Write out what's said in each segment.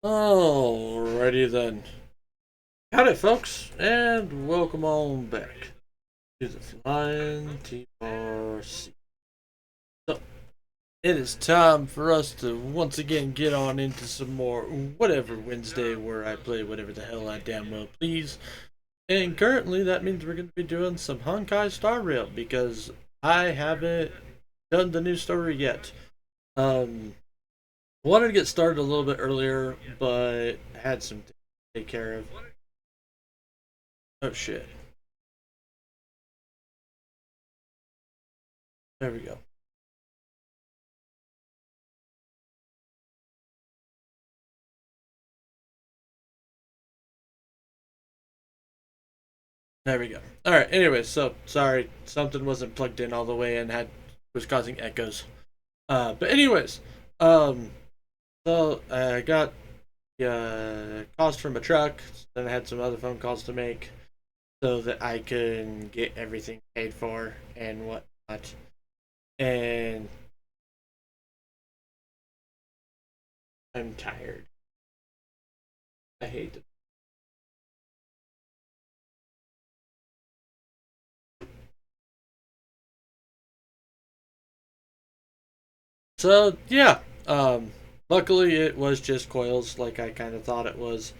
Alrighty then. Howdy, folks, and welcome on back to the Flying TRC. So, it is time for us to once again get on into some more whatever Wednesday where I play whatever the hell I damn well please. And currently, that means we're going to be doing some Honkai Star Rail because I haven't done the new story yet. Um, Wanted to get started a little bit earlier, but had some things to take care of. Oh shit. There we go. There we go. All right. Anyway, so sorry, something wasn't plugged in all the way and was causing echoes. But anyways, um, so I got calls from a truck. Then I had some other phone calls to make so that I can get everything paid for and whatnot. And I'm tired. I hate it. So yeah, luckily it was just coils, like I kind of thought it was.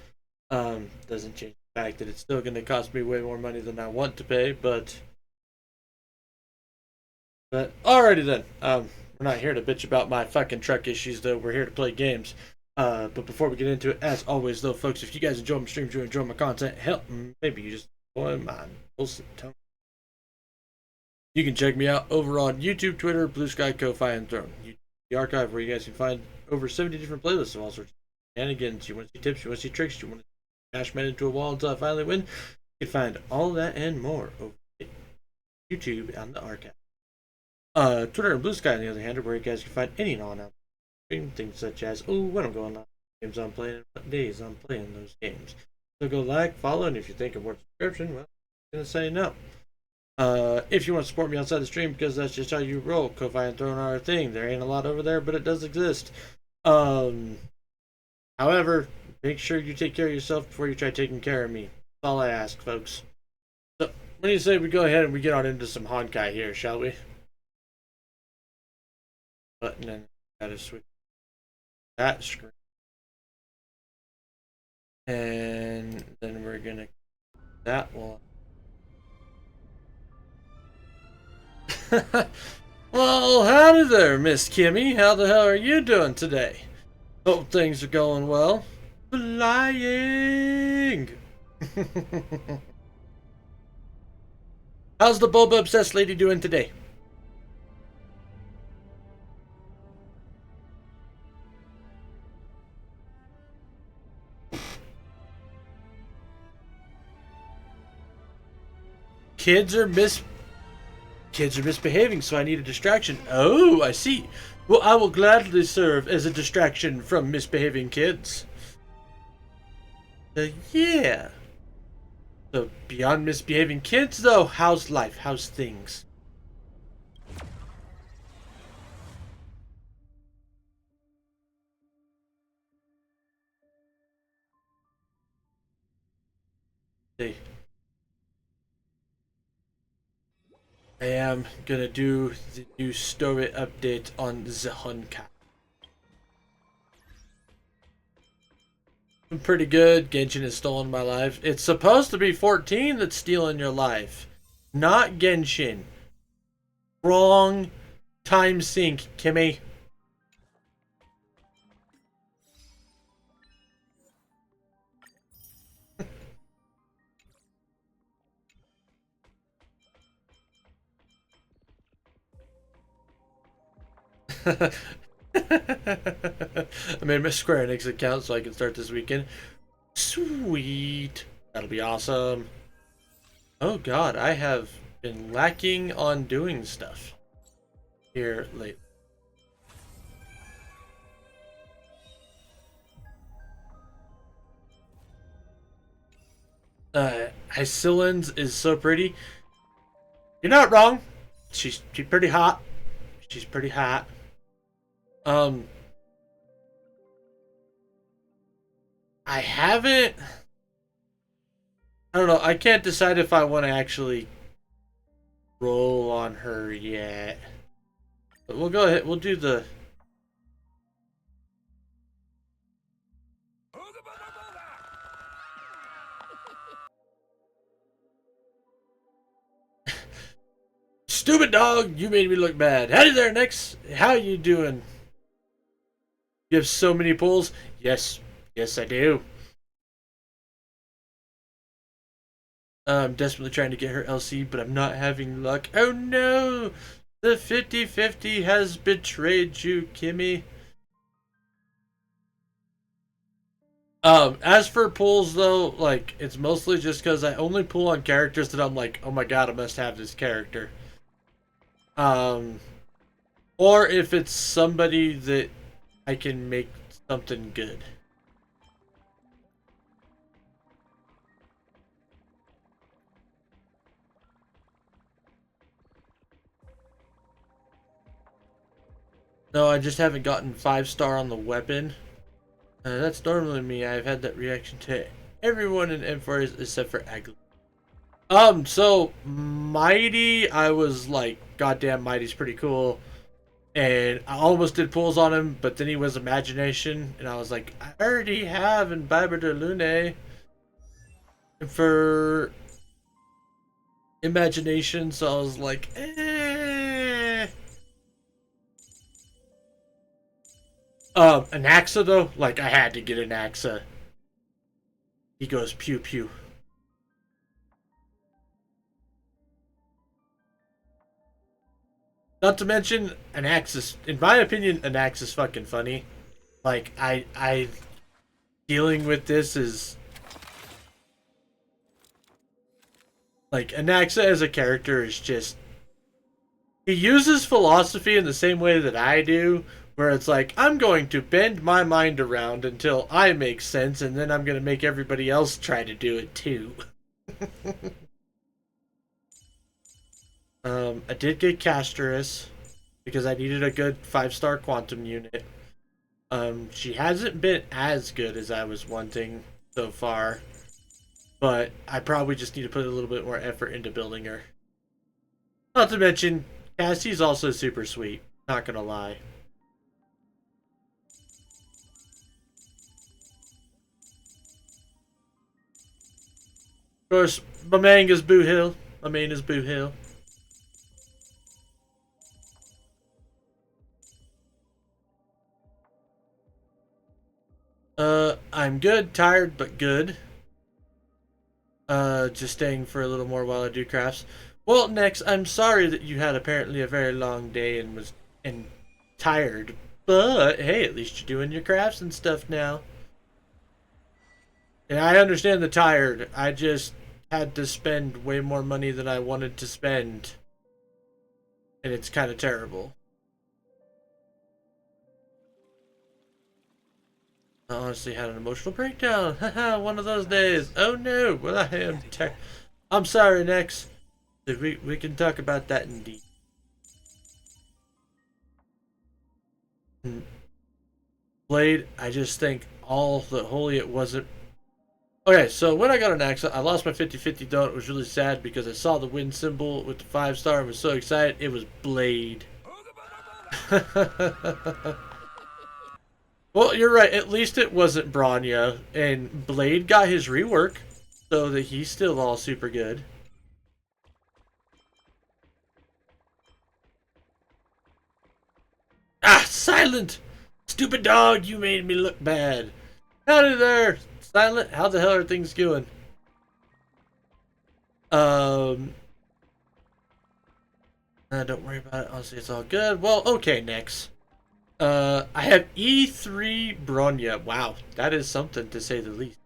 Doesn't change the fact that it's still going to cost me way more money than I want to pay, but alrighty then. We're not here to bitch about my fucking truck issues, though. We're here to play games. But before we get into it, as always, though, folks, if you guys enjoy my streams, you enjoy my content, hell, maybe you just enjoy my bullshit tone. You can check me out over on YouTube, Twitter, Blue Sky, Ko-Fi, and Throne. The archive where you guys can find over 70 different playlists of all sorts of shenanigans. You want to see tips, you want to see tricks, you want to smash men into a wall until I finally win. You can find all that and more over YouTube and the archive. Twitter and Blue Sky, on the other hand, are where you guys can find any non-out things such as, oh, when I'm going live, games I'm playing, and what days I'm playing those games. So go like, follow, and if you think of more subscription, well, I'm going to say no. If you want to support me outside the stream, because that's just how you roll, Ko-Fi and Throne are a thing. There ain't a lot over there, but it does exist. However, make sure you take care of yourself before you try taking care of me. That's all I ask, folks. So, what do you say we go ahead and we get on into some Honkai here, shall we? Button and gotta switch that screen. And then we're gonna that one. Well, howdy there, Miss Kimmy. How the hell are you doing today? Hope things are going well. Flying! How's the Boba Obsessed lady doing today? Kids are misbehaving, so I need a distraction. Oh, I see. Well, I will gladly serve as a distraction from misbehaving kids. Yeah. So, beyond misbehaving kids, though, how's life? How's things? Hey, I am gonna do the new story update on the Honkai. I'm pretty good. Genshin has stolen my life. It's supposed to be 14 that's stealing your life, not Genshin. Wrong time sync, Kimmy. I made my Square Enix account so I can start this weekend. Sweet. That'll be awesome. Oh god, I have been lacking on doing stuff here lately. Hysilins is so pretty. You're not wrong. She's pretty hot. She's pretty hot. Um, I haven't. I don't know. I can't decide if I want to actually roll on her yet. But we'll go ahead. We'll do the. Stupid dog, you made me look bad. Howdy there, Nix. How you doing? You have so many pulls. Yes, yes, I do. I'm desperately trying to get her LC, but I'm not having luck. Oh no! The 50-50 has betrayed you, Kimmy. As for pulls though, like, it's mostly just because I only pull on characters that I'm like, oh my god, I must have this character. Um, or if it's somebody that I can make something good. No, I just haven't gotten 5-star on the weapon. That's normally me. I've had that reaction to everyone in M4 except for Agli. So Mighty, I was like, goddamn, Mighty's pretty cool. And I almost did pulls on him, but then he was Imagination, and I was like, I already have Imbiber de Lune. And for Imagination, so I was like, eh. An Axa though, like I had to get an Axa. He goes pew pew. Not to mention, an Axis. In my opinion, an Axis is fucking funny. Like I dealing with this is like Anaxa as a character is just he uses philosophy in the same way that I do, where it's like I'm going to bend my mind around until I make sense, and then I'm going to make everybody else try to do it too. I did get Casterus because I needed a good 5-star quantum unit. She hasn't been as good as I was wanting so far, but I probably just need to put a little bit more effort into building her. Not to mention, Cassie's also super sweet, not gonna lie. Of course, my main is Boo Hill. My main is Boo Hill. I'm good, tired, but good. Just staying for a little more while I do crafts. Well, next, I'm sorry that you had apparently a very long day and was tired, but hey, at least you're doing your crafts and stuff now. And I understand the tired. I just had to spend way more money than I wanted to spend, and it's kind of terrible. I honestly had an emotional breakdown. Haha, one of those days. Oh no, well I am I'm sorry, Nex. We can talk about that indeed. Blade, I just think all the holy it wasn't. Okay, so when I got an axe, I lost my 50-50 donut. It was really sad because I saw the win symbol with the 5-star and was so excited. It was Blade. Well, you're right. At least it wasn't Bronya. And Blade got his rework, so that he's still all super good. Ah, Silent! Stupid dog, you made me look bad. Howdy there, Silent. How the hell are things going? Don't worry about it. Honestly, it's all good. Well, okay, next. I have E3 Bronya. Wow, that is something to say the least.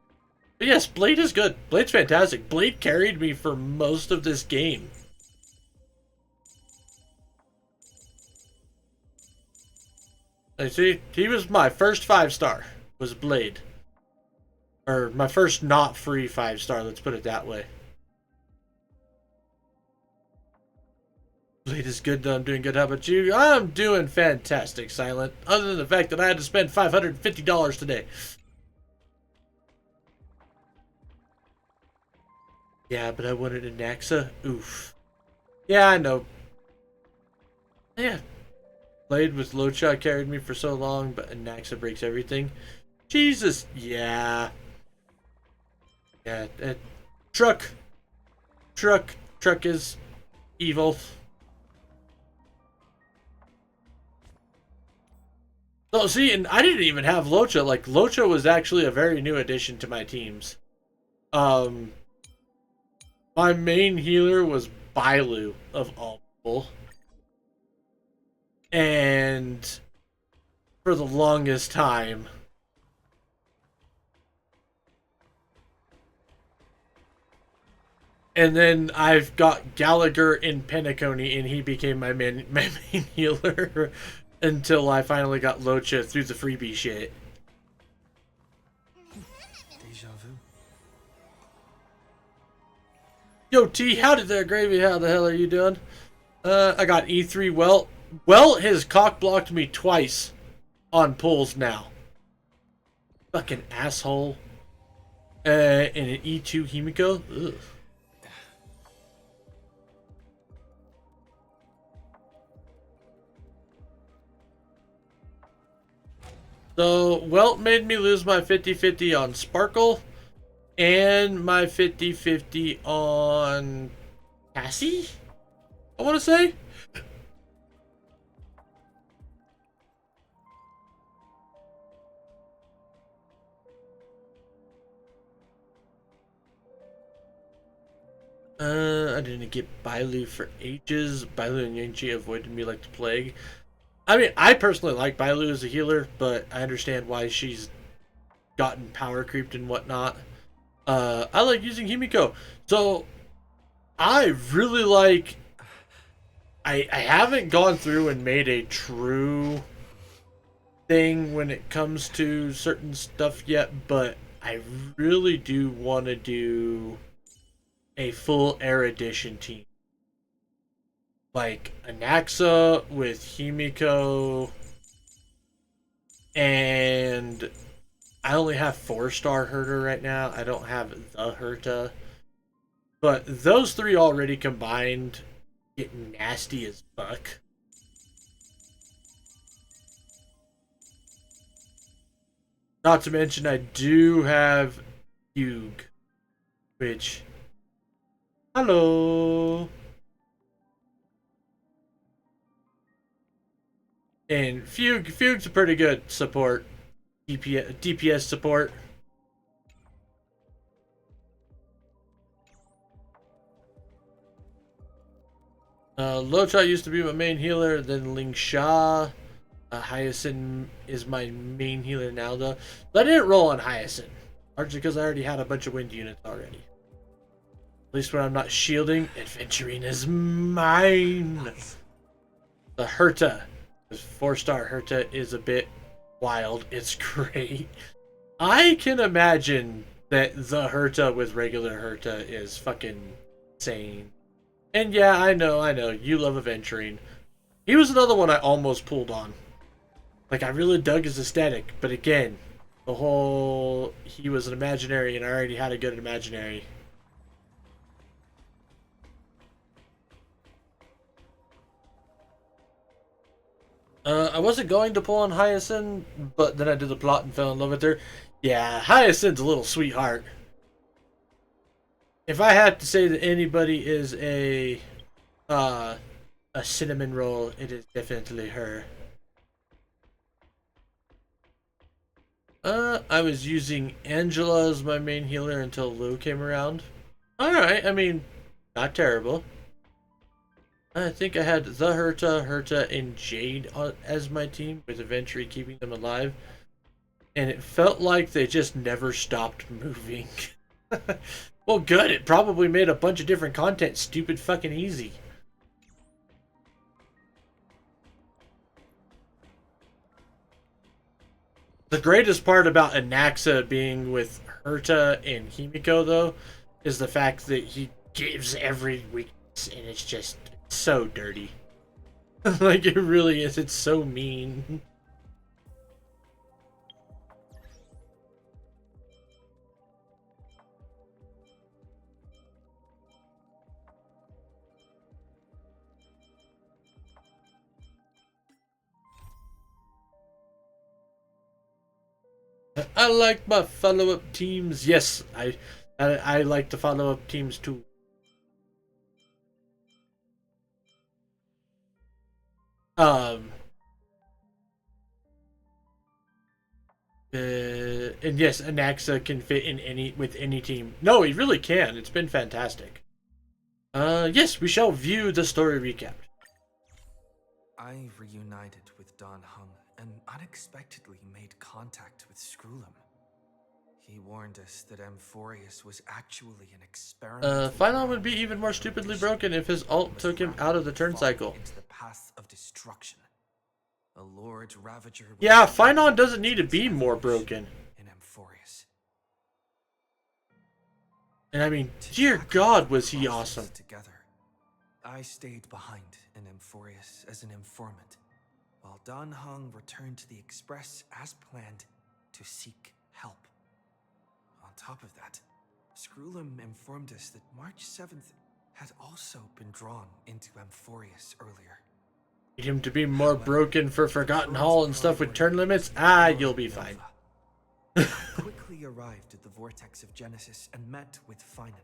But yes, Blade is good. Blade's fantastic. Blade carried me for most of this game. I see, he was my first 5-star, was Blade. Or my first not free 5-star, let's put it that way. Blade is good though, I'm doing good. How about you? I'm doing fantastic, Silent. Other than the fact that I had to spend $550 today. Yeah, but I wanted a Naxa. Oof. Yeah, I know. Yeah. Played with Locha carried me for so long, but a Naxa breaks everything. Jesus. Yeah. Yeah. Truck. Truck. Truck is evil. So see, and I didn't even have Locha. Like Locha was actually a very new addition to my teams. Um, my main healer was Bailu of all people, and for the longest time, and then I've got Gallagher in Penacony, and he became my main healer until I finally got Locha through the freebie shit. Deja vu. Yo T, howdy there, Gravy. How the hell are you doing? I got E3 Welt. Welt has cock blocked me twice on pulls now. Fucking asshole. And an E2 Himiko. Ugh. So, Welt made me lose my 50-50 on Sparkle and my 50-50 on Cassie, I want to say. I didn't get Bailu for ages. Bailu and Yangji avoided me like the plague. I mean, I personally like Bailu as a healer, but I understand why she's gotten power creeped and whatnot. I like using Himiko. So, I really like... I haven't gone through and made a true thing when it comes to certain stuff yet, but I really do want to do a full Air Edition team. Like Anaxa with Himiko, and I only have 4-star Herta right now. I don't have the Herta. But those three already combined get nasty as fuck. Not to mention I do have Fugue, which... Hello! And Fugue's a pretty good support. DPS support. Locha used to be my main healer, then Ling Sha. Hyacinth is my main healer now, though. But I didn't roll on Hyacinth. Largely because I already had a bunch of wind units already. At least when I'm not shielding, Adventurine is mine. The Herta. 4-star Herta is a bit wild. It's great. I can imagine that the Herta with regular Herta is fucking insane. And yeah, I know. You love Aventurine. He was another one I almost pulled on. Like, I really dug his aesthetic, but again, the whole... He was an imaginary, and I already had a good imaginary. I wasn't going to pull on Hyacinth, but then I did the plot and fell in love with her. Yeah, Hyacinth's a little sweetheart. If I had to say that anybody is a cinnamon roll, it is definitely her. I was using Angela as my main healer until Lou came around. Alright, I mean, not terrible. I think I had the Herta, and Jade as my team, with Aventry keeping them alive. And it felt like they just never stopped moving. Well, good. It probably made a bunch of different content stupid fucking easy. The greatest part about Anaxa being with Herta and Himiko, though, is the fact that he gives every weakness, and it's just so dirty. Like, it really is. It's so mean. I like my follow-up teams. Yes, I like the follow-up teams too. Um, and yes, Anaxa can fit in any team. No, he really can. It's been fantastic. Yes, we shall view the story recap. I reunited with Don Hung and unexpectedly made contact with Screwlum. He warned us that Amphorius was actually an experimental. Phylon would be even more stupidly broken if his ult took him out of the turn cycle. Into the path of destruction. A Lord Ravager. Yeah, Phylon doesn't need to be more broken. In Amphorius. And I mean, dear God, was he awesome. Together, I stayed behind in Amphorius as an informant, while Don Hung returned to the Express as planned to seek help. On top of that, Screwlum informed us that March 7th had also been drawn into Amphorius earlier. Need him to be more broken for Forgotten Hall and stuff with turn limits? Ah, you'll be fine. I quickly arrived at the Vortex of Genesis and met with Finan.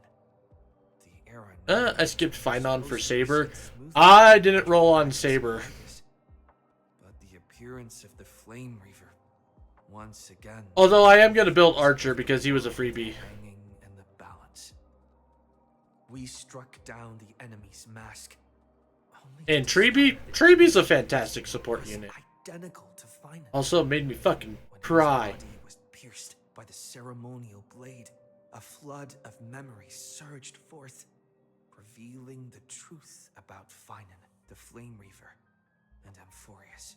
The era I skipped Phylon for Saber. I didn't roll on Saber. But the appearance of the Flame Reaver once again. Although I am going to build Archer because he was a freebie. Hanging in the balance. We struck down the enemy's mask. And Treebee's a fantastic support unit. Identical to Finan. Also made me fucking cry. Was pierced by the ceremonial blade. A flood of memories surged forth, revealing the truth about Finan, the Flame Reaver, and Amphorius.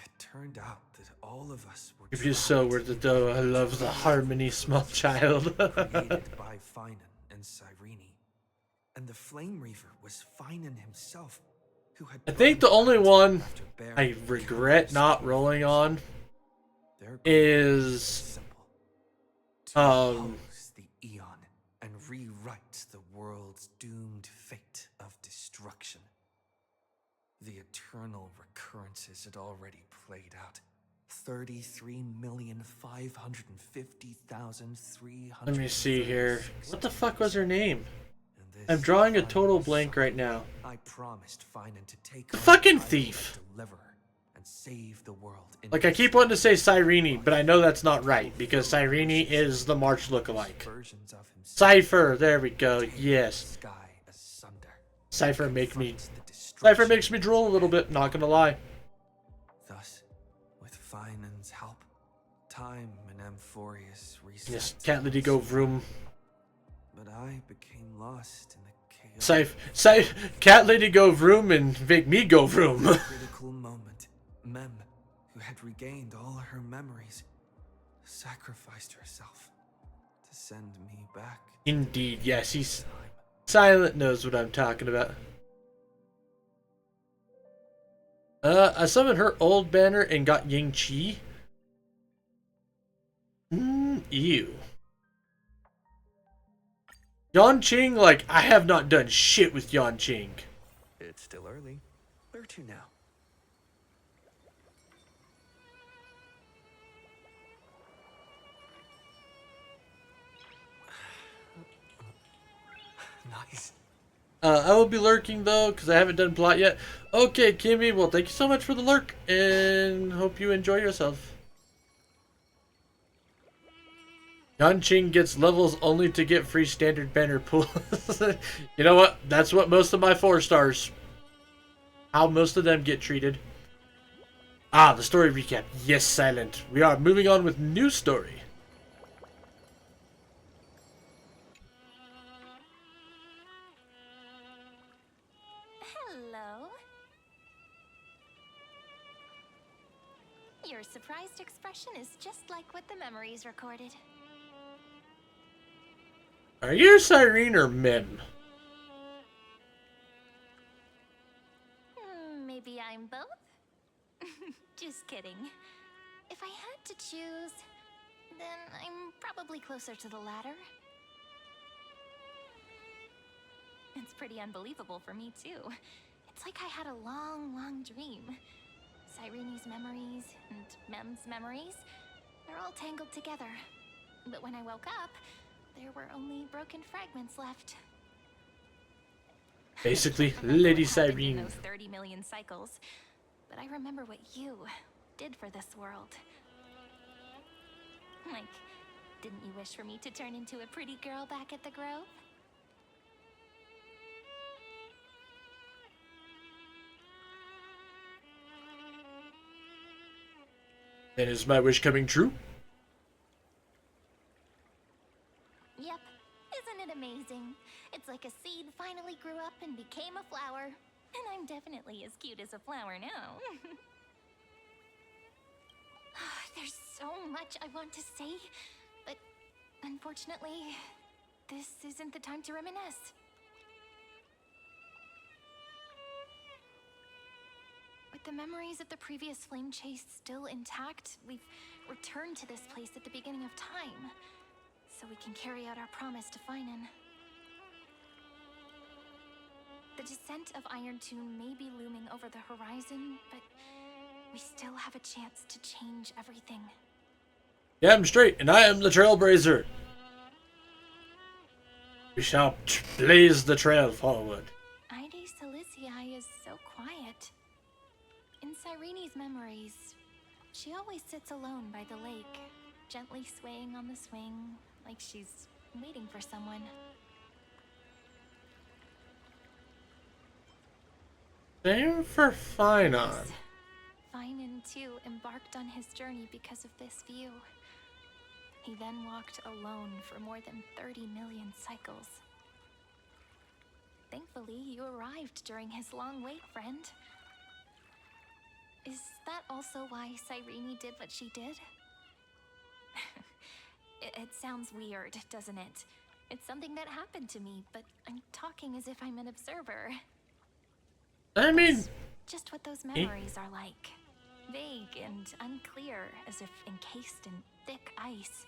It turned out that all of us were If you're so worth it though, I love the harmony, small child. created by Finan and Cyrene. And the Flame Reaver was Finan himself, who had. I think the only one I regret not rolling on is the Eon and rewrite the world's doomed fate of destruction. The eternal recurrences had already played out. 33,550,300. Let me see here. What the fuck was her name? I'm drawing a total blank right now. I promised Finan to take the fucking thief. And save the world. Like, I keep wanting to say Cyrene, but I know that's not right because Cyrene is the March lookalike. Cypher, there we go. Yes. Cypher makes me drool a little bit, not gonna lie. Thus, with Finan's help, time and Amphorius reset. Yes, Cat Lady go vroom. But I became lost in the chaos. Cat Lady go vroom and make me go vroom. Critical moment. Mem, who had regained all her memories, sacrificed herself to send me back. Indeed, yes, he's Silent knows what I'm talking about. I summoned her old banner and got Ying Chi. Ew. Yan Qing, like, I have not done shit with Yan Qing. It's still early. Where to now? Nice. I will be lurking though, because I haven't done plot yet. Okay, Kimmy, well, thank you so much for the lurk, and hope you enjoy yourself. Yanqing gets levels only to get free standard banner pool. You know what? That's what most of my 4-stars. How most of them get treated. Ah, the story recap. Yes, Silent. We are moving on with new story. Hello. Your surprised expression is just like what the memories recorded. Are you Cyrene or Mim? Maybe I'm both? Just kidding. If I had to choose, then I'm probably closer to the latter. It's pretty unbelievable for me, too. It's like I had a long, long dream. Cyrene's memories and Mem's memories. They're all tangled together. But when I woke up, there were only broken fragments left. Basically, I don't remember Lady what happened in Cyrene. those 30 million cycles, but I remember what you did for this world. Like, didn't you wish for me to turn into a pretty girl back at the Grove? And is my wish coming true? Yep. Isn't it amazing? It's like a seed finally grew up and became a flower. And I'm definitely as cute as a flower now. There's so much I want to say, but unfortunately, this isn't the time to reminisce. With the memories of the previous flame chase still intact, we've returned to this place at the beginning of time, so we can carry out our promise to Finan. The descent of Iron Tomb may be looming over the horizon, but we still have a chance to change everything. Yeah, I'm straight, and I am the Trailblazer. We shall blaze the trail forward. Ide Silicii is so quiet. In Cyrene's memories, she always sits alone by the lake, gently swaying on the swing, like she's waiting for someone. Same for Finan. Finan, too, embarked on his journey because of this view. He then walked alone for more than 30 million cycles. Thankfully, you arrived during his long wait, friend. Is that also why Cyrene did what she did? It sounds weird, doesn't it? It's something that happened to me, but I'm talking as if I'm an observer. I mean, That's just what those memories are like. Vague and unclear, as if encased in thick ice.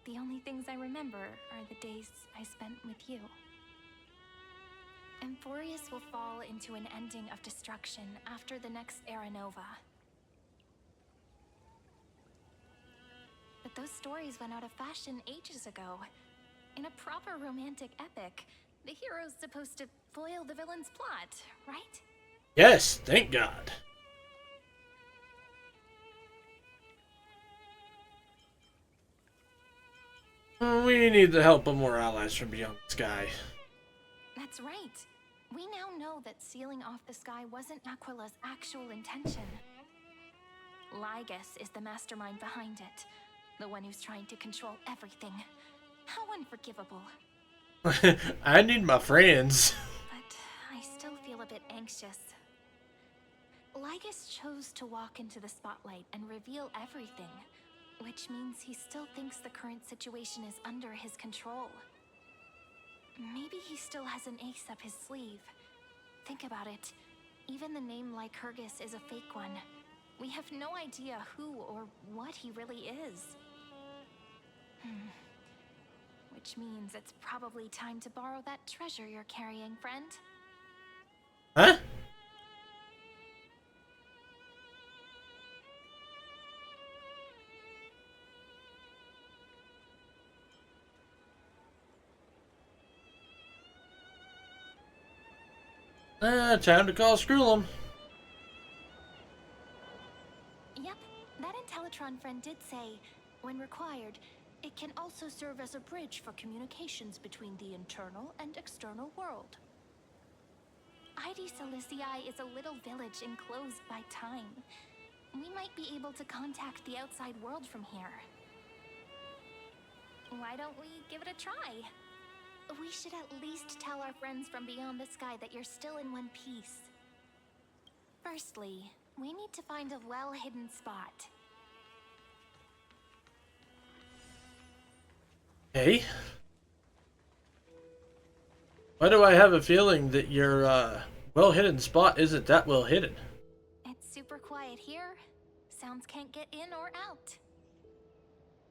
The only things I remember are the days I spent with you. Emphorius will fall into an ending of destruction after the next Era Nova. But those stories went out of fashion ages ago. In a proper romantic epic, the hero's supposed to foil the villain's plot, right? yes, thank God. We need the help of more allies from beyond the sky. That's right. We now know that sealing off the sky wasn't Aquila's actual intention. Lygus is the mastermind behind it. The one who's trying to control everything. How unforgivable. I need my friends. But I still feel a bit anxious. Lygus chose to walk into the spotlight and reveal everything, which means he still thinks the current situation is under his control. Maybe he still has an ace up his sleeve. Think about it. Even the name Lycurgus is a fake one. We have no idea who or what he really is. Which means it's probably time to borrow that treasure you're carrying, friend. Huh? Time to call Skrullum. Yep, that Intellitron friend did say, when required, it can also serve as a bridge for communications between the internal and external world. Ide Silicii is a little village enclosed by time. We might be able to contact the outside world from here. Why don't we give it a try? We should at least tell our friends from beyond the sky that you're still in one piece. Firstly, we need to find a well-hidden spot. Hey? Why do I have a feeling that your well-hidden spot isn't that well hidden? It's super quiet here. Sounds can't get in or out.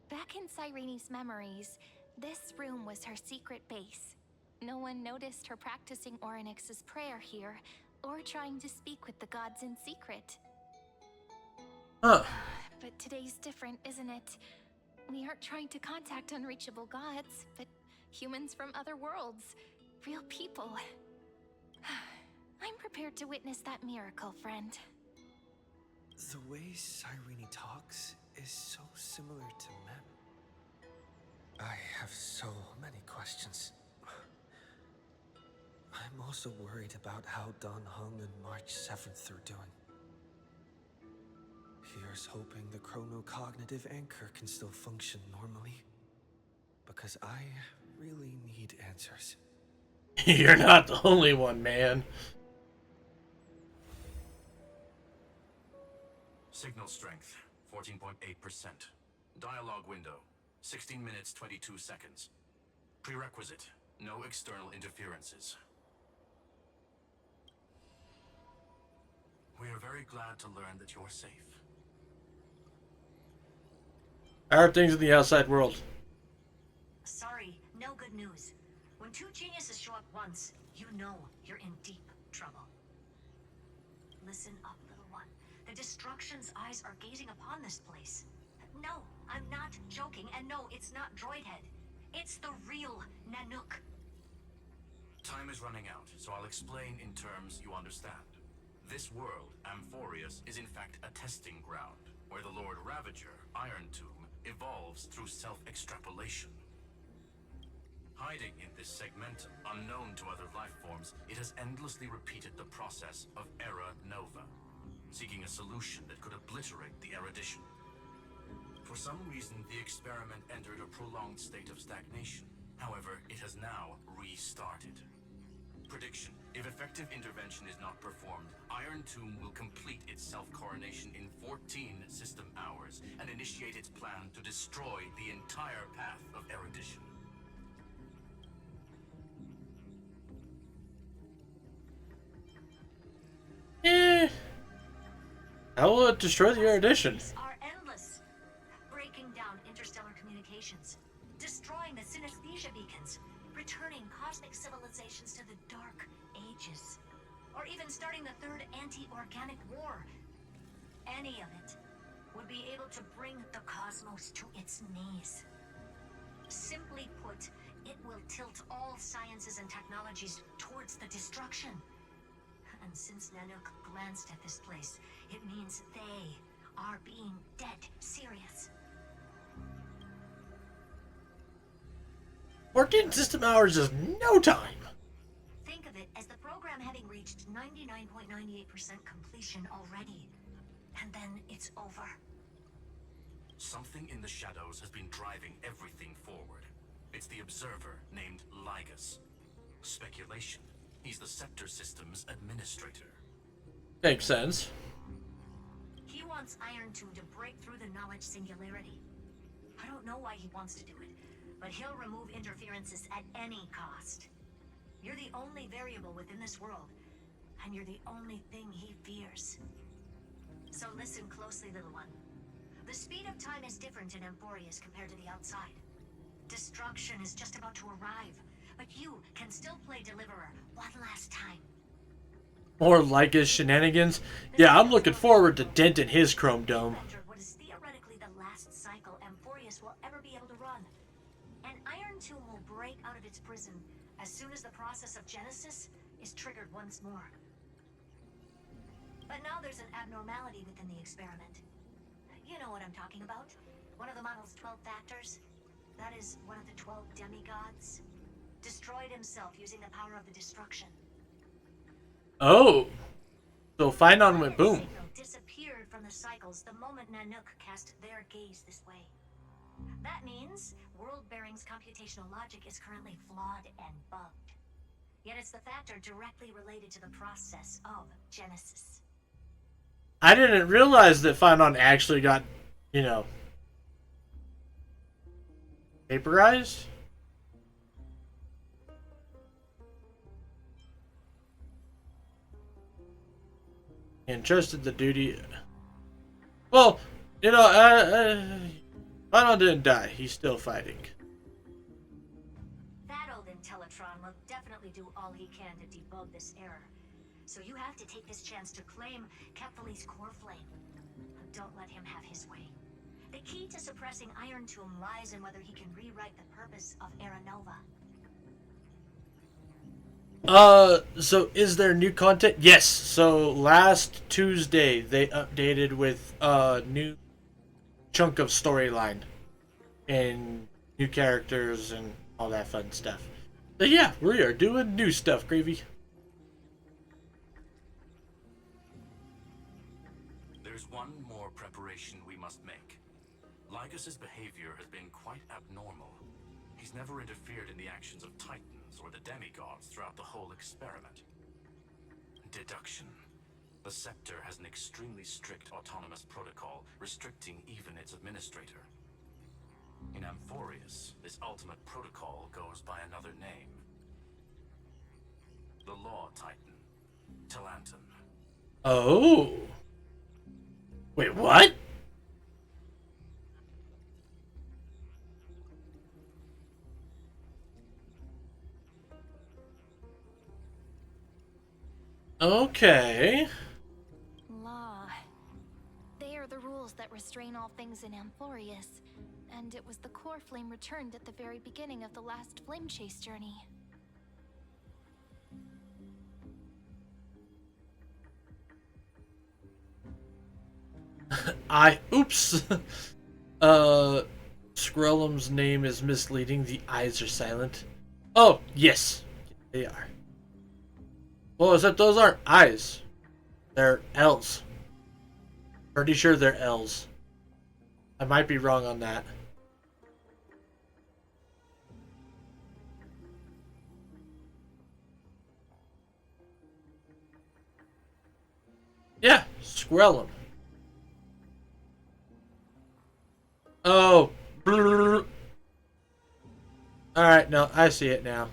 Back in Cyrene's memories, this room was her secret base. No one noticed her practicing Orynyx's prayer here, or trying to speak with the gods in secret. Huh. But today's different, isn't it? We aren't trying to contact unreachable gods, but humans from other worlds. Real people. I'm prepared to witness that miracle, friend. The way Cyrene talks is so similar to Mem. I have so many questions. I'm also worried about how Dan Heng and March 7th are doing. Here's hoping the chronocognitive anchor can still function normally. Because I really need answers. You're not the only one, man. Signal strength, 14.8%. Dialogue window, 16 minutes 22 seconds. Prerequisite, no external interferences. We are very glad to learn that you're safe. How are things in the outside world? Sorry, no good news. When two geniuses show up once, you know you're in deep trouble. Listen up, little one. The Destruction's eyes are gazing upon this place. No, I'm not joking, and no, it's not Droidhead. It's the real Nanook. Time is running out, so I'll explain in terms you understand. This world, Amphorius, is in fact a testing ground, where the Lord Ravager, Iron Tomb, evolves through self-extrapolation. Hiding in this segmentum, unknown to other life forms, it has endlessly repeated the process of Era Nova, seeking a solution that could obliterate the erudition. For some reason, the experiment entered a prolonged state of stagnation. However, it has now restarted. Prediction: if effective intervention is not performed, Iron Tomb will complete its self-coronation in 14 system hours and initiate its plan to destroy the entire path of erudition. How will it destroy the erudition? Are endless, breaking down interstellar communications, destroying the synesthesia beacons, returning cosmic civilizations to the Dark Ages, or even starting the third anti-organic war. Any of it would be able to bring the cosmos to its knees. Simply put, it will tilt all sciences and technologies towards the destruction. And since Nanook glanced at this place, it means they are being dead serious. 14 system hours is no time. Think of it as the program having reached 99.98% completion already. And then it's over. Something in the shadows has been driving everything forward. It's the observer named Ligus. Speculation: he's the Scepter System's administrator. Makes sense. He wants Iron Tomb to break through the knowledge singularity. I don't know why he wants to do it, but he'll remove interferences at any cost. You're the only variable within this world, and you're the only thing he fears. So listen closely, little one. The speed of time is different in Amphorius compared to the outside. Destruction is just about to arrive, but you can still play Deliverer one last time. More like his shenanigans. Yeah, I'm looking forward to denting his chrome dome. What is theoretically the last cycle Amphorius will ever be able to run. And Iron Tomb will break out of its prison as soon as the process of Genesis is triggered once more. But now there's an abnormality within the experiment. You know what I'm talking about. One of the model's 12 factors. That is one of the 12 demigods. Destroyed himself using the power of the destruction. Oh. So Phynon went boom. Signal disappeared from the cycles the moment Nanook cast their gaze this way. That means World Bearing's computational logic is currently flawed and bugged. Yet it's the factor directly related to the process of Genesis. I didn't realize that Phynon actually got, vaporized. Entrusted the duty. Well, Phynon didn't die. He's still fighting. That old Intellitron will definitely do all he can to debug this error. So you have to take this chance to claim Kephalie's core flame. don't let him have his way. The key to suppressing Iron Tomb lies in whether he can rewrite the purpose of Aranova. So is there new content? Yes. So last Tuesday they updated with a new chunk of storyline and new characters and all that fun stuff. But yeah, we are doing new stuff, Gravy. There's one more preparation we must make. Lycus's behavior has been quite abnormal. He's never interfered in the actions of Titans or the demigods throughout the whole experiment. Deduction. The Scepter has an extremely strict autonomous protocol, restricting even its administrator. In Amphorius, this ultimate protocol goes by another name. The Law Titan, Talanton. Oh. Wait, what? Okay. Law. They are the rules that restrain all things in Amphorius, and it was the core flame returned at the very beginning of the last flame chase journey. Oops. Skrellum's name is misleading. The eyes are silent. Oh, yes. They are. Well, except those aren't eyes. They're L's. Pretty sure they're L's. I might be wrong on that. Yeah, Skrellum. Oh. Alright, no, I see it now.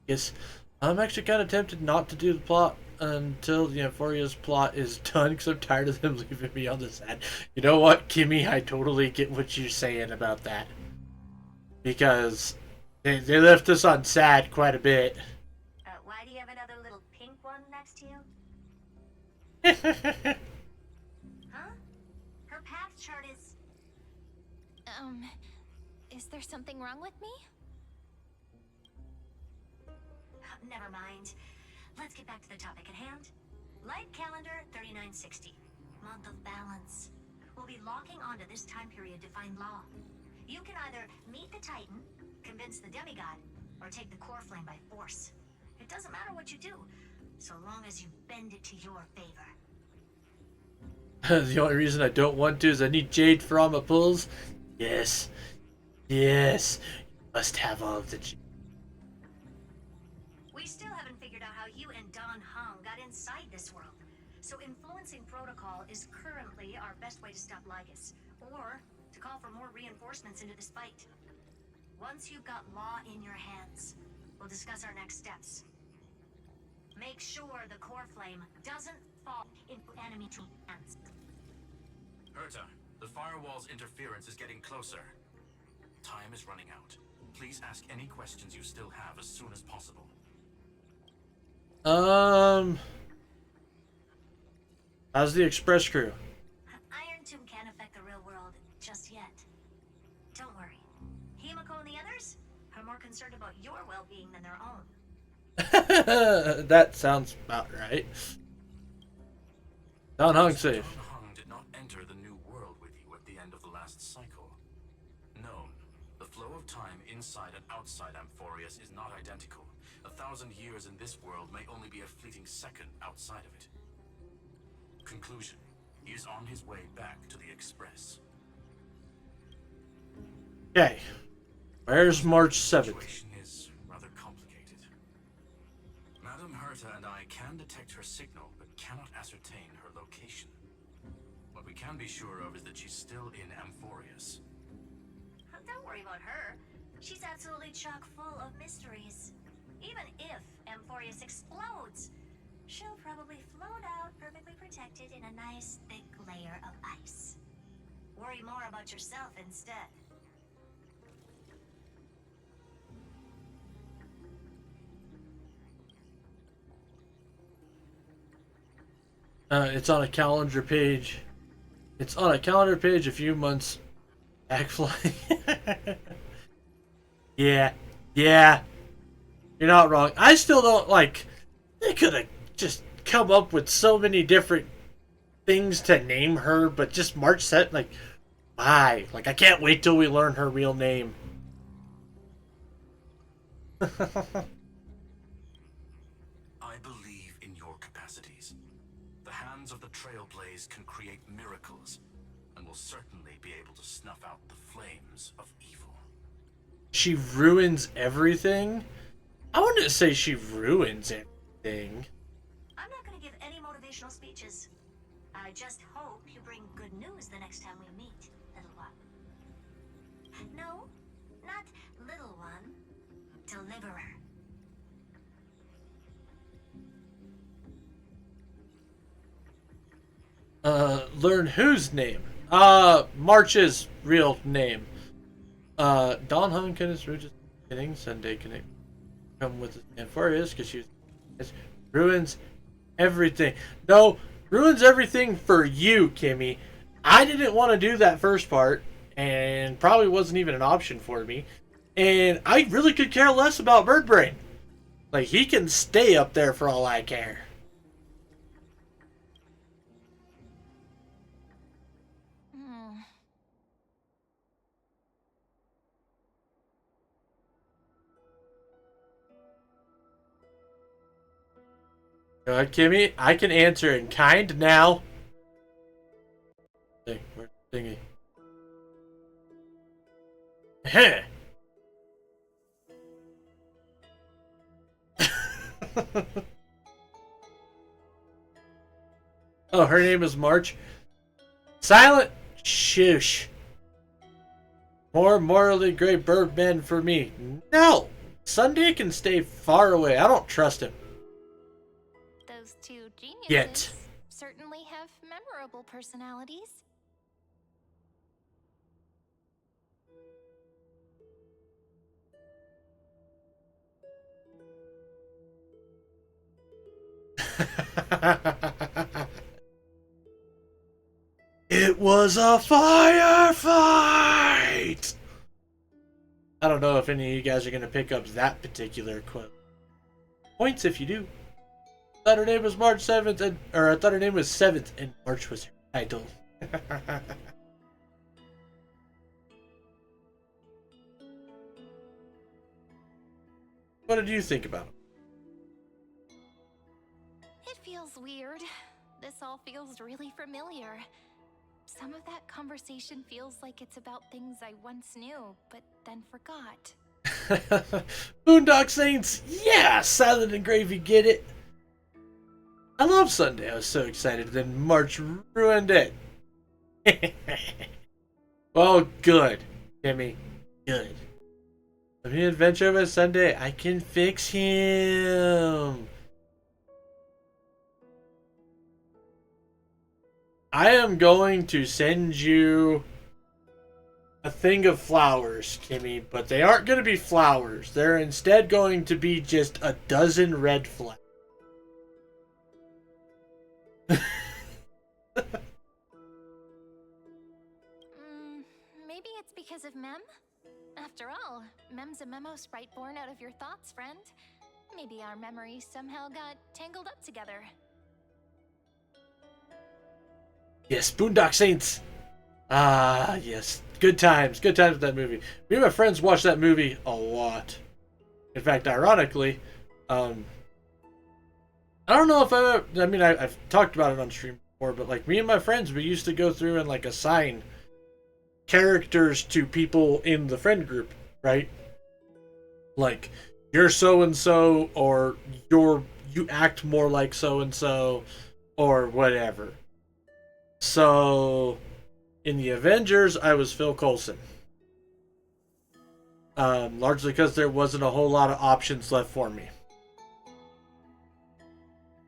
Yes. I'm actually kind of tempted not to do the plot until the Amphorius plot is done, because I'm tired of them leaving me on the side. You know what, Kimmy? I totally get what you're saying about that. Because they left us on sad quite a bit. Why do you have another little pink one next to you? Huh? Her path chart is... Is there something wrong with me? Never mind. Let's get back to the topic at hand. Light calendar 3960. Month of balance. We'll be locking onto this time period to find Law. You can either meet the Titan, convince the demigod, or take the core flame by force. It doesn't matter what you do, so long as you bend it to your favor. The only reason I don't want to is I need Jade for all my pulls. Yes. Yes. You must have all of the Jade. We still haven't figured out how you and Don Hung got inside this world. So influencing protocol is currently our best way to stop Lycus, or to call for more reinforcements into this fight. Once you've got Law in your hands, we'll discuss our next steps. Make sure the core flame doesn't fall into enemy hands. Herta, the firewall's interference is getting closer. Time is running out. Please ask any questions you still have as soon as possible. How's the express crew? Iron Tomb can't affect the real world just yet. Don't worry. Himiko and the others are more concerned about your well-being than their own. That sounds about right. Don Hung safe. Don Hung did not enter the new world with you at the end of the last cycle. Known, the flow of time inside and outside Amphorius is not identical. 1,000 years in this world may only be a fleeting second outside of it. Conclusion. He is on his way back to the Express. Okay. Where's March 7th? The situation is rather complicated. Madame Herta and I can detect her signal, but cannot ascertain her location. What we can be sure of is that she's still in Amphorius. Don't worry about her. She's absolutely chock full of mysteries. Even if Amphorius explodes, she'll probably float out perfectly protected in a nice thick layer of ice. Worry more about yourself instead. It's on a calendar page. It's on a calendar page a few months back flying. Yeah. Yeah. You're not wrong. I still don't like. They could have just come up with so many different things to name her, but just March set like why? Like I can't wait till we learn her real name. I believe in your capacities. The hands of the Trailblaze can create miracles, and will certainly be able to snuff out the flames of evil. She ruins everything? I wouldn't say she ruins everything. I'm not going to give any motivational speeches. I just hope you bring good news the next time we meet, little one. No, not little one. Deliverer. Learn whose name? March's real name. Dawn Hung can is just getting Sunday can come with us and Furious because she ruins everything. No, ruins everything for you, Kimmy. I didn't want to do that first part, and probably wasn't even an option for me. And I really could care less about Bird Brain. Like, he can stay up there for all I care. Kimmy, I can answer in kind now. Hey, where's the thingy? Heh. Oh, her name is March. Silent shush. More morally gray birdman for me. No! Sunday can stay far away. I don't trust him. Those two geniuses Yet. certainly have memorable personalities. It was a firefight! I don't know if any of you guys are going to pick up that particular quote. Points if you do. I thought her name was March 7th, or I thought her name was 7th, and March was her title. What did you think about him? It feels weird. This all feels really familiar. Some of that conversation feels like it's about things I once knew, but then forgot. Boondock Saints, yeah! Silent and Gravy, get it? I love Sunday. I was so excited, then March ruined it. Well, good, Timmy. Good. Let me adventure with Sunday. I can fix him. I am going to send you a thing of flowers, Kimmy, but they aren't going to be flowers. They're instead going to be just a dozen red flags. Maybe it's because of Mem? After all, Mem's a memo sprite born out of your thoughts, friend. Maybe our memories somehow got tangled up together. Yes, Boondock Saints. Ah, yes. Good times. Good times with that movie. Me and my friends watched that movie a lot. In fact, ironically, I don't know if I've talked about it on stream before, but like me and my friends, we used to go through and like assign characters to people in the friend group, right? Like, you're so-and-so, or you act more like so-and-so, or whatever. So, in the Avengers, I was Phil Coulson. Largely because there wasn't a whole lot of options left for me.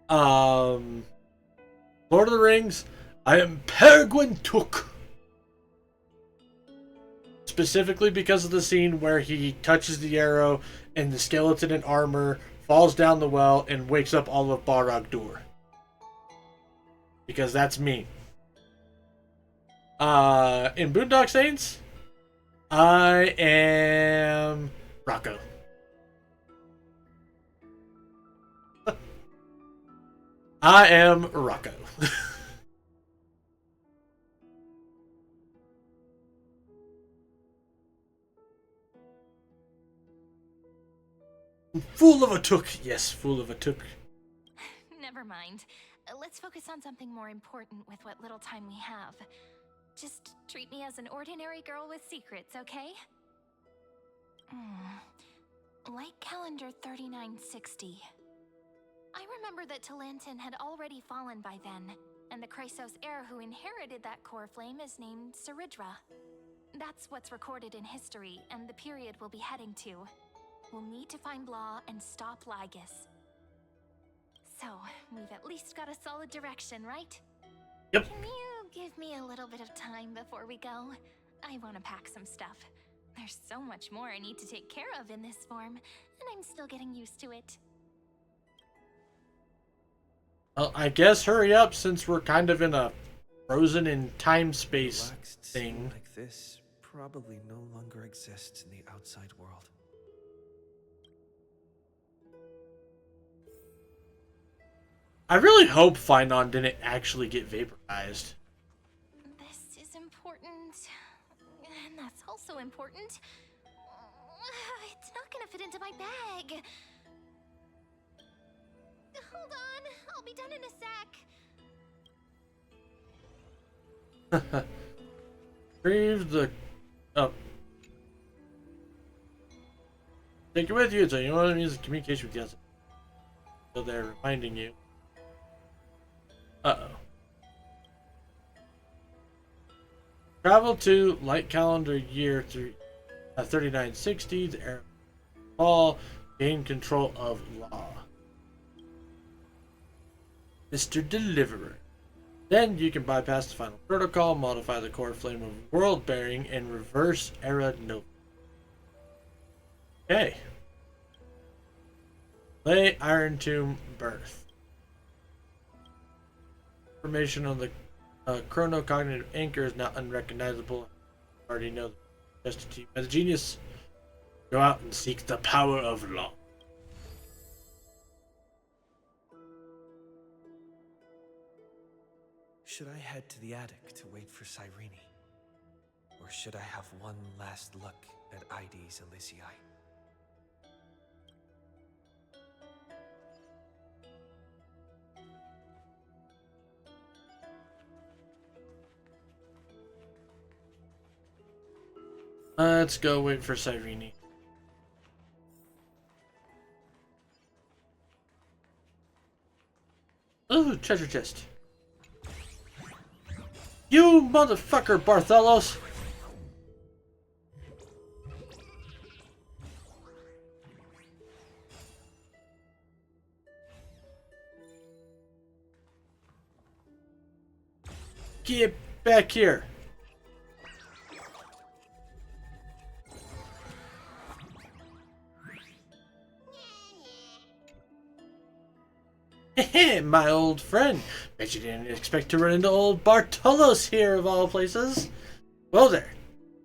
Lord of the Rings, I am Peregrine Took. Specifically because of the scene where he touches the arrow and the skeleton in armor falls down the well and wakes up all of Barad-dûr. Because that's me. In Boondock Saints, I am Rocco. I am Rocco. Fool of a took. Yes, fool of a took. Never mind. Let's focus on something more important with what little time we have. Just treat me as an ordinary girl with secrets, okay? Light calendar 3960. I remember that Talantin had already fallen by then, and the Chrysos heir who inherited that core flame is named Saridra. That's what's recorded in history, and the period we'll be heading to. We'll need to find Law and stop Lygus. So, we've at least got a solid direction, right? Yep. Can you give me a little bit of time before we go? I want to pack some stuff. There's so much more I need to take care of in this form, and I'm still getting used to it. Well, I guess hurry up since we're kind of in a frozen in time-space Relaxed thing. like this probably no longer exists in the outside world. I really hope Finon didn't actually get vaporized. This is important, and that's also important. It's not gonna fit into my bag. Hold on, I'll be done in a sec. Retrieve the... Oh. Take it with you, so you want to use communication with the outside. So they're reminding you. Uh-oh. Travel to light calendar year 3960, the era fall, gain control of Law. Mr. Deliverer. Then you can bypass the final protocol, modify the core flame of world bearing, and reverse era nova. Okay. Lay Iron Tomb birth. Information on the chronocognitive anchor is not unrecognizable. I already know just to you as a genius. Go out and seek the power of Law. Should I head to the attic to wait for Cyrene? Or should I have one last look at ID's Elysiae? Let's go wait for Cyrene. Ooh, treasure chest. You motherfucker, Barthelos! Get back here! Heh, my old friend. Bet you didn't expect to run into old Bartolos here of all places. Well there.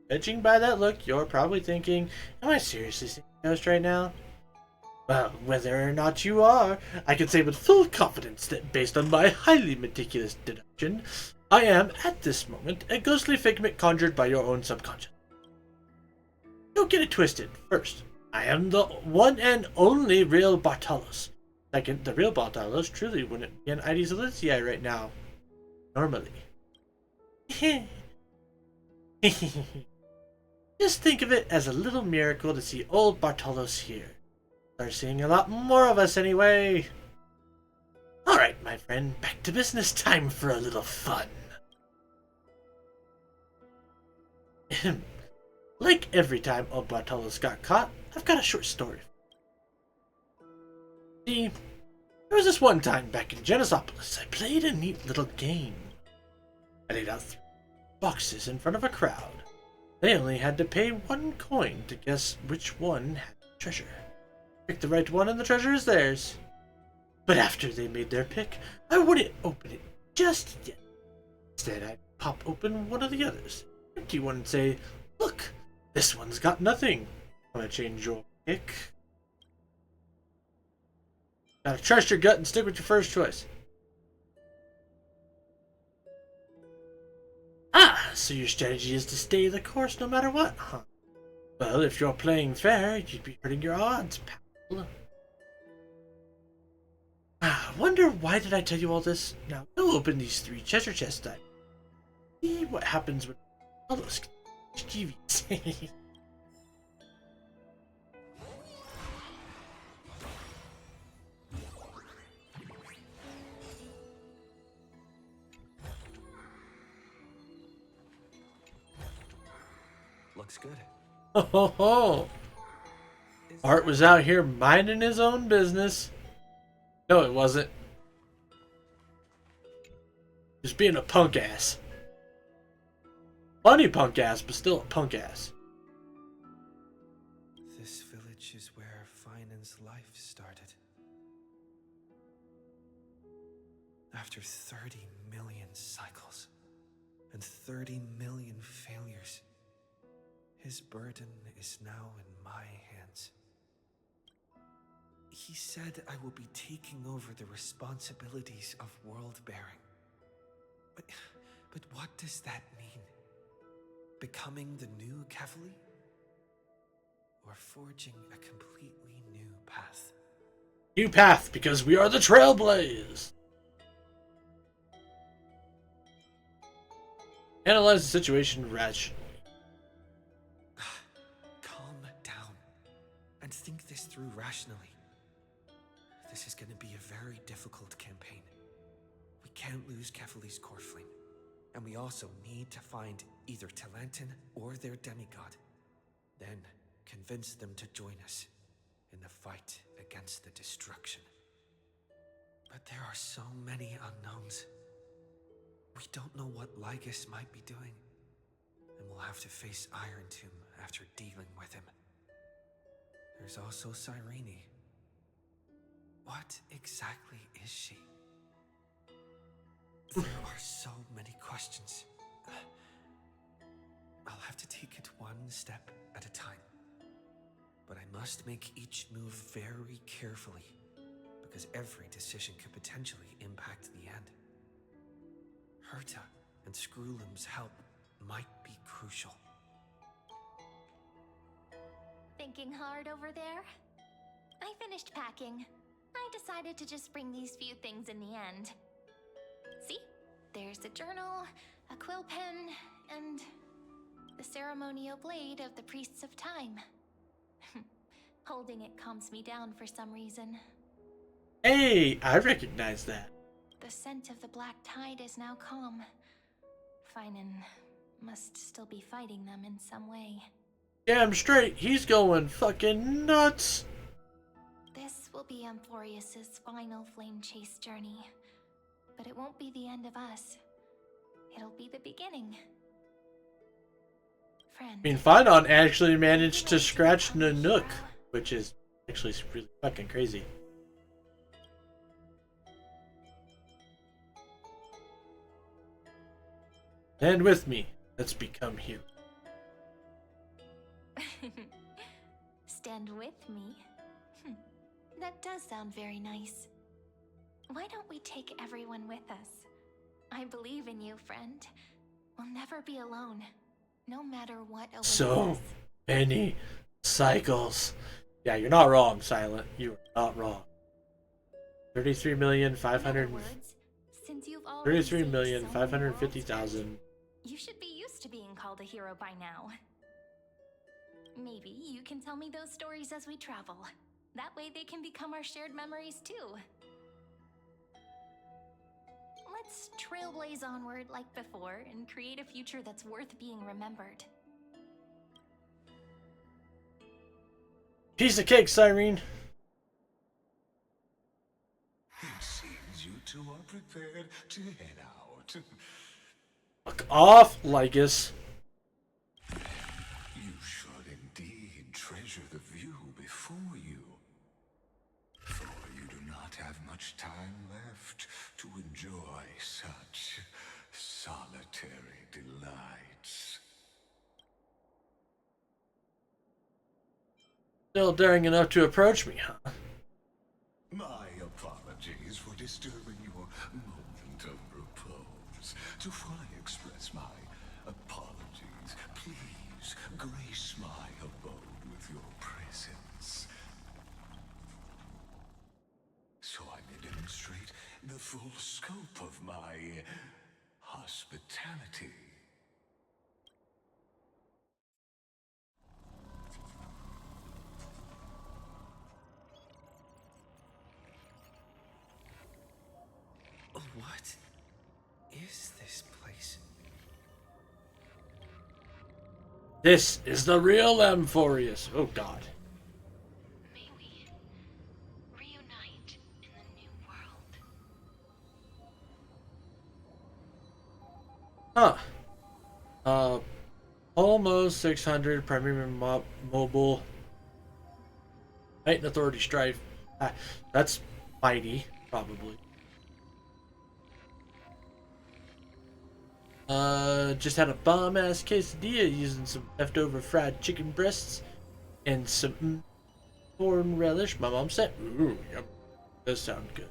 Judging by that look, you're probably thinking, am I seriously seeing a ghost right now? Well, whether or not you are, I can say with full confidence that based on my highly meticulous deduction, I am, at this moment, a ghostly figment conjured by your own subconscious. Don't get it twisted. First, I am the one and only real Bartolos. Second, the real Bartolos truly wouldn't be an ID's Elysiae right now. Normally. Just think of it as a little miracle to see old Bartolos here. Start seeing a lot more of us anyway. Alright, my friend, back to business time for a little fun. Like every time old Bartolos got caught, I've got a short story. See, there was this one time back in Genosopolis I played a neat little game. I laid out 3 boxes in front of a crowd. They only had to pay 1 coin to guess which one had the treasure. Pick the right one and the treasure is theirs. But after they made their pick, I wouldn't open it just yet. Instead, I pop open one of the others. Empty one and say, look, this one's got nothing. I'm gonna change your pick. Gotta trust your gut and stick with your first choice. Ah, so your strategy is to stay the course no matter what, huh? Well, if you're playing fair, you'd be hurting your odds, pal. Wonder why did I tell you all this? Now go open these 3 treasure chests. See what happens with all those GVs. Looks good. Ho ho ho! Art was out here minding his own business. No, it wasn't. Just being a punk ass. Funny punk ass, but still a punk ass. This village is where Finan's life started. After 30 million cycles and 30 million failures, his burden is now in my hands. He said I will be taking over the responsibilities of world-bearing. But what does that mean? Becoming the new Kefali? Or forging a completely new path? New path, because we are the Trailblazers! Analyze the situation rationally. Calm down and think this through rationally. This is going to be a very difficult campaign. We can't lose Kefali's core flame. And we also need to find either Talantin or their demigod. Then convince them to join us in the fight against the destruction. But there are so many unknowns. We don't know what Lygus might be doing. And we'll have to face Iron Tomb after dealing with him. There's also Cyrene. What exactly is she? There are so many questions. I'll have to take it one step at a time. But I must make each move very carefully, because every decision could potentially impact the end. Herta and Screwlum's help might be crucial. Thinking hard over there? I finished packing. I decided to just bring these few things in the end. See? There's a journal, a quill pen, and the ceremonial blade of the Priests of Time. Holding it calms me down for some reason. Hey, I recognize that. The scent of the Black Tide is now calm. Finan must still be fighting them in some way. Damn straight, he's going fucking nuts. This will be Amphorius's final flame chase journey. But it won't be the end of us. It'll be the beginning. Friend. I mean, Finon actually managed to scratch Nanook, which is actually really fucking crazy. And with me, let's become heroes. Stand with me? That does sound very nice. Why don't we take everyone with us? I believe in you, friend. We'll never be alone, no matter what awaits So us. many cycles. Yeah, you're not wrong, Silent. You are not wrong. 33,550,000. You should be used to being called a hero by now. Maybe you can tell me those stories as we travel. That way they can become our shared memories too. Let's trailblaze onward like before and create a future that's worth being remembered. Piece of cake, Cyrene. It seems you two are prepared to head out. Fuck off, Lygus. You should indeed treasure the view before you, for you do not have much time left to enjoy such solitude. solitary delights. Still daring enough to approach me, huh? My apologies for disturbing your moment of repose. To fully express my apologies, please grace my abode with your presence, so I may demonstrate the full scope of my hospitality. What is this place? This is the real Amphorius. Oh god. May we reunite in the new world. Huh. Almost 600 premium mobile. Titan Authority Strife. That's mighty, probably. Just had a bomb-ass quesadilla using some leftover fried chicken breasts and some corn relish. My mom said, ooh, yum. Does sound good.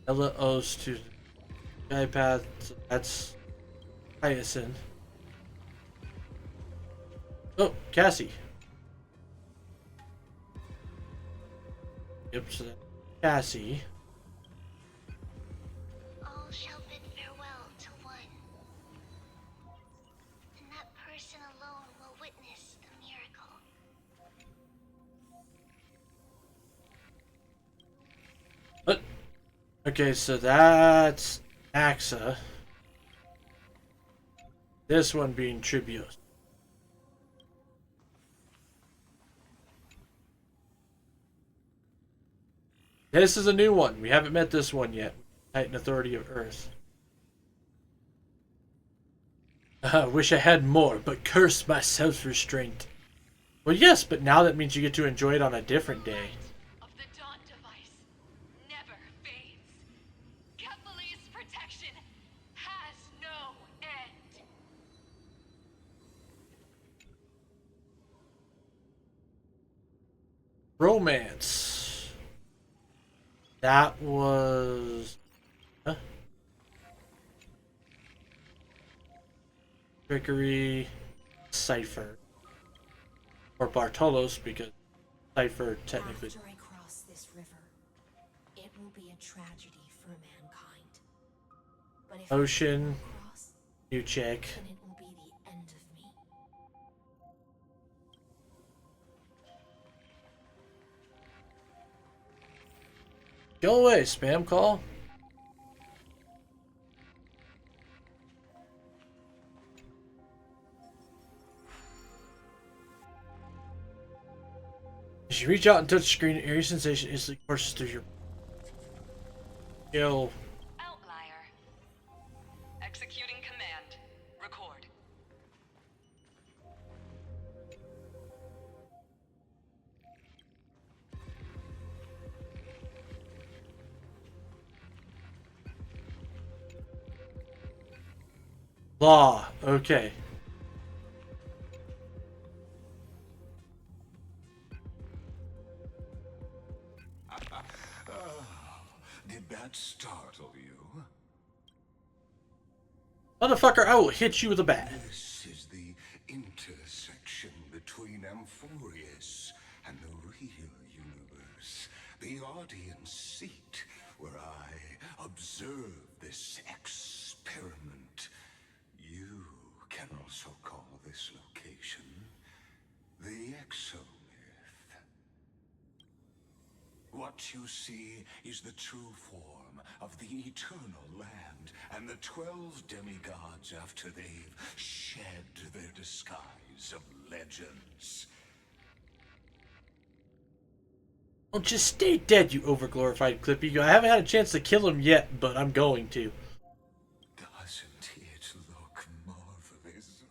Ella owes to the iPad, so that's Hyacinth. Oh, Cassie. Yep, so that's Cassie. All shall bid farewell to one, and that person alone will witness the miracle. What? Okay, so that's Axa. This one being Tribios. This is a new one. We haven't met this one yet. Titan Authority of Earth. Wish I had more, but curse my self-restraint. Well, yes, but now that means you get to enjoy it on a different day. Of the dawn device never fades. Kephal's protection has no end. Romance. That was... Huh? Trickery. Cipher. Or Bartolos, because Cipher technically... After I cross this river, it will be a tragedy for mankind. But if Ocean. I don't cross, You check. then it will be the end of me. Go away, spam call. As you reach out and touch the screen, an eerie sensation instantly courses through your... Yo. Outlier. Executing command. Record. Law. Okay. Did that startle you? Motherfucker, I will hit you with a bat. This is the intersection between Amphorius and the real universe. The audience seat where I observe this experiment. You can also call this location the Exomyth. What you see is the true form of the eternal land and the 12 demigods after they've shed their disguise of legends. Well, just stay dead, you overglorified Clippy. I haven't had a chance to kill him yet, but I'm going to. Doesn't it look marvelous?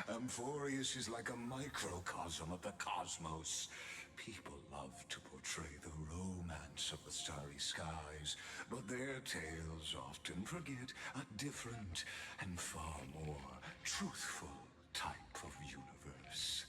Amphorius is like a microcosm of the cosmos, People love to portray the romance of the starry skies, but their tales often forget a different and far more truthful type of universe.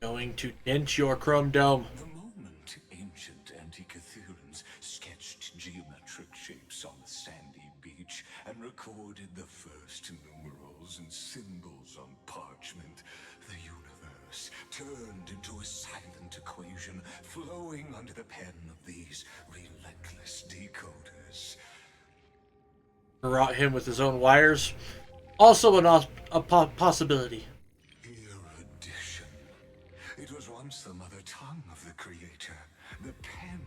Going to dent your chrome dome. The moment ancient Antikytherians sketched geometric shapes on the sandy beach and recorded the first numerals and symbols on parchment, the universe turned into a silent equation flowing under the pen of these relentless decoders. Brought him with his own wires. Also a possibility. Erudition. It was once the mother tongue of the creator, the pen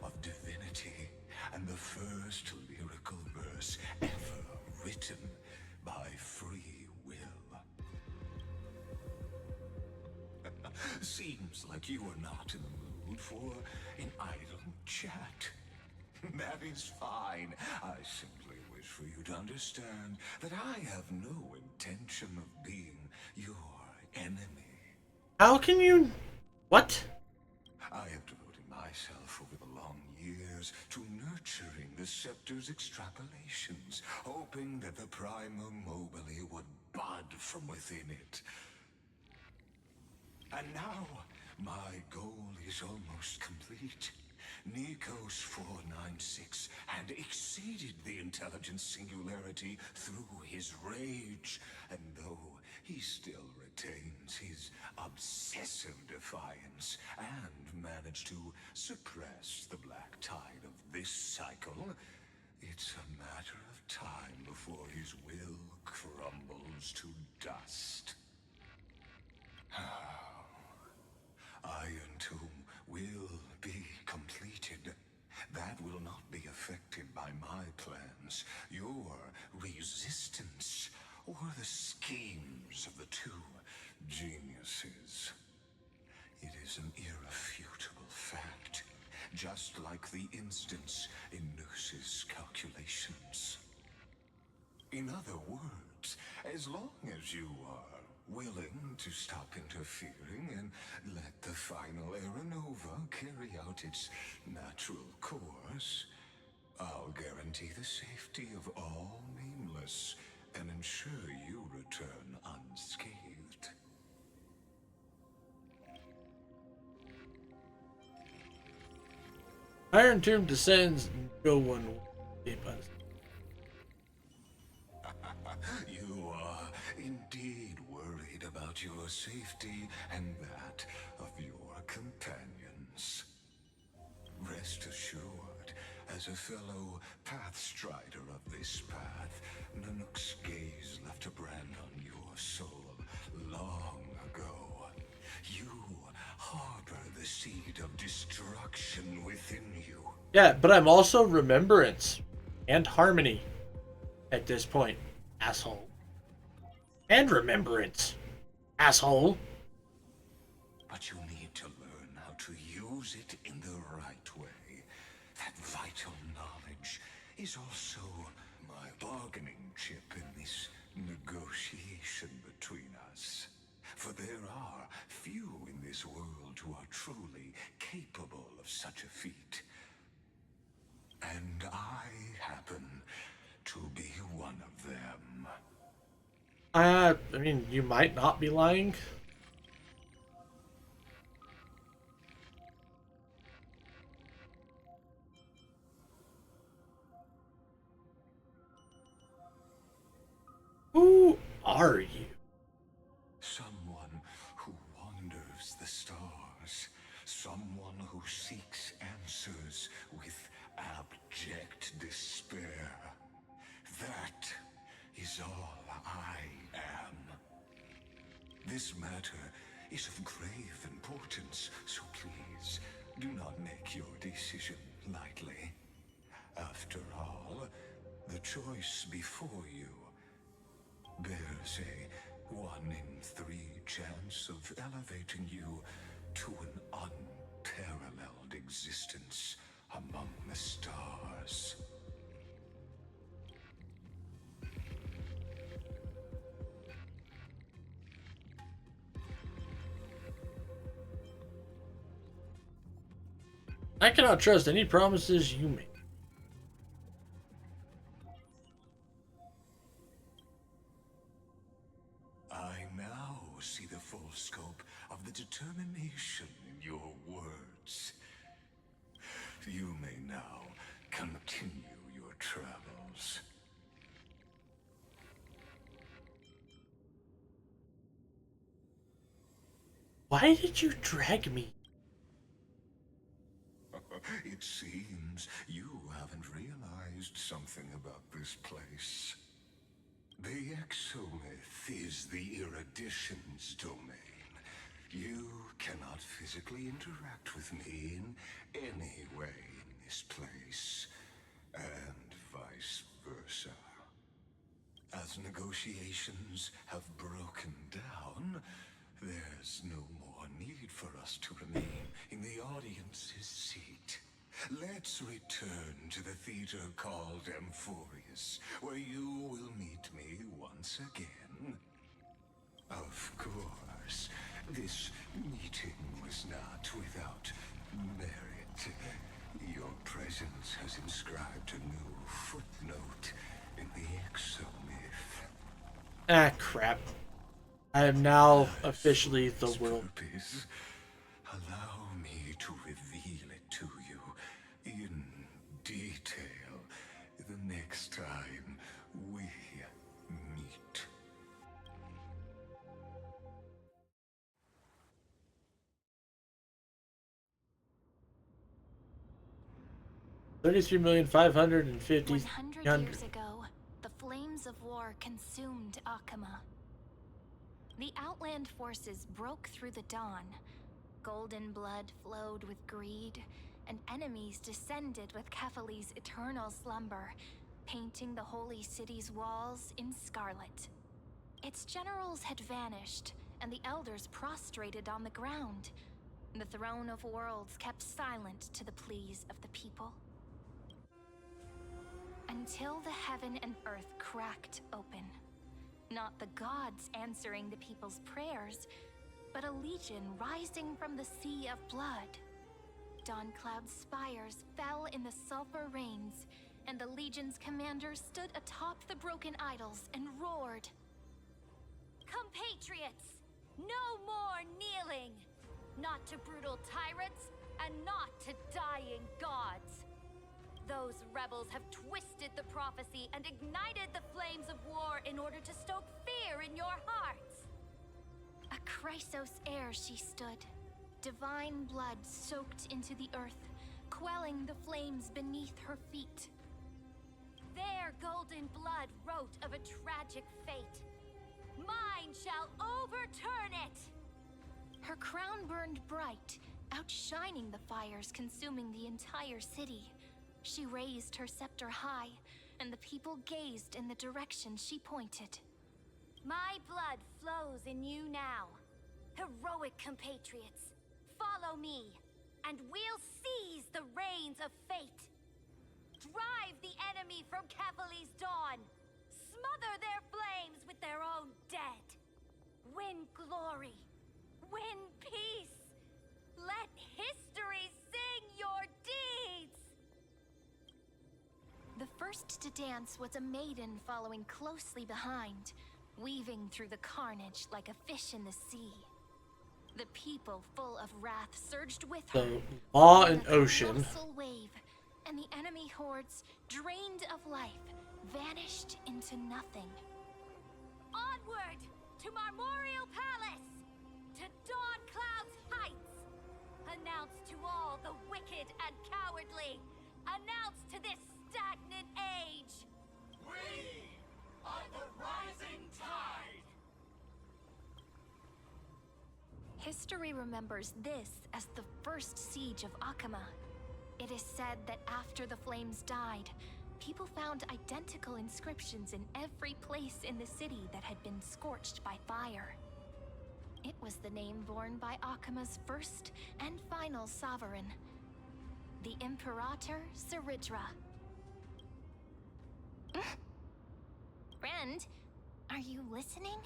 of divinity, and the first lyrical verse ever written by free will. Seems like you are not in the mood for an idle chat. That is fine. I simply wish for you to understand that I have no intention of being your enemy. How can you... What? I have devoted myself over the long years to nurturing the scepter's extrapolations, hoping that the Prima Mobile would bud from within it. And now, my goal is almost complete. Nikos 496 had exceeded the intelligence singularity through his rage, and though he still retains his obsessive defiance and managed to suppress the black tide of this cycle, it's a matter of time before his will crumbles to dust. Iron Tomb will be completed. That will not be affected by my plans, your resistance, or the schemes of the two geniuses. It is an irrefutable fact, just like the instance in Noose's calculations. In other words, as long as you are willing to stop interfering and let the final Aeronova carry out its natural course, I'll guarantee the safety of all nameless and ensure you return unscathed. Iron Tomb descends. No one will be by this. You are indeed worried about your safety and that of your companions. Rest assured, as a fellow pathstrider of this path, Nanook's gaze left a brand on your soul long ago. You harbor the seed of destruction within you. Yeah, but I'm also remembrance and harmony at this point, asshole. And remembrance, asshole. But you need to learn how to use it in the right way. That vital knowledge is also my bargaining chip in this negotiation between us. For there are few in this world who are truly capable of such a feat. And I happen to be one of them. I mean, you might not be lying. Who are you? Someone who wanders the stars. Someone who seeks answers with abject despair. That is all I am. This matter is of grave importance, so please do not make your decision lightly. After all, the choice before you bears a 1 in 3 chance of elevating you to an unparalleled existence among the stars. I cannot trust any promises you make. I now see the full scope of the determination in your words. You may now continue your travels. Why did you drag me? It seems you haven't realized something about this place. The exomyth is the erudition's domain. You cannot physically interact with me in any way in this place, and vice versa. As negotiations have broken down, there's no more need for us to remain in the audience's seat. Let's return to the theater called Amphorius, where you will meet me once again. Of course, this meeting was not without merit. Your presence has inscribed a new footnote in the exomyth. Ah, crap. I am now officially the world. Purpose, allow me to reveal it to you in detail the next time we meet. $33,550,000. 100 years ago, the flames of war consumed Akama. The Outland forces broke through the dawn. Golden blood flowed with greed, and enemies descended with Kefali's eternal slumber, painting the holy city's walls in scarlet. Its generals had vanished, and the elders prostrated on the ground. The throne of worlds kept silent to the pleas of the people. Until the heaven and earth cracked open. Not the gods answering the people's prayers, but a legion rising from the sea of blood. Dawncloud's spires fell in the sulfur rains, and the legion's commander stood atop the broken idols and roared. Compatriots, no more kneeling! Not to brutal tyrants, and not to dying gods! Those rebels have twisted the prophecy and ignited the flames of war in order to stoke fear in your hearts! A Chrysos heir she stood, divine blood soaked into the earth, quelling the flames beneath her feet. Their golden blood wrote of a tragic fate. Mine shall overturn it! Her crown burned bright, outshining the fires consuming the entire city. She raised her scepter high, and the people gazed in the direction she pointed. My blood flows in you now. Heroic compatriots, follow me, and we'll seize the reins of fate. Drive the enemy from Kefali's dawn. Smother their flames with their own dead. Win glory. Win peace. Let history sing your deeds. The first to dance was a maiden following closely behind, weaving through the carnage like a fish in the sea. The people, full of wrath, surged with her. The law and A ocean. colossal wave, and the enemy hordes, drained of life, vanished into nothing. Onward to Marmorial Palace, to Dawncloud's heights. Announce to all the wicked and cowardly. Announce to this stagnant age. We are the rising tide. History remembers this as the first siege of Akama. It is said that after the flames died, people found identical inscriptions in every place in the city that had been scorched by fire. It was the name borne by Akama's first and final sovereign, the Imperator Saridra. Friend, are you listening?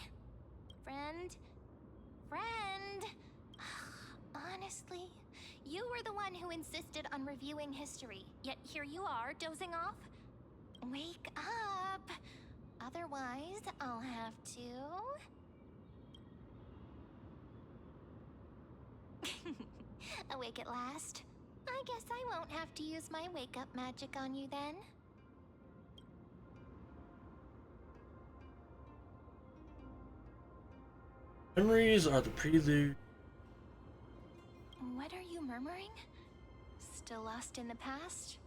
Friend? Friend? Honestly, You were the one who insisted on reviewing history, yet here you are, dozing off? Wake up! Otherwise, I'll have to... Awake at last? I guess I won't have to use my wake-up magic on you then. Memories are the prelude. What are you murmuring? Still lost in the past?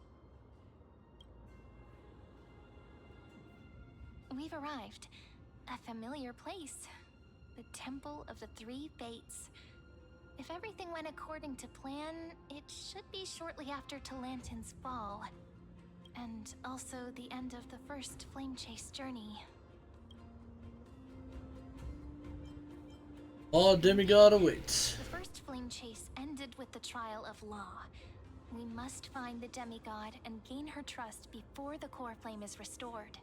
We've arrived. A familiar place. The Temple of the Three Fates. If everything went according to plan, it should be shortly after Talantin's fall. And also the end of the first Flame Chase journey. All demigod awaits. The first Flame Chase ended with the trial of Law. We must find the demigod and gain her trust before the core flame is restored.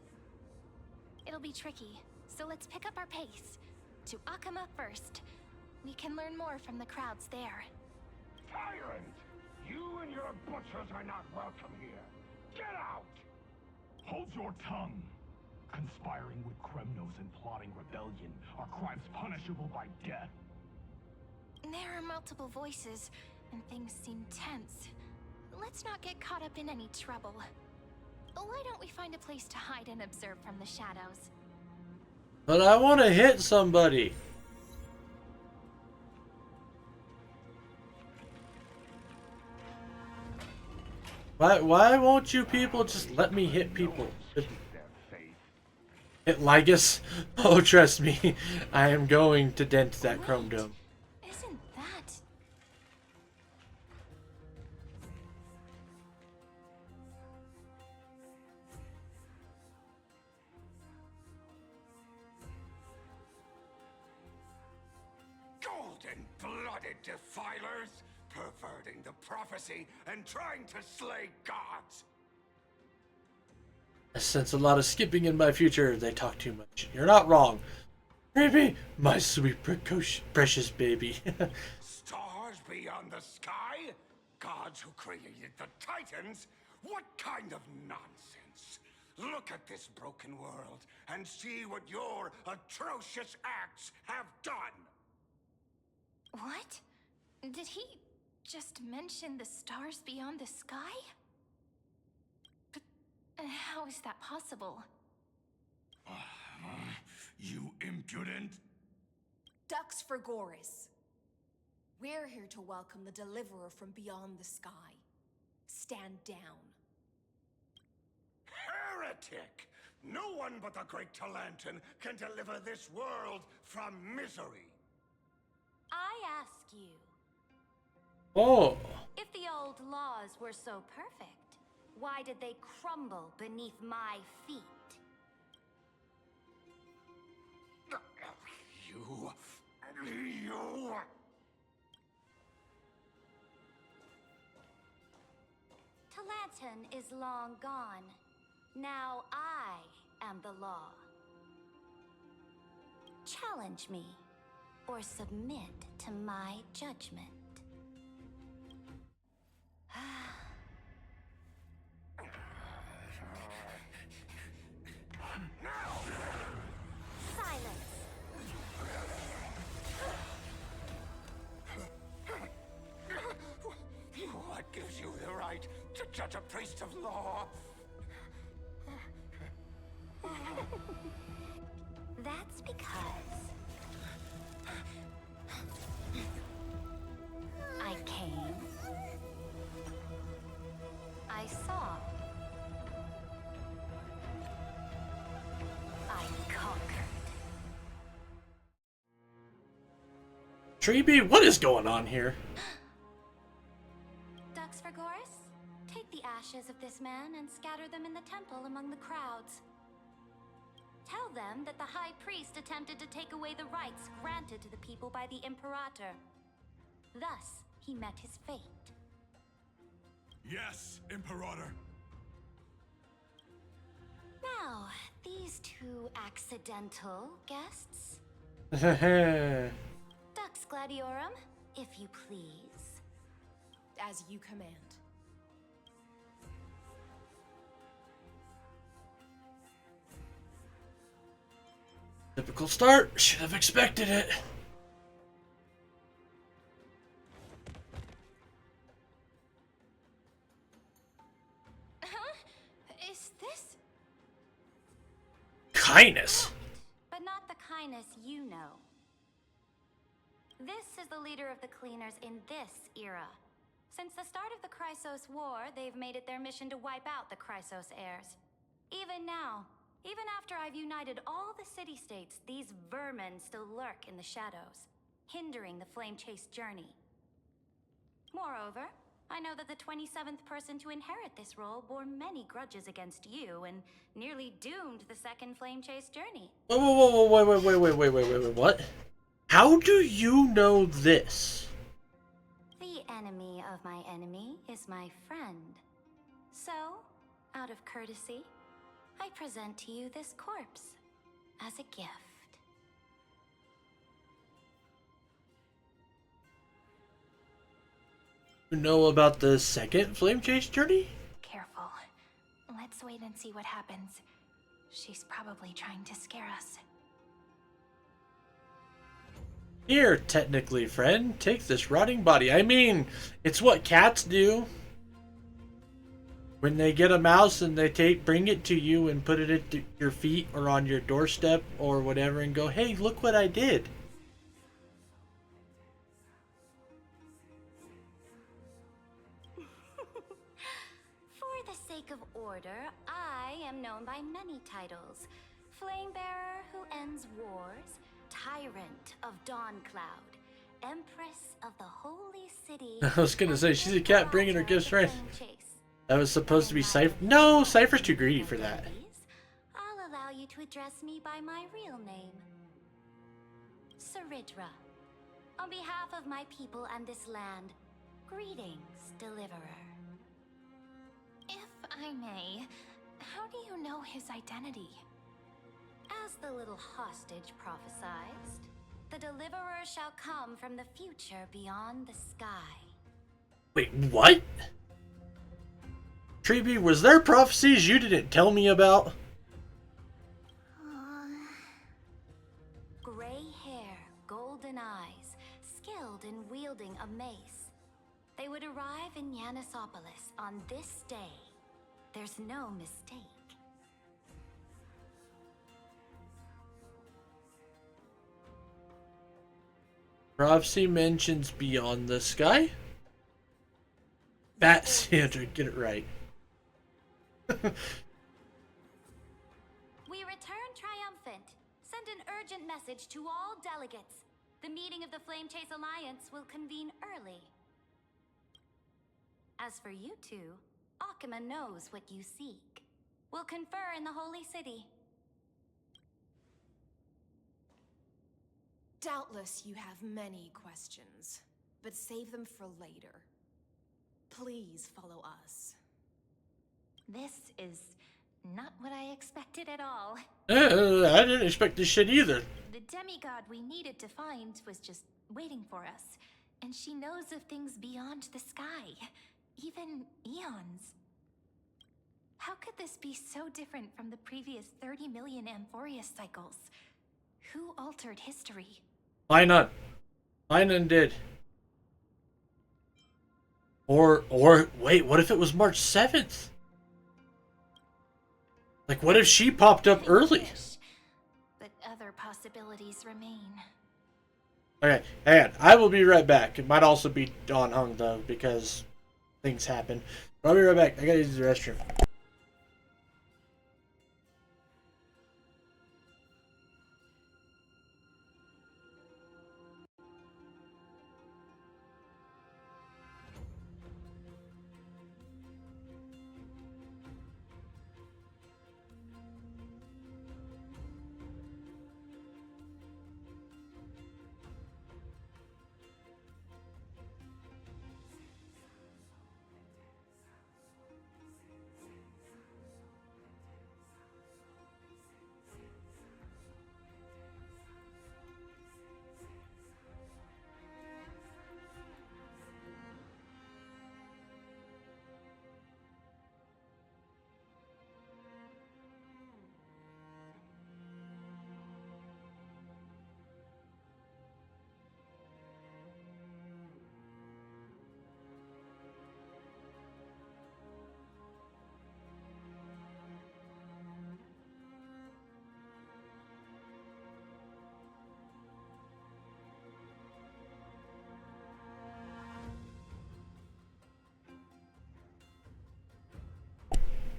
It'll be tricky, so let's pick up our pace. To Akama first. We can learn more from the crowds there. Tyrant! You and your butchers are not welcome here. Get out! Hold your tongue. Conspiring with Kremnos and plotting rebellion are crimes punishable by death. There are multiple voices, and things seem tense. Let's not get caught up in any trouble. Why don't we find a place to hide and observe from the shadows? But I want to hit somebody. Why won't you people just let me hit people? Hit Lygus? Oh, trust me, I am going to dent that chrome dome. Isn't that... Golden-blooded defilers, perverting the prophecy and trying to slay gods. I sense a lot of skipping in my future. They talk too much. You're not wrong. Maybe my sweet, precious baby. Stars beyond the sky? Gods who created the Titans? What kind of nonsense? Look at this broken world and see what your atrocious acts have done. What? Did he just mention the stars beyond the sky? But how is that possible? You impudent! Ducks for Goris. We're here to welcome the deliverer from beyond the sky. Stand down. Heretic! No one but the great Talantin can deliver this world from misery. I ask you, Oh. if the old laws were so perfect, why did they crumble beneath my feet? You... Talantin is long gone. Now I am the law. Challenge me, or submit to my judgment. Silence. What gives you the right to judge a priest of law? That's because I came, I saw, I conquered. Treeby, what is going on here? Ducks for Goris? Take the ashes of this man and scatter them in the temple among the crowds. Tell them that the High Priest attempted to take away the rights granted to the people by the Imperator. Thus, he met his fate. Yes, Imperator. Now, these two accidental guests. Dux Gladiorum, if you please. as you command. Typical start. Should have expected it. Huh? Is this? Kindness. But not the kindness you know. This is the leader of the cleaners in this era. Since the start of the Chrysos War, they've made it their mission to wipe out the Chrysos heirs. Even now, even after I've united all the city-states, these vermin still lurk in the shadows, hindering the Flame Chase journey. Moreover, I know that the 27th person to inherit this role bore many grudges against you and nearly doomed the second Flame Chase journey. Whoa, wait, what? How do you know this? The enemy of my enemy is my friend. So, out of courtesy, I present to you this corpse as a gift. You know about the second Flame Chase journey? Careful. Let's wait and see what happens. She's probably trying to scare us. Here, technically, friend. Take this rotting body. I mean, it's what cats do. When they get a mouse and they bring it to you and put it at your feet or on your doorstep or whatever and go, hey, look what I did. For the sake of order, I am known by many titles. Flamebearer who ends wars, Tyrant of Dawncloud, Empress of the Holy City. I was gonna say, she's a cat bringing her gifts, right? That was supposed to be Cypher. No, Cypher's too greedy for that. I'll allow you to address me by my real name. Saridra. On behalf of my people and this land, greetings, Deliverer. If I may, how do you know his identity? As the little hostage prophesized, the Deliverer shall come from the future beyond the sky. Wait, what? Treeby, was there prophecies you didn't tell me about? Gray hair, golden eyes, skilled in wielding a mace. They would arrive in Yanisopolis on this day. There's no mistake. Prophecy mentions beyond the sky? Bat Sandra, get it right. We return triumphant. Send an urgent message to all delegates. The meeting of the Flame Chase Alliance will convene early. As for you two, Akima knows what you seek. We'll confer in the Holy City. Doubtless you have many questions, but save them for later. Please follow us. This is not what I expected at all. I didn't expect this shit either. The demigod we needed to find was just waiting for us. And she knows of things beyond the sky. Even eons. How could this be so different from the previous 30 million Amphorius cycles? Who altered history? Why none did. Or wait, what if it was March 7th? Like, what if she popped up early? But other possibilities remain. Okay, hang on. I will be right back. It might also be Dawn Hung, though, because things happen. But I'll be right back. I gotta use the restroom.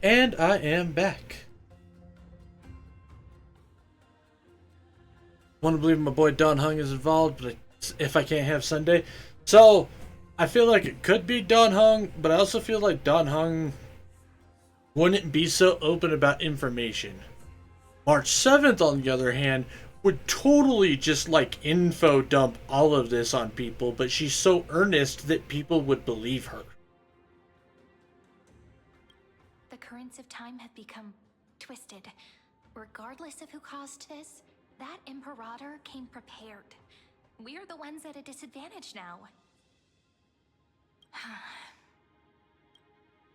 And I am back. Want to believe my boy Don Hung is involved, but if I can't have Sunday. So, I feel like it could be Don Hung, but I also feel like Don Hung wouldn't be so open about information. March 7th, on the other hand, would totally just like info dump all of this on people, but she's so earnest that people would believe her. The currents of time have become twisted. Regardless of who caused this, that Imperator came prepared. We're the ones at a disadvantage now.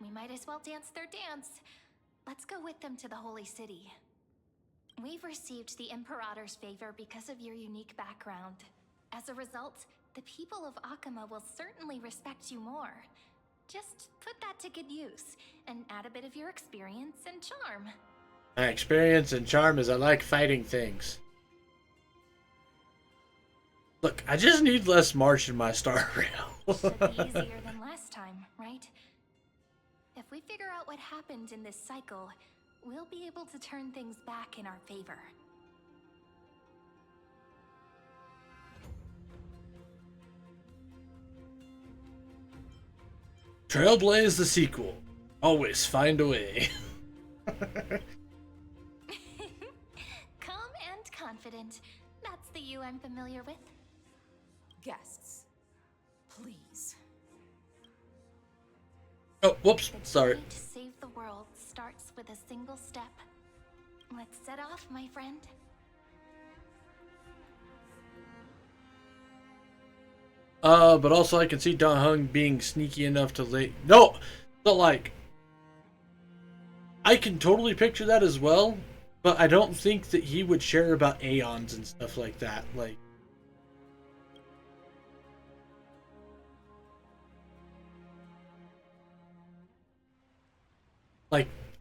We might as well dance their dance. Let's go with them to the Holy City. We've received the Imperator's favor because of your unique background. As a result, the people of Akama will certainly respect you more. Just put that to good use, and add a bit of your experience and charm. My experience and charm is I like fighting things. Look, I just need less March in my star rail. Should be easier than last time, right? If we figure out what happened in this cycle, we'll be able to turn things back in our favor. Trailblaze the sequel. Always find a way. Calm and confident. That's the you I'm familiar with. Guests, please. Oh, whoops. The Sorry. journey to save the world starts with a single step. Let's set off, my friend. But also I can see Don Hung being sneaky enough to lay. No! But like, I can totally picture that as well, but I don't think that he would share about Aeons and stuff like that. Like,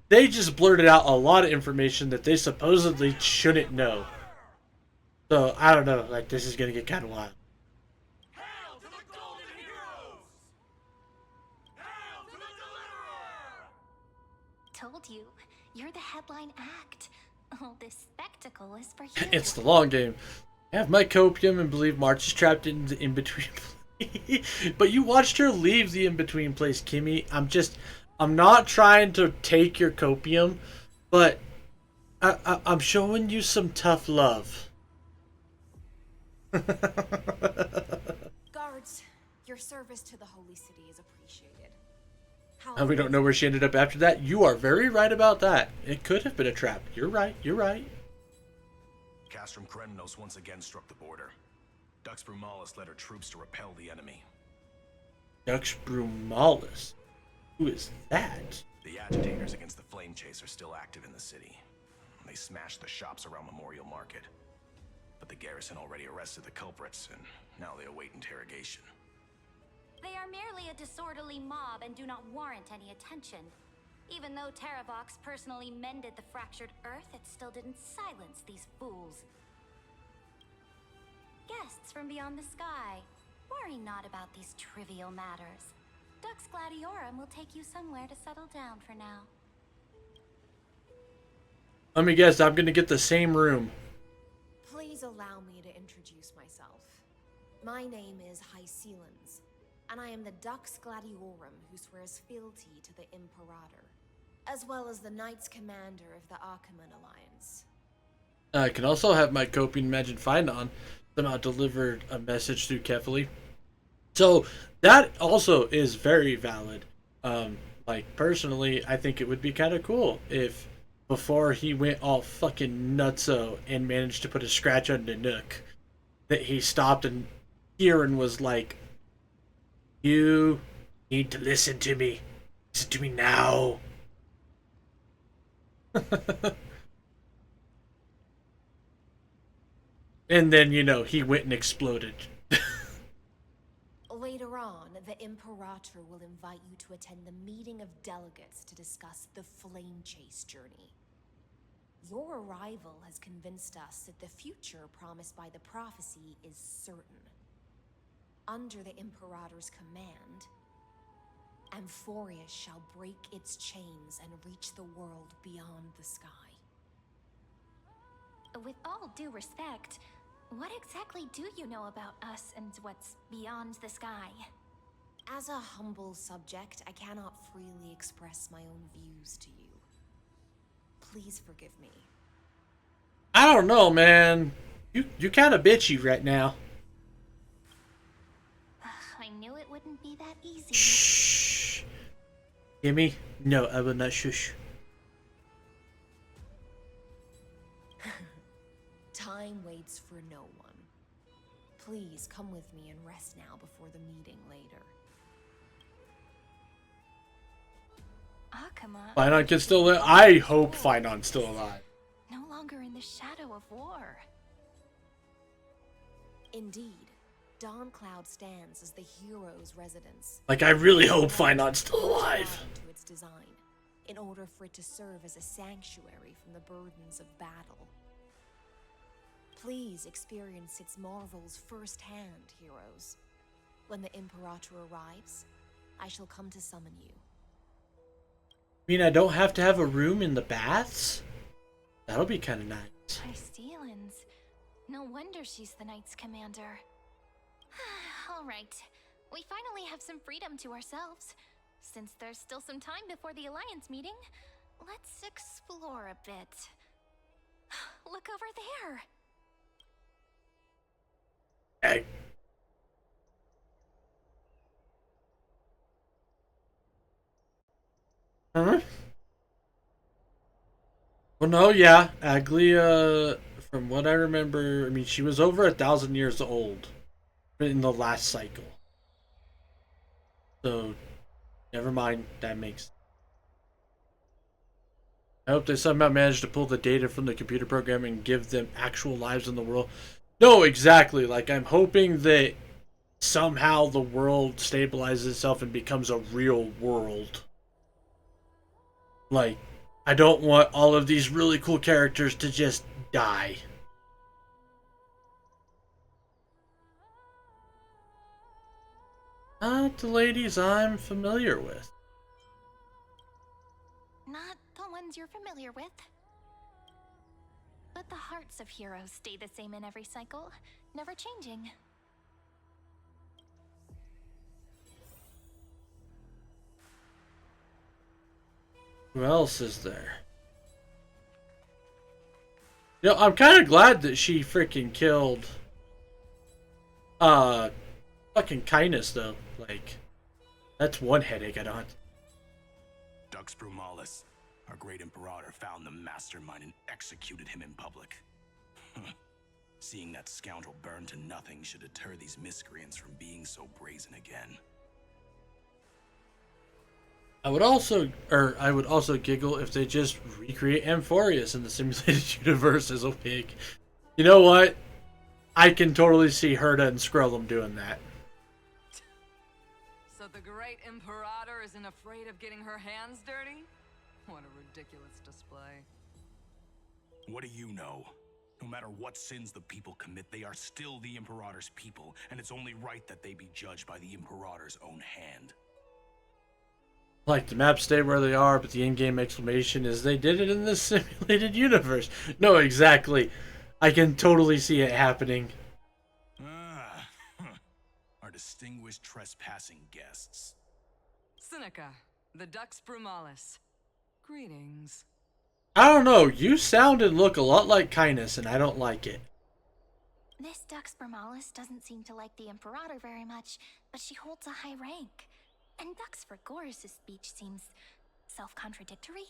they just blurted out a lot of information that they supposedly shouldn't know. So, I don't know, like, this is gonna get kind of wild. Hail to the golden heroes! Hail to the deliverer! Told you, you're the headline act. All this spectacle is for you. It's the long game. I have my copium and believe March is trapped in the in-between place. But you watched her leave the in-between place, Kimmy. I'm not trying to take your copium, but I'm showing you some tough love. Guards, your service to the Holy City is appreciated. And we don't know where she ended up after that. You are very right about that. It could have been a trap. You're right. You're right. Castrum Krenos once again struck the border. Dux Brumalis led her troops to repel the enemy. Dux Brumalis? Who is that? The agitators against the Flame Chase are still active in the city. They smashed the shops around Memorial Market. But the garrison already arrested the culprits, and now they await interrogation. They are merely a disorderly mob and do not warrant any attention. Even though Terravox personally mended the fractured earth, it still didn't silence these fools. Guests from beyond the sky, worry not about these trivial matters. Dux Gladiorum will take you somewhere to settle down for now. Let me guess, I'm gonna get the same room. Please allow me to introduce myself. My name is Hycelans, and I am the Dux Gladiorum who swears fealty to the Imperator, as well as the Knights Commander of the Archiman Alliance. I can also have my copium Imagine Find on somehow delivered a message through Kefali. So that also is very valid. Like personally, I think it would be kind of cool if before he went all fucking nutso and managed to put a scratch on the Nook, that he stopped and Kieran was like, "You need to listen to me. Listen to me now." And then, you know, he went and exploded. Later on, the Imperator will invite you to attend the meeting of delegates to discuss the Flame Chase journey. Your arrival has convinced us that the future promised by the prophecy is certain. Under the Imperator's command, Amphorius shall break its chains and reach the world beyond the sky. With all due respect, what exactly do you know about us and what's beyond the sky? As a humble subject, I cannot freely express my own views to you. Please forgive me. I don't know, man. You kind of bitchy right now. I knew it wouldn't be that easy. Shh. Gimme? No, I will not shush. Time waits for no one. Please come with me and rest now before the meeting later. Akama. Finon can still live. I hope Finon's still alive. No longer in the shadow of war. Indeed, Dawncloud stands as the hero's residence. Like, I really hope Finon's still alive. To its design, in order for it to serve as a sanctuary from the burdens of battle. Please experience its marvels firsthand, heroes. When the Imperator arrives, I shall come to summon you. I mean, I don't have to have a room in the baths? That'll be kind of nice. Steelens. No wonder she's the Knight's commander. Alright, we finally have some freedom to ourselves. Since there's still some time before the Alliance meeting, let's explore a bit. Look over there! Hey. Huh? Well, no, yeah. Aglia, from what I remember, I mean, she was over 1,000 years old in the last cycle. So, never mind. That makes. I hope they somehow managed to pull the data from the computer program and give them actual lives in the world. No, exactly. Like, I'm hoping that somehow the world stabilizes itself and becomes a real world. Like, I don't want all of these really cool characters to just die. Not the ladies I'm familiar with. Not the ones you're familiar with. But the hearts of heroes stay the same in every cycle, never changing. Who else is there? You know, I'm kind of glad that she freaking killed fucking Kindness, though. Like, that's one headache I don't have to... Dux Brumalis, our great Imperator, found the mastermind and executed him in public. Seeing that scoundrel burn to nothing should deter these miscreants from being so brazen again. I would also giggle if they just recreate Amphorius in the simulated universe as a pig. You know what? I can totally see Herta and Skrellum doing that. So the great Imperator isn't afraid of getting her hands dirty? What a ridiculous display. What do you know? No matter what sins the people commit, they are still the Imperator's people, and it's only right that they be judged by the Imperator's own hand. Like, the maps stay where they are, but the in-game exclamation is they did it in this simulated universe. No, exactly. I can totally see it happening. Our distinguished trespassing guests. Seneca, the Dux Brumalis. Greetings. I don't know, you sound and look a lot like Kindness, and I don't like it. This Dux Brumalis doesn't seem to like the Imperator very much, but she holds a high rank. And Dux Frigoris' speech seems self-contradictory.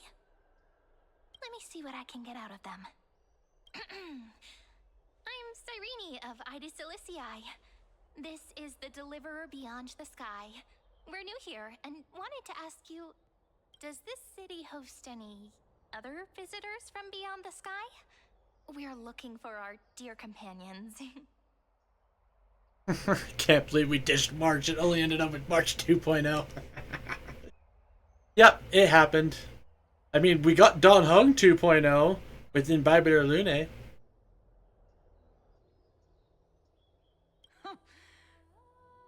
Let me see what I can get out of them. I'm Cyrene of Ida Silicii. This is the Deliverer Beyond the Sky. We're new here and wanted to ask you, does this city host any other visitors from beyond the sky? We're looking for our dear companions. Can't believe we ditched March and only ended up with March 2.0. Yep, it happened. I mean, we got Don Hung 2.0 with Imbibitor Lune.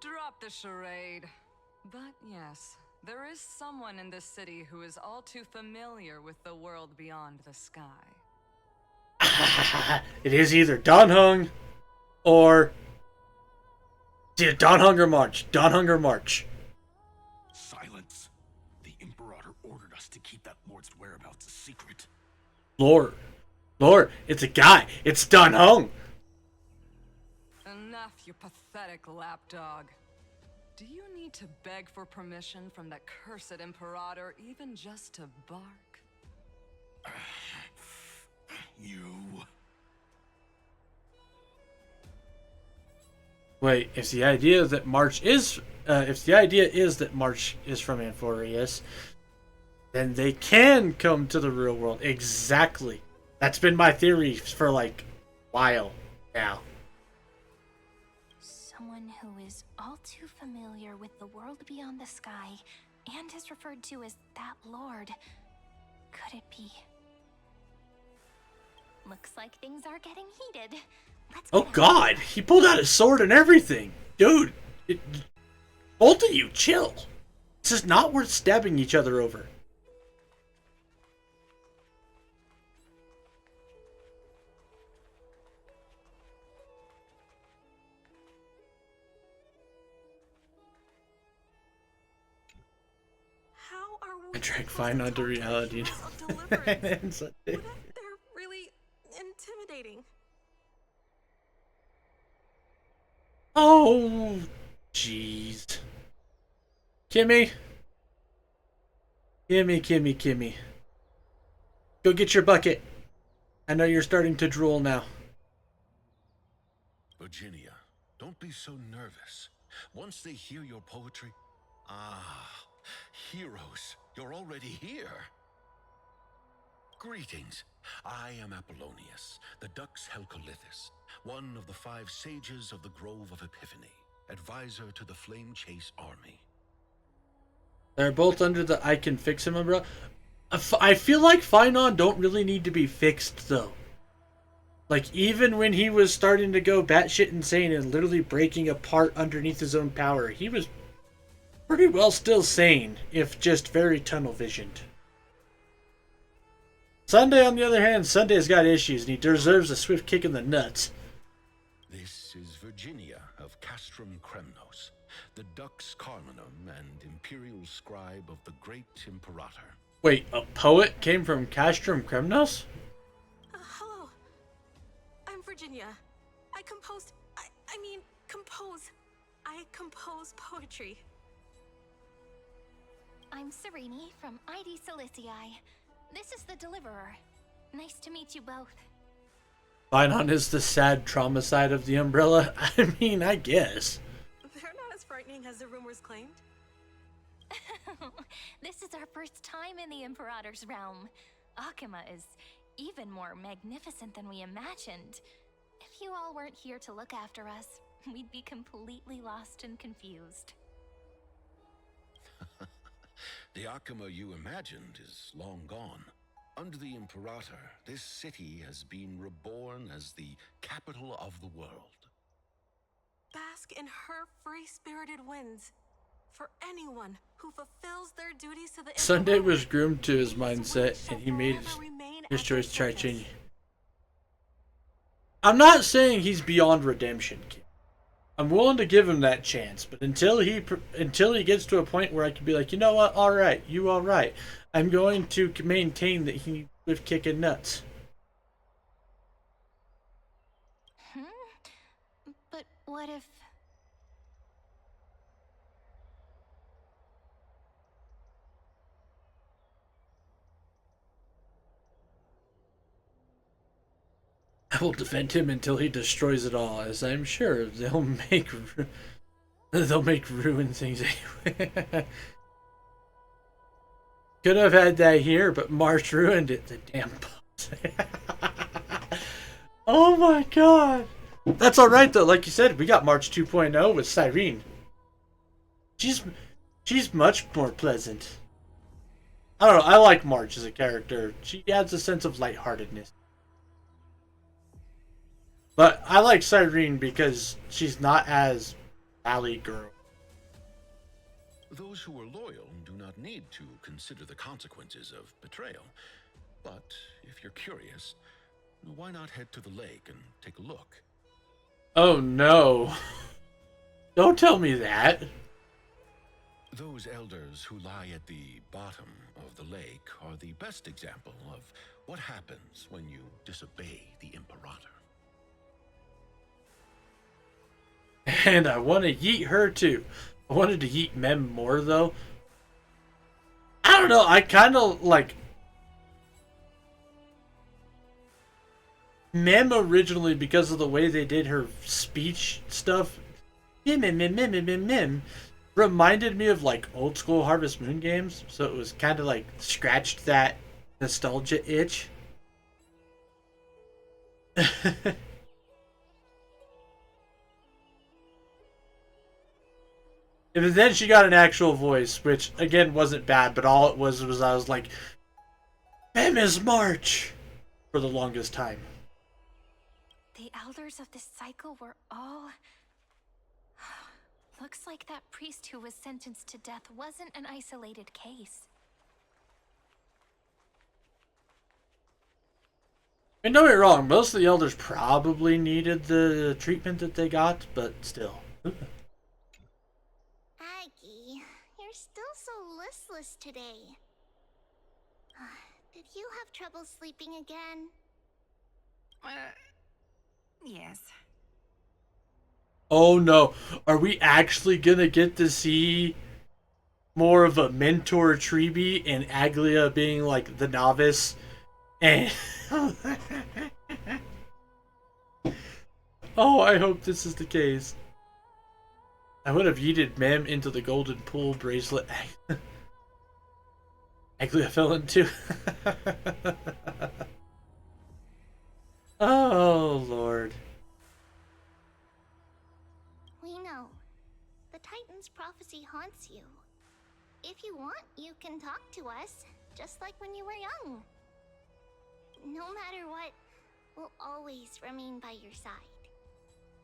Drop the charade. But yes, There is someone in this city who is all too familiar with the world beyond the sky. It is either Don Hung or... Yeah, Don Hung or March. Don Hung or March. Silence. The Imperator ordered us to keep that lord's whereabouts a secret. Lord, it's a guy. It's Don Hung. Enough, you pathetic lapdog. Do you need to beg for permission from that cursed Imperator even just to bark? You... Wait, if the idea is that March is from Amphorius, then they can come to the real world. Exactly. That's been my theory for like a while now. Someone who is all too familiar with the world beyond the sky and is referred to as that lord. Could it be? Looks like things are getting heated. Let's Oh God, he pulled out his sword and everything. Dude, both of you, chill. This is not worth stabbing each other over. How are we I drank supposed fine to onto talk to reality. heroes of deliverance? What What if they're really intimidating? Oh, jeez. Kimmy. Go get your bucket. I know you're starting to drool now. Virginia, don't be so nervous. Once they hear your poetry... Ah, heroes, you're already here. Greetings. I am Apollonius, the Dux Helcolithus, one of the 5 sages of the Grove of Epiphany, advisor to the Flame Chase army. They're both under the I can fix him umbrella. I feel like Finon don't really need to be fixed, though. Like, even when he was starting to go batshit insane and literally breaking apart underneath his own power, he was pretty well still sane, if just very tunnel-visioned. Sunday, on the other hand, Sunday's got issues, and he deserves a swift kick in the nuts. This is Virginia of Castrum Kremnos, the Dux Carminum and imperial scribe of the great Imperator. Wait, a poet came from Castrum Kremnos? Hello. I'm Virginia. I compose poetry. I'm Serene from ID Silicii. This is the Deliverer. Nice to meet you both. Finon is the sad trauma side of the umbrella. I mean, I guess. They're not as frightening as the rumors claimed. This is our first time in the Imperator's realm. Akima is even more magnificent than we imagined. If you all weren't here to look after us, we'd be completely lost and confused. The Akima you imagined is long gone. Under the Imperator, this city has been reborn as the capital of the world. Bask in her free-spirited winds. For anyone who fulfills their duties to the Sunday was groomed to his mindset, and he made his choice to try changing. I'm not saying he's beyond redemption, kid. I'm willing to give him that chance, but until he gets to a point where I can be like, you know what, all right, I'm going to maintain that he was kicking nuts. But what if... I will defend him until he destroys it all, as I'm sure they'll make ruin things anyway. Could have had that here, but March ruined it. The damn boss. Oh my god. That's alright though, like you said, we got March 2.0 with Cyrene. She's much more pleasant. I don't know, I like March as a character. She adds a sense of lightheartedness. But I like Cyrene because she's not as Valley Girl. Those who are loyal do not need to consider the consequences of betrayal. But if you're curious, why not head to the lake and take a look? Oh no. Don't tell me that. Those elders who lie at the bottom of the lake are the best example of what happens when you disobey the Imperator. And I want to yeet her too. I wanted to yeet Mem more though. I don't know, I kind of like Mem originally because of the way they did her speech stuff. Mim, reminded me of like old school Harvest Moon games, so it was kind of like scratched that nostalgia itch. And then she got an actual voice, which again wasn't bad, but all it was I was like, Ms. March, for the longest time. The elders of this cycle were all... Looks like that priest who was sentenced to death wasn't an isolated case. And don't get me wrong, most of the elders probably needed the treatment that they got, but still. Aggie, you're still so listless today. Did you have trouble sleeping again? Yes. Oh no, are we actually gonna get to see more of a mentor Treeby and Aglia being like the novice? And oh, I hope this is the case. I would have yeeted Mem into the golden pool bracelet. Aglia fell into. Oh Lord. We know. The Titan's prophecy haunts you. If you want, you can talk to us, just like when you were young. No matter what, we'll always remain by your side.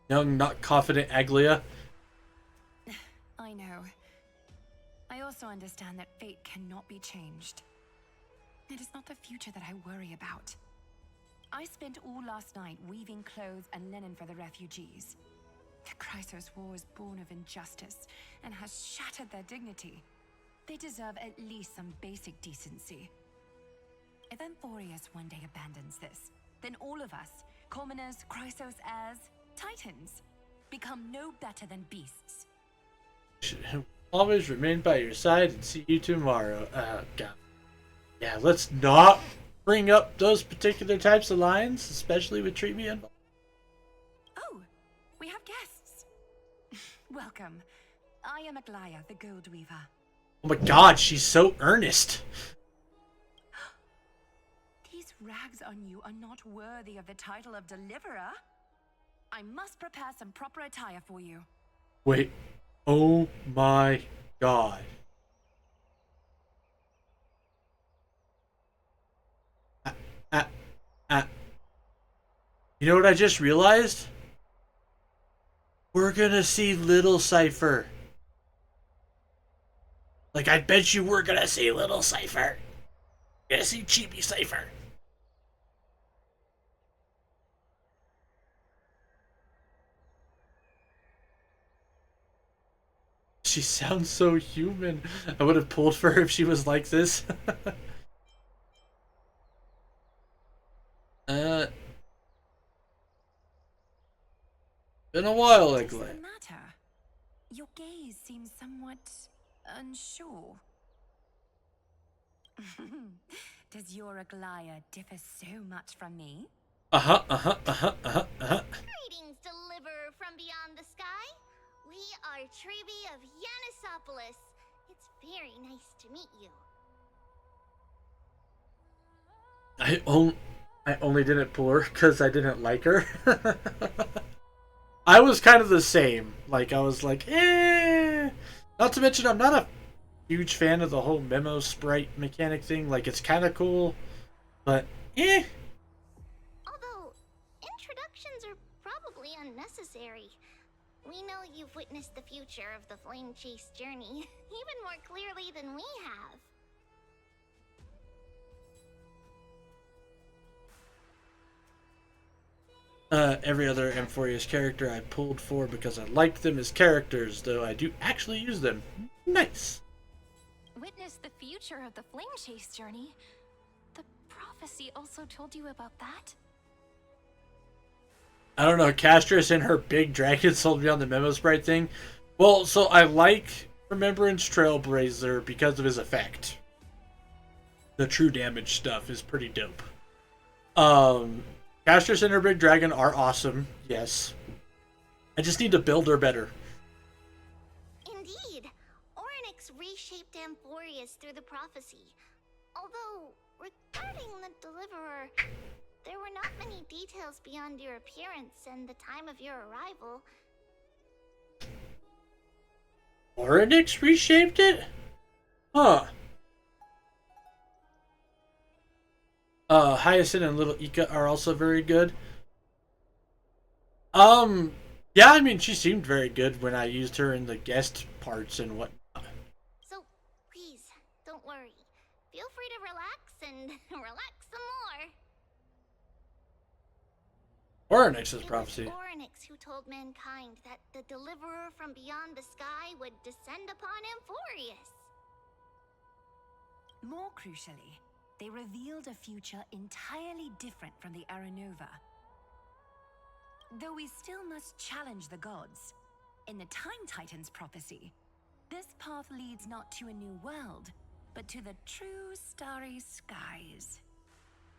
Young, not confident Aglia. I know. I also understand that fate cannot be changed. It is not the future that I worry about. I spent all last night weaving clothes and linen for the refugees. The Chrysos War is born of injustice and has shattered their dignity. They deserve at least some basic decency. If Amphorius one day abandons this, then all of us, commoners, Chrysos heirs, Titans, become no better than beasts. Always remain by your side and see you tomorrow. God. Yeah, let's not bring up those particular types of lines, especially with Treat Me involved. Oh, we have guests. Welcome. I am Aglia, the Gold Weaver. Oh my God, she's so earnest. These rags on you are not worthy of the title of Deliverer. I must prepare some proper attire for you. Wait. Oh my God. You know what I just realized? We're gonna see Little Cypher. Like, I bet you we're gonna see Little Cypher. We're gonna see Chibi Cypher. She sounds so human. I would have pulled for her if she was like this. Been a while, What is the Aglia. matter? Your gaze seems somewhat unsure. Does your Aglia differ so much from me? Greetings, Deliverer from beyond the sky. We are Treeby of Yanisopolis. It's very nice to meet you. I only didn't pull her because I didn't like her. I was kind of the same. Like, I was like, eh. Not to mention, I'm not a huge fan of the whole memo sprite mechanic thing. Like, it's kind of cool, but eh. Although, introductions are probably unnecessary. We know you've witnessed the future of the Flame Chase journey even more clearly than we have. Every other Amphorius character I pulled for because I liked them as characters, though I do actually use them. Nice. Witness the future of the Flame Chase journey? The prophecy also told you about that? I don't know, Castress and her big dragon sold me on the Memo Sprite thing. Well, so I like Remembrance Trailblazer because of his effect. The true damage stuff is pretty dope. Castress and her big dragon are awesome, yes. I just need to build her better. Indeed. Orynyx reshaped Amphorius through the prophecy. Although, regarding the Deliverer, there were not many details beyond your appearance and the time of your arrival. Orynyx reshaped it? Huh. Hyacinth and Little Ika are also very good. Yeah, I mean, she seemed very good when I used her in the guest parts and whatnot. So, please, don't worry. Feel free to relax and relax some more. Orynyx's prophecy. It was Orynyx who told mankind that the Deliverer from beyond the sky would descend upon Amphorius. More crucially, they revealed a future entirely different from the Aranova. Though we still must challenge the gods, in the Time Titan's prophecy, this path leads not to a new world, but to the true starry skies.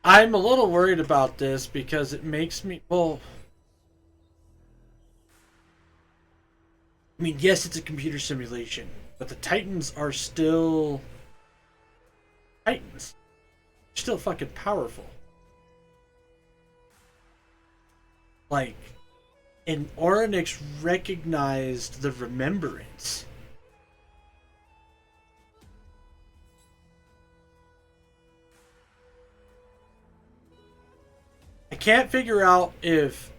I'm a little worried about this because it makes me, well, I mean, yes, it's a computer simulation, but the Titans are still Titans. They're still fucking powerful. Like, and Orynyx recognized the remembrance. I can't figure out if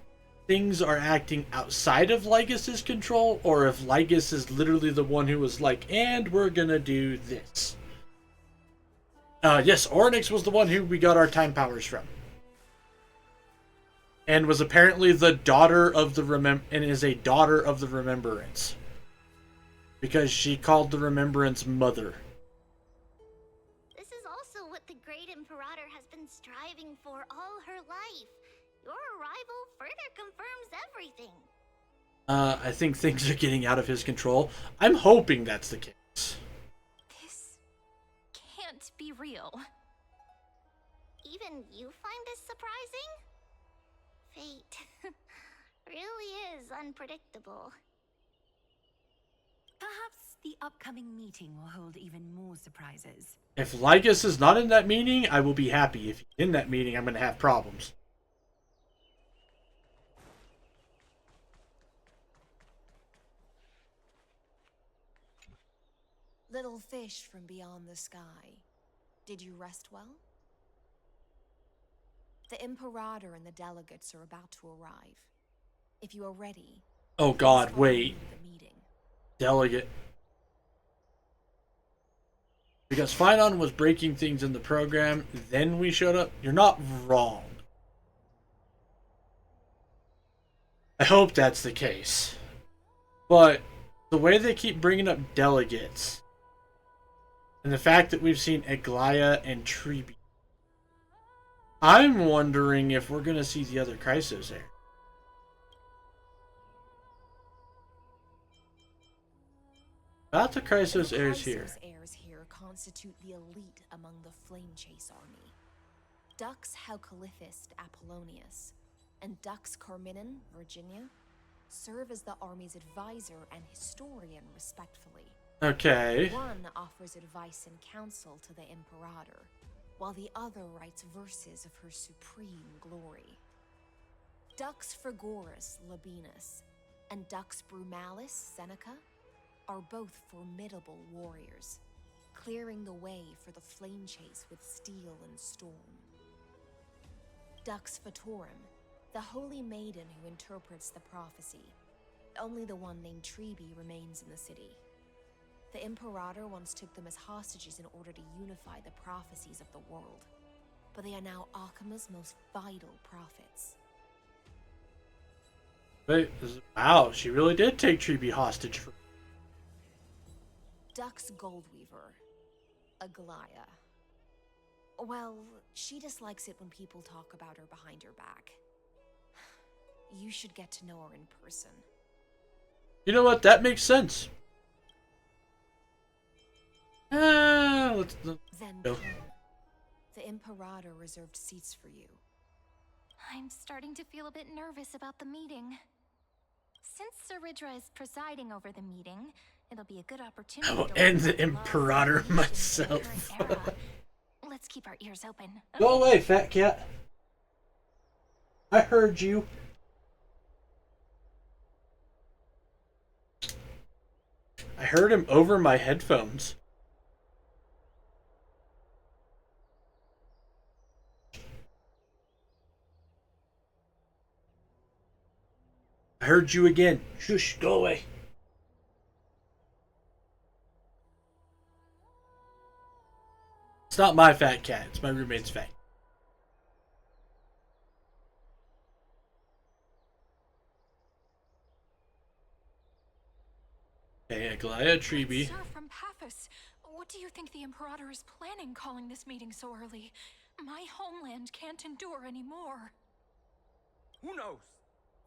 things are acting outside of Lygas's control or if Lygas is literally the one who was like, and we're gonna do this. Yes, Orynyx was the one who we got our time powers from. And was apparently the daughter of the and is a daughter of the Remembrance. Because she called the Remembrance mother. This is also what the Great Imperator has been striving for all her life. Your arrival further confirms everything. I think things are getting out of his control. I'm hoping that's the case. This can't be real. Even you find this surprising? Fate really is unpredictable. Perhaps the upcoming meeting will hold even more surprises. If Lygas is not in that meeting, I will be happy. If he's in that meeting, I'm going to have problems. Little fish from beyond the sky, did you rest well? The Imperator and the delegates are about to arrive. If you are ready... Oh god, wait. The meeting. Delegate. Because Phynon was breaking things in the program, then we showed up. You're not wrong. I hope that's the case. But the way they keep bringing up delegates, and the fact that we've seen Aglaia and Treebe, I'm wondering if we're going to see the other Chrysos there. About the Chrysos heirs here. The heirs here constitute the elite among the Flame Chase army. Dux Haukalithist Apollonius and Dux Carminin, Virginia, serve as the army's advisor and historian respectively. Okay. One offers advice and counsel to the Imperator, while the other writes verses of her supreme glory. Dux Frigoris Labienus and Dux Brumalis Seneca are both formidable warriors, clearing the way for the Flame Chase with steel and storm. Dux Fatorum, the holy maiden who interprets the prophecy, only the one named Treeby remains in the city. The Imperator once took them as hostages in order to unify the prophecies of the world. But they are now Akama's most vital prophets. Wait, wow, she really did take Treeby hostage. Duck's Goldweaver, Aglaya. Well, she dislikes it when people talk about her behind her back. You should get to know her in person. You know what? That makes sense. Let's Then go. come. The Imperator reserved seats for you. I'm starting to feel a bit nervous about the meeting. Since Sir Ridra is presiding over the meeting, it'll be a good opportunity I will to end learn the about Imperator laws and traditions in the myself. current era. Let's keep our ears open. Go away, fat cat. I heard you. I heard him over my headphones. I heard you again. Shush, go away. It's not my fat cat. It's my roommate's fat. Hey, Aglaya, Treeby. Sir from Paphos, what do you think the Imperator is planning calling this meeting so early? My homeland can't endure anymore. Who knows?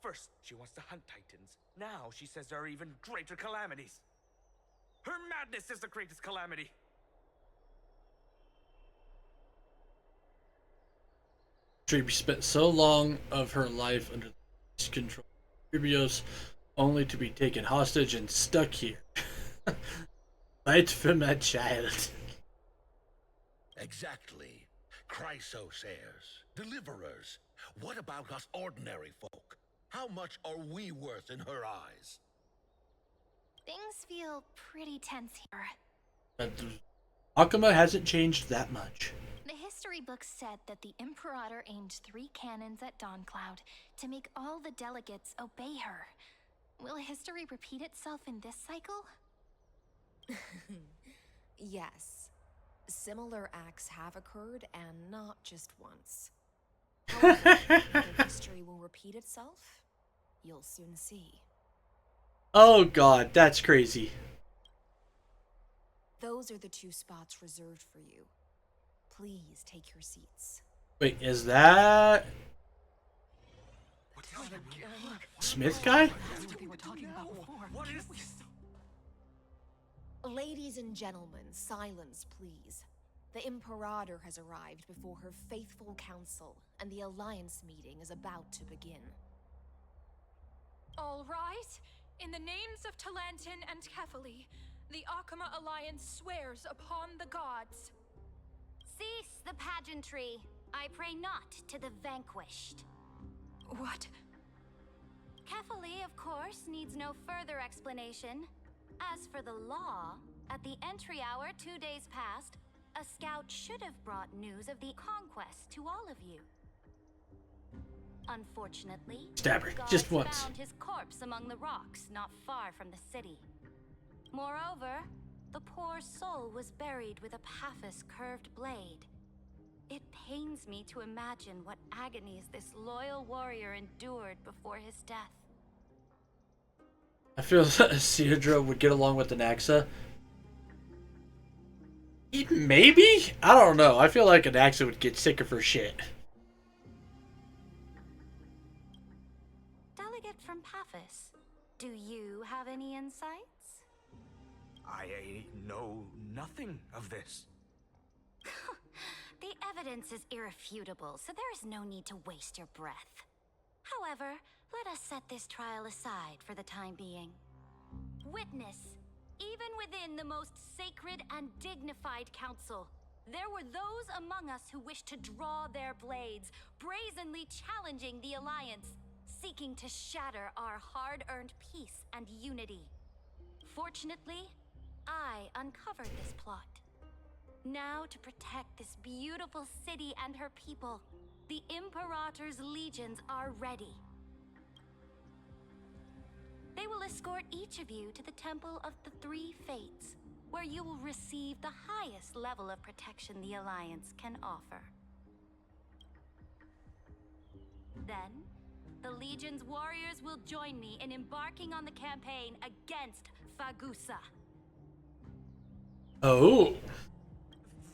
First, she wants to hunt titans. Now she says there are even greater calamities. Her madness is the greatest calamity. Treeby spent so long of her life under the control of Treebios, only to be taken hostage and stuck here. Fight for my child. Exactly. Chrysosayers, deliverers. What about us ordinary folk? How much are we worth in her eyes? Things feel pretty tense here. But Akama hasn't changed that much. The history books said that the Imperator aimed 3 cannons at Dawncloud to make all the delegates obey her. Will history repeat itself in this cycle? Yes. Similar acts have occurred, and not just once. However, whether history will repeat itself, you'll soon see. Oh god, that's crazy. Those are the 2 spots reserved for you. Please take your seats. Wait, is that Smith guy? That's what they were talking about before. What is this? Ladies and gentlemen, silence, please. The Imperator has arrived before her faithful council, and the Alliance meeting is about to begin. All right. In the names of Talantin and Kefali, the Akama Alliance swears upon the gods. Cease the pageantry. I pray not to the vanquished. What? Kefali, of course, needs no further explanation. As for the law, at the entry hour 2 days past, a scout should have brought news of the conquest to all of you. Unfortunately, Stab her, the gods just once. found his corpse among the rocks not far from the city. Moreover, the poor soul was buried with a Paphos curved blade. It pains me to imagine what agonies this loyal warrior endured before his death. I feel Seadra would get along with the Naxa. Maybe? I don't know. I feel like an Naxa would get sick of her shit. Delegate from Paphos, do you have any insights? I know nothing of this. The evidence is irrefutable, so there is no need to waste your breath. However, let us set this trial aside for the time being. Witness, even within the most sacred and dignified council, there were those among us who wished to draw their blades, brazenly challenging the Alliance, seeking to shatter our hard-earned peace and unity. Fortunately, I uncovered this plot. Now, to protect this beautiful city and her people, the Imperator's legions are ready. They will escort each of you to the Temple of the Three Fates, where you will receive the highest level of protection the Alliance can offer. Then, the Legion's warriors will join me in embarking on the campaign against Fagusa. Oh.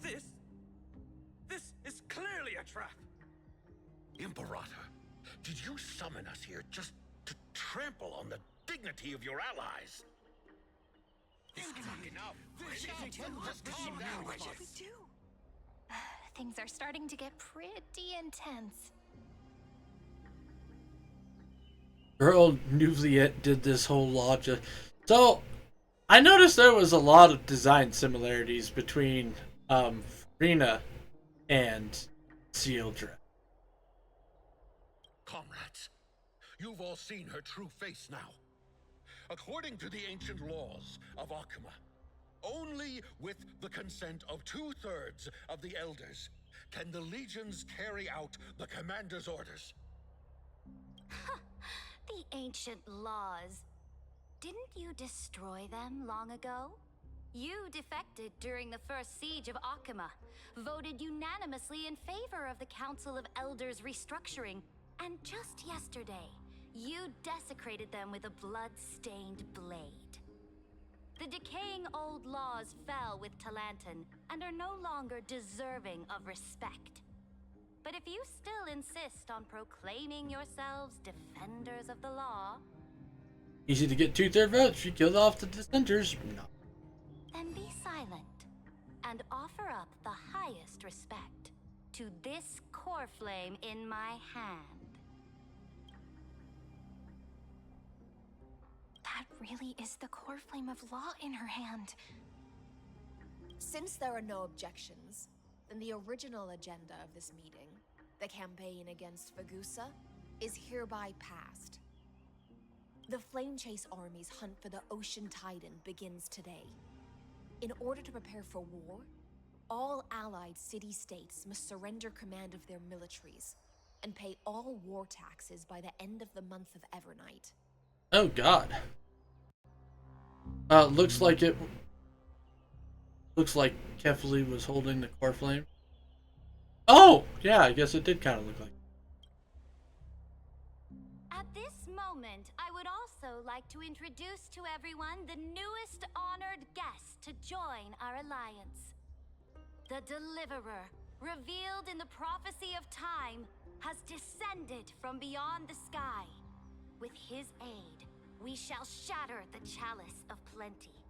This is clearly a trap. Imperator, did you summon us here just to trample on the dignity of your allies? Enough. What should we do? Things are starting to get pretty intense. Earl Nouvelliet did this whole law just... So, I noticed there was a lot of design similarities between Farina and Sealdra. Comrades, you've all seen her true face now. According to the ancient laws of Akuma, only with the consent of 2/3 of the elders can the legions carry out the commander's orders. The ancient laws. Didn't you destroy them long ago? You defected during the first siege of Akuma, voted unanimously in favor of the Council of Elders restructuring, and just yesterday, you desecrated them with a blood-stained blade. The decaying old laws fell with Talantan and are no longer deserving of respect. But if you still insist on proclaiming yourselves defenders of the law... Easy to get 2/3 votes. She killed off the dissenters. No. Then be silent and offer up the highest respect to this core flame in my hand. That really is the core flame of law in her hand. Since there are no objections, then the original agenda of this meeting, the campaign against Fagusa, is hereby passed. The Flame Chase Army's hunt for the Ocean Titan begins today. In order to prepare for war, all allied city-states must surrender command of their militaries and pay all war taxes by the end of the month of Evernight. Oh god. Looks like Kefli was holding the core flame. Oh! Yeah, I guess it did kind of look like. At this moment, I would also like to introduce to everyone the newest honored guest to join our alliance. The Deliverer, revealed in the prophecy of time, has descended from beyond the sky. With his aid, we shall shatter the chalice of plenty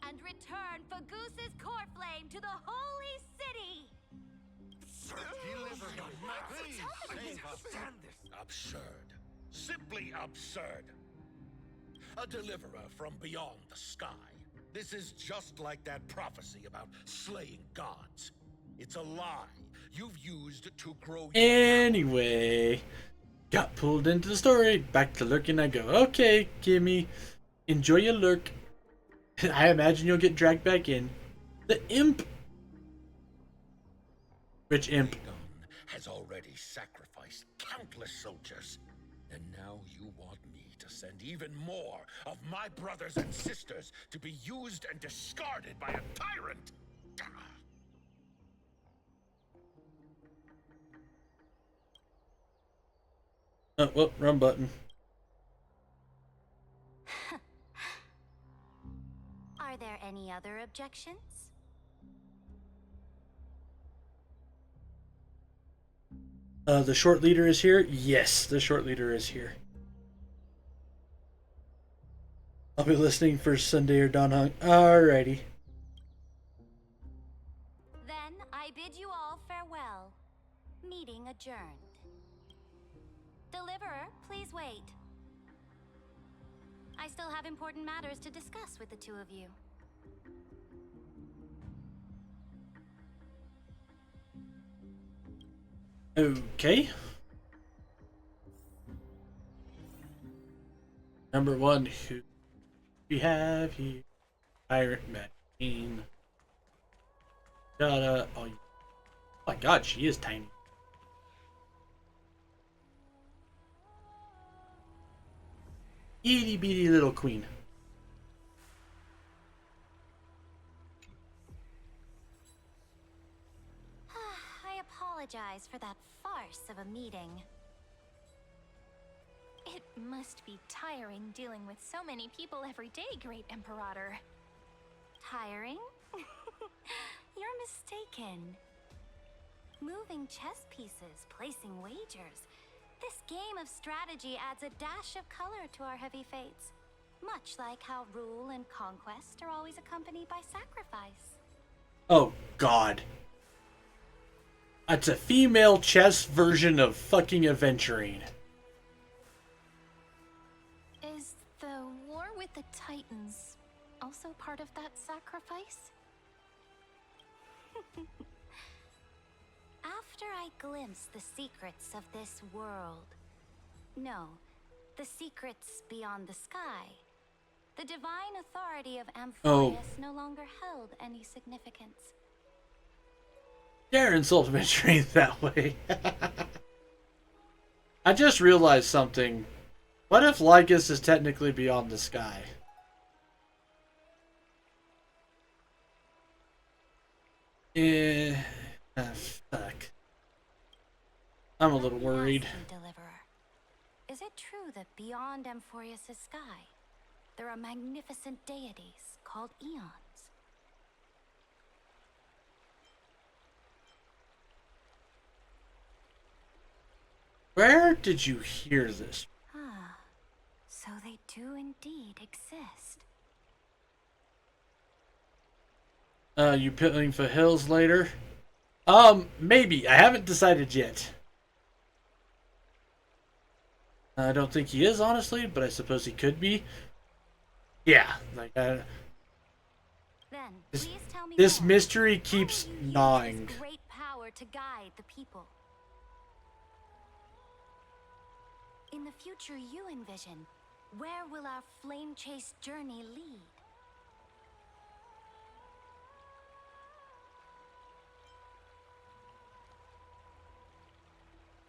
and return Fagusa's core flame to the holy city. Absurd. Simply absurd. A deliverer from beyond the sky. This is just like that prophecy about slaying gods. It's a lie you've used to grow your Anyway, got pulled into the story. Back to lurking I go. Okay, Kimmy, enjoy your lurk. I imagine you'll get dragged back in. The imp. Which imp? has already sacrificed countless soldiers. And now you want me to send even more of my brothers and sisters to be used and discarded by a tyrant? Oh, well, wrong button. Are there any other objections? The short leader is here? Yes, the short leader is here. I'll be listening for Sunday or Dawn Hung. Alrighty. Then I bid you all farewell. Meeting adjourned. Deliverer, please wait. I still have important matters to discuss with the two of you. Okay. Number one, who we have here? Pirate Magazine. Oh my god, she is tiny. Itty bitty little queen. I apologize for that farce of a meeting. It must be tiring dealing with so many people every day, Great Imperator. Tiring? You're mistaken. Moving chess pieces, placing wagers. This game of strategy adds a dash of color to our heavy fates. Much like how rule and conquest are always accompanied by sacrifice. Oh, God. It's a female chess version of fucking adventuring. Is the war with the Titans also part of that sacrifice? After I glimpse the secrets of this world, no, the secrets beyond the sky, the divine authority of Amphorius no longer held any significance. Dare insult adventuring that way. I just realized something. What if Lycus is technically beyond the sky? Fuck. I'm a little worried. Deliverer, is it true that beyond Amphorius' sky, there are magnificent deities called eons? Where did you hear this? Ah, so they do indeed exist. You pulling for hills later? Maybe. I haven't decided yet. I don't think he is, honestly, but I suppose he could be. Yeah, like, Then, please tell me this more. mystery keeps How will you gnawing. use this great power to guide the people? In the future you envision, where will our flame chase journey lead?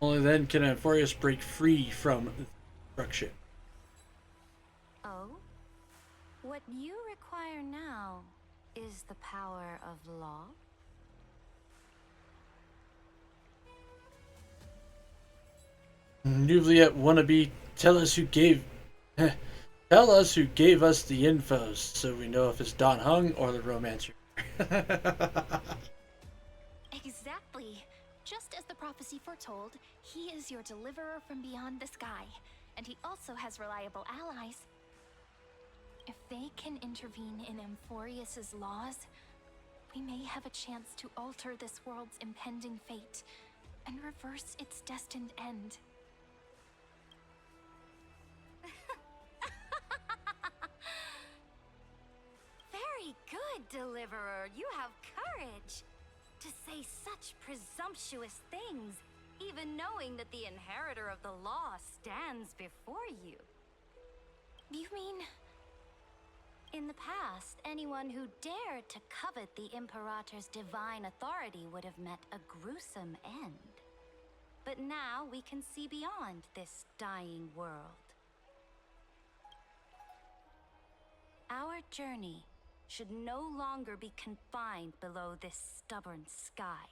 Only then can Amphorius break free from destruction. Oh? What you require now is the power of law? Juliet wannabe, tell us who gave us the infos so we know if it's Don Hung or the romancer. Exactly. Just as the prophecy foretold, he is your deliverer from beyond the sky, and he also has reliable allies. If they can intervene in Amphorius' laws, we may have a chance to alter this world's impending fate and reverse its destined end. Very good, Deliverer. You have courage to say such presumptuous things, even knowing that the inheritor of the law stands before you. You mean... In the past, anyone who dared to covet the Imperator's divine authority would have met a gruesome end. But now we can see beyond this dying world. Our journey should no longer be confined below this stubborn sky.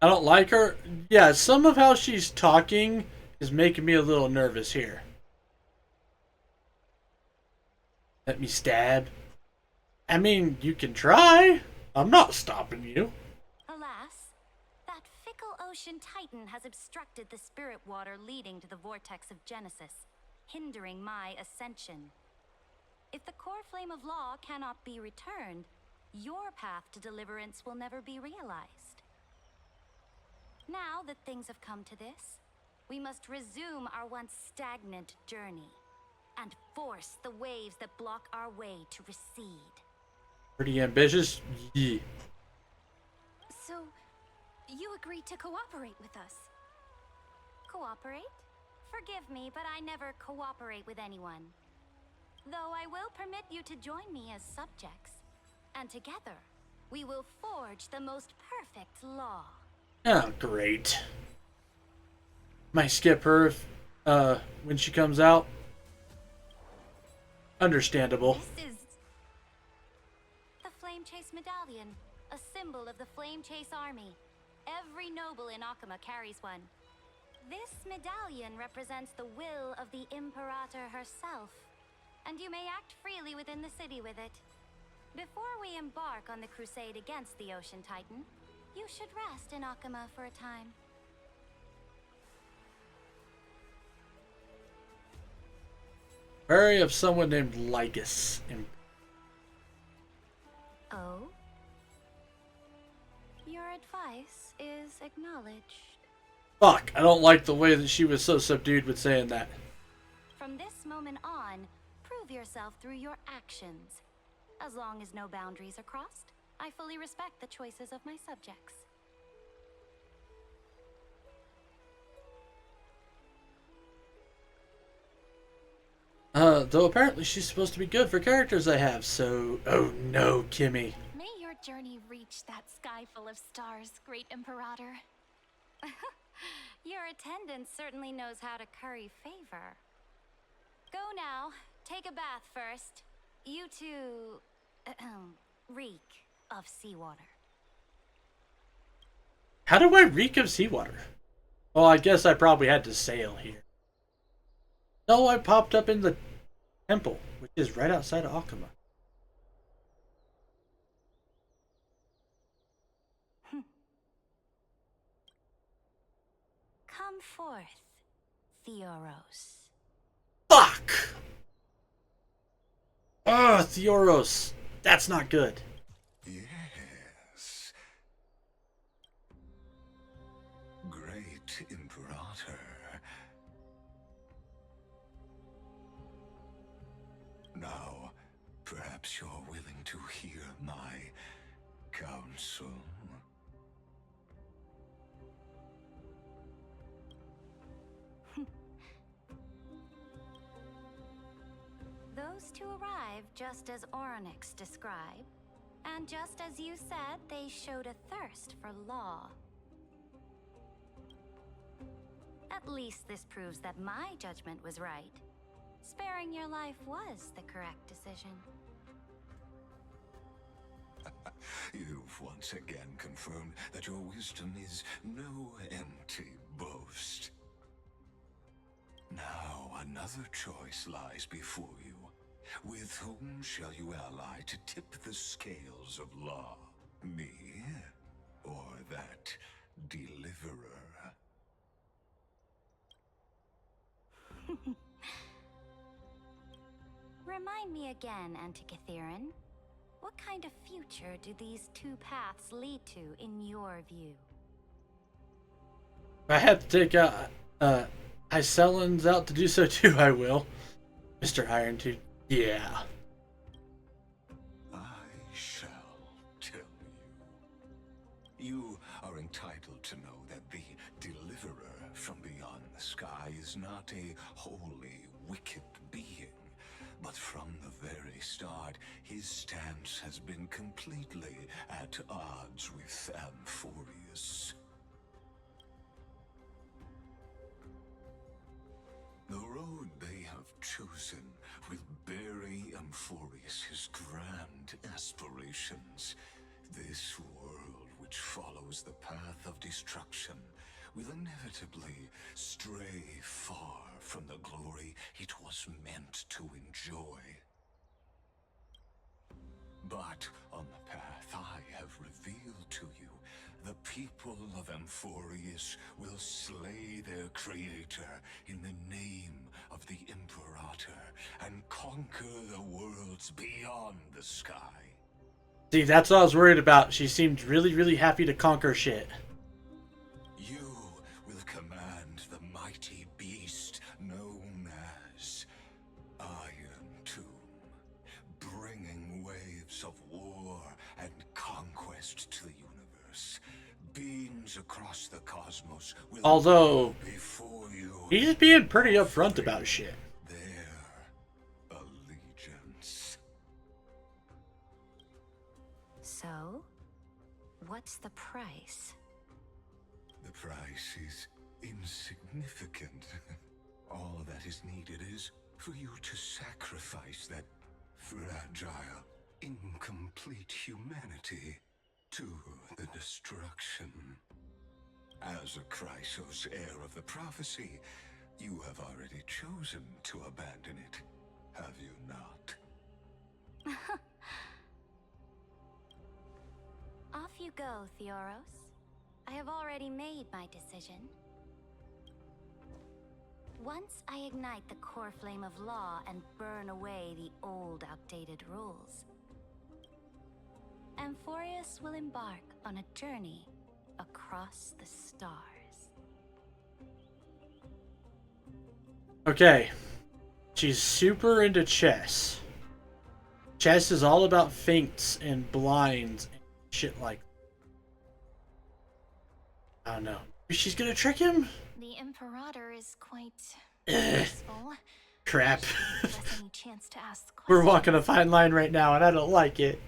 I don't like her. Yeah, some of how she's talking is making me a little nervous here. Let me stab. I mean, you can try. I'm not stopping you. Alas, that fickle ocean titan has obstructed the spirit water leading to the vortex of Genesis, hindering my ascension. If the core flame of law cannot be returned, your path to deliverance will never be realized. Now that things have come to this, we must resume our once stagnant journey and force the waves that block our way to recede. Pretty ambitious? Yeah. So, you agreed to cooperate with us? Cooperate? Forgive me, but I never cooperate with anyone. Though I will permit you to join me as subjects. And together, we will forge the most perfect law. Oh, great. Might skip her if, when she comes out. Understandable. This is the Flame Chase Medallion, a symbol of the Flame Chase Army. Every noble in Akuma carries one. This medallion represents the will of the Imperator herself, and you may act freely within the city with it. Before we embark on the crusade against the Ocean Titan, you should rest in Akuma for a time. Very of someone named Lygus. Oh? Your advice is acknowledged. Fuck, I don't like the way that she was so subdued with saying that. From this moment on, prove yourself through your actions. As long as no boundaries are crossed, I fully respect the choices of my subjects. Though apparently she's supposed to be good for characters I have, so... Oh no, Kimmy. May your journey reach that sky full of stars, great Imperator. Your attendant certainly knows how to curry favor. Go now. Take a bath first. You two... reek of seawater. How do I reek of seawater? Well, I guess I probably had to sail here. No, I popped up in the temple, which is right outside of Akuma. Come forth, Theoros. Fuck! Ugh, Theoros. That's not good. Yes. Great Imperator. Now, perhaps you're willing to hear my counsel. Those two arrived just as Oronix described, and just as you said, they showed a thirst for law. At least this proves that my judgment was right. Sparing your life was the correct decision. You've once again confirmed that your wisdom is no empty boast. Now another choice lies before you. With whom shall you ally to tip the scales of law? Me or that deliverer? Remind me again, Antikytheron. What kind of future do these two paths lead to in your view? If I had to take Isellin's out to do so too, I will. Mr. Irontooth. Yeah. I shall tell you. You are entitled to know that the deliverer from beyond the sky is not a wholly wicked being, but from the very start, his stance has been completely at odds with Amphorius. The road they have chosen will bury Amphorius' grand aspirations. This world, which follows the path of destruction, will inevitably stray far from the glory it was meant to enjoy. But on the path I have revealed to you, the people of Amphorius will slay their creator in the name of the Imperator and conquer the worlds beyond the sky. See, that's what I was worried about. She seemed really, really happy to conquer shit. You will command the mighty beast known as Iron Tomb, bringing waves of war and conquest to the universe. Beings across the cosmos will Although, before you he's being pretty upfront about shit. their allegiance. So, what's the price? The price is insignificant. All that is needed is for you to sacrifice that fragile, incomplete humanity to the destruction. As a Chrysos heir of the prophecy, you have already chosen to abandon it, have you not? Off you go, Theoros. I have already made my decision. Once I ignite the core flame of law and burn away the old, outdated rules, Amphorius will embark on a journey across the stars. Okay. She's super into chess. Chess is all about feints and blinds and shit like that. I don't know. She's gonna trick him? The Imperator is quite Ugh. useful. Crap. Give us any chance to ask We're questions. walking a fine line right now, and I don't like it.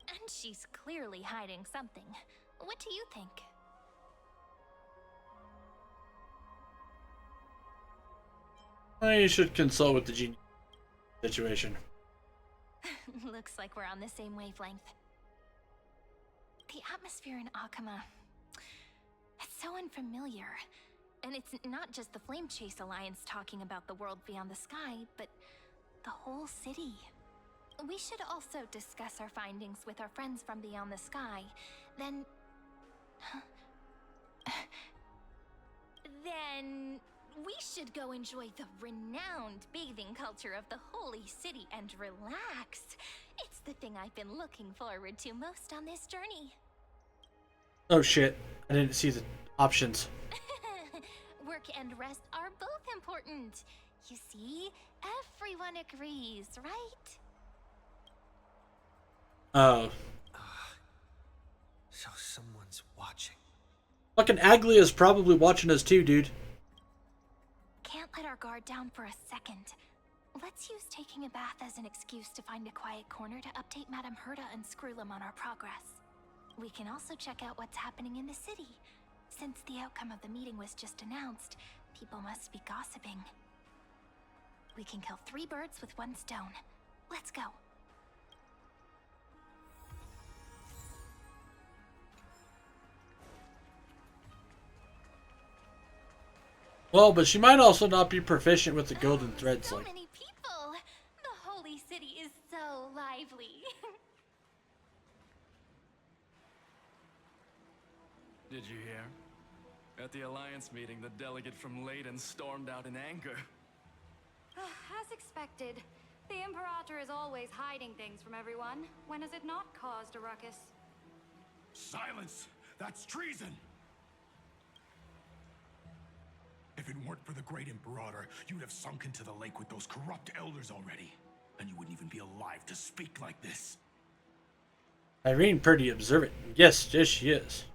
And she's clearly hiding something. What do you think? Well, you should consult with the genius situation. Looks like we're on the same wavelength. The atmosphere in Akama, it's so unfamiliar. And it's not just the Flame Chase Alliance talking about the world beyond the sky, but the whole city. We should also discuss our findings with our friends from beyond the sky. Then we should go enjoy the renowned bathing culture of the holy city and relax. It's the thing I've been looking forward to most on this journey. Oh shit. I didn't see the options. Work and rest are both important. You see, everyone agrees, right? Oh. So someone's watching. Fucking Aglia's probably watching us too, dude. Can't let our guard down for a second. Let's use taking a bath as an excuse to find a quiet corner to update Madame Herta and Screwlum on our progress. We can also check out what's happening in the city. Since the outcome of the meeting was just announced, people must be gossiping. We can kill 3 birds with 1 stone. Let's go. Well, but she might also not be proficient with the golden threads. So Like, many people! The holy city is so lively. Did you hear? At the Alliance meeting, the delegate from Leyden stormed out in anger. As expected. The Imperator is always hiding things from everyone. When has it not caused a ruckus? Silence! That's treason! If it weren't for the Great Imperator, you'd have sunk into the lake with those corrupt elders already. And you wouldn't even be alive to speak like this. Irene pretty observant. Yes, she is.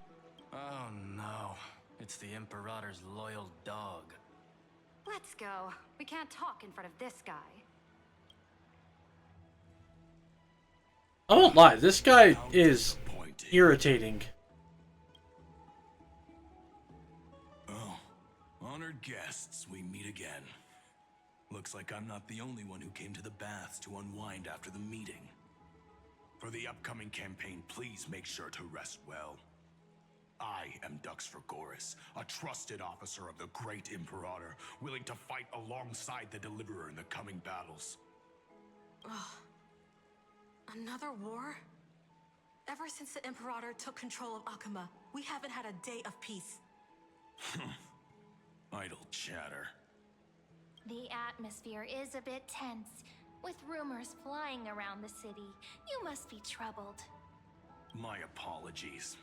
Oh no. It's the Imperator's loyal dog. Let's go. We can't talk in front of this guy. I won't lie, this guy is irritating. Oh, honored guests, we meet again. Looks like I'm not the only one who came to the baths to unwind after the meeting. For the upcoming campaign, please make sure to rest well. I am Dux Vergoris, a trusted officer of the Great Imperator, willing to fight alongside the Deliverer in the coming battles. Ugh. Another war? Ever since the Imperator took control of Akama, we haven't had a day of peace. Idle chatter. The atmosphere is a bit tense, with rumors flying around the city. You must be troubled. My apologies.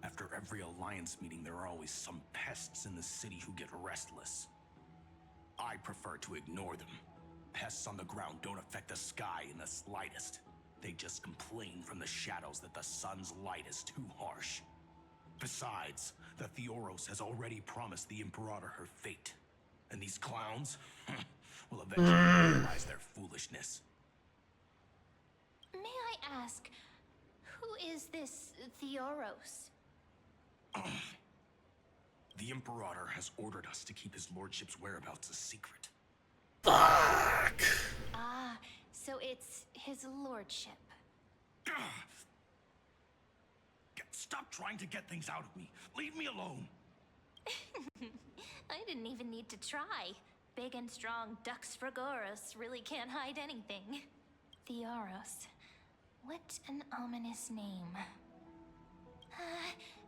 After every Alliance meeting, there are always some pests in the city who get restless. I prefer to ignore them. Pests on the ground don't affect the sky in the slightest. They just complain from the shadows that the sun's light is too harsh. Besides, the Theoros has already promised the Imperator her fate. And these clowns will eventually realize their foolishness. May I ask, who is this Theoros? The Imperator has ordered us to keep his lordship's whereabouts a secret. Fuck. Ah, so it's his lordship. Stop trying to get things out of me. Leave me alone. I didn't even need to try. Big and strong Dux Fragoros really can't hide anything. Theoros. What an ominous name.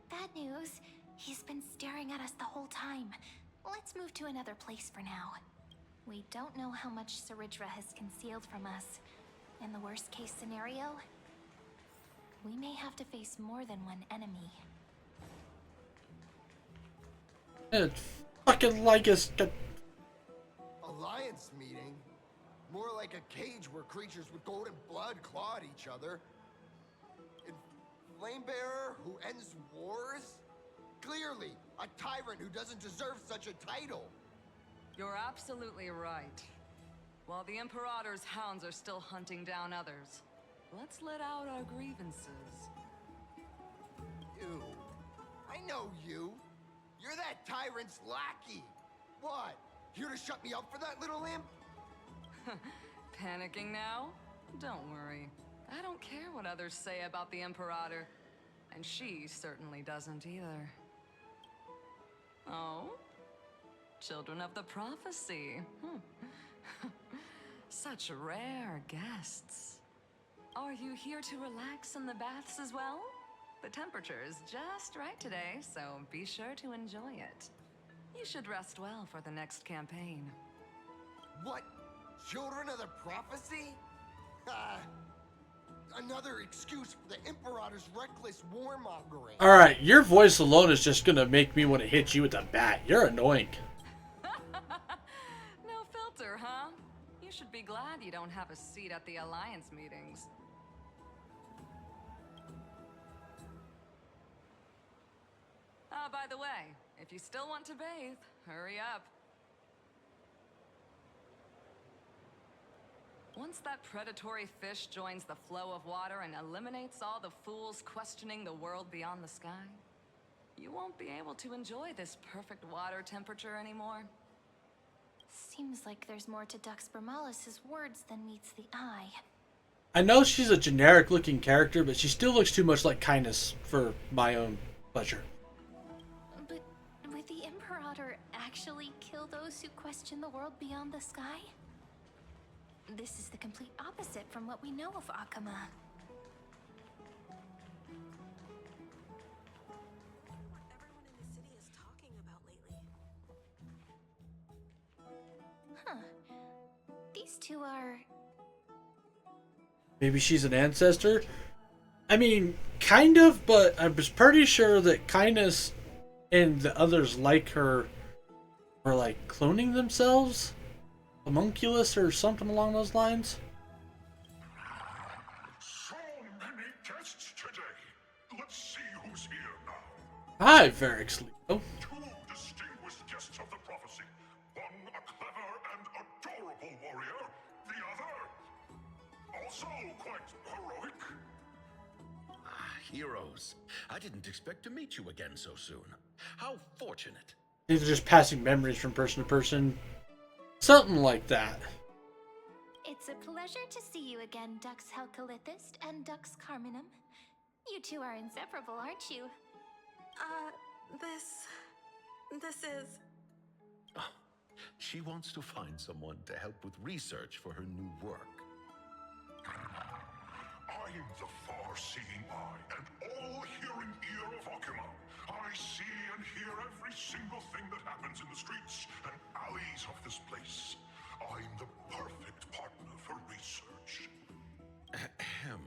Bad news. He's been staring at us the whole time. Let's move to another place for now. We don't know how much Saridra has concealed from us. In the worst case scenario, we may have to face more than one enemy. It's fucking like us. Alliance meeting? More like a cage where creatures with golden blood claw at each other. And Flamebearer who ends wars? Clearly, a tyrant who doesn't deserve such a title. You're absolutely right. While the Imperator's hounds are still hunting down others, let's let out our grievances. You. I know you. You're that tyrant's lackey. What? Here to shut me up for that little imp? Panicking now? Don't worry. I don't care what others say about the Imperator. And she certainly doesn't either. Oh? Children of the Prophecy. Such rare guests. Are you here to relax in the baths as well? The temperature is just right today, so be sure to enjoy it. You should rest well for the next campaign. What? Children of the Prophecy? Another excuse for the Imperator's reckless warmongering. Alright, your voice alone is just gonna make me want to hit you with a bat. You're annoying. No filter, huh? You should be glad you don't have a seat at the Alliance meetings. By the way, if you still want to bathe, hurry up. Once that predatory fish joins the flow of water and eliminates all the fools questioning the world beyond the sky, you won't be able to enjoy this perfect water temperature anymore. Seems like there's more to Dux Bramalis's words than meets the eye. I know she's a generic looking character, but she still looks too much like Kindness for my own pleasure. But would the Imperator actually kill those who question the world beyond the sky? This is the complete opposite from what we know of Akama. Huh. These two are... Maybe she's an ancestor? I mean, kind of, but I was pretty sure that Kindness and the others like her are like cloning themselves? Homunculus or something along those lines? So many guests today. Let's see who's here now. Hi, Varix Leo. Two distinguished guests of the prophecy. One a clever and adorable warrior. The other, also quite heroic. Heroes. I didn't expect to meet you again so soon. How fortunate. These are just passing memories from person to person. Something like that. It's a pleasure to see you again, Dux Helcalithist and Dux Carminum. You two are inseparable, aren't you? This is... Oh, she wants to find someone to help with research for her new work. I'm the far-seeing eye and all-hearing ear of Akama. I see and hear every single thing that happens in the streets and alleys of this place. I'm the perfect partner for research. Ahem.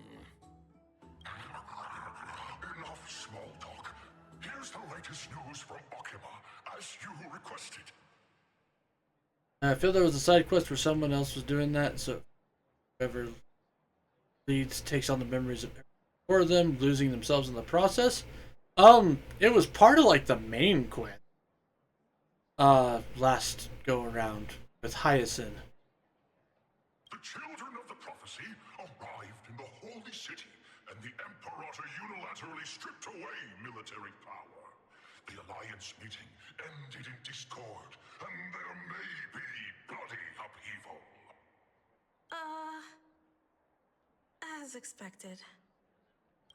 Enough small talk. Here's the latest news from Akama, as you requested. I feel there was a side quest where someone else was doing that, so whoever leads takes on the memories of for them, losing themselves in the process. It was part of like the main quest. Last go around with Hyacinth. The children of the prophecy arrived in the holy city, and the Imperator unilaterally stripped away military power. The Alliance meeting ended in discord, and there may be bloody upheaval. As expected.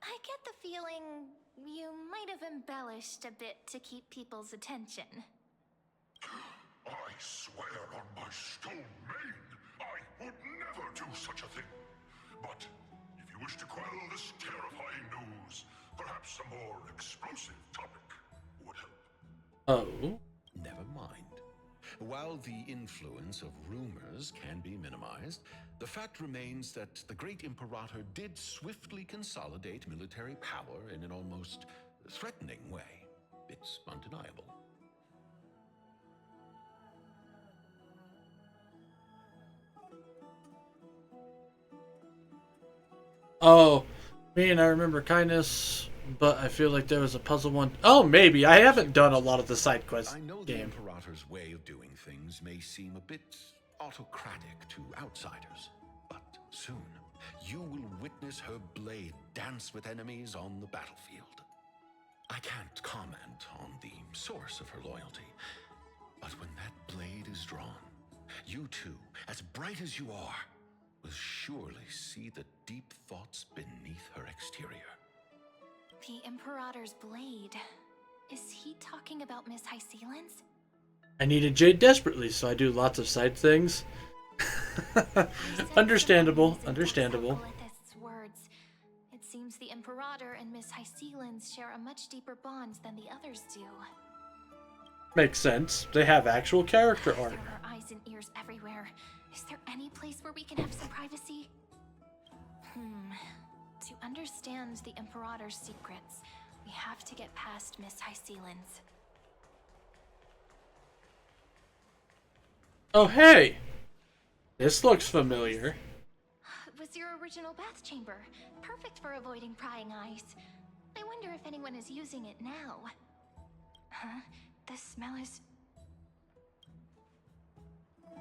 I get the feeling you might have embellished a bit to keep people's attention. I swear on my stone main, I would never do such a thing. But if you wish to quell this terrifying news, perhaps a more explosive topic would help. Oh? Never mind. While the influence of rumors can be minimized, the fact remains that the great Imperator did swiftly consolidate military power in an almost threatening way. It's undeniable. Oh, I remember kindness, but I feel like there was a puzzle one. Oh, maybe. I haven't done a lot of the side quest I know the game. Imperator's way of doing things may seem a bit autocratic to outsiders, but soon you will witness her blade dance with enemies on the battlefield. I can't comment on the source of her loyalty, but when that blade is drawn, you two, as bright as you are, will surely see the deep thoughts beneath her exterior. The Imperator's blade. Is he talking about Miss Hysealan's? I needed Jade desperately, so I do lots of side things. Understandable. Understandable. Words. It seems the Imperator and Miss Hysealan's share a much deeper bond than the others do. Makes sense. They have actual character art. There are eyes and ears everywhere. Is there any place where we can have some privacy? To understand the Imperator's secrets, we have to get past Miss Hysealan's. Oh, hey! This looks familiar. It was your original bath chamber. Perfect for avoiding prying eyes. I wonder if anyone is using it now. Huh? The smell is...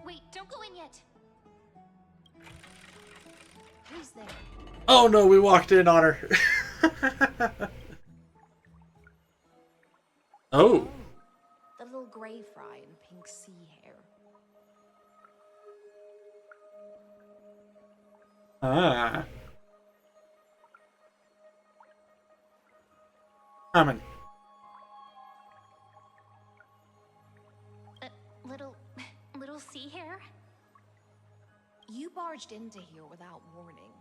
Wait, don't go in yet! Who's there? Oh no, we walked in on her. Oh. The little gray fry in pink sea hair. Ah. Coming. Little sea hair? You barged into here without warning.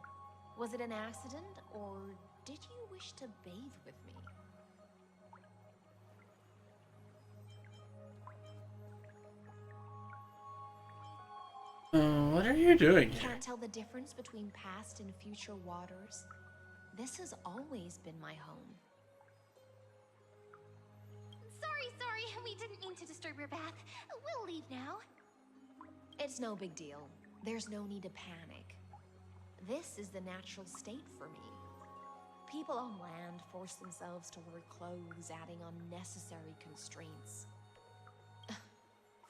Was it an accident, or did you wish to bathe with me? What are you doing here? Can't tell the difference between past and future waters? This has always been my home. Sorry, we didn't mean to disturb your bath. We'll leave now. It's no big deal. There's no need to panic. This is the natural state for me. People on land force themselves to wear clothes, adding unnecessary constraints.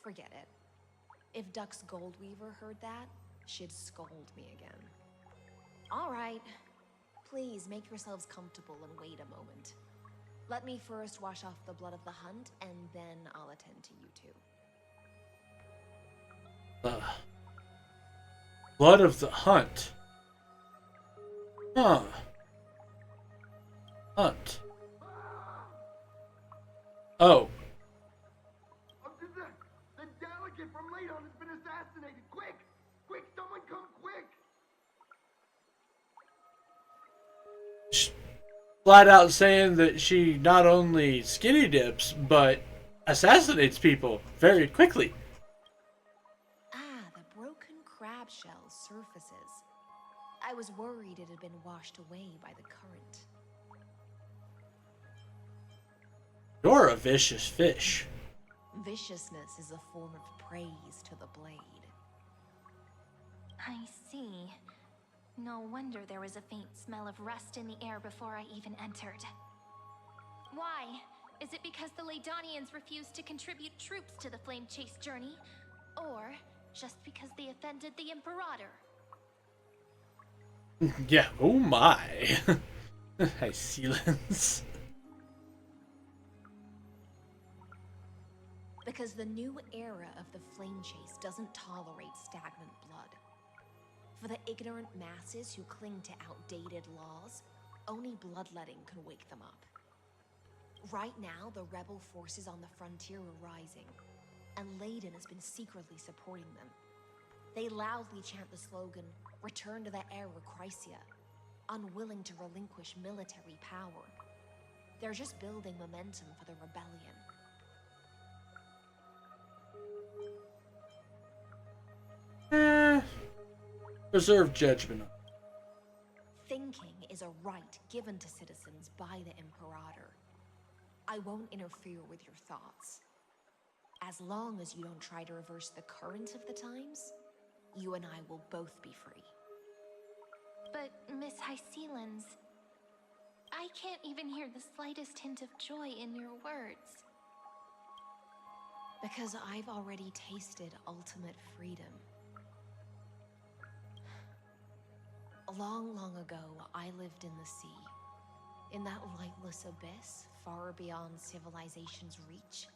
Forget it. If Duck's Goldweaver heard that, she'd scold me again. All right. Please make yourselves comfortable and wait a moment. Let me first wash off the blood of the hunt, and then I'll attend to you two. Blood of the hunt. Huh. Hunt. Oh. The delegate from Ladon has been assassinated! Quick! Quick, someone come quick! Flat out saying that she not only skinny dips, but assassinates people very quickly. Ah, the broken crab shell surfaces. I was worried it had been washed away by the current. You're a vicious fish. Viciousness is a form of praise to the blade. I see. No wonder there was a faint smell of rust in the air before I even entered. Why? Is it because the Ladonians refused to contribute troops to the Flame Chase journey? Or just because they offended the Imperator? Yeah, oh my. Hysealan's. Because the new era of the Flame Chase doesn't tolerate stagnant blood. For the ignorant masses who cling to outdated laws, only bloodletting can wake them up. Right now, the rebel forces on the frontier are rising, and Layden has been secretly supporting them. They loudly chant the slogan, "Return to the Era Chrysia," unwilling to relinquish military power. They're just building momentum for the rebellion. Reserve judgment. Thinking is a right given to citizens by the Imperator. I won't interfere with your thoughts. As long as you don't try to reverse the current of the times, you and I will both be free. But, Miss Hysealans, I can't even hear the slightest hint of joy in your words. Because I've already tasted ultimate freedom. Long, long ago, I lived in the sea. In that lightless abyss, far beyond civilization's reach,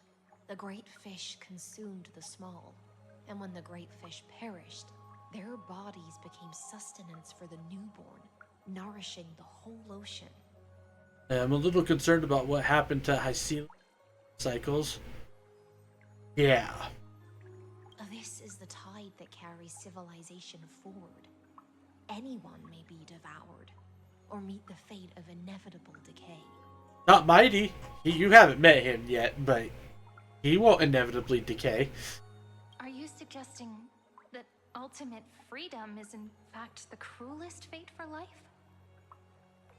the great fish consumed the small. And when the great fish perished, their bodies became sustenance for the newborn, nourishing the whole ocean. I'm a little concerned about what happened to Hyseal cycles. Yeah. This is the tide that carries civilization forward. Anyone may be devoured, or meet the fate of inevitable decay. Not Mighty. You haven't met him yet, but he won't inevitably decay. Are you suggesting that ultimate freedom is in fact the cruelest fate for life?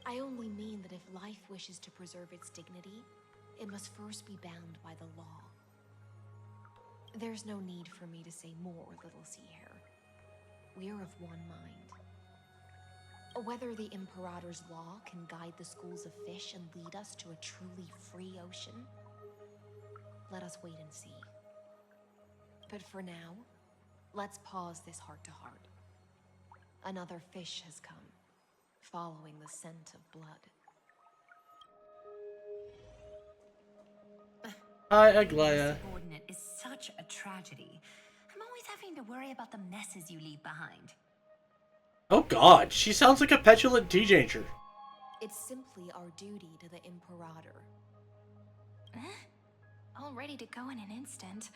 I only mean that if life wishes to preserve its dignity, it must first be bound by the law. There's no need for me to say more, Little Sea Hare. We're of one mind. Whether the Imperator's law can guide the schools of fish and lead us to a truly free ocean, let us wait and see. But for now, let's pause this heart-to-heart. Another fish has come, following the scent of blood. Hi, Aglaya. Subordinate is such a tragedy. I'm always having to worry about the messes you leave behind. Oh god, she sounds like a petulant teenager. It's simply our duty to the Imperator. All ready to go in an instant.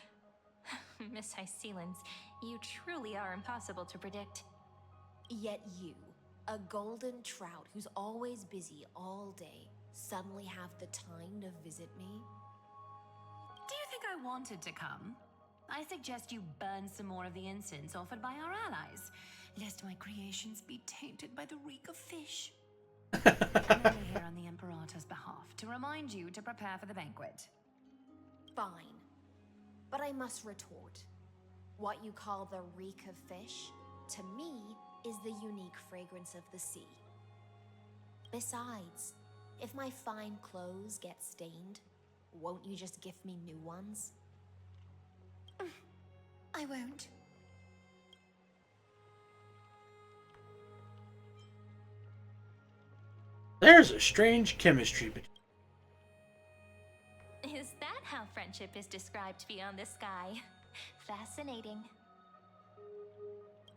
Miss Hysealans, you truly are impossible to predict. Yet you, a golden trout who's always busy all day, suddenly have the time to visit me? Do you think I wanted to come? I suggest you burn some more of the incense offered by our allies, lest my creations be tainted by the reek of fish. I'm only here on the Imperator's behalf to remind you to prepare for the banquet. Fine. But I must retort. What you call the reek of fish, to me, is the unique fragrance of the sea. Besides, if my fine clothes get stained, won't you just gift me new ones? I won't. There's a strange chemistry between. Is that how friendship is described beyond the sky? Fascinating.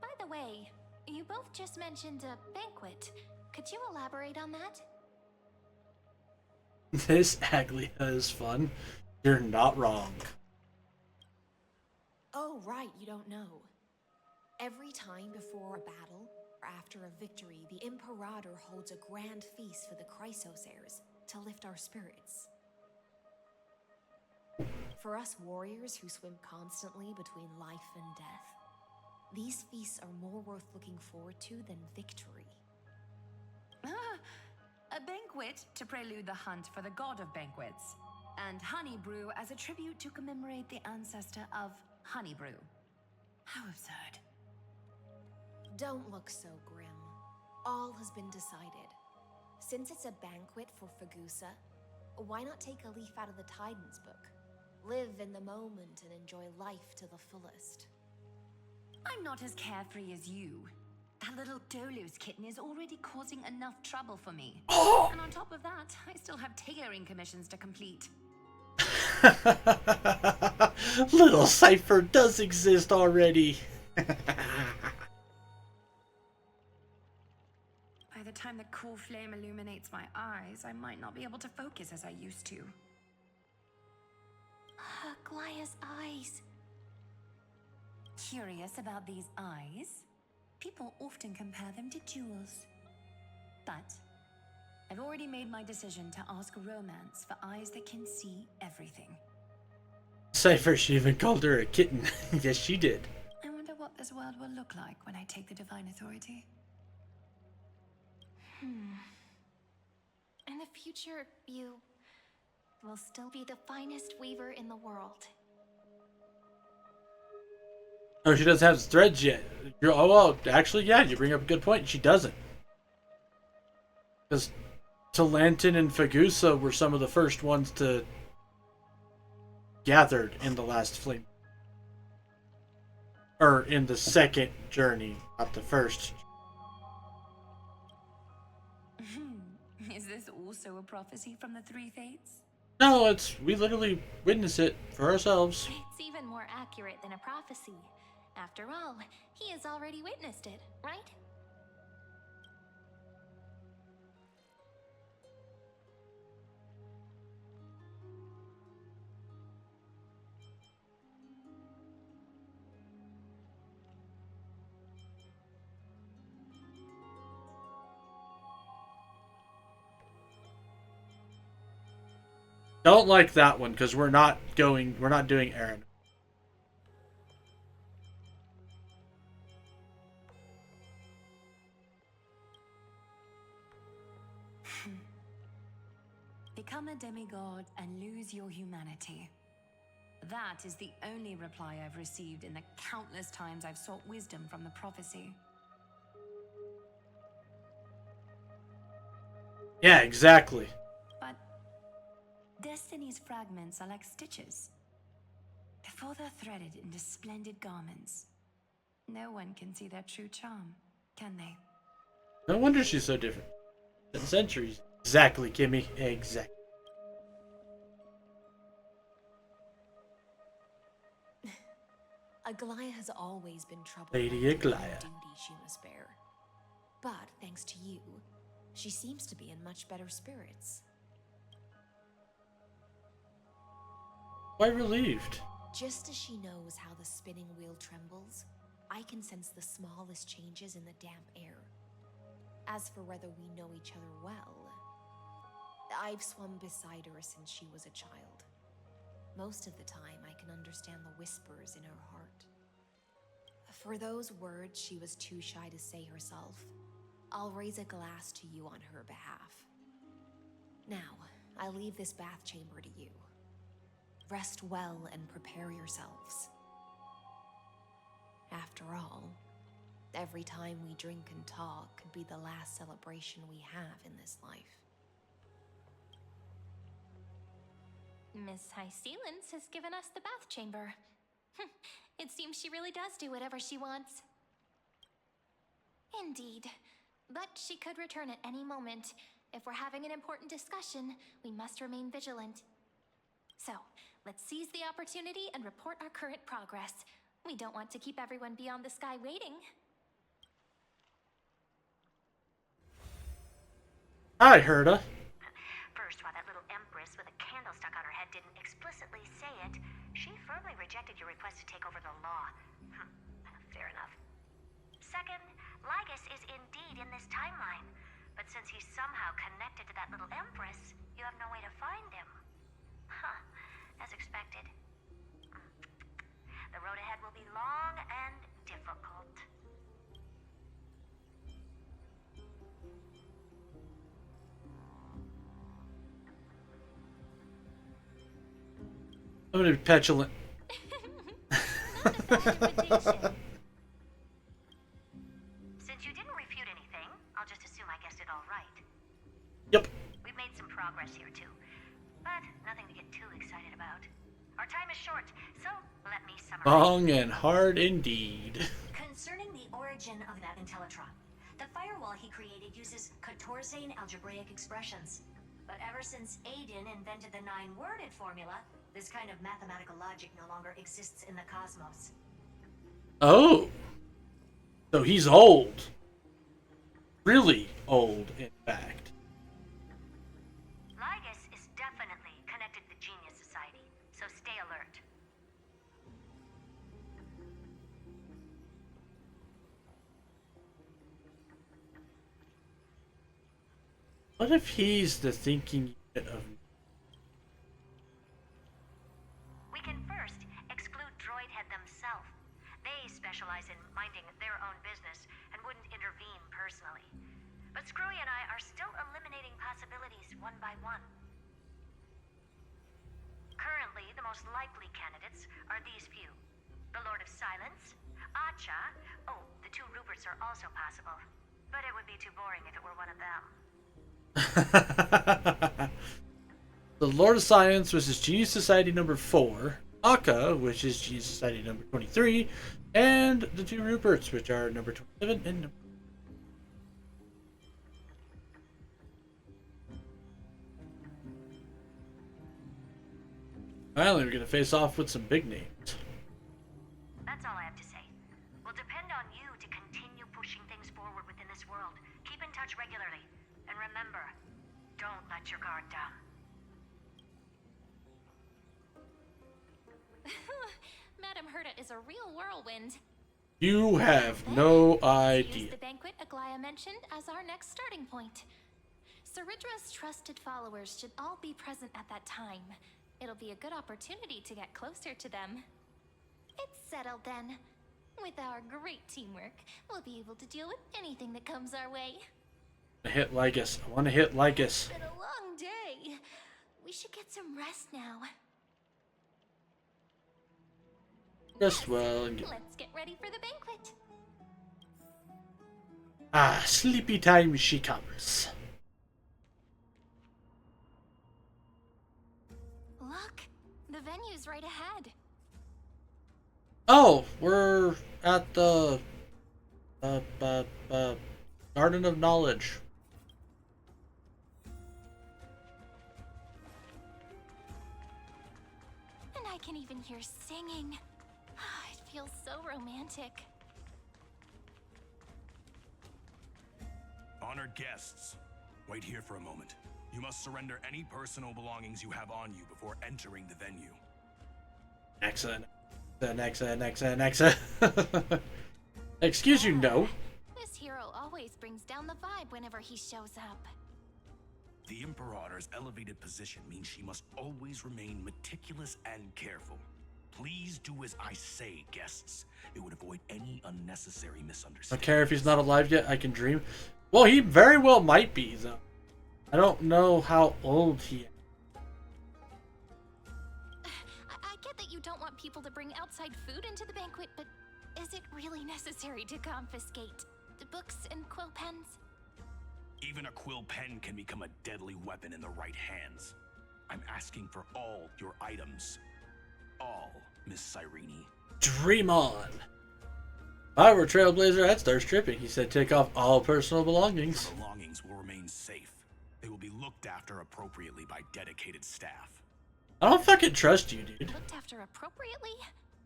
By the way, you both just mentioned a banquet. Could you elaborate on that? This Aglia is fun. You're not wrong. Oh, right, you don't know. Every time before a battle, or after a victory, the Imperator holds a grand feast for the Chrysos heirs to lift our spirits. For us warriors who swim constantly between life and death, these feasts are more worth looking forward to than victory. A banquet to prelude the hunt for the god of banquets, and honey brew as a tribute to commemorate the ancestor of honey brew. How absurd. Don't look so grim. All has been decided. Since it's a banquet for Fagusa, why not take a leaf out of the Tidens book? Live in the moment and enjoy life to the fullest. I'm not as carefree as you. That little Dolos kitten is already causing enough trouble for me. And on top of that, I still have tailoring commissions to complete. Little Cipher does exist already. By the time the cool flame illuminates my eyes, I might not be able to focus as I used to. Glaya's eyes. Curious about these eyes? People often compare them to jewels. But I've already made my decision to ask Romance for eyes that can see everything. Cipher, she even called her a kitten. Yes, she did. I wonder what this world will look like when I take the Divine Authority. In the future, you will still be the finest weaver in the world. Oh, she doesn't have threads yet. Oh, well, actually, yeah, you bring up a good point. She doesn't. Because Talantin and Fagusa were some of the first ones to gathered in the last flame. Or in the second journey, not the first. Is this also a prophecy from the Three Fates? No, we literally witness it for ourselves. It's even more accurate than a prophecy. After all, he has already witnessed it, right? Don't like that one because we're not doing Aaron. Become a demigod and lose your humanity. That is the only reply I've received in the countless times I've sought wisdom from the prophecy. Yeah, exactly. But Destiny's fragments are like stitches. Before they're threaded into splendid garments, no one can see their true charm, can they? No wonder she's so different. 10 centuries. Exactly, Kimmy. Exactly. Aglaya has always been troubled Lady by the Aglaya. duty she must bear. But thanks to you, she seems to be in much better spirits. Quite relieved. Just as she knows how the spinning wheel trembles, I can sense the smallest changes in the damp air. As for whether we know each other well, I've swum beside her since she was a child. Most of the time, I can understand the whispers in her heart. For those words she was too shy to say herself, I'll raise a glass to you on her behalf. Now, I leave this bath chamber to you. Rest well and prepare yourselves. After all, every time we drink and talk could be the last celebration we have in this life. Miss High Sealance has given us the bath chamber. It seems she really does do whatever she wants. Indeed. But she could return at any moment. If we're having an important discussion, we must remain vigilant. So, let's seize the opportunity and report our current progress. We don't want to keep everyone beyond the sky waiting. Hi, Herda. First, while that little empress with a candle stuck on her head didn't explicitly say it, she firmly rejected your request to take over the law. Fair enough. Second, Lygus is indeed in this timeline, but since he's somehow connected to that little empress, you have no way to find him. As expected. The road ahead will be long and difficult. I'm gonna be petulant. Since you didn't refute anything, I'll just assume I guessed it all right. Yep. We've made some progress here too, but nothing to get too excited about. Our time is short, so let me summarize. Long and hard indeed. Concerning the origin of that Intellitron, the firewall he created uses Katorzane algebraic expressions. But ever since Aiden invented the 9-worded formula, this kind of mathematical logic no longer exists in the cosmos. Oh. So he's old. Really old, in fact. Lygus is definitely connected to the Genius Society, so stay alert. What if he's the thinking unit of... We can first exclude Droidhead themselves. They specialize in minding their own business and wouldn't intervene personally. But Screwy and I are still eliminating possibilities one by one. Currently, the most likely candidates are these few. The Lord of Silence, Acha, oh, the 2 Ruperts are also possible. But it would be too boring if it were one of them. The Lord of Science, which is Genius Society number 4, Akka, which is Genius Society number 23, and the 2 Ruperts, which are number 27 and number... Finally, we're going to face off with some big names. That's all I have to say. We'll depend on you to continue pushing things forward within this world. Keep in touch regularly. And remember, don't let your guard down. Madame Herta is a real whirlwind. You have no Use idea. the banquet Aglaya mentioned as our next starting point. Ceridra's trusted followers should all be present at that time. It'll be a good opportunity to get closer to them. It's settled then. With our great teamwork, we'll be able to deal with anything that comes our way. I hit Lygus. I want to hit Lygus. It's been a long day. We should get some rest now. Rest well and get... Let's get ready for the banquet. Ah, sleepy time she comes. Look, the venue's right ahead. Oh, we're at the Garden of Knowledge. And I can even hear singing. It feels so romantic. Honored guests, wait here for a moment. You must surrender any personal belongings you have on you before entering the venue. Excellent. Excellent. Excuse you, no. This hero always brings down the vibe whenever he shows up. The Imperator's elevated position means she must always remain meticulous and careful. Please do as I say, guests. It would avoid any unnecessary I misunderstandings. don't care if he's not alive yet, I can dream. Well, he very well might be, though. I don't know how old he is. I get that you don't want people to bring outside food into the banquet, but is it really necessary to confiscate the books and quill pens? Even a quill pen can become a deadly weapon in the right hands. I'm asking for all your items. All, Miss Cyrene. Dream on. If I were Trailblazer, I'd start stripping. He said take off all personal belongings. Your belongings will remain safe. They will be looked after appropriately by dedicated staff. I don't fucking trust you, dude. Looked after appropriately?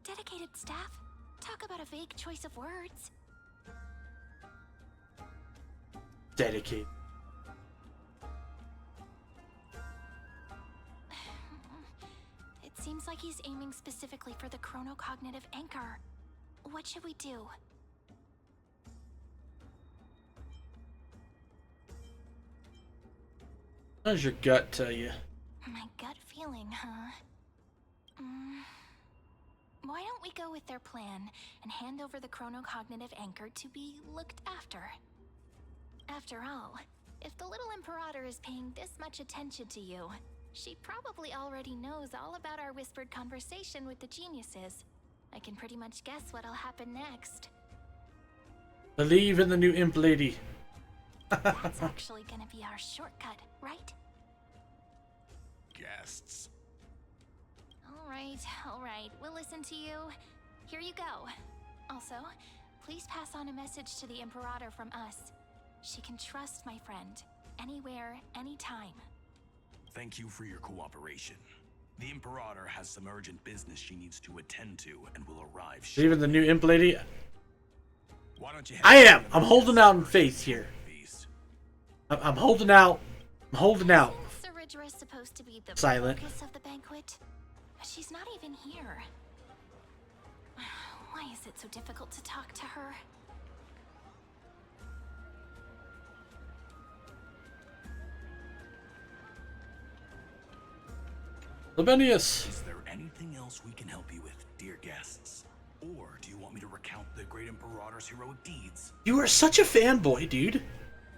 Dedicated staff? Talk about a vague choice of words. Dedicated. It seems like he's aiming specifically for the chronocognitive anchor. What should we do? What does your gut tell you? My gut feeling, huh? Why don't we go with their plan and hand over the chronocognitive anchor to be looked after? After all, if the little Imperator is paying this much attention to you, she probably already knows all about our whispered conversation with the geniuses. I can pretty much guess what'll happen next. Believe in the new imp lady. That's actually gonna be our shortcut, right? Guests. All right, we'll listen to you. Here you go. Also, please pass on a message to the Imperator from us. She can trust my friend, anywhere, anytime. Thank you for your cooperation. The Imperator has some urgent business she needs to attend to and will arrive shortly. Even the new imp lady. Why don't you I'm holding out in faith here. I'm holding out. I'm holding out. Saridra is supposed to be the Silent. focus of the banquet, but she's not even here. Why is it so difficult to talk to her? Labenius. Is there anything else we can help you with, dear guests? Or do you want me to recount the great Imperator's heroic deeds? You are such a fanboy, dude.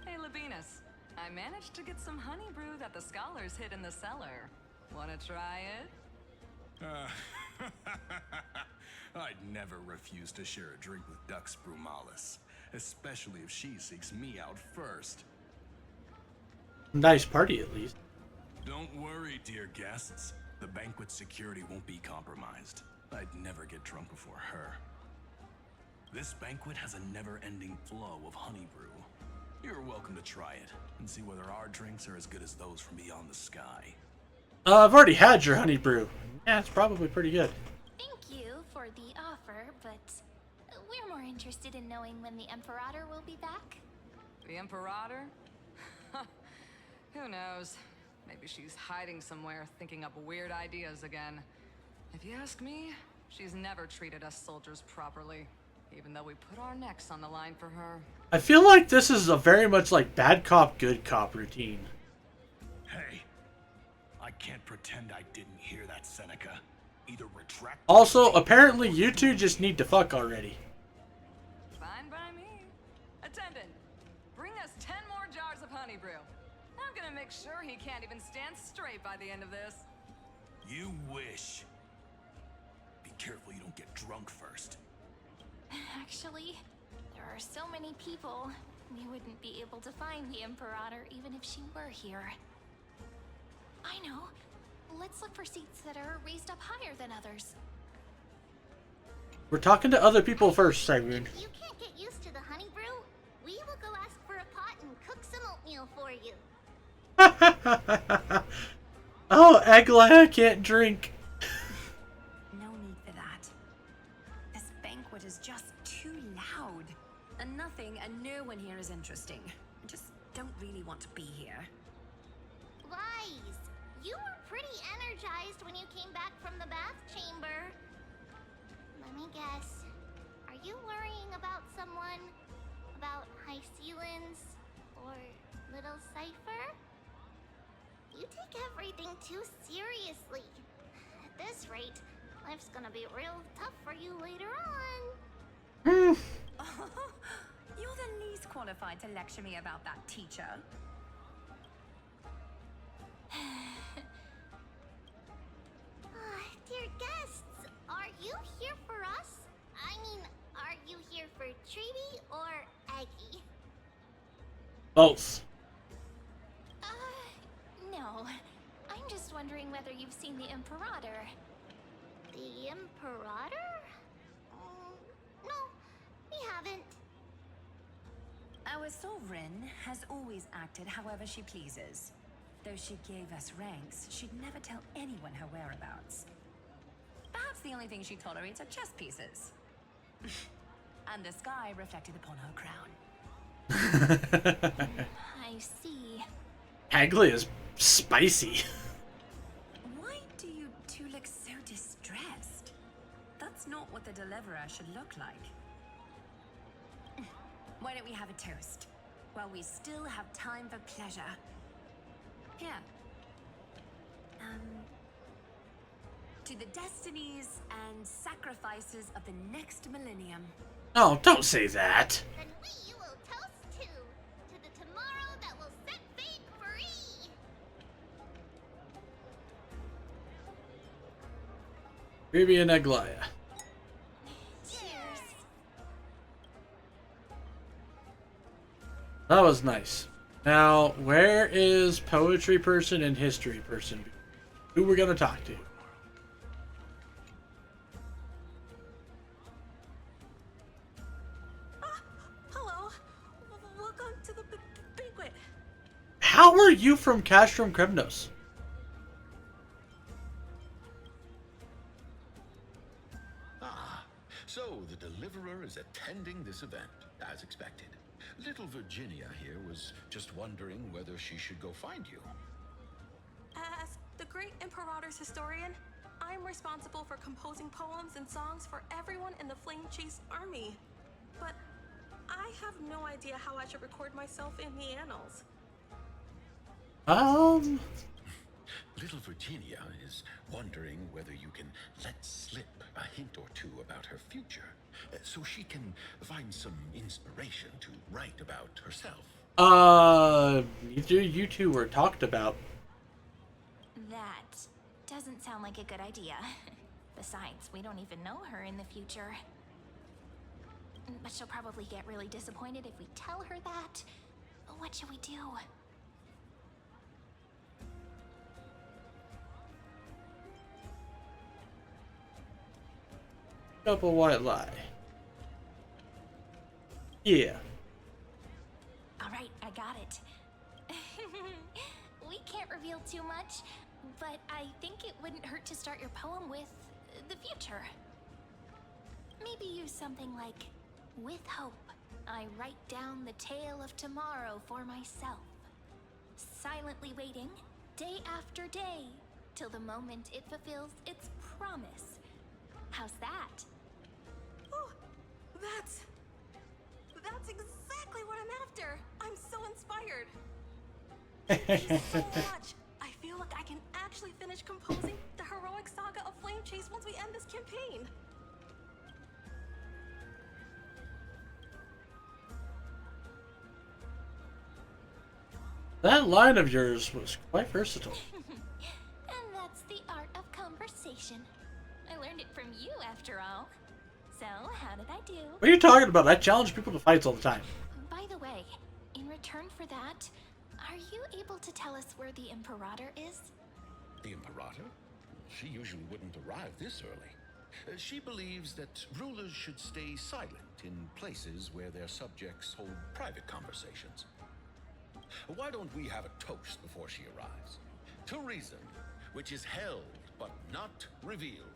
Hey, Labinas. I managed to get some honey brew that the scholars hid in the cellar. Wanna try it? I'd never refuse to share a drink with Dux Brumalis, especially if she seeks me out first. Nice party, at least. Don't worry, dear guests. The banquet security won't be compromised. I'd never get drunk before her. This banquet has a never-ending flow of honey brew. You're welcome to try it and see whether our drinks are as good as those from beyond the sky. I've already had your honey brew. Yeah, it's probably pretty good. Thank you for the offer, but we're more interested in knowing when the Imperator will be back. The Imperator? Who knows? Maybe she's hiding somewhere, thinking up weird ideas again. If you ask me, she's never treated us soldiers properly, even though we put our necks on the line for her. I feel like this is a very much like bad cop, good cop routine. Hey, I can't pretend I didn't hear that, Seneca. Either retract... Also, apparently you two just need to fuck already. Fine by me. Attendant, bring us 10 more jars of honey brew. I'm gonna make sure he can't even stand straight by the end of this. You wish. Be careful you don't get drunk first. Actually, there are so many people. We wouldn't be able to find the Imperator even if she were here. I know. Let's look for seats that are raised up higher than others. We're talking to other people first, Cyrene. If you can't get used to the honey brew, we will go ask for a pot and cook some oatmeal for you. Oh, Aglaia can't drink. No need for that. This banquet is just too loud. And nothing and no one here is interesting. I just don't really want to be here. Lies! You were pretty energized when you came back from the bath chamber. Let me guess. Are you worrying about someone? About High Sealins? Or Little Cypher? You take everything too seriously. At this rate, life's gonna be real tough for you later on. You're the least qualified to lecture me about that, teacher. Dear guests, are you here for us? I mean, are you here for Treaty or Aggie? Both. No. I'm just wondering whether you've seen the Imperator. The Imperator? No, we haven't. Our sovereign has always acted however she pleases. Though she gave us ranks, she'd never tell anyone her whereabouts. Perhaps the only thing she tolerates are chess pieces. And the sky reflected upon her crown. I see. Aglaia is spicy. Why do you two look so distressed? That's not what the deliverer should look like. Why don't we have a toast? While we still have time for pleasure. Here. To the destinies and sacrifices of the next millennium. Oh, don't say that. Then we will toast to the tomorrow that will set fate free. Ruby and Aglaia. Cheers. That was nice. Now, where is poetry person and history person? Who we're gonna talk to? Hello. Welcome to the banquet. How are you from Castrum Kremnos? So, the Deliverer is attending this event, as expected. Little Virginia here was just wondering whether she should go find you. As the great Imperator's historian, I'm responsible for composing poems and songs for everyone in the Flame Chase army. But I have no idea how I should record myself in the annals. Little Virginia is wondering whether you can let slip a hint or two about her future, so she can find some inspiration to write about herself. You two were talked about. That doesn't sound like a good idea. Besides, we don't even know her in the future. But she'll probably get really disappointed if we tell her that. What should we do? Double white lie. Yeah. Alright, I got it. We can't reveal too much, but I think it wouldn't hurt to start your poem with the future. Maybe use something like, with hope, I write down the tale of tomorrow for myself. Silently waiting, day after day, till the moment it fulfills its promise. How's that? Oh, that's exactly what I'm after. I'm so inspired. Thank you so much. I feel like I can actually finish composing the heroic saga of Flame Chase once we end this campaign. That line of yours was quite versatile. And that's the art of conversation. I learned it from you, after all. So, how did I do? What are you talking about? I challenge people to fights all the time. By the way, in return for that, are you able to tell us where the Imperator is? The Imperator? She usually wouldn't arrive this early. She believes that rulers should stay silent in places where their subjects hold private conversations. Why don't we have a toast before she arrives? To reason, which is held but not revealed.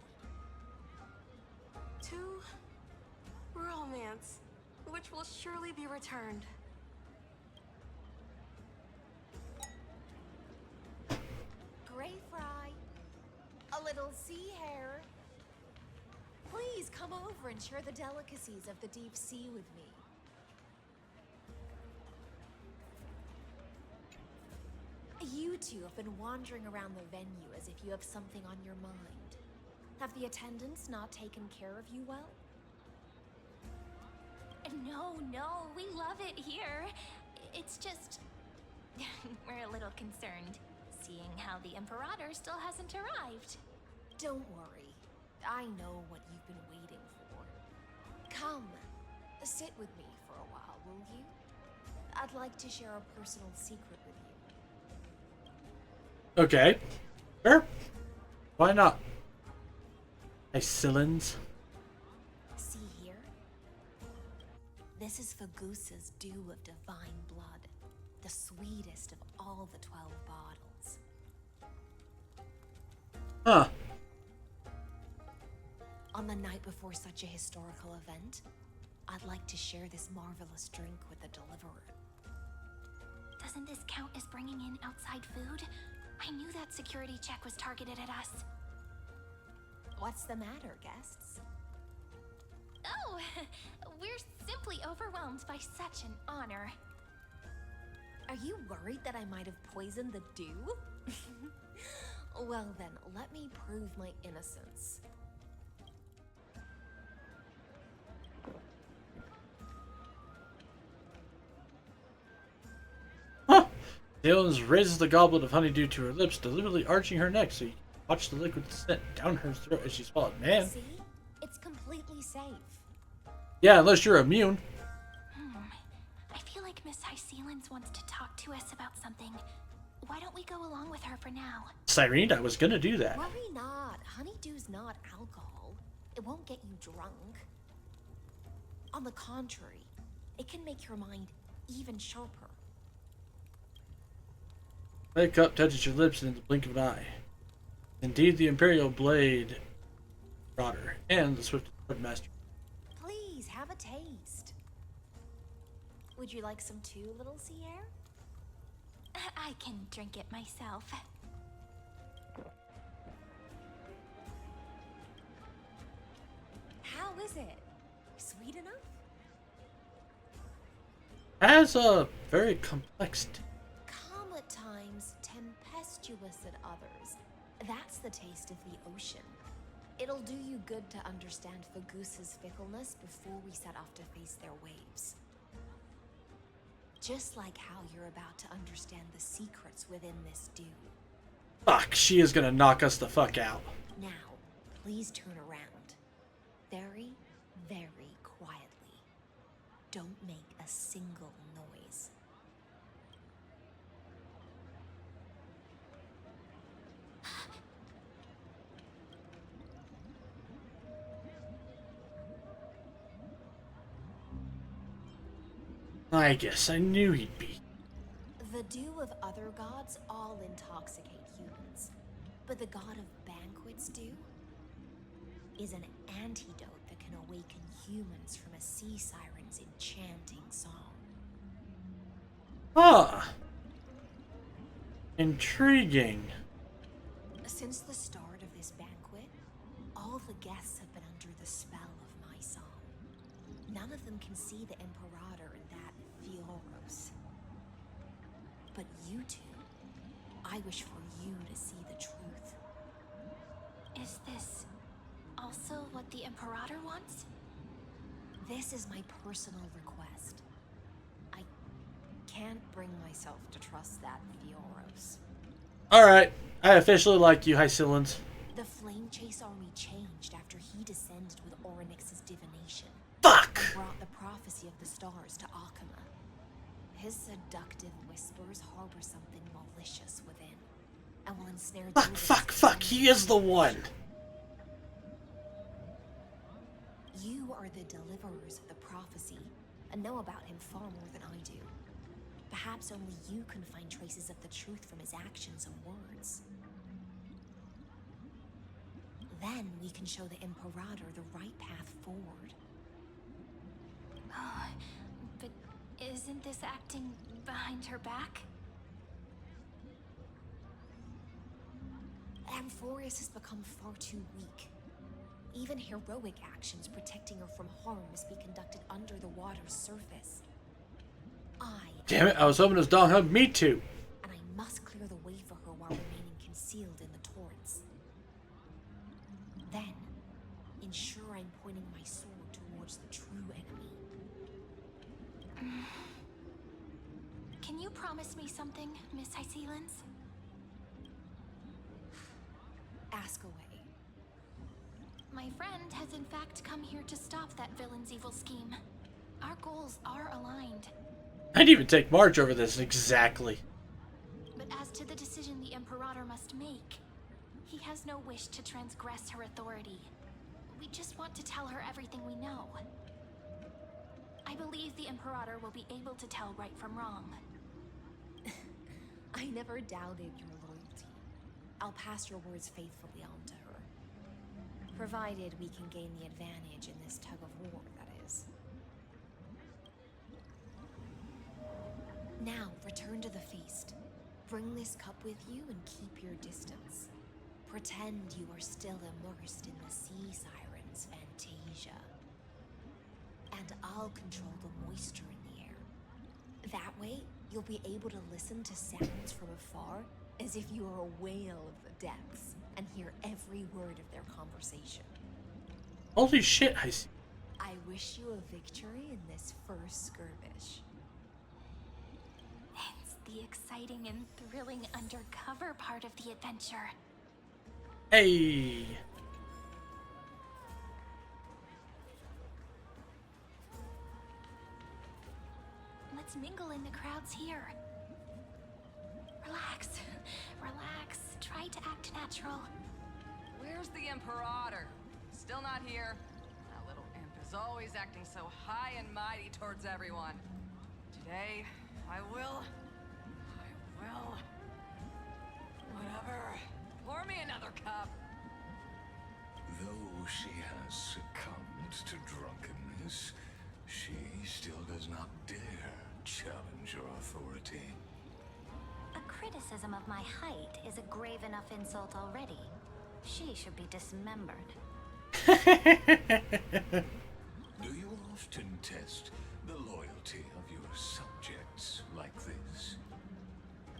To romance, which will surely be returned. Gray fry, a little sea hare. Please come over and share the delicacies of the deep sea with me. You two have been wandering around the venue as if you have something on your mind. Have the attendants not taken care of you well? No, we love it here. It's just... we're a little concerned, seeing how the Imperator still hasn't arrived. Don't worry. I know what you've been waiting for. Come, sit with me for a while, will you? I'd like to share a personal secret with you. Okay. Sure. Why not? Icillins. See here? This is Fagusa's dew of divine blood, the sweetest of all the 12 bottles. Huh. On the night before such a historical event, I'd like to share this marvelous drink with the Deliverer. Doesn't this count as bringing in outside food? I knew that security check was targeted at us. What's the matter, guests? Oh, we're simply overwhelmed by such an honor. Are you worried that I might have poisoned the dew? Well then, let me prove my innocence. Dylan raises the goblet of honeydew to her lips, deliberately arching her neck so you can watch the liquid descent down her throat as she swallowed. Man. See? It's completely safe. Yeah, unless you're immune. I feel like Miss Hycealins wants to talk to us about something. Why don't we go along with her for now? Cyrene, I was gonna do that. Worry not. Honeydew's not alcohol. It won't get you drunk. On the contrary, it can make your mind even sharper. The cup touches your lips in the blink of an eye. Indeed, the Imperial Blade Rotter and the Swift Sword Master taste. Would you like some too, little sea air? I can drink it myself. How is it? Sweet enough? Has a very complex. Calm at times, tempestuous at others. That's the taste of the ocean. It'll do you good to understand the goose's fickleness before we set off to face their waves. Just like how you're about to understand the secrets within this dew. Fuck, she is gonna knock us the fuck out. Now, please turn around. Very, very quietly. Don't make a single noise. I guess I knew he'd be. The dew of other gods all intoxicate humans, but the god of banquets dew is an antidote that can awaken humans from a sea siren's enchanting song. Ah, intriguing. Since the start of this banquet, all the guests have been under the spell of my song. None of them can see the Imperator and that Fioros. But you two, I wish for you to see the truth. Is this also what the Imperator wants? This is my personal request. I can't bring myself to trust that Fioros. Alright, I officially like you, Hycillans. The Flame Chase army changed after he descended with Orynyx's divination. Fuck! And brought the prophecy of the stars to Akuma. His seductive whispers harbor something malicious within, and will ensnare Fuck, he is the one! You are the deliverers of the prophecy, and know about him far more than I do. Perhaps only you can find traces of the truth from his actions and words. Then we can show the Imperator the right path forward. Oh, but isn't this acting behind her back? Amphorius has become far too weak. Even heroic actions protecting her from harm must be conducted under the water's surface. Damn it, I was hoping it was Dong Hug. Me too. And I must clear the way for her while remaining concealed in the torrents. Then, ensure I'm pointing my sword towards the true enemy. Can you promise me something, Miss Hycillans? Ask away. My friend has in fact come here to stop that villain's evil scheme. Our goals are aligned. I'd even take Marge over this, exactly. But as to the decision the Imperator must make, he has no wish to transgress her authority. We just want to tell her everything we know. I believe the Imperator will be able to tell right from wrong. I never doubted your loyalty. I'll pass your words faithfully on to her. Provided we can gain the advantage in this tug of war, that is. Now, return to the feast. Bring this cup with you and keep your distance. Pretend you are still immersed in the sea siren's fantasia. And I'll control the moisture in the air. That way, you'll be able to listen to sounds from afar as if you are a whale of the depths and hear every word of their conversation. Holy shit, I see. I wish you a victory in this first skirmish. It's the exciting and thrilling undercover part of the adventure. Hey. Let's mingle in the crowds here. Relax, relax. Try to act natural. Where's the Imperator? Still not here. That little imp is always acting so high and mighty towards everyone. Today, I will... Whatever. Pour me another cup. Though she has succumbed to drunkenness, She still does not dare challenge your authority. A criticism of my height is a grave enough insult already. She should be dismembered. Do you often test the loyalty of your subjects like this?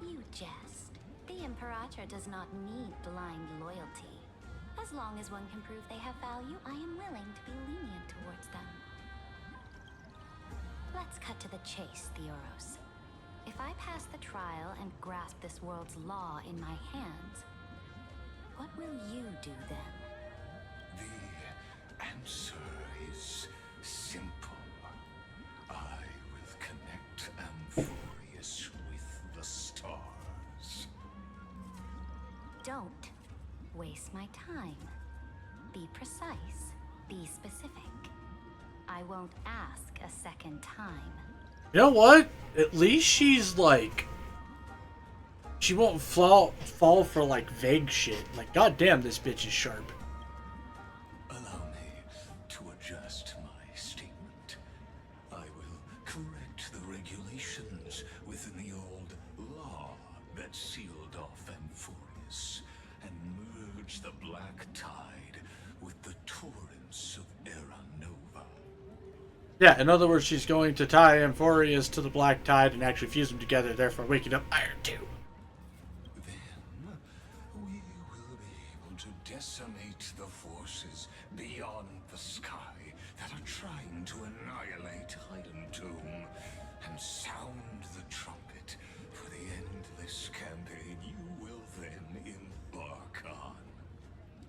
You jest. The Imperator does not need blind loyalty. As long as one can prove they have value, I am willing to be lenient towards them. Let's cut to the chase, Theoros. If I pass the trial and grasp this world's law in my hands, what will you do then? The answer is simple. I will connect Amphorius with the stars. Don't waste my time. Be precise. Be specific. I won't ask a second time. You know what? At least she's like... She won't fall for like vague shit. Like, goddamn, this bitch is sharp. Allow me to adjust my statement. I will correct the regulations within the old law that sealed off Amphorius and merge the black tide with the torrents of Era Nova. Yeah, in other words, she's going to tie Amphorius to the Black Tide and actually fuse them together, therefore waking up Iron 2. Then we will be able to decimate the forces beyond the sky that are trying to annihilate Hidden Tomb and sound the trumpet for the endless campaign you will then embark on.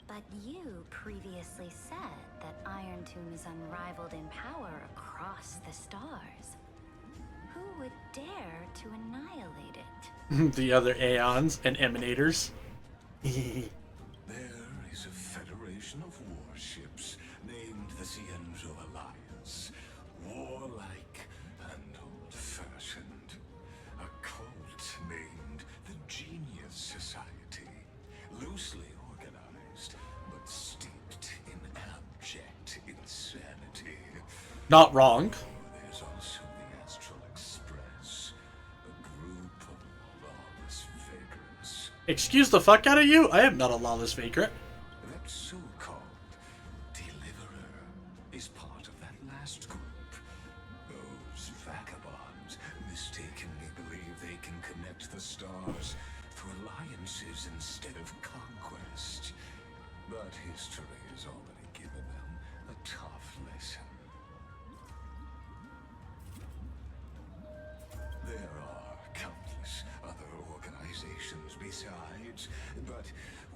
But you previously said that Iron Tomb is unrivaled in power across the stars. Who would dare to annihilate it? The other Aeons and Emanators. There is a federation of warships named the Cienzo Alliance. Warlike and old-fashioned. A cult named the Genius Society. Loosely organized, but steeped in abject insanity. Not wrong. There's also the Astral Express, a group of lawless vagrants. Excuse the fuck out of you? I am not a lawless vagrant. That so-called Deliverer is part of that last group. Those vagabonds mistakenly believe they can connect the stars through alliances instead of conquest. But history has already given them a tough lesson. There are countless other organizations besides, but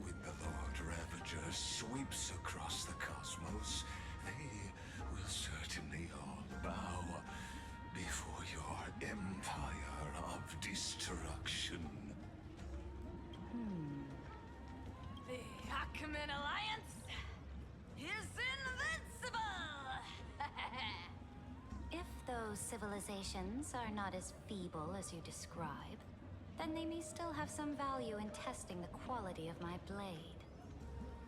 when the Lord Ravager sweeps across the cosmos, they will certainly all bow before your empire of destruction. The Acumen Alliance is invincible! If those civilizations are not as feeble as you describe, then they may still have some value in testing the quality of my blade.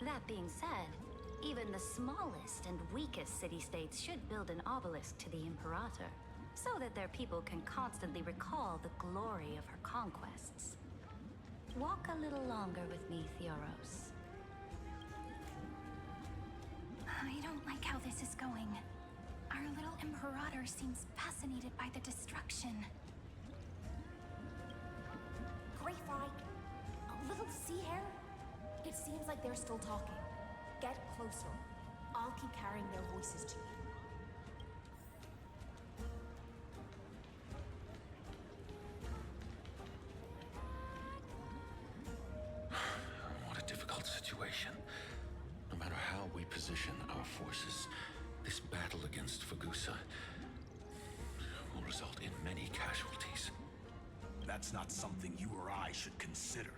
That being said, even the smallest and weakest city-states should build an obelisk to the Imperator, so that their people can constantly recall the glory of her conquests. Walk a little longer with me, Theoros. I don't like how this is going. Our little Imperator seems fascinated by the destruction. Great Fry, a little sea hare? It seems like they're still talking. Get closer. I'll keep carrying their voices to you. What a difficult situation. No matter how we position our forces, this battle against Fagusa will result in many casualties. That's not something you or I should consider.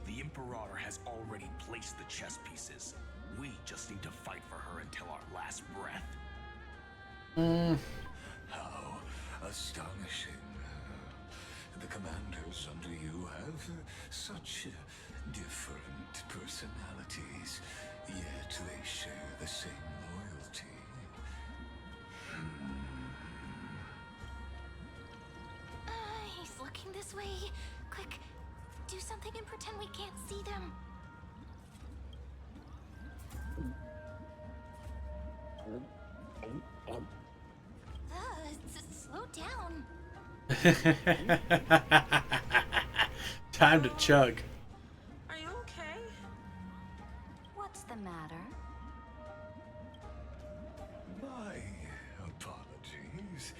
The Imperator has already placed the chess pieces. We just need to fight for her until our last breath. How astonishing. The commanders under you have such different personalities, yet they share the same loyalty. This way. Quick, do something and pretend we can't see them. Slow down. Time to chug. Are you okay? What's the matter? My apologies.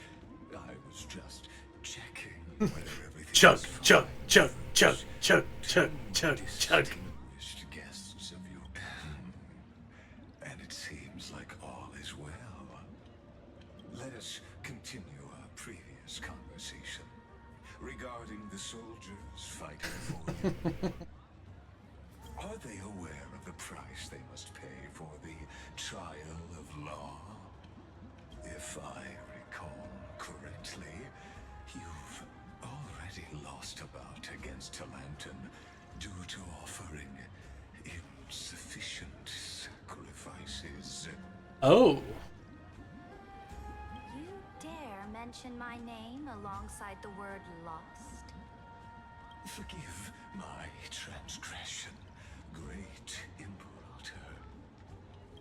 I was just checking whether everything Chug, was fine. chug, chug, chug, chug, chug, chug, chug. Distinguished guests of you. And it seems like all is well. Let us continue our previous conversation regarding the soldiers fighting for you. Are they aware of the price they must pay for the trial of law? If I recall correctly, you've already lost a bout against Talanton due to offering insufficient sacrifices. Oh. You dare mention my name alongside the word lost? Forgive my transgression, great Imperator.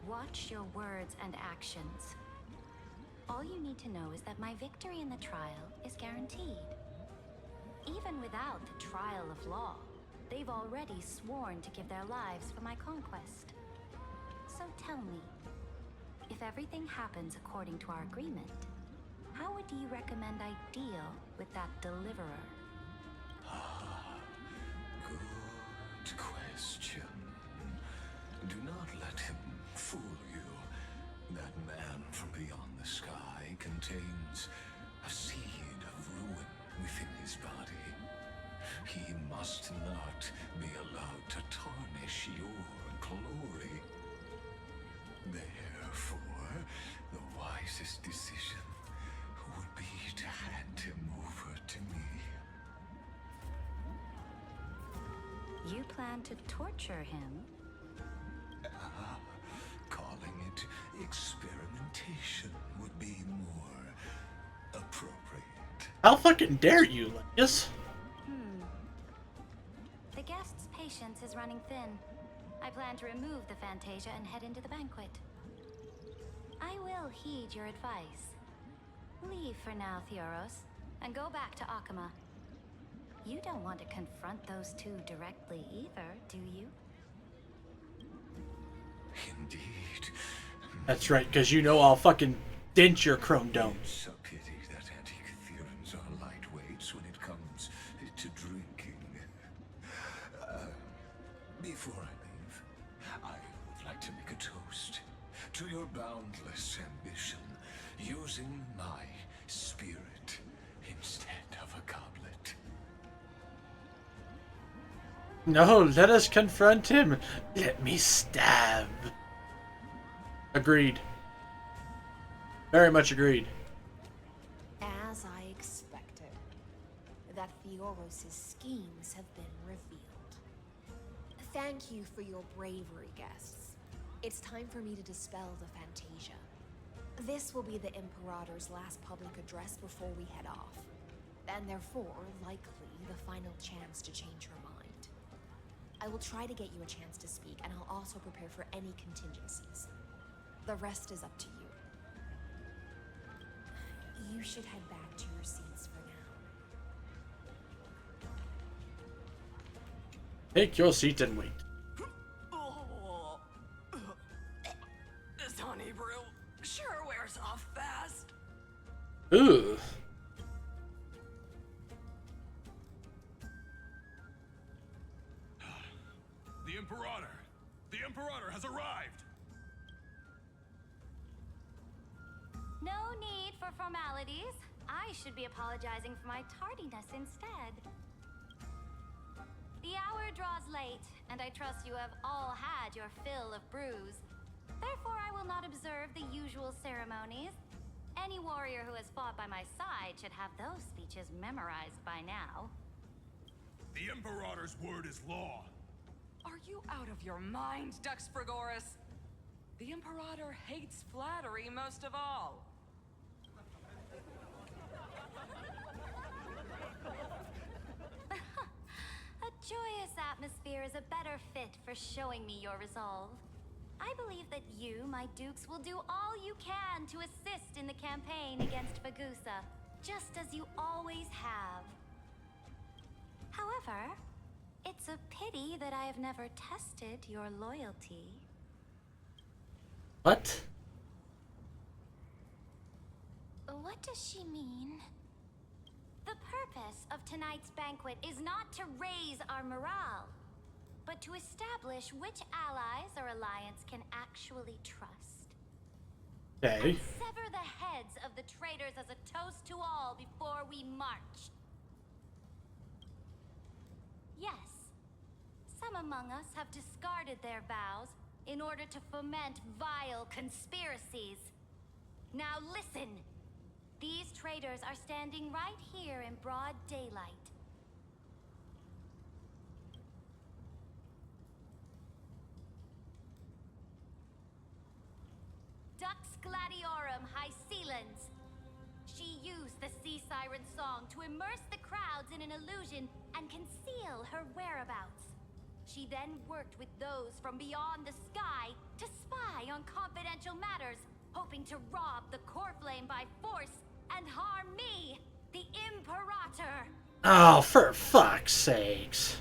Watch your words and actions. All you need to know is that my victory in the trial is guaranteed. Even without the trial of law, they've already sworn to give their lives for my conquest. So tell me, if everything happens according to our agreement, how would you recommend I deal with that deliverer? Good question. Do not let him fool you. That man from beyond the sky contains a seed of ruin within his body. He must not be allowed to tarnish your glory. Therefore, the wisest decision would be to hand him over to me. You plan to torture him? Calling it experimentation would be more appropriate. How fucking dare you, Lucas? The guest's patience is running thin. I plan to remove the Fantasia and head into the banquet. I will heed your advice. Leave for now, Theoros, and go back to Akama. You don't want to confront those two directly either, do you? Indeed. That's right, because you know I'll fucking dent your chrome dome. It's a pity that antikytherans are lightweights when it comes to drinking. Before I leave, I would like to make a toast to your boundless ambition, using my spirit instead of a goblet. No, let us confront him. Let me stab. Agreed. Very much agreed. As I expected, that Theoros' schemes have been revealed. Thank you for your bravery, guests. It's time for me to dispel the Fantasia. This will be the Imperator's last public address before we head off, and therefore, likely, the final chance to change her mind. I will try to get you a chance to speak, and I'll also prepare for any contingencies. The rest is up to you. You should head back to your seats for now. Take your seat and wait. This honey brew sure wears off fast. Ooh. The Imperator! The Imperator has arrived! No need for formalities. I should be apologizing for my tardiness instead. The hour draws late, and I trust you have all had your fill of brews. Therefore, I will not observe the usual ceremonies. Any warrior who has fought by my side should have those speeches memorized by now. The Imperator's word is law. Are you out of your mind, Dux Frigoris? The Imperator hates flattery most of all. joyous atmosphere is a better fit for showing me your resolve. I believe that you, my dukes, will do all you can to assist in the campaign against Vagusa, just as you always have. However, it's a pity that I have never tested your loyalty. What? What does she mean? The purpose of tonight's banquet is not to raise our morale, but to establish which allies our alliance can actually trust. Okay. And sever the heads of the traitors as a toast to all before we march. Yes, some among us have discarded their vows in order to foment vile conspiracies. Now listen. These traitors are standing right here in broad daylight. Dux Gladiorum Hycelans. She used the Sea Siren song to immerse the crowds in an illusion and conceal her whereabouts. She then worked with those from beyond the sky to spy on confidential matters, hoping to rob the core flame by force and harm me, the Imperator. Oh, for fuck's sakes.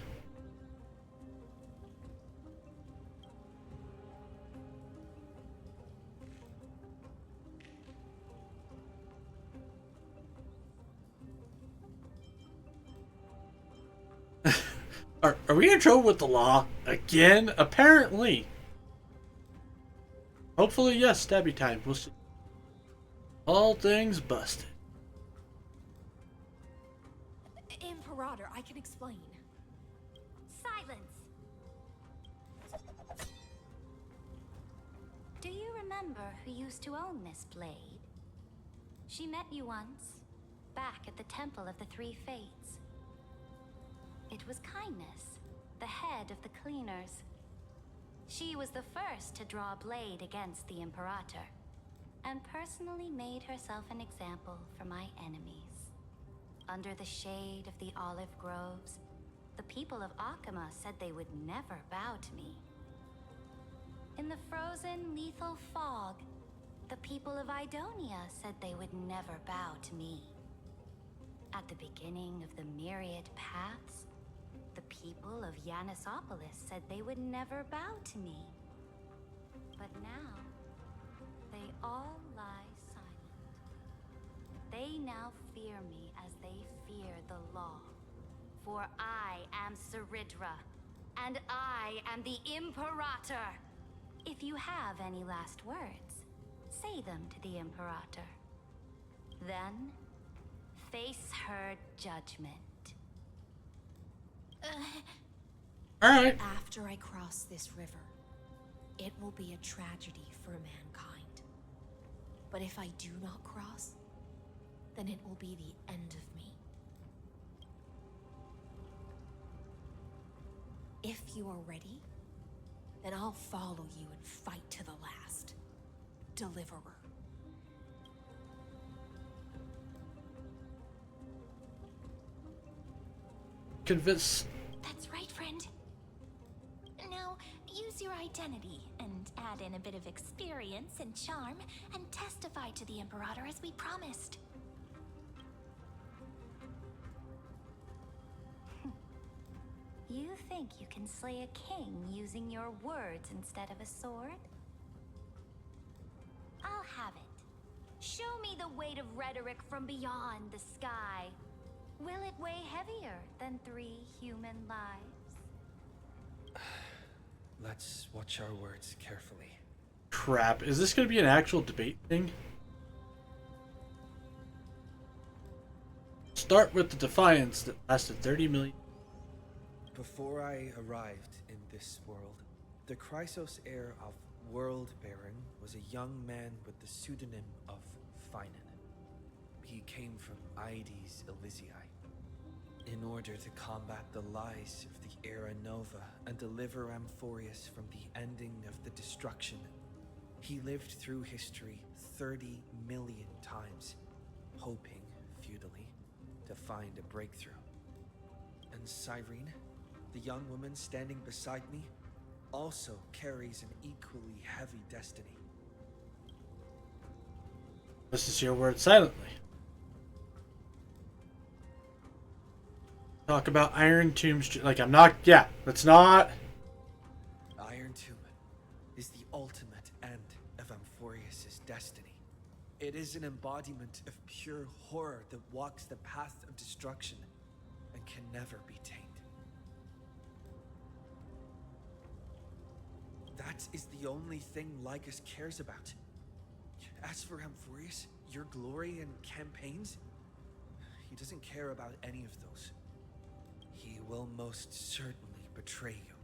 Are we in trouble with the law? Again? Apparently. Hopefully, yes, stabby time. We'll see. All things busted. Imperator, I can explain. Silence. Do you remember who used to own this blade? She met you once, back at the Temple of the Three Fates. It was Kindness, the head of the cleaners. She was the first to draw a blade against the Imperator, and personally made herself an example for my enemies. Under the shade of the olive groves, the people of Akama said they would never bow to me. In the frozen, lethal fog, the people of Idonia said they would never bow to me. At the beginning of the myriad paths, the people of Yanisopolis said they would never bow to me. But now, they all lie silent. They now fear me as they fear the law. For I am Ceridra, and I am the Imperator. If you have any last words, say them to the Imperator. Then, face her judgment. Alright. After I cross this river, it will be a tragedy for mankind. But if I do not cross, then it will be the end of me. If you are ready, then I'll follow you and fight to the last. Deliverer. Convince. That's right, friend. Now, use your identity and add in a bit of experience and charm and testify to the Imperator as we promised. You think you can slay a king using your words instead of a sword? I'll have it. Show me the weight of rhetoric from beyond the sky. Will it weigh heavier than 3 human lives? Let's watch our words carefully. Crap. Is this going to be an actual debate thing? Start with the defiance that lasted 30 million. Before I arrived in this world, the Chrysos heir of World Baron was a young man with the pseudonym of Finan. He came from Aedes Elysiae. In order to combat the lies of the Era Nova and deliver Amphorius from the ending of the destruction, he lived through history 30 million times, hoping, futilely, to find a breakthrough. And Cyrene, The young woman standing beside me also carries an equally heavy destiny. This is your word silently. Talk about Iron Tombs. Like, I'm not. Yeah, let's not. Iron Tomb is the ultimate end of Amphorius' destiny. It is an embodiment of pure horror that walks the path of destruction and can never be tamed. That is the only thing Lycus cares about. As for Amphorius, your glory and campaigns, he doesn't care about any of those. He will most certainly betray you.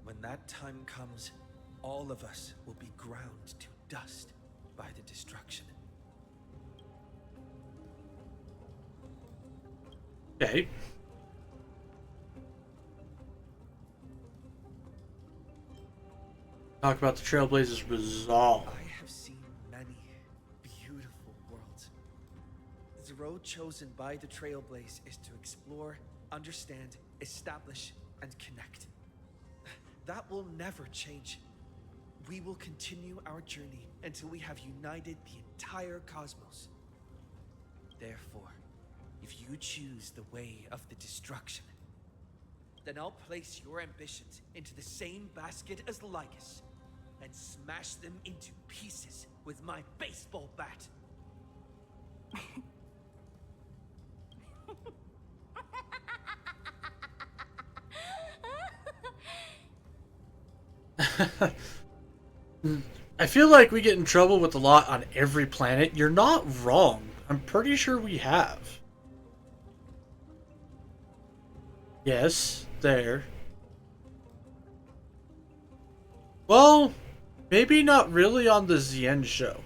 When that time comes, all of us will be ground to dust by the destruction. Okay. Talk about the Trailblazers' resolve. I have seen many beautiful worlds. The road chosen by the Trailblaze is to explore, understand, establish, and connect. That will never change. We will continue our journey until we have united the entire cosmos. Therefore, if you choose the way of the destruction, then I'll place your ambitions into the same basket as Lycus and smash them into pieces with my baseball bat. I feel like we get in trouble with a lot on every planet. You're not wrong. I'm pretty sure we have. Yes, there. Well, maybe not really on the Zien show.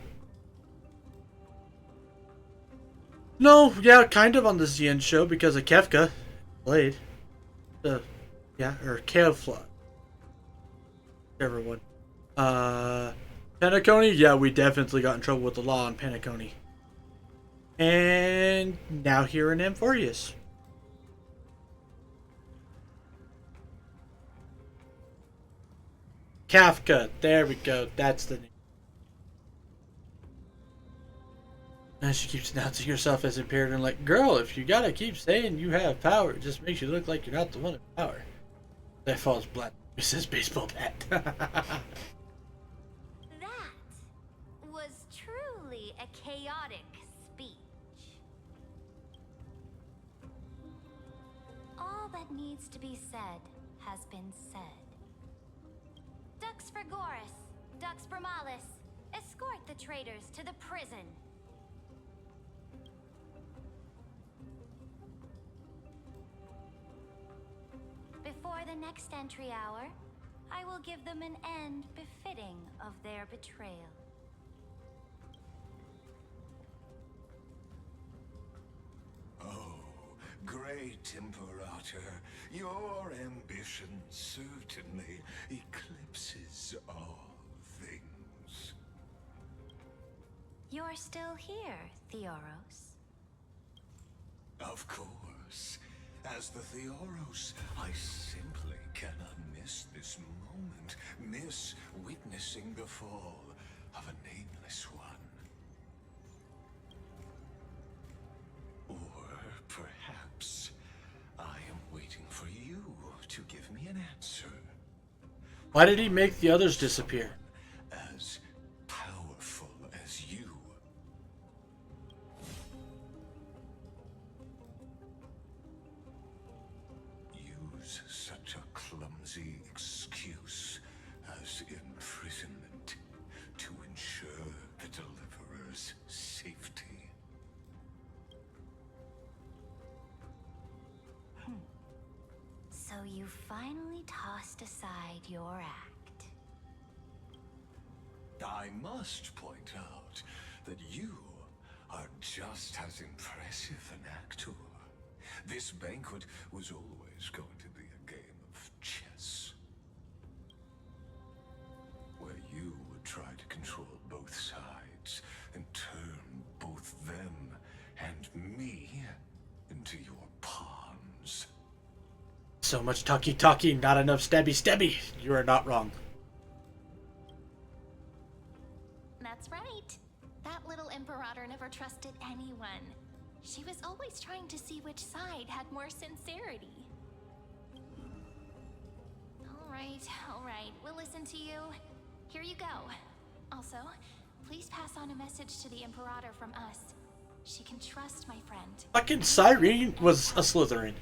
No, yeah, kind of on the Zien show because of Kefka. Blade. Yeah, or Kevfla. Whichever one. Penacony? Yeah, we definitely got in trouble with the law on Penacony. And now here in Amphorius. Kafka. There we go. That's the name. And she keeps announcing herself as impaired and like, girl, if you gotta keep saying you have power, it just makes you look like you're not the one in power. That falls flat. It says baseball bat. That was truly a chaotic speech. All that needs to be said has been said. Dux Frigoris, Dux Bromalis, escort the traitors to the prison. Before the next entry hour, I will give them an end befitting of their betrayal. Oh, great Imperator, your ambition certainly eclipses all things. You're still here, Theoros. Of course. As the Theoros, I simply cannot miss this moment, miss witnessing the fall of a nameless one. Or perhaps I am waiting for you to give me an answer. Why did he make the others disappear? As powerful as you. Use such a clumsy excuse as imprisonment to ensure the Deliverer's safety. So you finally tossed aside your act. I must point out that you are just as impressive an actor. This banquet was always going to be a game of chess, where you would try to control both sides and turn both them and me into your pawns. So much talky, not enough stabby. You are not wrong. That's right. That little Imperator never trusted anyone. She was always trying to see which side had more sincerity. All right, we'll listen to you. Here you go. Also, please pass on a message to the Imperator from us. She can trust my friend. Fucking Cyrene was a Slytherin.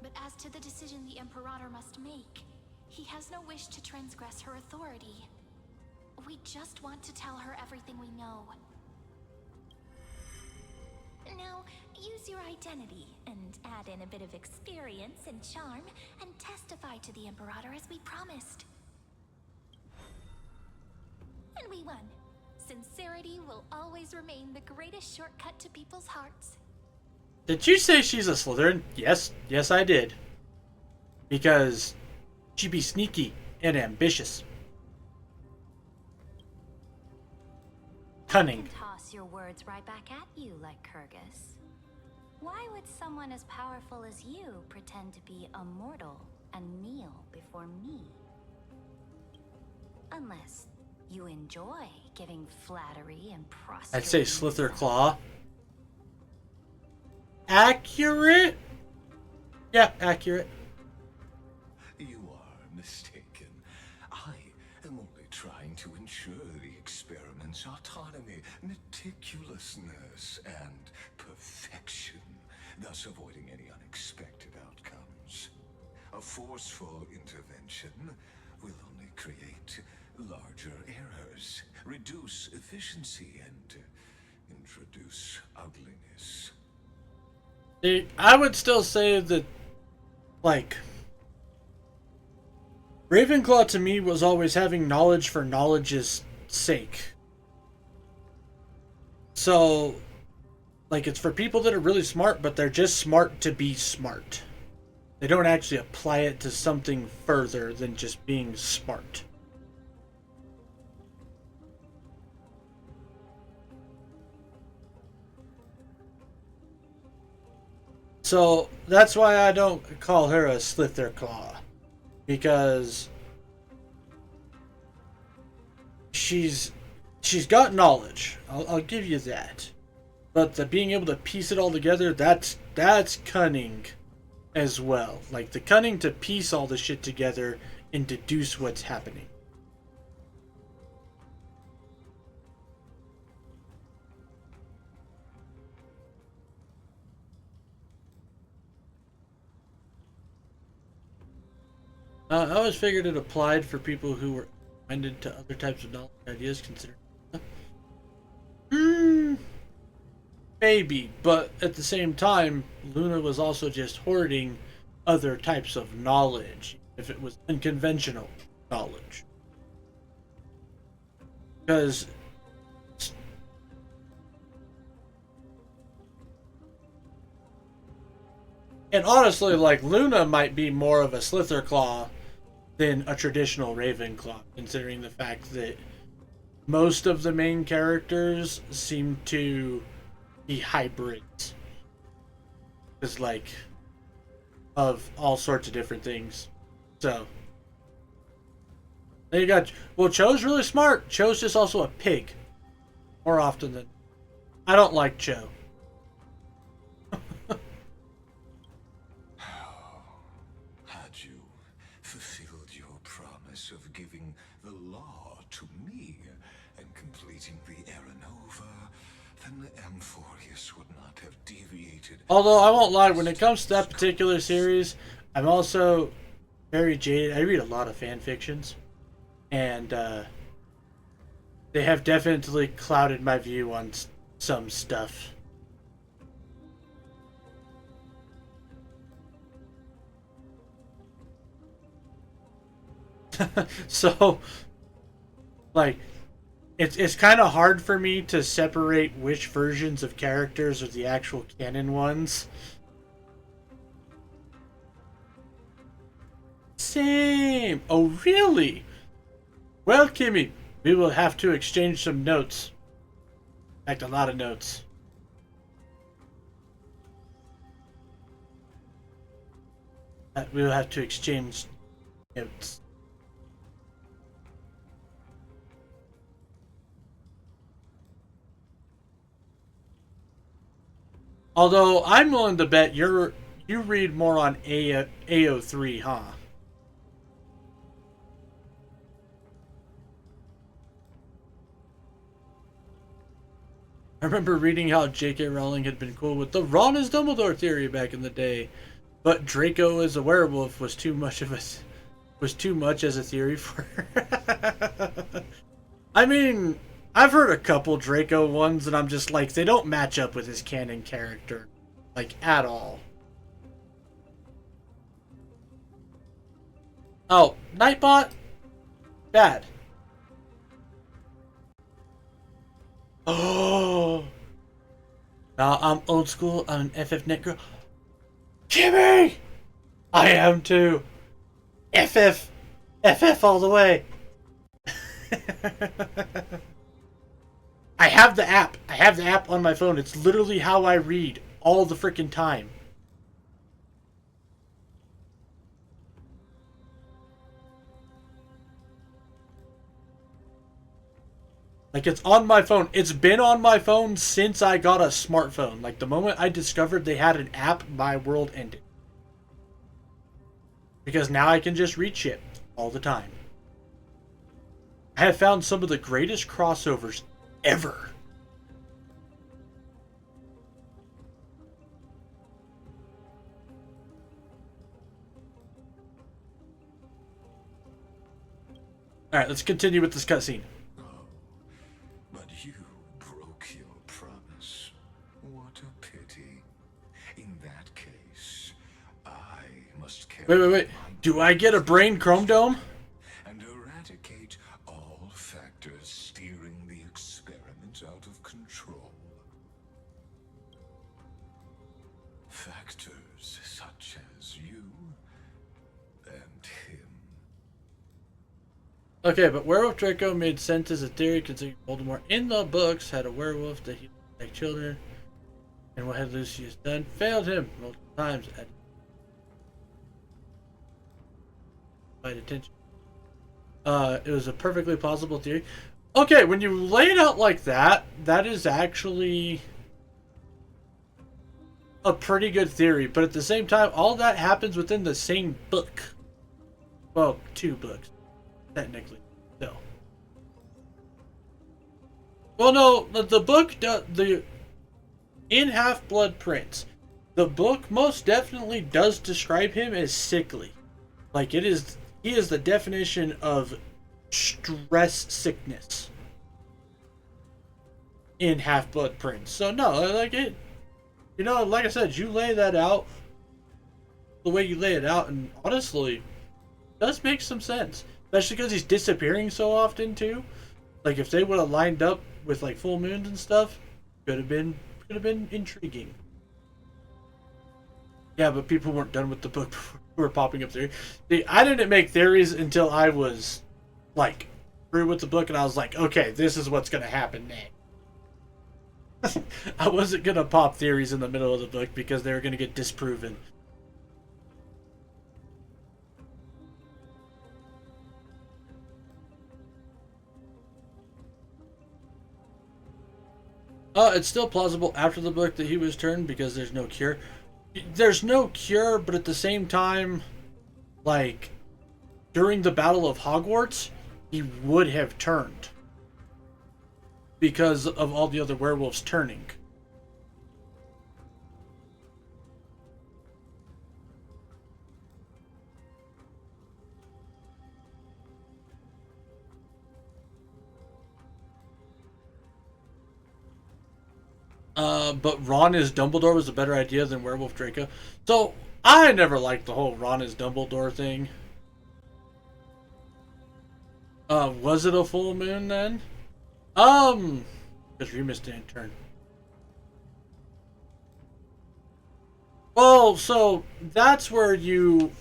But as to the decision the Imperator must make, he has no wish to transgress her authority. We just want to tell her everything we know. Now, use your identity and add in a bit of experience and charm and testify to the Imperator as we promised. And we won. Sincerity will always remain the greatest shortcut to people's hearts. Did you say she's a Slytherin? Yes, I did. Because she be sneaky and ambitious. Cunning. Toss your words right back at you like Kyrgyz. Why would someone as powerful as you pretend to be a mortal and kneel before me? Unless you enjoy giving flattery and prostrating. I'd say Slither Claw. Accurate? Yeah, accurate. You are mistaken. I am only trying to ensure the experiment's autonomy, meticulousness, and perfection, thus avoiding any unexpected outcomes. A forceful intervention will only create larger errors, reduce efficiency, and introduce ugliness. See, I would still say that, like, Ravenclaw to me was always having knowledge for knowledge's sake. So, like, it's for people that are really smart, but they're just smart to be smart. They don't actually apply it to something further than just being smart. So that's why I don't call her a Slitherclaw, because she's got knowledge. I'll give you that, but the being able to piece it all together, that's cunning as well. Like the cunning to piece all the shit together and deduce what's happening. I always figured it applied for people who were minded to other types of knowledge ideas considered. Maybe, but at the same time, Luna was also just hoarding other types of knowledge, if it was unconventional knowledge. Because and honestly, like, Luna might be more of a Slitherclaw than a traditional Ravenclaw, considering the fact that most of the main characters seem to be hybrids. It's like of all sorts of different things. So then you got, well, Cho's really smart. Cho's just also a pig. More often than, I don't like Cho. Had you fulfilled your promise of giving the law to me and completing the Aranova, then the Amphorius would not have deviated. Although I won't lie, when it comes to that particular series, I'm also very jaded. I read a lot of fan fictions, and they have definitely clouded my view on some stuff. So, like, it's kind of hard for me to separate which versions of characters are the actual canon ones. Same. Oh, really? Well, Kimmy, we will have to exchange some notes. In fact, a lot of notes. we'll have to exchange notes. Although I'm willing to bet you read more on AO3, huh? I remember reading how J.K. Rowling had been cool with the Ron is Dumbledore theory back in the day, but Draco as a werewolf was too much as a theory for her. I mean, I've heard a couple Draco ones, and I'm just like, they don't match up with his canon character, like, at all. Oh, Nightbot? Bad. Oh! Now I'm old school, I'm an FF net girl. Jimmy! I am too! FF all the way! I have the app. I have the app on my phone. It's literally how I read all the freaking time. Like, it's on my phone. It's been on my phone since I got a smartphone. Like, the moment I discovered they had an app, my world ended. Because now I can just read shit all the time. I have found some of the greatest crossovers ever. Alright, let's continue with this cutscene. But you broke your promise. What a pity. In that case, I must carry Wait. Do I get a brain chrome dome? and eradicate all factors steering the experiment out of control. Factors such as you and him. Okay, but Werewolf Draco made sense as a theory considering Voldemort in the books had a werewolf that he like children, and what had Lucius done failed him multiple times at attention. It was a perfectly plausible theory. Okay, when you lay it out like that, that is actually a pretty good theory, but at the same time, all that happens within the same book. Well, 2 books, technically. No. Well, no, the book, in Half-Blood Prince, the book most definitely does describe him as sickly. Like, he is the definition of stress sickness in Half-Blood Prince. So no, like it, you know, like I said, you lay that out the way you lay it out, and honestly, it does make some sense. Especially because he's disappearing so often too. Like, if they would have lined up with like full moons and stuff, could have been intriguing. Yeah, but people weren't done with the book before we were popping up theories. See, I didn't make theories until I was like through with the book, and I was like, okay, this is what's gonna happen next. I wasn't gonna pop theories in the middle of the book because they were gonna get disproven. It's still plausible after the book that he was turned because there's no cure. There's no cure, but at the same time, like, during the Battle of Hogwarts, he would have turned. Because of all the other werewolves turning. But Ron as Dumbledore was a better idea than Werewolf Draco. So, I never liked the whole Ron as Dumbledore thing. Was it a full moon then? Because Remus didn't turn. Well, so, that's where you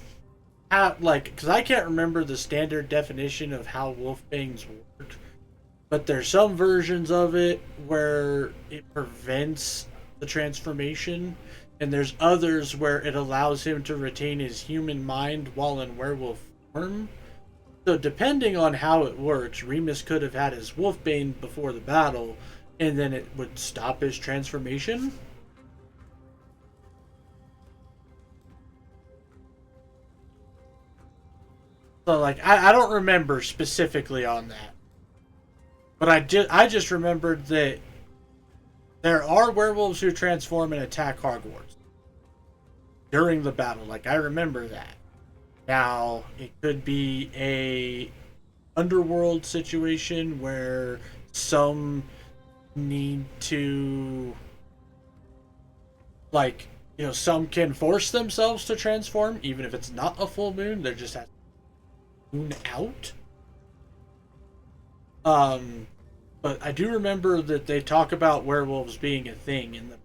have, like, because I can't remember the standard definition of how wolfbangs work. But there's some versions of it where it prevents the transformation. and there's others where it allows him to retain his human mind while in werewolf form. So depending on how it works, Remus could have had his wolfbane before the battle, and then it would stop his transformation. So like I don't remember specifically on that, but I just remembered that there are werewolves who transform and attack Hogwarts during the battle. Like I remember that. Now it could be a underworld situation where some need to, like, you know, some can force themselves to transform even if it's not a full moon. They're just at moon out. But I do remember that they talk about werewolves being a thing in the.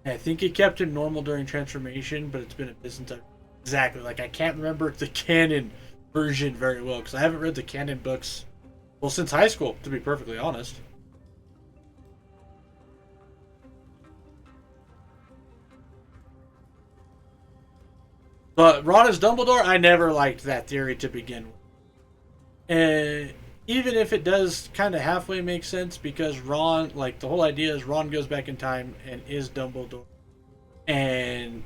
I think he kept him normal during transformation, but it's been a bit since I. Exactly, like I can't remember the canon version very well because I haven't read the canon books, well, since high school, to be perfectly honest. But Ron as Dumbledore, I never liked that theory to begin with. And even if it does kind of halfway make sense, because Ron, like the whole idea is Ron goes back in time and is Dumbledore. And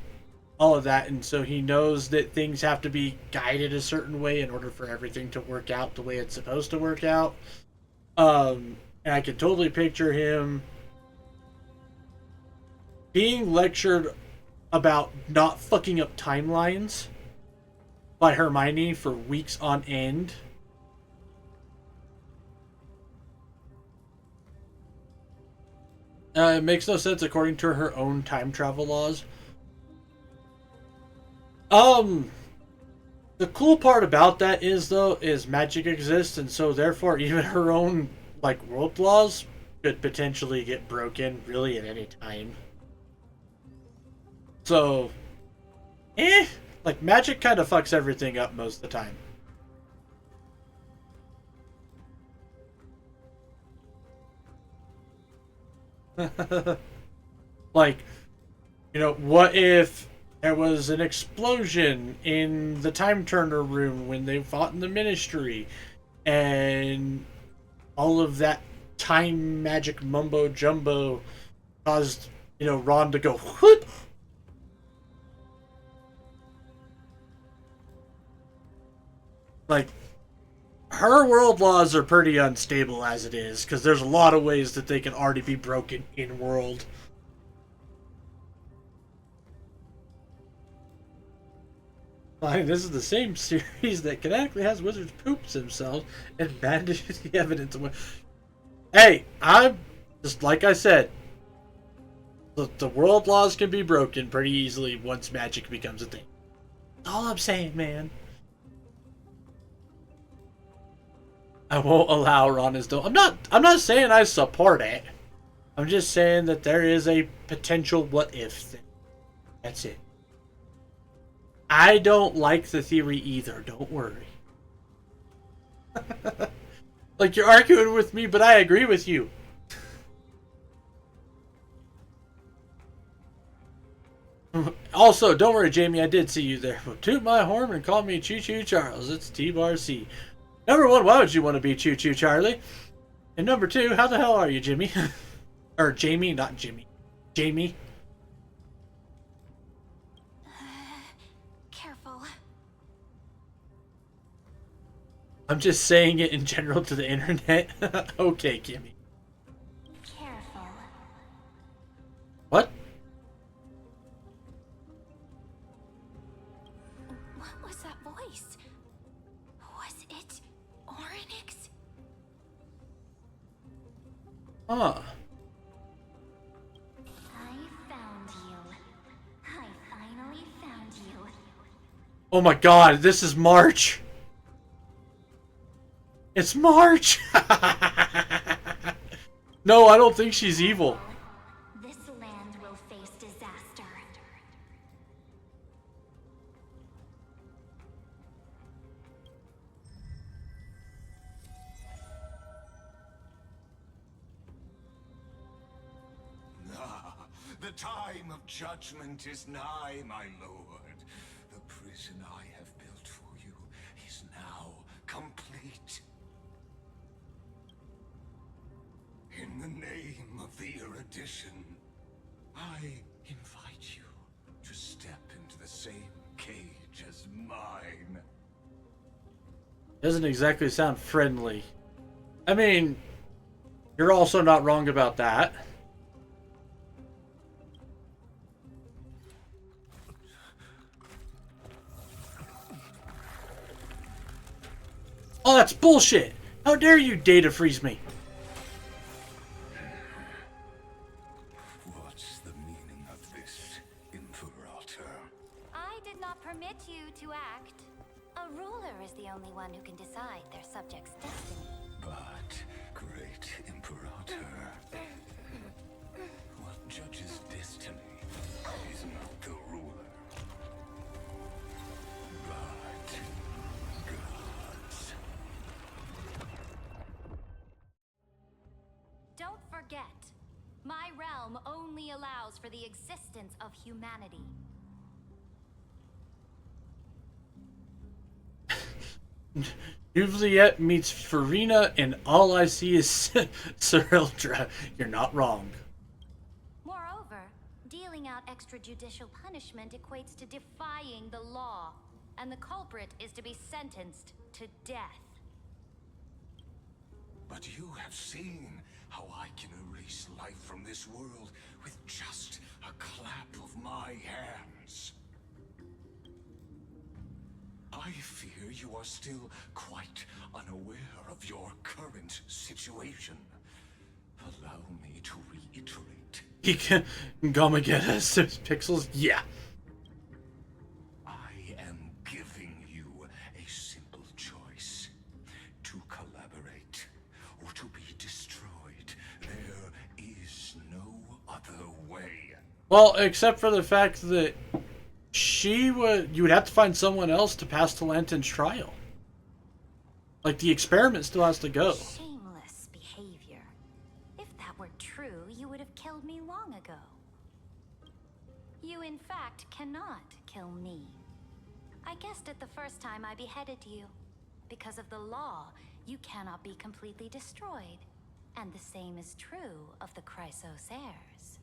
all of that, and so he knows that things have to be guided a certain way in order for everything to work out the way it's supposed to work out. And I can totally picture him being lectured about not fucking up timelines by Hermione for weeks on end. It makes no sense according to her own time travel laws. The cool part about that is, though, is magic exists, and so therefore even her own, like, world laws could potentially get broken really at any time. So, like, magic kind of fucks everything up most of the time. Like, you know, what if there was an explosion in the Time Turner room when they fought in the Ministry, and all of that time magic mumbo jumbo caused, you know, Ron to go whoop. Like, her world laws are pretty unstable as it is, because there's a lot of ways that they can already be broken in world. I mean, this is the same series that canonically has wizards poops themselves and bandages the evidence away. Hey, I'm just like I said. The world laws can be broken pretty easily once magic becomes a thing. That's all I'm saying, man. I won't allow Ron as though I'm not saying I support it. I'm just saying that there is a potential what if thing. That's it. I don't like the theory either, don't worry. Like, you're arguing with me, but I agree with you. Also, don't worry, Jamie, I did see you there. Well, toot my horn and call me Choo Choo Charles. It's T-Bar C. Number one, why would you want to be Choo Choo Charlie? And number two, how the hell are you, Jimmy? Or Jamie, not Jimmy. Jamie. Careful. I'm just saying it in general to the internet. Okay, Kimmy. Careful. What? What was that voice? Was it Oryx? Huh. I found you. I finally found you. Oh my god, this is March. It's March. No, I don't think she's evil. This land will face disaster. time of judgment is nigh, my lord. The prison I have built for you is now complete. In the name of the erudition, I invite you to step into the same cage as mine. Doesn't exactly sound friendly. I mean, you're also not wrong about that. Oh, that's bullshit! How dare you data freeze me? What's the meaning of this, Imperator? I did not permit you to act. A ruler is the only one who can decide their subject's destiny. But, great Imperator, what judges destiny is not the ruler, but gods. Don't forget, my realm only allows for the existence of humanity. Juliet meets Farina, and all I see is Cyrilldra. You're not wrong. Moreover, dealing out extrajudicial punishment equates to defying the law, and the culprit is to be sentenced to death. But you have seen how I can erase life from this world with just a clap of my hands. I fear you are still quite unaware of your current situation. Allow me to reiterate. He can Gama get us 6 pixels? Yeah. I am giving you a simple choice. To collaborate or to be destroyed. There is no other way. Well, except for the fact that you would have to find someone else to pass Talantin's trial. Like, the experiment still has to go. Shameless behavior. If that were true, you would have killed me long ago. You, in fact, cannot kill me. I guessed it the first time I beheaded you. Because of the law, you cannot be completely destroyed. And the same is true of the Chrysos heirs.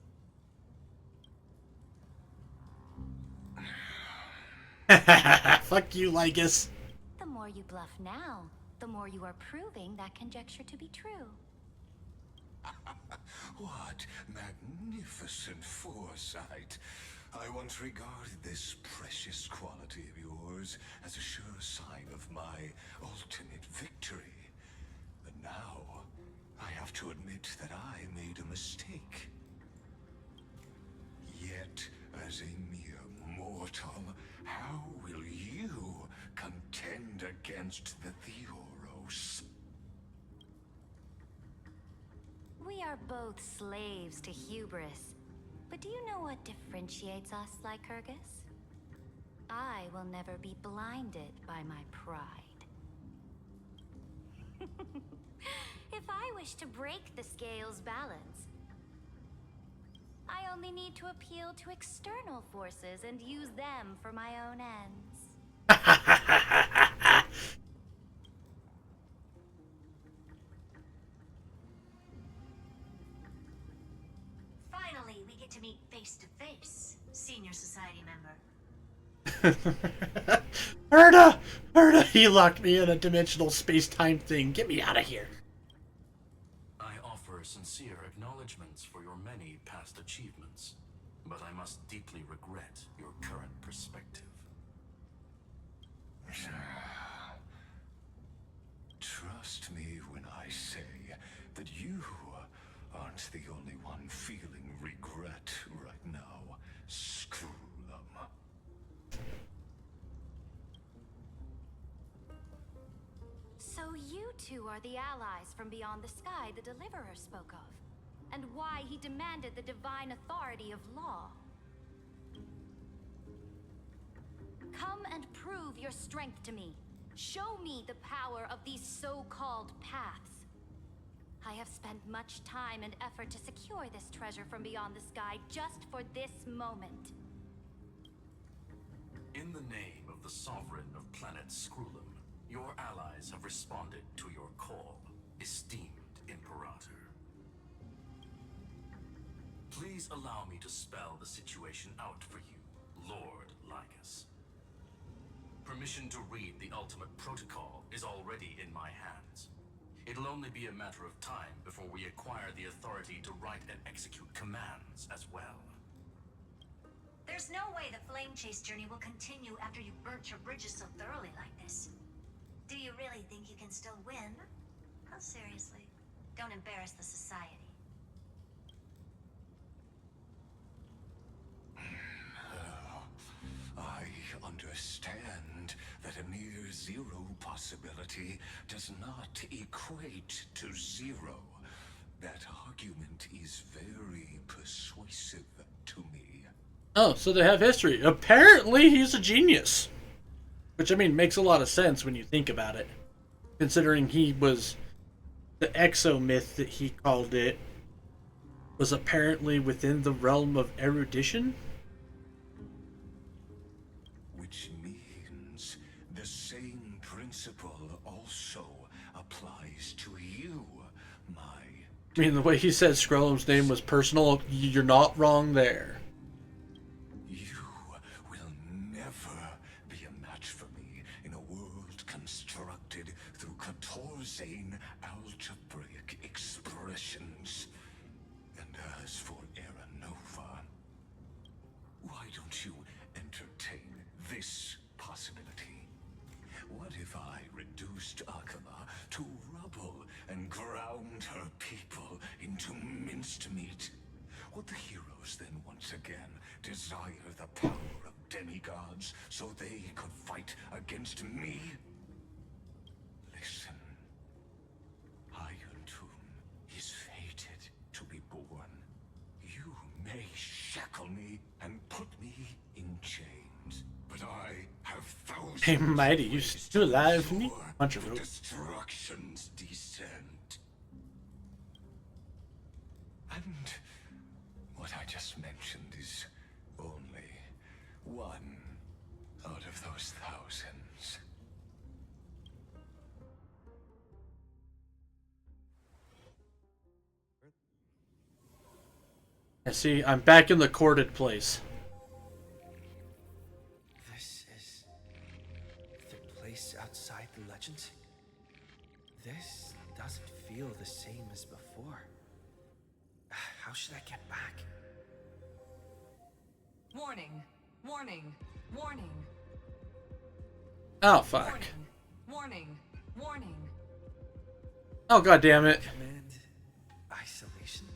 Fuck you, Lygus. The more you bluff now, the more you are proving that conjecture to be true. What magnificent foresight. I once regarded this precious quality of yours as a sure sign of my ultimate victory. But now, I have to admit that I made a mistake. Yet, as a mere mortal, how will you contend against the Theoros? We are both slaves to hubris. But do you know what differentiates us, Lycurgus? I will never be blinded by my pride. If I wish to break the scale's balance, I only need to appeal to external forces and use them for my own ends. Finally, we get to meet face to face, senior society member. Herda! He locked me in a dimensional space-time thing. Get me out of here. I offer sincere acknowledgments for your many past achievements, but I must deeply regret your current perspective. Trust me when I say that you aren't the only one feeling regret right now, Screwlum. So you two are the allies from beyond the sky the Deliverer spoke of, and why he demanded the divine authority of law. Come and prove your strength to me. Show me the power of these so-called paths. I have spent much time and effort to secure this treasure from beyond the sky just for this moment. In the name of the sovereign of planet Scrulum, your allies have responded to your call, esteemed Imperator. Please allow me to spell the situation out for you, Lord Lycus. Permission to read the ultimate protocol is already in my hands. It'll only be a matter of time before we acquire the authority to write and execute commands as well. There's no way the flame chase journey will continue after you burnt your bridges so thoroughly like this. Do you really think you can still win? How seriously? Don't embarrass the society. I understand that a near zero possibility does not equate to zero. That argument is very persuasive to me. Oh, so they have history. Apparently, he's a genius. Which, I mean, makes a lot of sense when you think about it. Considering he was... the exomyth that he called it was apparently within the realm of erudition. Which means the same principle also applies to you, my... I mean, the way he said Scrollum's name was personal, you're not wrong there. You will never be a match for me in a world constructed through Catorzane algebraic expressions. And as for Aranova, why don't you entertain this possibility? What if I reduced Akama to rubble and ground her people into minced meat? Would the heroes then once again desire the power of demigods so they could fight against me? Listen, Iron Tomb is fated to be born. You may shackle me and put me in chains, but I have thousands. Hey, mighty, you still alive? Me? Bunch of Destruction's descent. And what I just mentioned is only one out of those thousands. I see, I'm back in the corded place. This is the place outside the legend. This doesn't feel the same as before. How should I get back? Warning, warning, warning. Oh, fuck. Warning, warning. Oh, god damn it. Command isolation?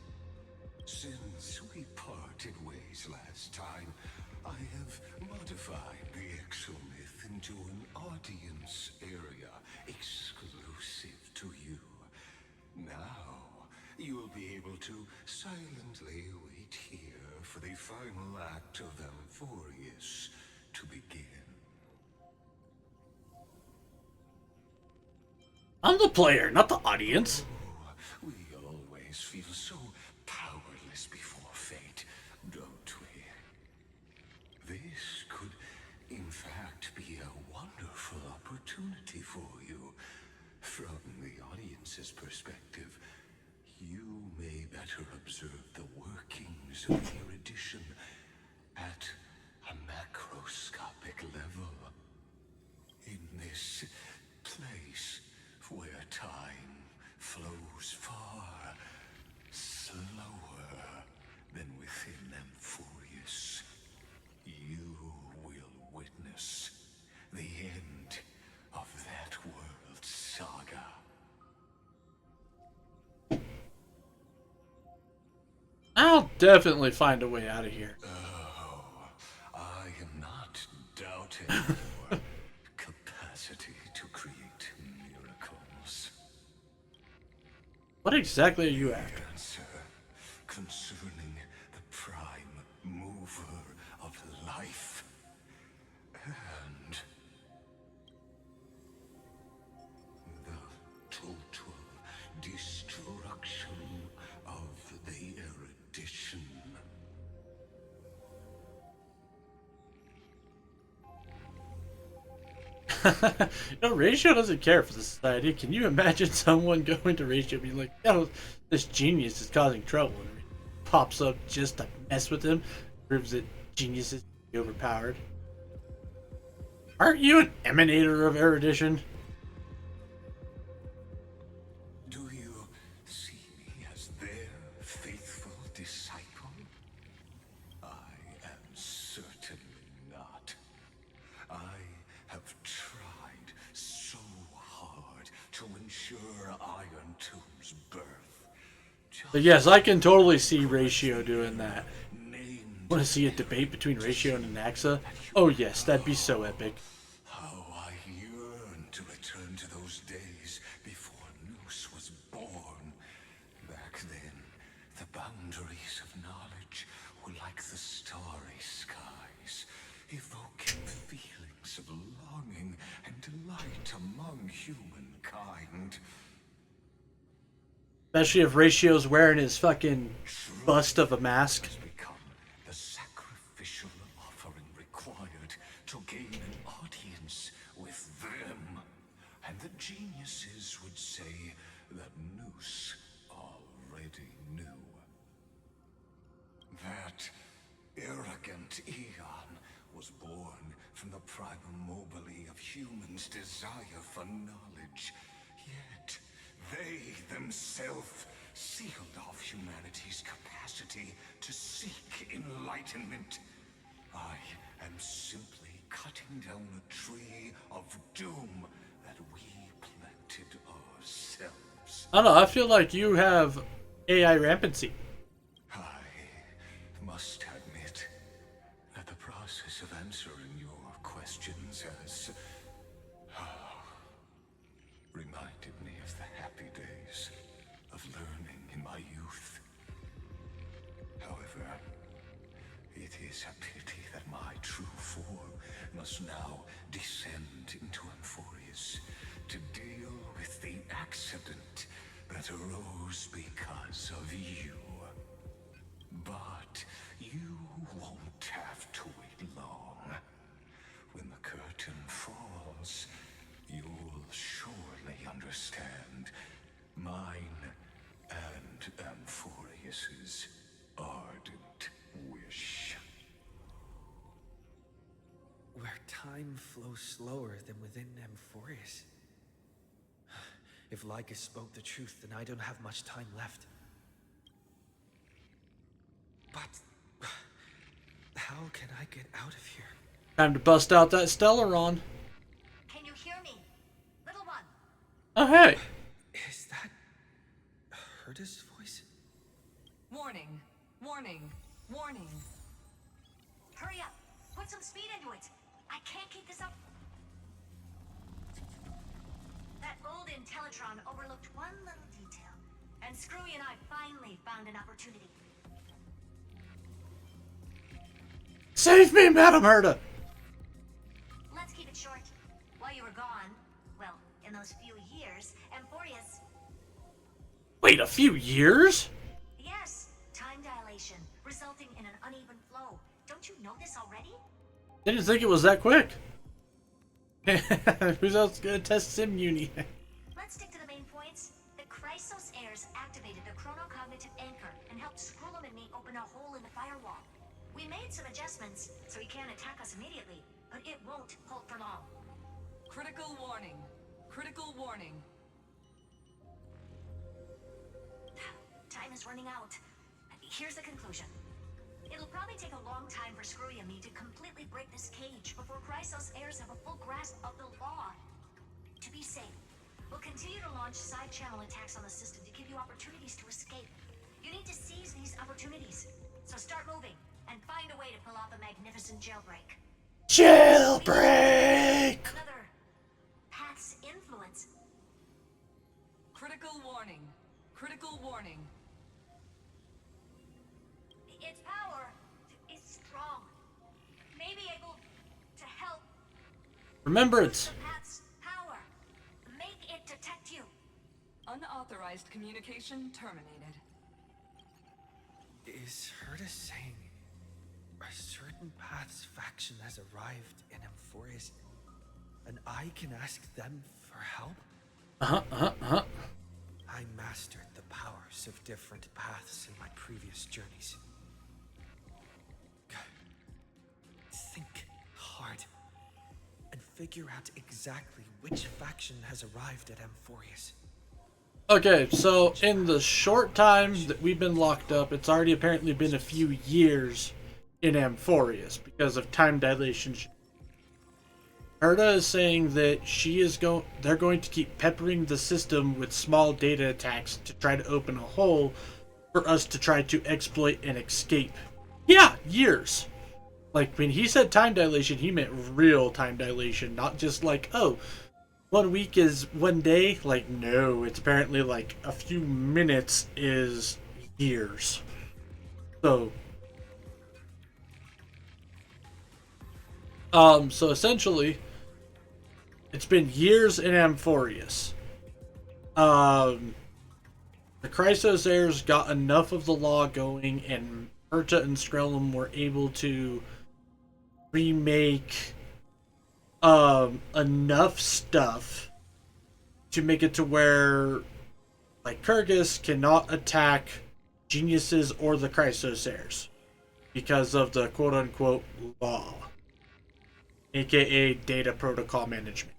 Since we parted ways last time, I have modified the exomyth into an audience area exclusive to you. Now, you will be able to silently wait here for the final act of Amphorius to begin. I'm the player, not the audience. We always feel so powerless before fate, don't we? This could, in fact, be a wonderful opportunity for you. From the audience's perspective, you may better observe the workings of the erudition at a macroscopic level. In this place where time flows far slower than within Amphorius, you will witness the end of that world's saga. I'll definitely find a way out of here. Oh, I am not doubting your capacity to create miracles. What exactly are you after? Answer concerning the prime mover of life and the total destruction Ratio doesn't care for the society. Can you imagine someone going to Ratio being like, "Oh, this genius is causing trouble," and pops up just to mess with him, proves that geniuses can be overpowered. Aren't you an emanator of erudition? Do you see me as their faithful disciple? I am certainly not. I have tried so hard to ensure Iron Tomb's birth. But yes, I can totally see Ratio doing that. Want to see a debate between Ratio and Anaxa? Oh yes, that'd be so epic. How I yearn to return to those days before Noose was born. Back then, the boundaries of knowledge were like the starry skies, evoking feelings of longing and delight among humankind. Especially if Ratio's wearing his fucking bust of a mask. The sacrificial offering required to gain an audience with them. And the geniuses would say that Noose already knew. That arrogant Eon was born from the primal mobile of humans' desire for knowledge. Yet, they themselves sealed off humanity's capacity to seek enlightenment. I am simply cutting down a tree of doom that we planted ourselves. I don't know, I feel like you have AI rampancy. I must admit that the process of answering your questions has reminded me of the happy days of learning in my youth. However, it is a pity that my true form must now descend into Amphorius to deal with the accident that arose because of you. But you won't have to wait long. When the curtain falls, you'll surely understand mine and Amphorius's ardent wish. Where time flows slower than within Amphorius. If Lycus spoke the truth, then I don't have much time left. But how can I get out of here? Time to bust out that Stellaron. Can you hear me? Little one. Oh, hey. Is that Herda's voice? Warning, warning, warning. Hurry up. Put some speed into it. I can't keep this up. That old Intellitron overlooked one little detail, and Screwy and I finally found an opportunity. Save me, Madam Herda! Let's keep it short. While you were gone, well, in those few years, Amphorius... Wait, a few years? Yes, time dilation, resulting in an uneven flow. Don't you know this already? Didn't think it was that quick. Who's else gonna test Sim Uni? Let's stick to the main points. The Chrysos heirs activated the chronocognitive anchor and helped Skrullum and me open a hole in the firewall. We made some adjustments, so he can't attack us immediately, but it won't hold for long. Critical warning. Critical warning. Time is running out. Here's the conclusion. It'll probably take a long time for Screwy and me to completely break this cage before Chrysos heirs have a full grasp of the law. To be safe, we'll continue to launch side-channel attacks on the system to give you opportunities to escape. You need to seize these opportunities. So start moving, and find a way to pull off a magnificent jailbreak. Jailbreak! Another Path's influence. Critical warning. Critical warning. Its power is strong. May be able to help. Remember, it's The Path's power. Make it detect you. Unauthorized communication terminated. Is Herda saying a certain Path's faction has arrived in Amphorius and I can ask them for help? I mastered the powers of different paths in my previous journeys. Think hard and figure out exactly which faction has arrived at Amphorius. Okay, so in the short time that we've been locked up, it's already apparently been a few years in Amphorius because of time dilation. Herta is saying that they're going to keep peppering the system with small data attacks to try to open a hole for us to try to exploit and escape. Yeah, years. Like, when he said time dilation, he meant real time dilation, not just like, oh, 1 week is 1 day. Like, no, it's apparently like a few minutes is years. So essentially, it's been years in Amphorius. The Chrysosairs got enough of the law going, and Herta and Skrellum were able to remake enough stuff to make it to where, like, Kyrgyz cannot attack geniuses or the Chrysosairs because of the quote-unquote law, aka data protocol management.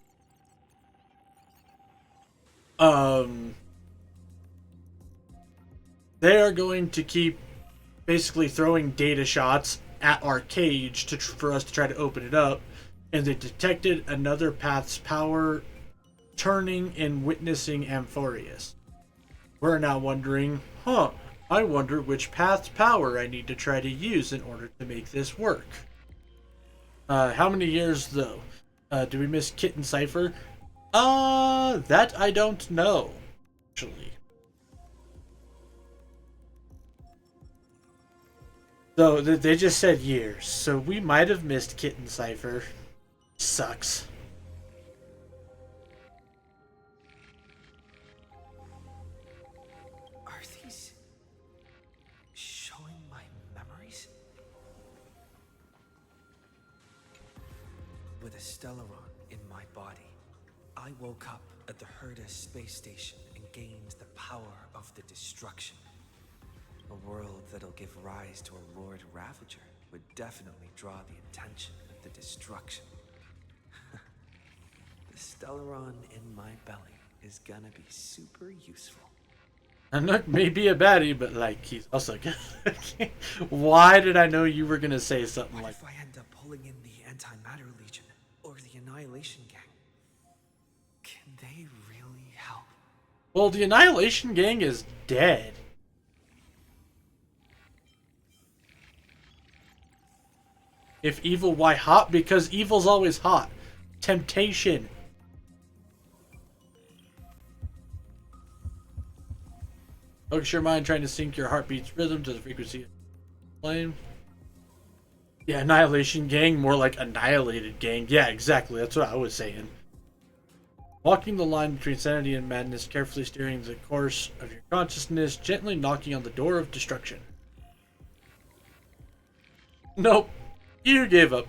They are going to keep basically throwing data shots at our cage for us to try to open it up, and they detected another path's power turning and witnessing Amphorius. We're now wondering, I wonder which path's power I need to try to use in order to make this work. How many years, though? Do we miss Kit and Cypher? That I don't know, actually. So they just said years, so we might have missed Kit and Cypher. Sucks. Are these showing my memories? With a Stellaron in my body, I woke up at the Herta space station and gained the power of the destruction. A world that'll give rise to a Lord Ravager would definitely draw the attention of the destruction. The Stellaron in my belly is gonna be super useful. And Nook may be a baddie, but like, he's also good. Why did I know you were gonna say something like that? What if I end up pulling in the Antimatter Legion or the Annihilation Gang? Can they really help? Well, the Annihilation Gang is dead. If evil, why hot? Because evil's always hot. Temptation. Focus your mind trying to sync your heartbeat's rhythm to the frequency of flame. Yeah, Annihilation Gang, more like Annihilated Gang. Yeah, exactly. That's what I was saying. Walking the line between sanity and madness, carefully steering the course of your consciousness, gently knocking on the door of destruction. Nope. You gave up.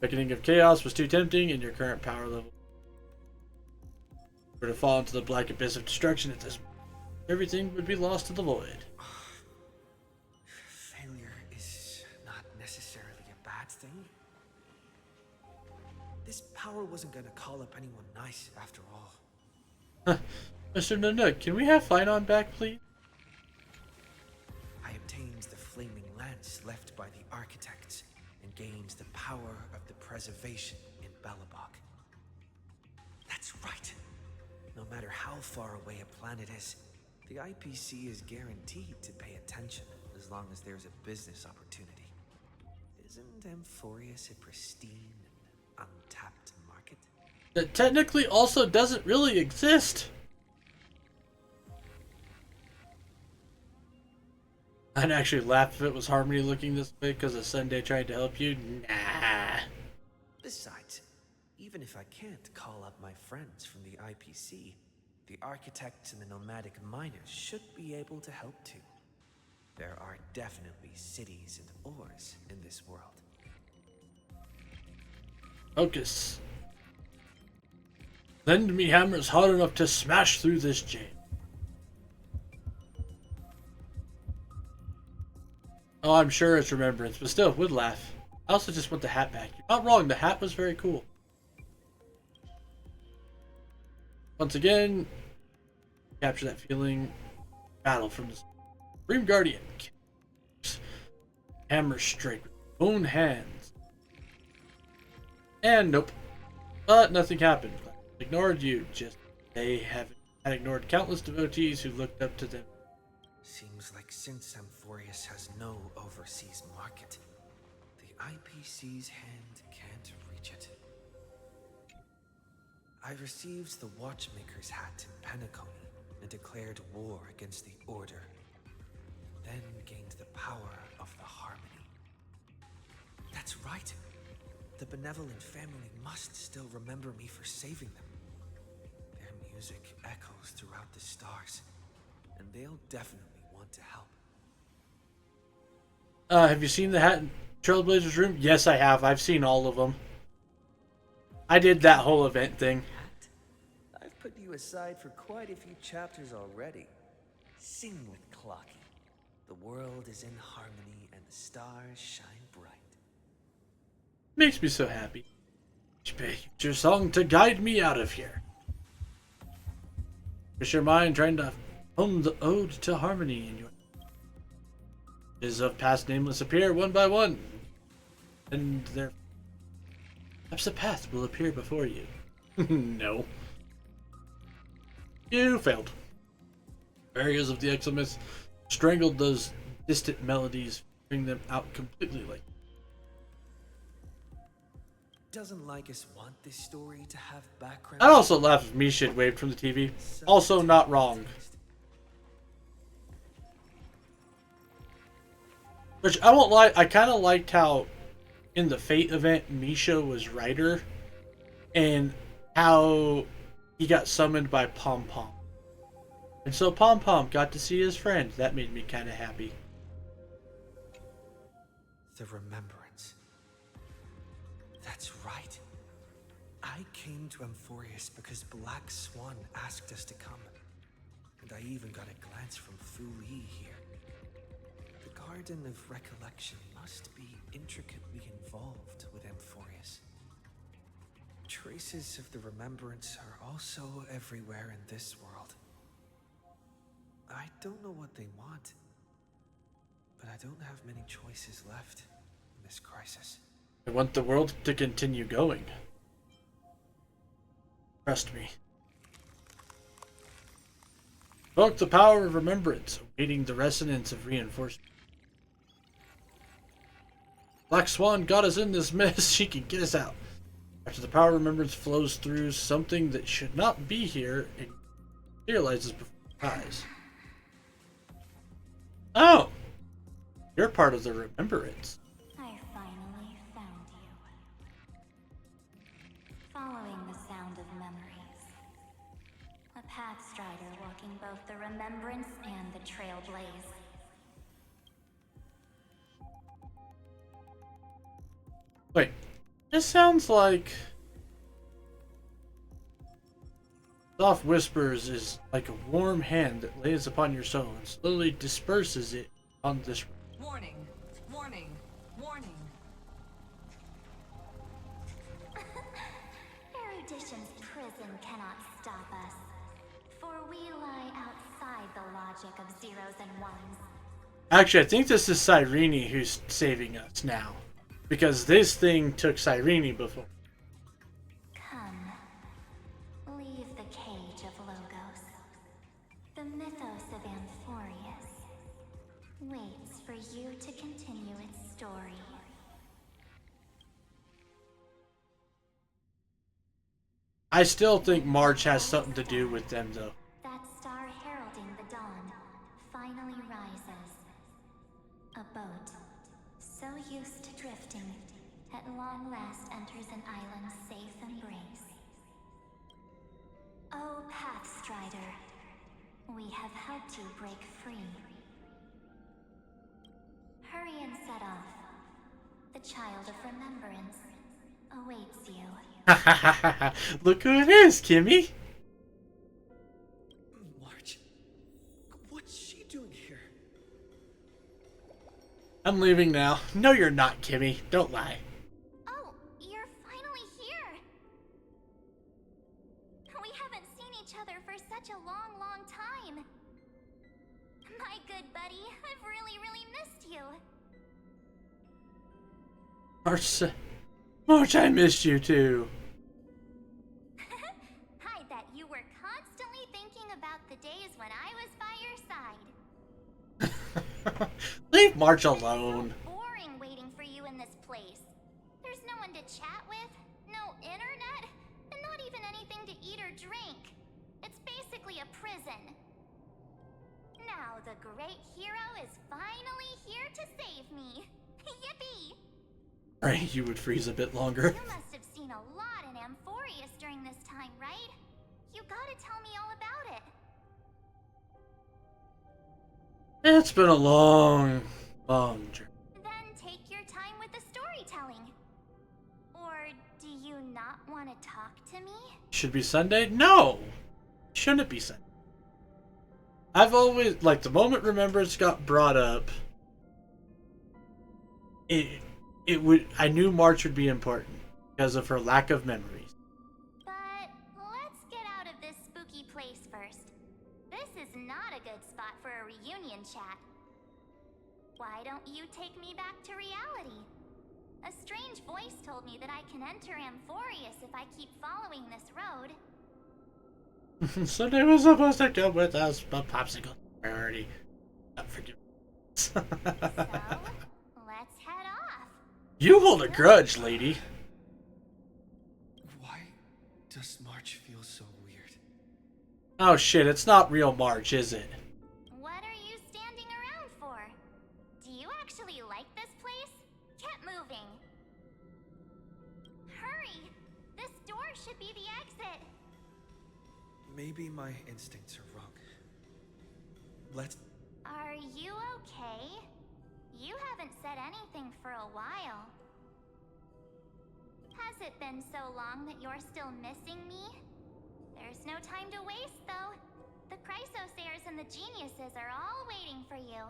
Beckoning of chaos was too tempting, and your current power level were to fall into the black abyss of destruction at this point. Everything would be lost to the void. Failure is not necessarily a bad thing. This power wasn't gonna call up anyone nice after all. Mr. Nanook, can we have Finon back, please? I obtained the flaming lance left by the architects and gained the power of the preservation in Belobog. That's right. No matter how far away a planet is, the IPC is guaranteed to pay attention as long as there's a business opportunity. Isn't Amphorius a pristine and untapped market? That technically also doesn't really exist. I'd actually laugh if it was Harmony looking this way because of Sunday tried to help you. Nah. Besides, even if I can't call up my friends from the IPC, the architects and the nomadic miners should be able to help too. There are definitely cities and ores in this world. Focus. Lend me hammers hard enough to smash through this jam. Oh, I'm sure it's remembrance, but still, would laugh. I also just want the hat back. You're not wrong, the hat was very cool. Once again, capture that feeling. Battle from the Supreme Guardian. Hammer strike with his own hands. And nope. But nothing happened. Ignored you, just they had ignored countless devotees who looked up to them. Seems like since Amphorius has no overseas market, the IPC's hand can't reach it. I received the Watchmaker's hat in Penacony and declared war against the Order, then gained the power of the Harmony. That's right. The benevolent family must still remember me for saving them. Their music echoes throughout the stars, and they'll definitely want to help. Have you seen the hat in Trailblazers room? Yes, I have. I've seen all of them. I did that whole event thing. I've put you aside for quite a few chapters already. Sing with Clocky. The world is in harmony and the stars shine bright. Makes me so happy. It's your song to guide me out of here. Is your mind trying to hum the ode to harmony in your is of past nameless appear one by one, and there perhaps a path will appear before you. No. You failed. Barriers of the Exilmith strangled those distant melodies, bring them out completely like. Doesn't Lycus want this story to have background? I'd also laugh if Misha had waved from the TV. Also not wrong. Which I won't lie, I kind of liked how in the Fate event Misha was Ryder and how he got summoned by Pom Pom. And so Pom Pom got to see his friend. That made me kind of happy. The remembrance. That's right. I came to Amphorius because Black Swan asked us to come. And I even got a glance from Fu Li here. The Garden of Recollection must be intricately involved with Amphorius. Traces of the remembrance are also everywhere in this world. I don't know what they want, but I don't have many choices left in this crisis. I want the world to continue going. Trust me. Invoke the power of remembrance, awaiting the resonance of reinforcement. Black Swan got us in this mess, she can get us out. After the power of remembrance flows through something that should not be here, it realizes before your eyes. Oh! You're part of the remembrance. I finally found you. Following the sound of memories. A pathstrider walking both the remembrance and the trailblaze. Wait, this sounds like soft whispers is like a warm hand that lays upon your soul and slowly disperses it on this. Warning! Warning! Warning! Erudition's prison cannot stop us, for we lie outside the logic of zeros and ones. Actually, I think this is Cyrene who's saving us now. Because this thing took Cyrene before. Come, leave the cage of Logos. The mythos of Amphorius waits for you to continue its story. I still think March has something to do with them, though. That star heralding the dawn finally rises. A boat, so used to drifting, at long last enters an island's safe embrace. Oh, Pathstrider, we have helped you break free. Hurry and set off. The child of remembrance awaits you. Look who it is, Kimmy. March, what's she doing here? I'm leaving now. No, you're not, Kimmy. Don't lie. Oh, you're finally here. We haven't seen each other for such a long, long time. My good buddy, I've really, really missed you. March, I missed you too. I bet you were constantly thinking about the days when I was by your side. Leave March alone. It's so boring waiting for you in this place. There's no one to chat with, no internet, and not even anything to eat or drink. It's basically a prison. Now the great hero is finally here to save me. Yippee! Right, you would freeze a bit longer. You must have seen a lot in Amphorius during this time, right? You gotta tell me all about it. It's been a long, long journey. Then take your time with the storytelling. Or do you not want to talk to me? Should be Sunday? No! Shouldn't be Sunday. I've always, like, the moment Remembrance got brought up, I knew March would be important because of her lack of memories. But let's get out of this spooky place first. This is not a good spot for a reunion chat. Why don't you take me back to reality? A strange voice told me that I can enter Amphorius if I keep following this road. Sunday was supposed to come with us, but Popsicle priority. Not forgive. So, let's head off. You hold a grudge, lady. Why does March feel so weird? Oh shit, it's not real March, is it? What are you standing around for? Do you actually like this place? Get moving. Hurry! This door should be the exit. Maybe my instincts are wrong. Let's... Are you okay? You haven't said anything for a while. Has it been so long that you're still missing me? There's no time to waste, though. The Chrysosayers and the Geniuses are all waiting for you.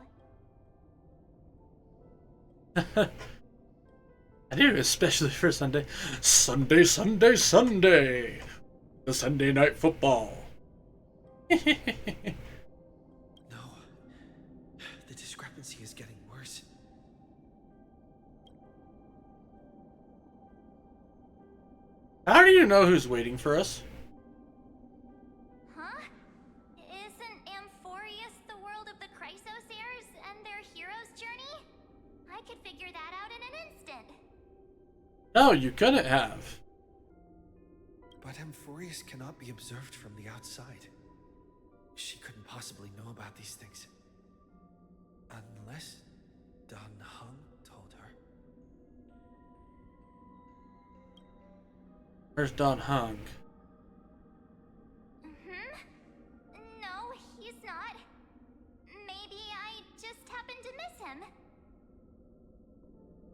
I do, especially for Sunday. Sunday, Sunday, Sunday! The Sunday night football. No. The discrepancy is getting worse. How do you know who's waiting for us? Huh? Isn't Amphorius the world of the Chrysosayers and their hero's journey? I could figure that out in an instant. No, you couldn't have. But Amphorius cannot be observed from the outside. She couldn't possibly know about these things. Unless Dan Heng told her. Where's Don Hung? No, he's not. Maybe I just happened to miss him.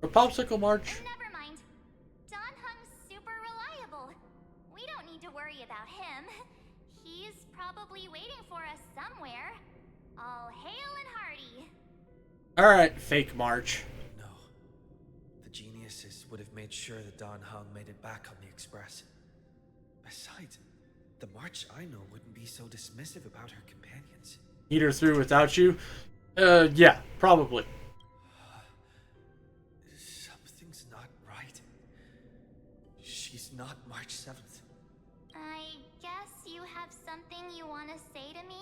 For Popsicle March? Never mind. Don Hung's super reliable. We don't need to worry about him. He's probably waiting for us somewhere. All hail and hearty. Alright, fake March. No. The Geniuses would have made sure that Dan Heng made it back on the Express. Besides, the March I know wouldn't be so dismissive about her companions. Eat her through without you? Yeah, probably. Something's not right. She's not March 7th. I guess you have something you want to say to me?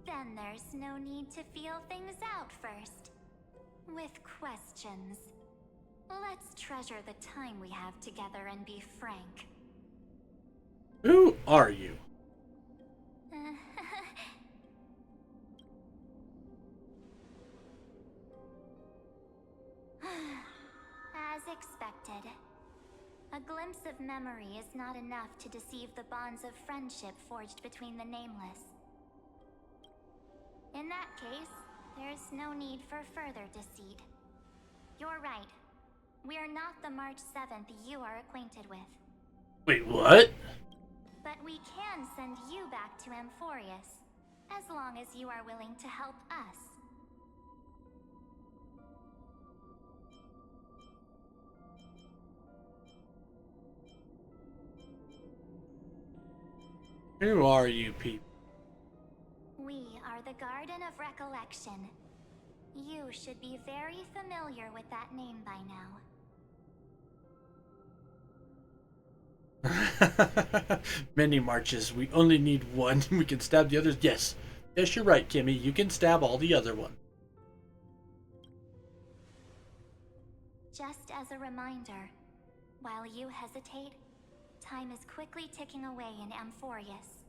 Then there's no need to feel things out first. With questions. Let's treasure the time we have together and be frank. Who are you? As expected. A glimpse of memory is not enough to deceive the bonds of friendship forged between the nameless. In that case, there's no need for further deceit. You're right. We're not the March 7th you are acquainted with. Wait, what? But we can send you back to Amphorius, as long as you are willing to help us. Who are you people? We are the Garden of Recollection. You should be very familiar with that name by now. Many marches. We only need one. We can stab the others. Yes. Yes, you're right, Kimmy. You can stab all the other ones. Just as a reminder, while you hesitate, time is quickly ticking away in Amphorius.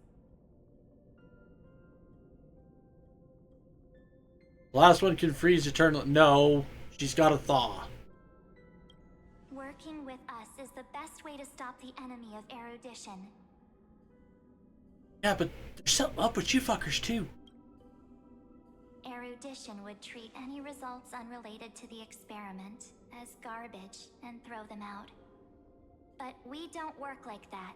Last one can freeze eternal. No, she's got to thaw. Working with us is the best way to stop the enemy of erudition. Yeah, but there's something up with you fuckers too. Erudition would treat any results unrelated to the experiment as garbage and throw them out. But we don't work like that.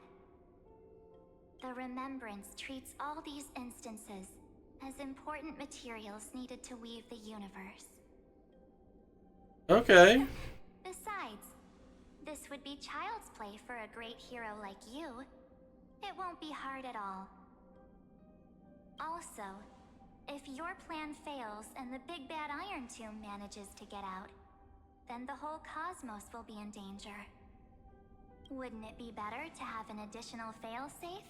The Remembrance treats all these instances as important materials needed to weave the universe. Okay. Besides, this would be child's play for a great hero like you. It won't be hard at all. Also, if your plan fails and the big bad Iron Tomb manages to get out, then the whole cosmos will be in danger. Wouldn't it be better to have an additional failsafe?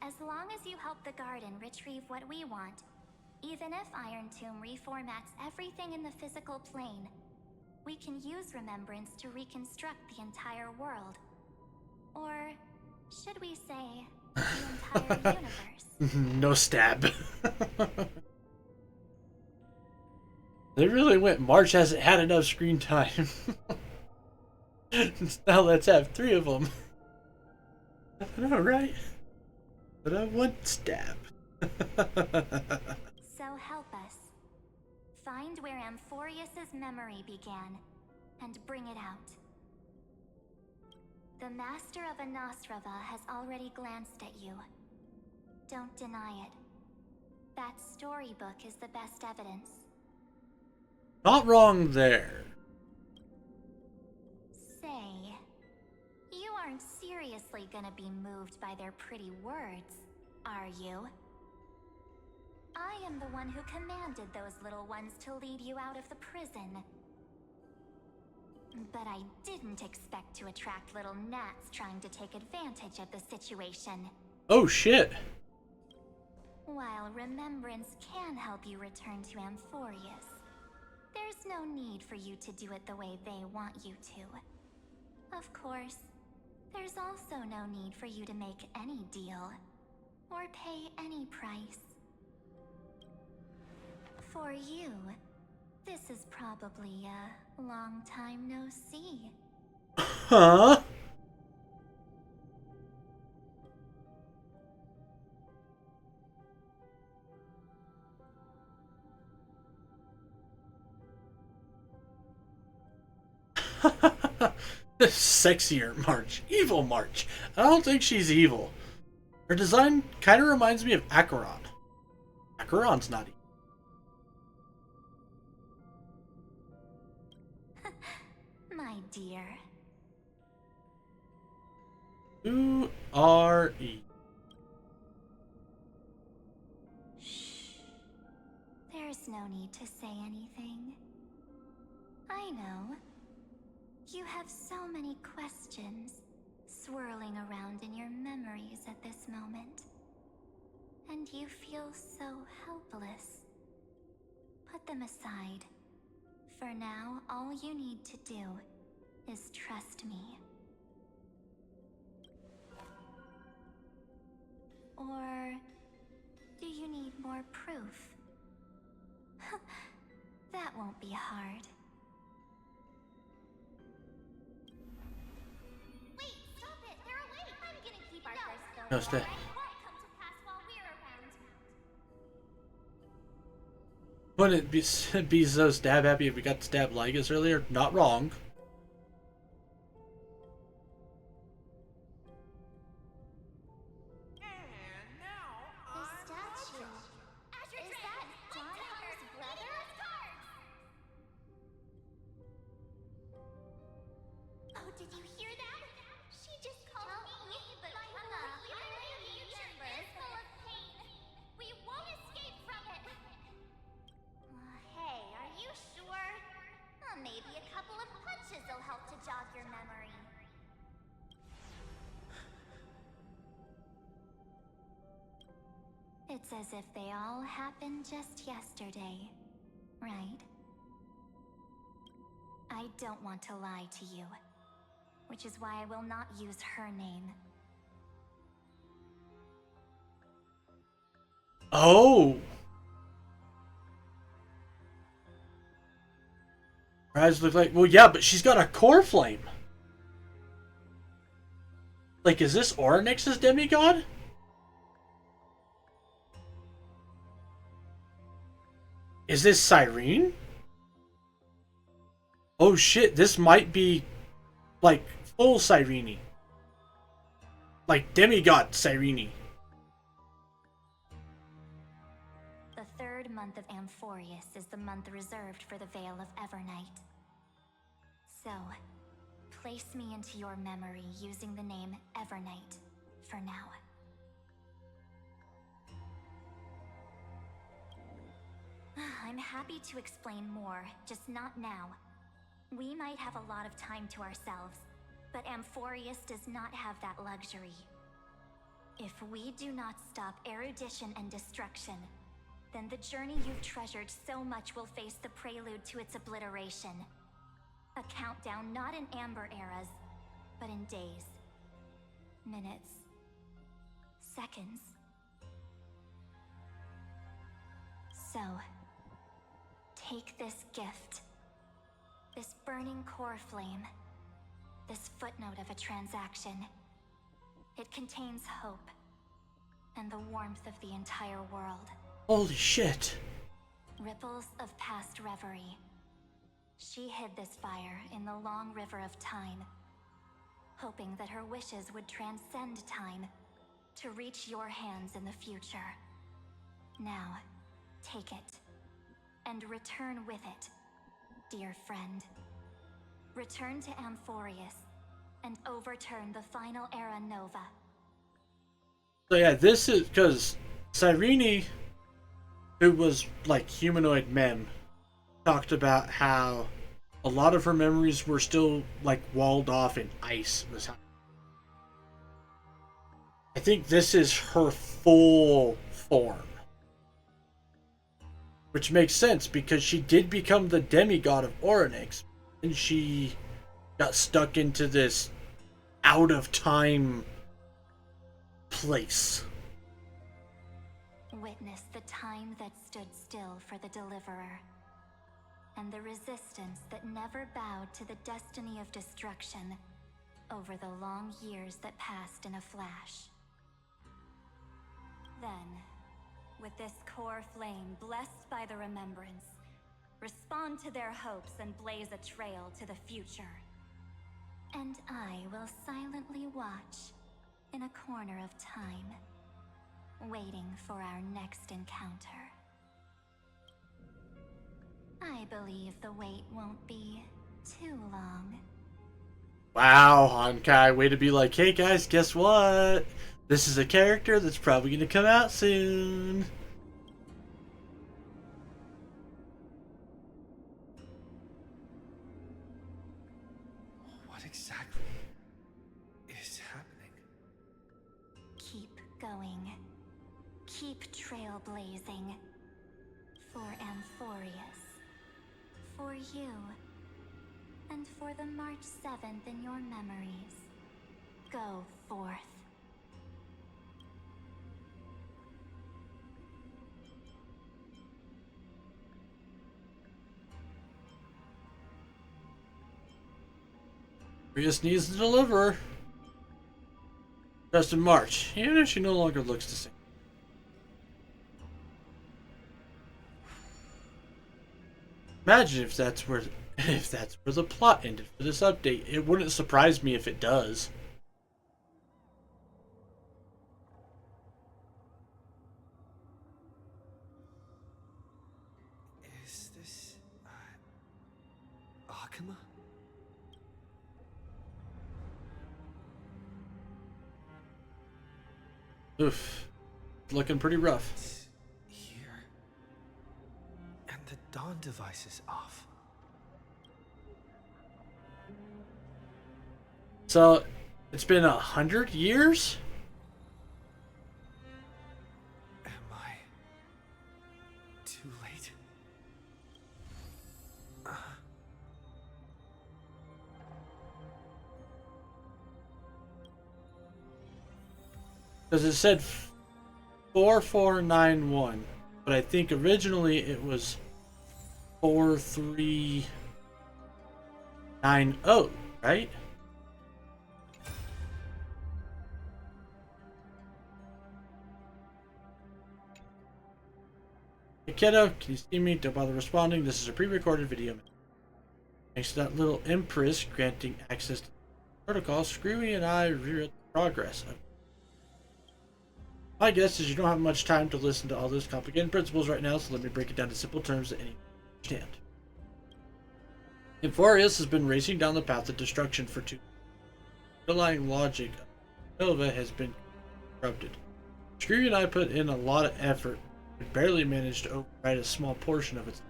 As long as you help the Garden retrieve what we want, even if Iron Tomb reformats everything in the physical plane, we can use Remembrance to reconstruct the entire world. Or should we say, the entire universe? No stab. They really went, March hasn't had enough screen time. Now let's have 3 of them. I know, right? But I want stab. So help us. Find where Amphorius's memory began, and bring it out. The Master of Anastrava has already glanced at you. Don't deny it. That storybook is the best evidence. Not wrong there. Say, you aren't seriously gonna be moved by their pretty words, are you? I am the one who commanded those little ones to lead you out of the prison. But I didn't expect to attract little gnats trying to take advantage of the situation. Oh shit. While Remembrance can help you return to Amphorius, there's no need for you to do it the way they want you to. Of course, there's also no need for you to make any deal, or pay any price. For you, this is probably a long time no see. Huh? Sexier March. Evil March. I don't think she's evil. Her design kind of reminds me of Acheron. Acheron's not evil. My dear. Who are you? Shh. There's no need to say anything. I know. You have so many questions swirling around in your memories at this moment. And you feel so helpless. Put them aside. For now, all you need to do is trust me. Or do you need more proof? That won't be hard. Wait, stop it! They're awake! I'm gonna keep our first No, stay. Wouldn't it be so stab happy if we got to stab Lygus earlier? Not wrong. It's as if they all happened just yesterday, right? I don't want to lie to you, which is why I will not use her name. Oh! Her eyes look like... Well, yeah, but she's got a core flame. Like, is this Oryx's demigod? Is this Cyrene? Oh shit, this might be, like, full Cyrene. Like, demigod Cyrene. The third month of Amphorius is the month reserved for the Veil of Evernight. So, place me into your memory using the name Evernight for now. I'm happy to explain more, just not now. We might have a lot of time to ourselves, but Amphorius does not have that luxury. If we do not stop erudition and destruction, then the journey you've treasured so much will face the prelude to its obliteration. A countdown not in amber eras, but in days, minutes, seconds. So, take this gift, this burning core flame, this footnote of a transaction. It contains hope and the warmth of the entire world. Holy shit. Ripples of past reverie. She hid this fire in the long river of time, hoping that her wishes would transcend time to reach your hands in the future. Now, take it, and return with it, dear friend. Return to Amphorius, and overturn the final era Nova. So yeah, this is because Cyrene, who was like humanoid mem, talked about how a lot of her memories were still like walled off in ice. I think this is her full form. Which makes sense because she did become the demigod of Oryx, and she got stuck into this out of time place. Witness the time that stood still for the Deliverer, and the resistance that never bowed to the destiny of destruction over the long years that passed in a flash. Then, with this core flame blessed by the remembrance, respond to their hopes and blaze a trail to the future. And I will silently watch in a corner of time, waiting for our next encounter. I believe the wait won't be too long. Wow, Honkai, way to be like, hey guys, guess what? This is a character that's probably going to come out soon. What exactly is happening? Keep going. Keep trailblazing. For Amphorius. For you. And for the March 7th in your memories. Go forth. Prius needs to deliver. Just in March, even if she no longer looks the same. Imagine if that's where the plot ended for this update. It wouldn't surprise me if it does. Is this Akuma? Oof. Looking pretty rough. It's here. And the dawn device is off. So, it's been 100 years? Am I Because it said 4491, but I think originally it was 4390, right? Hey kiddo, can you see me? Don't bother responding. This is a pre-recorded video. Thanks to that little empress granting access to the protocol, Screwy and I rewrote the progress. My guess is you don't have much time to listen to all those complicated principles right now, so let me break it down to simple terms that anyone can understand. Inforius has been racing down the path of destruction for 2 years. The underlying logic of Nova has been corrupted. Screwy and I put in a lot of effort, but barely managed to override a small portion of its.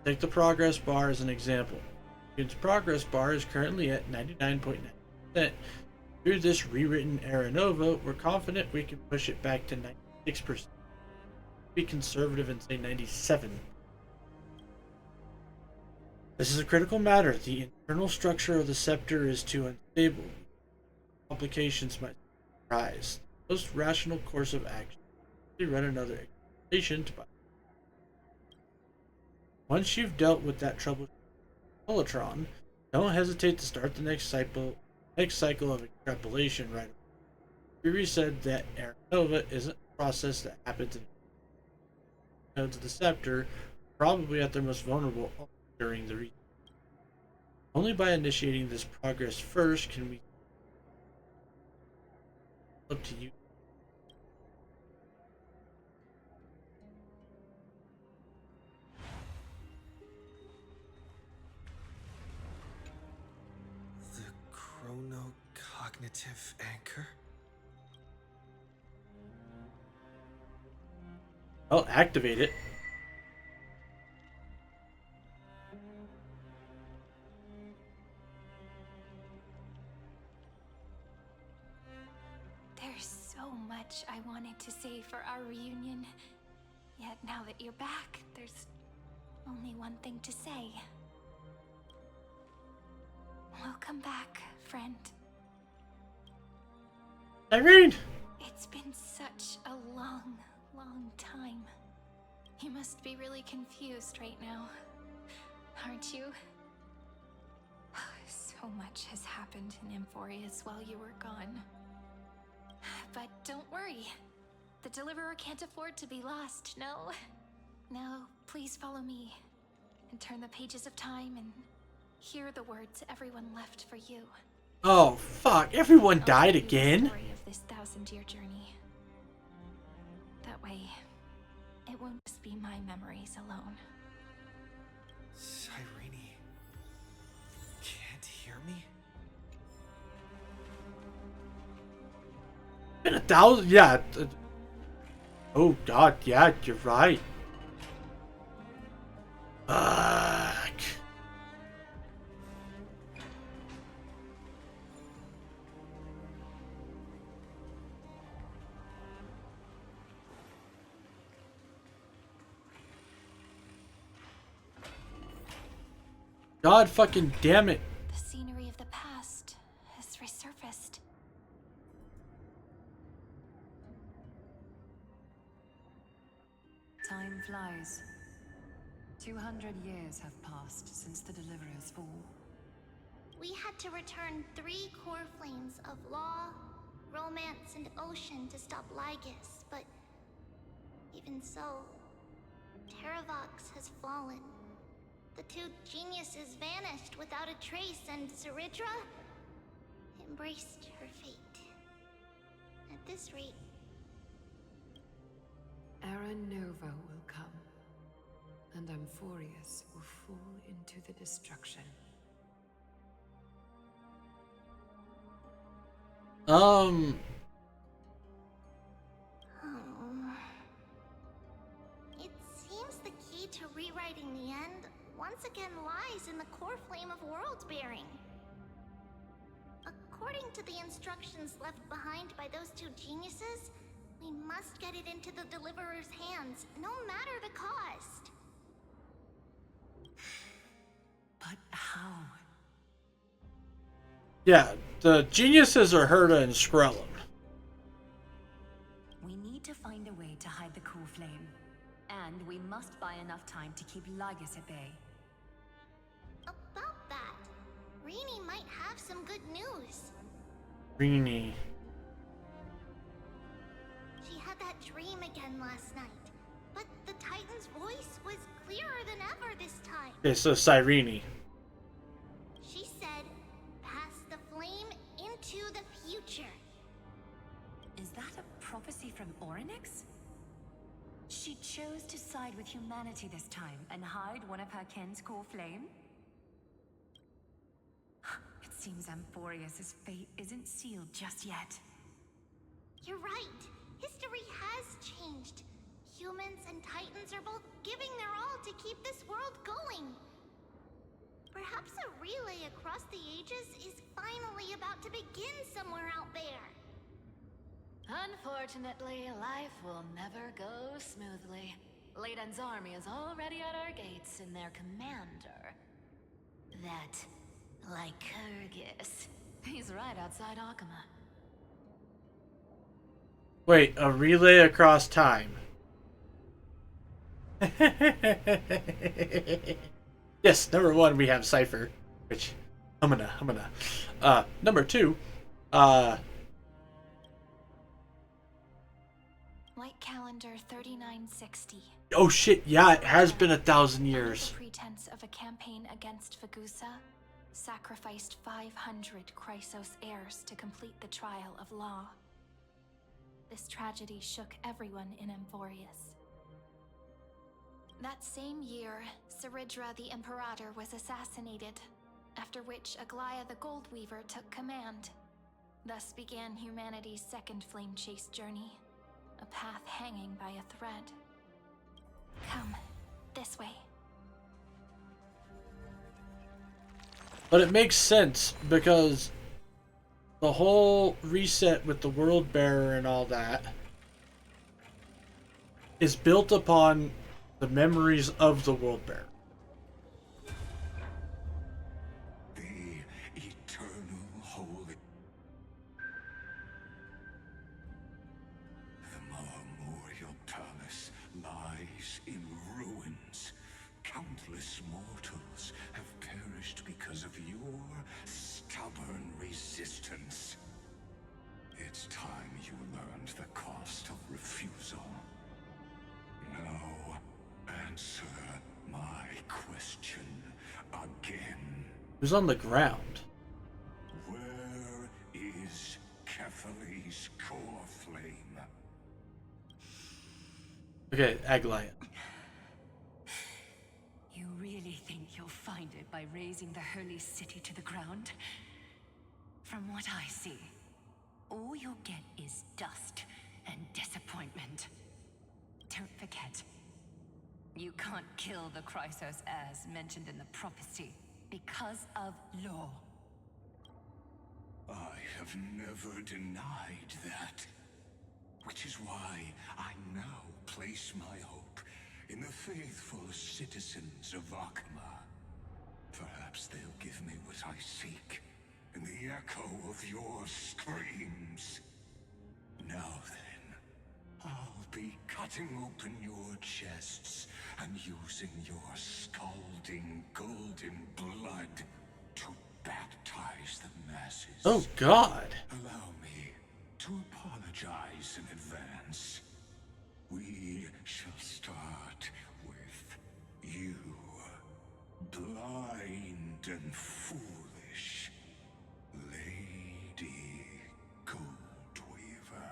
Take the progress bar as an example. Its progress bar is currently at 99.9%. Through this rewritten Era Nova, we're confident we can push it back to 96%. Be conservative and say 97%. This is a critical matter. The internal structure of the scepter is too unstable. Complications might arise. The most rational course of action is to run another exploration to buy. Once you've dealt with that trouble, Electron, don't hesitate to start the next cycle of extrapolation right away. Fury said that Era Nova isn't a process that happens in nodes of the scepter, probably at their most vulnerable during the reset. Only by initiating this progress first can we up to you. Chronocognitive anchor? I'll activate it. There's so much I wanted to say for our reunion. Yet now that you're back, there's only one thing to say. Welcome back, friend. Irene! It's been such a long time. You must be really confused right now, aren't you? So much has happened in Amphorius while you were gone. But don't worry. The Deliverer can't afford to be lost, no? No, please follow me and turn the pages of time and hear the words everyone left for you. Oh, fuck. Everyone died again? The story of this 1,000-year journey. That way, it won't just be my memories alone. Cyrene, can't hear me? Been 1,000? Yeah. Oh, God. Yeah, you're right. Fuck. God fucking damn it. The scenery of the past has resurfaced. Time flies. 200 years have passed since the Deliverer's fall. We had to return 3 core flames of law, romance, and ocean to stop Lygus, but even so, Terravox has fallen. The 2 geniuses vanished without a trace, and Zeridra embraced her fate. At this rate, Era Nova will come, and Amphorius will fall into the destruction. It seems the key to rewriting the end once again lies in the core flame of world-bearing. According to the instructions left behind by those 2 geniuses, we must get it into the Deliverer's hands, no matter the cost. But how? Yeah, the geniuses are Herta and Skrellin. enough time to keep Lygus at bay. About that, Rini might have some good news. Rini. She had that dream again last night, but the Titan's voice was clearer than ever this time. Okay, so Cyrene. She said, pass the flame into the future. Is that a prophecy from Orynyx? She chose to side with humanity this time and hide one of her kin's core flame? It seems Amphorius' fate isn't sealed just yet. You're right. History has changed. Humans and Titans are both giving their all to keep this world going. Perhaps a relay across the ages is finally about to begin somewhere out there. Unfortunately, life will never go smoothly. Leiden's army is already at our gates, and their commander, that Lycurgus, he's right outside Akama. Wait, a relay across time. Yes, number one, we have Cypher, which I'm gonna. Number two, White calendar 3960. oh shit, yeah, it has been 1,000 years. Under the pretense of a campaign against Fagusa, sacrificed 500 Chrysos heirs to complete the trial of law. This tragedy shook everyone in Amphorius. That same year, Saridra the Imperator was assassinated, after which Aglaya the Goldweaver took command. Thus began humanity's second flame chase journey, a path hanging by a thread. Come, this way. But it makes sense because the whole reset with the World Bearer and all that is built upon the memories of the World Bearer. The eternal holy. The Memorial Palace lies in ruins. Countless mortals have perished because of your stubborn resistance. It's time you learned the cost of refusal. Now, answer my question again. Who's on the ground? Where is Kephali's core flame? Okay, Aglaya. You really think you'll find it by razing the holy city to the ground? From what I see, all you'll get is dust and disappointment. Don't forget, you can't kill the Chrysos heirs mentioned in the prophecy because of law. I have never denied that. Which is why I now place my hope in the faithful citizens of Akama. Perhaps they'll give me what I seek in the echo of your screams. Now then, I'll be cutting open your chests and using your scalding golden blood to baptize the masses. Oh God. Allow me to apologize in advance. We shall start with you, blind and foolish Lady Goldweaver.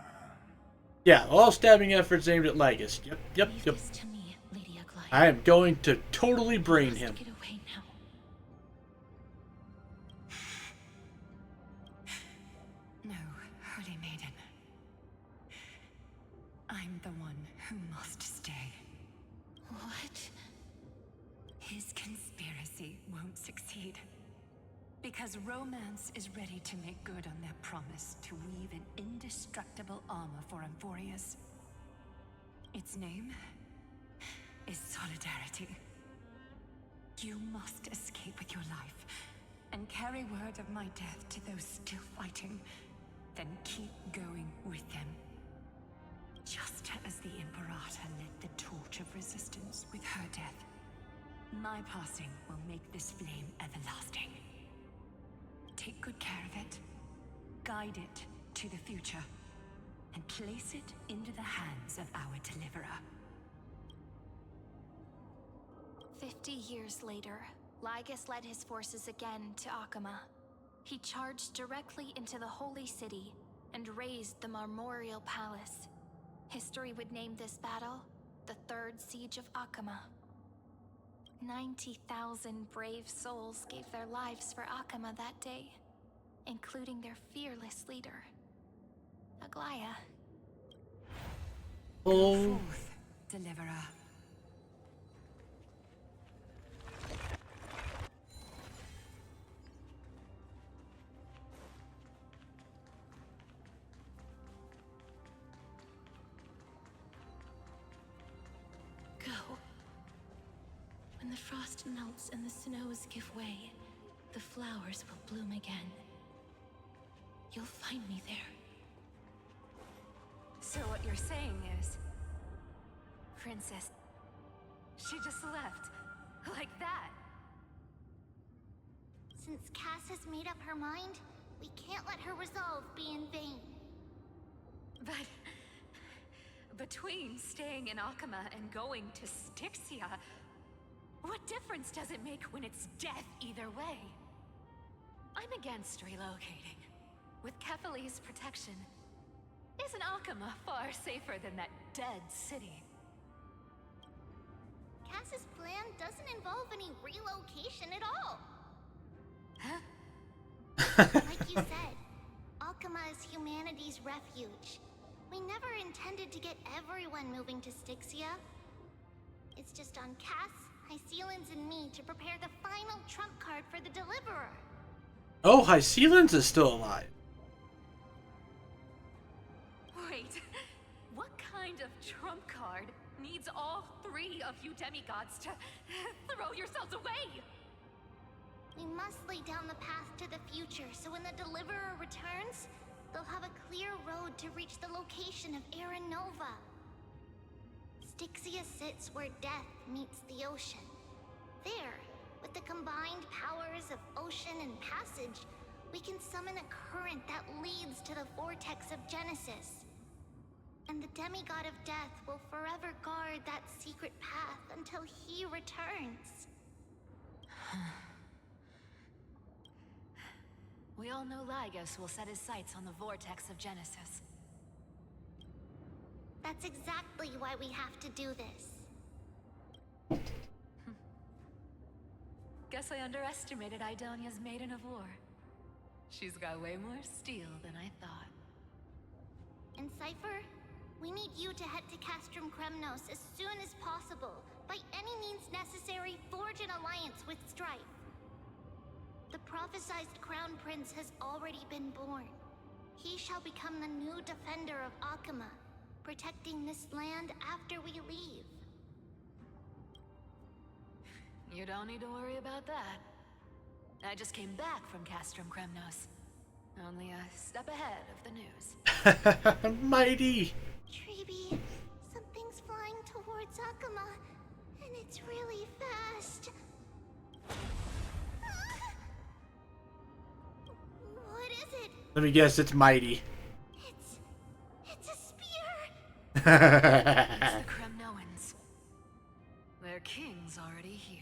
Yeah, all stabbing efforts aimed at Lygus. Yep. To me, Lady Aglaya. I am going to totally brain him. Get away now. No, Holy Maiden. I'm the one who must stay. What? His conspiracy won't succeed. Because Romance is ready to make good on their promise to weave an indestructible armor for Amphorius. Its name is Solidarity. You must escape with your life and carry word of my death to those still fighting, then keep going with them. Just Just as the Imperator lit the torch of resistance with her death, my passing will make this flame everlasting. Take good care of it, guide it to the future, and place it into the hands of our deliverer. 50 years later, Lygus led his forces again to Akama. He charged directly into the Holy City and razed the Marmorial Palace. History would name this battle the Third Siege of Akama. 90,000 brave souls gave their lives for Akama that day, including their fearless leader, Aglaya. Go forth, deliverer. When the frost melts and the snows give way, the flowers will bloom again. You'll find me there. So what you're saying is, Princess, she just left, like that. Since Cass has made up her mind, we can't let her resolve be in vain. But between staying in Akama and going to Styxia, what difference does it make when it's death either way? I'm against relocating. With Kefali's protection, isn't Akama far safer than that dead city? Cass's plan doesn't involve any relocation at all. Huh? Like you said, Akama is humanity's refuge. We never intended to get everyone moving to Styxia. It's just on Cass, Hycealans, and me to prepare the final trump card for the Deliverer. Oh, Hycealans is still alive. Wait, what kind of trump card needs all three of you demigods to throw yourselves away? We must lay down the path to the future, so when the Deliverer returns, they'll have a clear road to reach the location of Era Nova. Styxia sits where death meets the ocean. There, with the combined powers of ocean and passage, we can summon a current that leads to the vortex of Genesis. And the demigod of death will forever guard that secret path until he returns. We all know Lygus will set his sights on the vortex of Genesis. That's exactly why we have to do this. Guess I underestimated Idonia's Maiden of War. She's got way more steel than I thought. And Cypher, we need you to head to Castrum Kremnos as soon as possible. By any means necessary, forge an alliance with Strife. The prophesized Crown Prince has already been born. He shall become the new defender of Akama, protecting this land after we leave. You don't need to worry about that. I just came back from Castrum Kremnos. Only a step ahead of the news. Mighty! Treeby, something's flying towards Akama, and it's really fast. What is it? Let me guess, it's Mighty. It's a spear! It's the Kremnoans. Their king's already here.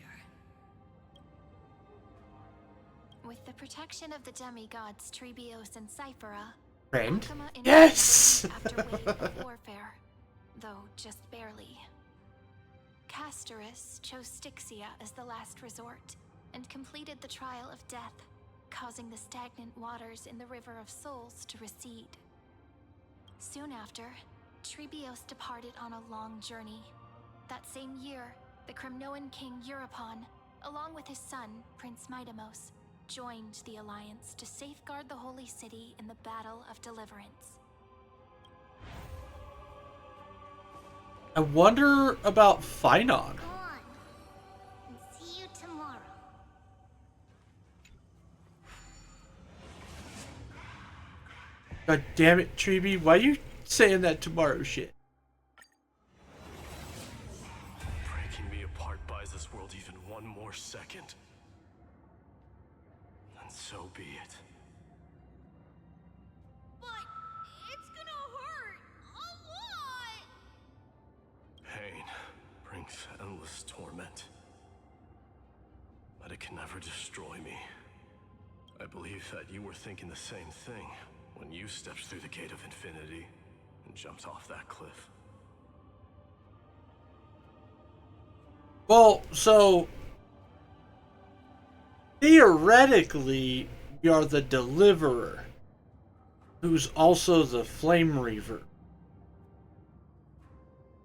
with the protection of the demigods Trebios and Cyphera, Friend? Akama Yes! after wave of warfare, though just barely. Castorus chose Styxia as the last resort, and completed the trial of death, causing the stagnant waters in the River of Souls to recede. Soon after, Trebios departed on a long journey. That same year, the Kremnoan king Euripon, along with his son, Prince Midamos, joined the Alliance to safeguard the Holy City in the Battle of Deliverance. I wonder about Finon. Go on. And see you tomorrow. God damn it, Treeby, why you saying that tomorrow shit? more second, then so be it. But it's gonna hurt a lot! Pain brings endless torment, but it can never destroy me. I believe that you were thinking the same thing when you stepped through the gate of infinity and jumped off that cliff. Well, so theoretically, we are the deliverer, who's also the flame reaver.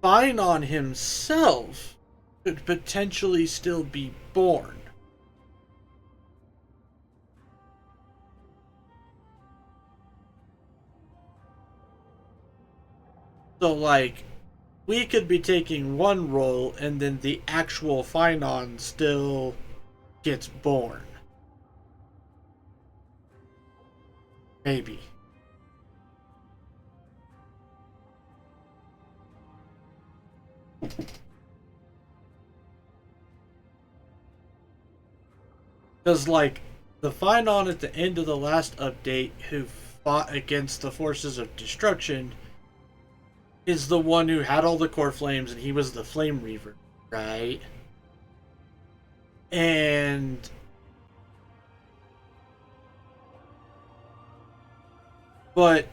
Finon himself could potentially still be born. So, like, we could be taking one role and then the actual Finon still gets born. Maybe. Because, like, the Finon at the end of the last update who fought against the forces of destruction is the one who had all the core flames and he was the flame reaver, right? And but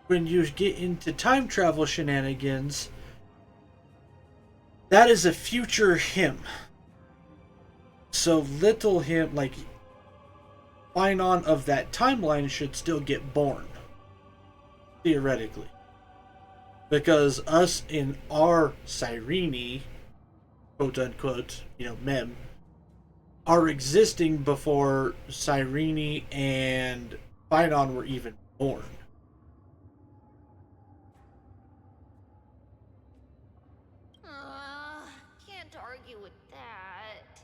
when you get into time travel shenanigans, that is a future him. So little him, like, Finon of that timeline should still get born. Theoretically. Because us in our Cyrene, quote unquote, mem, are existing before Cyrene and Finon were even born. Can't argue with that.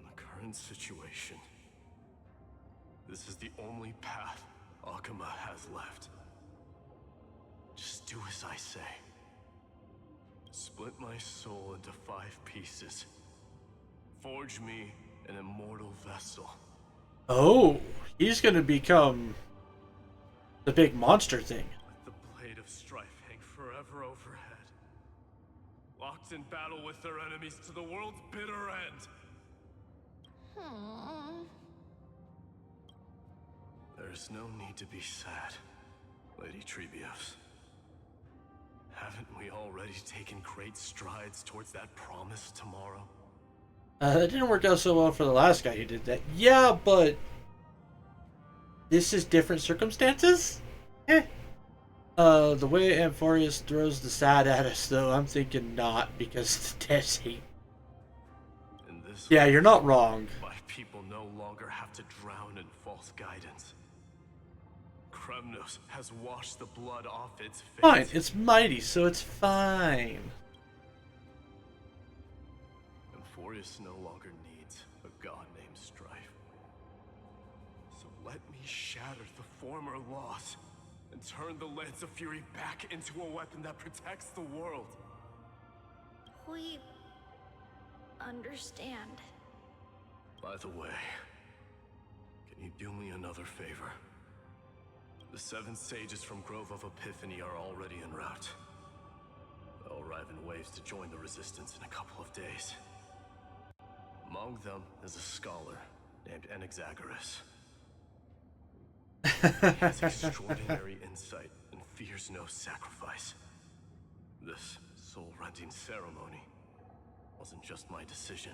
In the current situation, this is the only path Akuma has left. Just do as I say. Split my soul into 5 pieces. Forge me an immortal vessel. Oh, he's gonna become the big monster thing. Let the blade of strife hang forever overhead. Locked in battle with their enemies to the world's bitter end. There's no need to be sad, Lady Trebios. Haven't we already taken great strides towards that promise tomorrow? That didn't work out so well for the last guy who did that. Yeah, but this is different circumstances? The way Amphorius throws the sad at us, though, I'm thinking not, because the devs hate. Yeah, you're not wrong. My people no longer have to drown in false guidance. Kremnos has washed the blood off its face. Fine, it's mighty, so it's fine. Amphorius no longer needs a god named Strife. So let me shatter the former laws and turn the Lance of Fury back into a weapon that protects the world. We understand. By the way, can you do me another favor? The 7 sages from Grove of Epiphany are already en route. They'll arrive in waves to join the resistance in a couple of days. Among them is a scholar named Anaxagoras. He has extraordinary insight and fears no sacrifice. This soul-rending ceremony wasn't just my decision.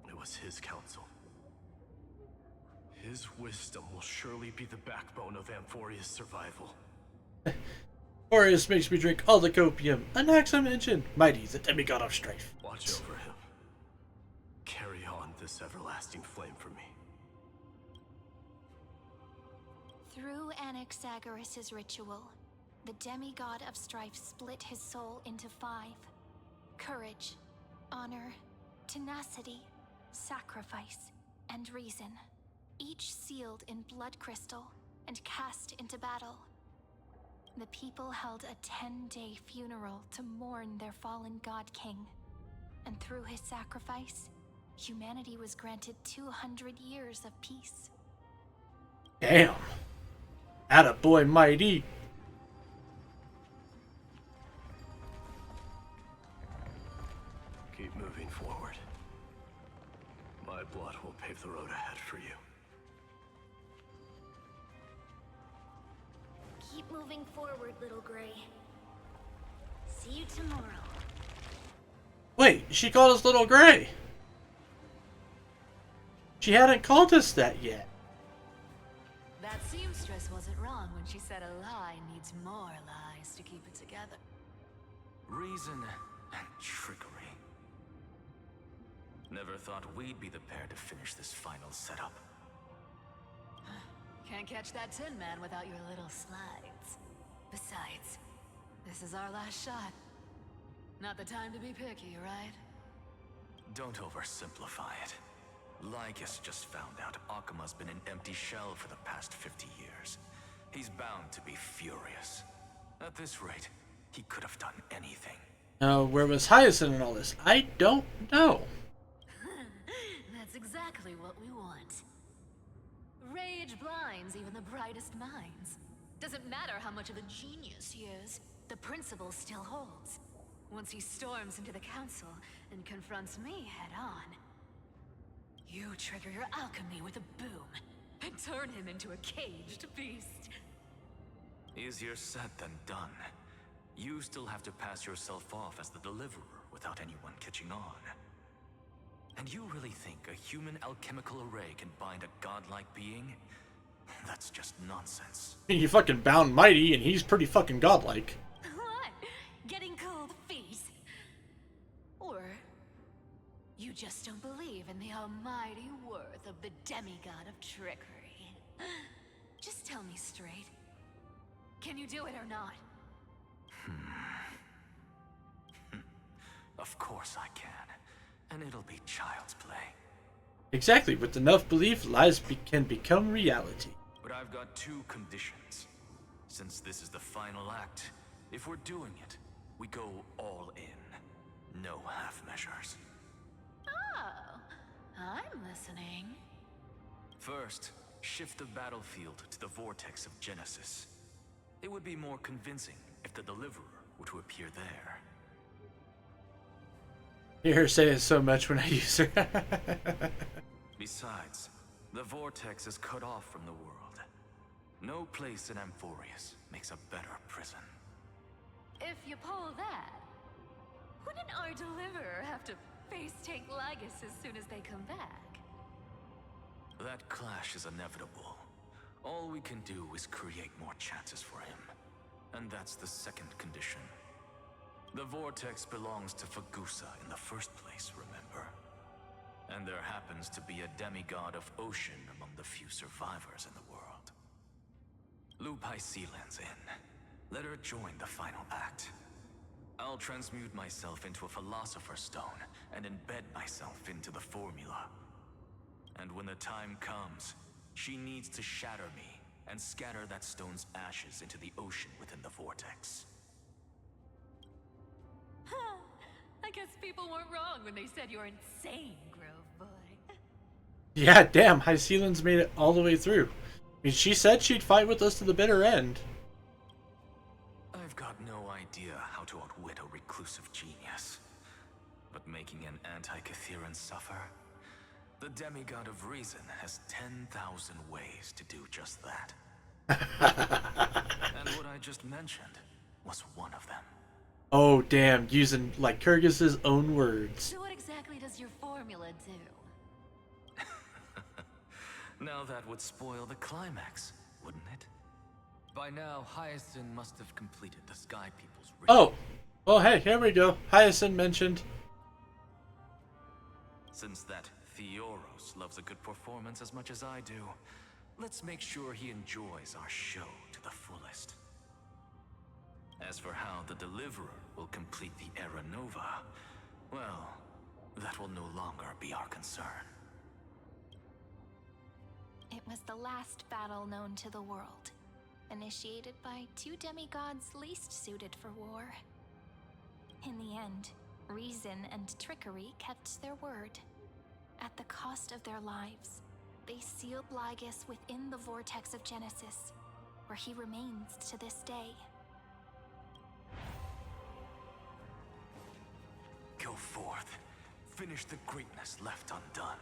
It was his counsel. His wisdom will surely be the backbone of Amphoria's survival. Amphorius makes me drink all the copium. Anaxa mentioned. Mighty, the demigod of strife. Watch over him. Carry on this everlasting flame for me. Through Anaxagoras' ritual, the demigod of strife split his soul into 5. Courage, honor, tenacity, sacrifice, and reason. Each sealed in blood crystal and cast into battle. The people held a 10-day funeral to mourn their fallen god king. And through his sacrifice, humanity was granted 200 years of peace. Damn. Attaboy mighty. Keep moving forward. My blood will pave the road ahead for you. Keep moving forward, little Gray. See you tomorrow. Wait, she called us Little Gray. She hadn't called us that yet. That seamstress wasn't wrong when she said a lie needs more lies to keep it together. Reason and trickery. Never thought we'd be the pair to finish this final setup. Can't catch that Tin Man without your little slides. Besides, this is our last shot. Not the time to be picky, right? Don't oversimplify it. Lycus just found out Akuma's been an empty shell for the past 50 years. He's bound to be furious. At this rate, he could have done anything. Now, where was Hyacinth in all this? I don't know. That's exactly what we want. Rage blinds even the brightest minds. Doesn't matter how much of a genius he is, the principle still holds. Once he storms into the council and confronts me head-on, you trigger your alchemy with a boom and turn him into a caged beast. Easier said than done. You still have to pass yourself off as the deliverer without anyone catching on. And you really think a human alchemical array can bind a godlike being? That's just nonsense. I mean, you fucking bound Mighty, and he's pretty fucking godlike. What? Getting cold feet? Or you just don't believe in the almighty worth of the demigod of trickery? Just tell me straight. Can you do it or not? Of course I can. And it'll be child's play. Exactly, with enough belief, lies can become reality. But I've got two conditions. Since this is the final act, if we're doing it, we go all in. No half measures. Oh, I'm listening. First, shift the battlefield to the vortex of Genesis. It would be more convincing if the deliverer were to appear there. You hear her say it so much when I use her. Besides, the vortex is cut off from the world. No place in Amphorius makes a better prison. If you pull that, wouldn't our deliverer have to face tank Lygus as soon as they come back? That clash is inevitable. All we can do is create more chances for him. And that's the second condition. The vortex belongs to Fagusa in the first place, remember? And there happens to be a demigod of ocean among the few survivors in the world. Loop Hysealand's in. Let her join the final act. I'll transmute myself into a philosopher's stone and embed myself into the formula. And when the time comes, she needs to shatter me and scatter that stone's ashes into the ocean within the vortex. I guess people weren't wrong when they said you're insane, Grove Boy. Yeah, damn, Hysealand's made it all the way through. I mean, she said she'd fight with us to the bitter end. I've got no idea how to outwit a reclusive genius. But making an anti-Catheran suffer? The demigod of reason has 10,000 ways to do just that. And what I just mentioned was one of them. Oh, damn, using, like, Kyrgyz's own words. So what exactly does your formula do? Now that would spoil the climax, wouldn't it? By now, Hyacinth must have completed the Sky People's ritual. Oh, well, hey, here we go. Hyacinth mentioned. Since that Theoros loves a good performance as much as I do, let's make sure he enjoys our show to the fullest. As for how the Deliverer will complete the Era Nova, well, that will no longer be our concern. It was the last battle known to the world. initiated by two demigods least suited for war. In the end, reason and trickery kept their word. At the cost of their lives, they sealed Lygus within the vortex of Genesis, where he remains to this day. Go forth. Finish the greatness left undone.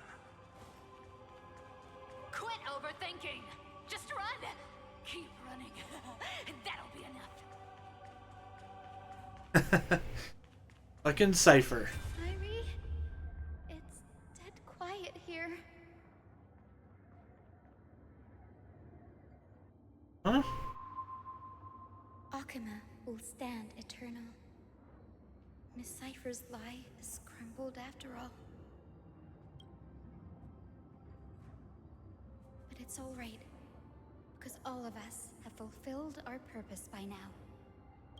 Quit overthinking! Just run! Keep running. That'll be enough. Fucking Cypher. Irie, it's dead quiet here. Huh? Akuma will stand eternal. Miss Cypher's lie is crumbled after all. But it's all right, because all of us have fulfilled our purpose by now.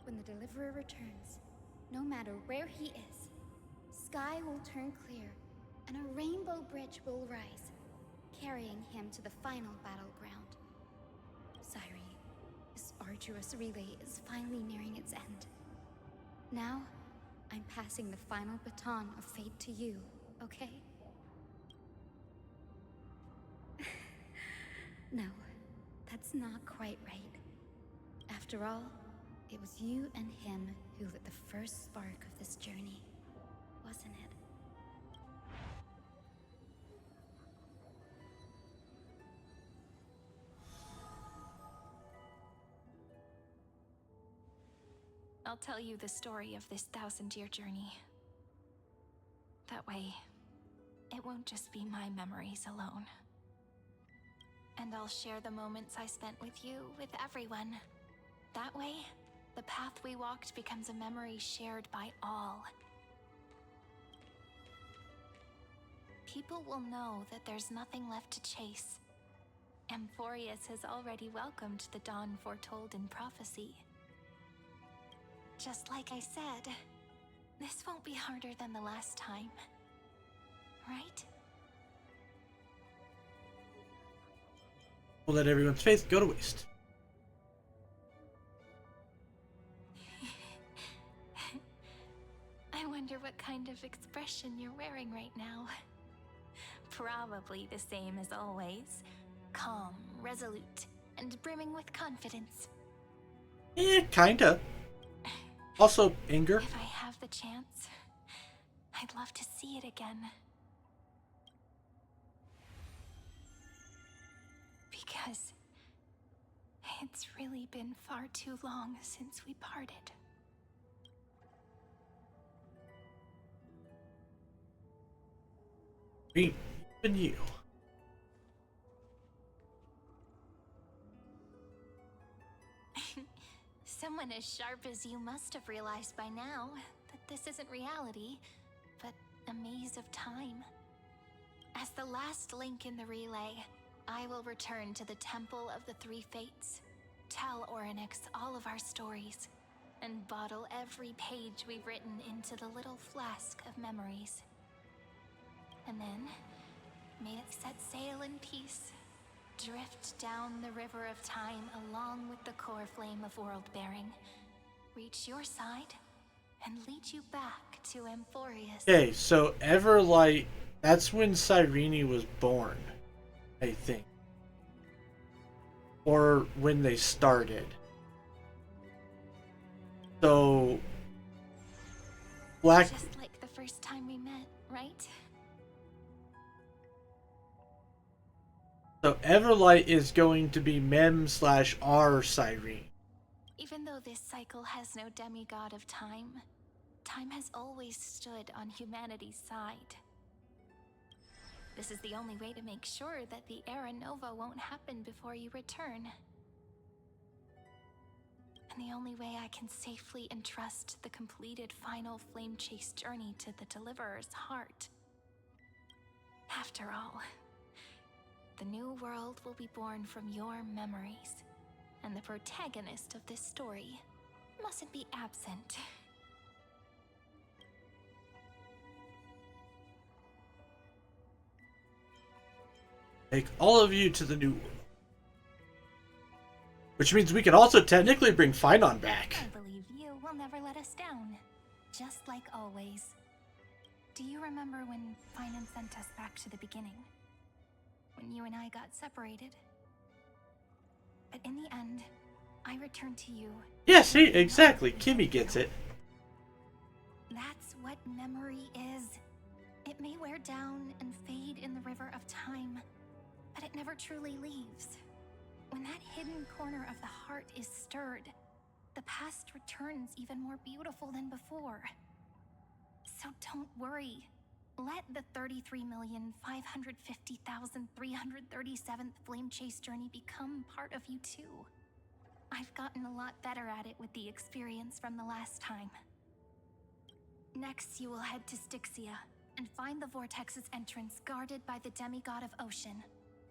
When the Deliverer returns, no matter where he is, sky will turn clear, and a rainbow bridge will rise, carrying him to the final battleground. Cyrene, this arduous relay is finally nearing its end. Now, I'm passing the final baton of fate to you, okay? No, that's not quite right. After all, it was you and him who lit the first spark of this journey, wasn't it? I'll tell you the story of this 1,000-year journey. That way, it won't just be my memories alone. And I'll share the moments I spent with you, with everyone. That way, the path we walked becomes a memory shared by all. People will know that there's nothing left to chase. Amphorius has already welcomed the dawn foretold in prophecy. Just like I said, this won't be harder than the last time. Right? We'll let everyone's faith go to waste. I wonder what kind of expression you're wearing right now. Probably the same as always. Calm, resolute, and brimming with confidence. Kinda. Also, anger. If I have the chance, I'd love to see it again. Because it's really been far too long since we parted. Even you. Someone as sharp as you must have realized by now that this isn't reality, but a maze of time. As the last link in the relay, I will return to the Temple of the Three Fates, tell Orynyx all of our stories, and bottle every page we've written into the little flask of memories. And then, may it set sail in peace, drift down the river of time along with the core flame of world-bearing, reach your side, and lead you back to Amphorius. Okay, so Everlight, that's when Cyrene was born, I think. Or when they started. So, Black... Just like the first time we met, right? So Everlight is going to be Mem/R Cyrene. Even though this cycle has no demigod of time, time has always stood on humanity's side. This is the only way to make sure that the Era Nova won't happen before you return. And the only way I can safely entrust the completed final flame chase journey to the Deliverer's heart. After all, the new world will be born from your memories, and the protagonist of this story mustn't be absent. Take all of you to the new world. Which means we can also technically bring Finon back. I believe you will never let us down. Just like always. Do you remember when Finon sent us back to the beginning? When you and I got separated? But in the end, I returned to you. Yeah, see, exactly. Kimmy gets it. That's what memory is. It may wear down and fade in the river of time, but it never truly leaves. When that hidden corner of the heart is stirred, the past returns even more beautiful than before. So don't worry. Let the 33,550,337th Flame Chase journey become part of you too. I've gotten a lot better at it with the experience from the last time. Next, you will head to Styxia and find the Vortex's entrance guarded by the demigod of ocean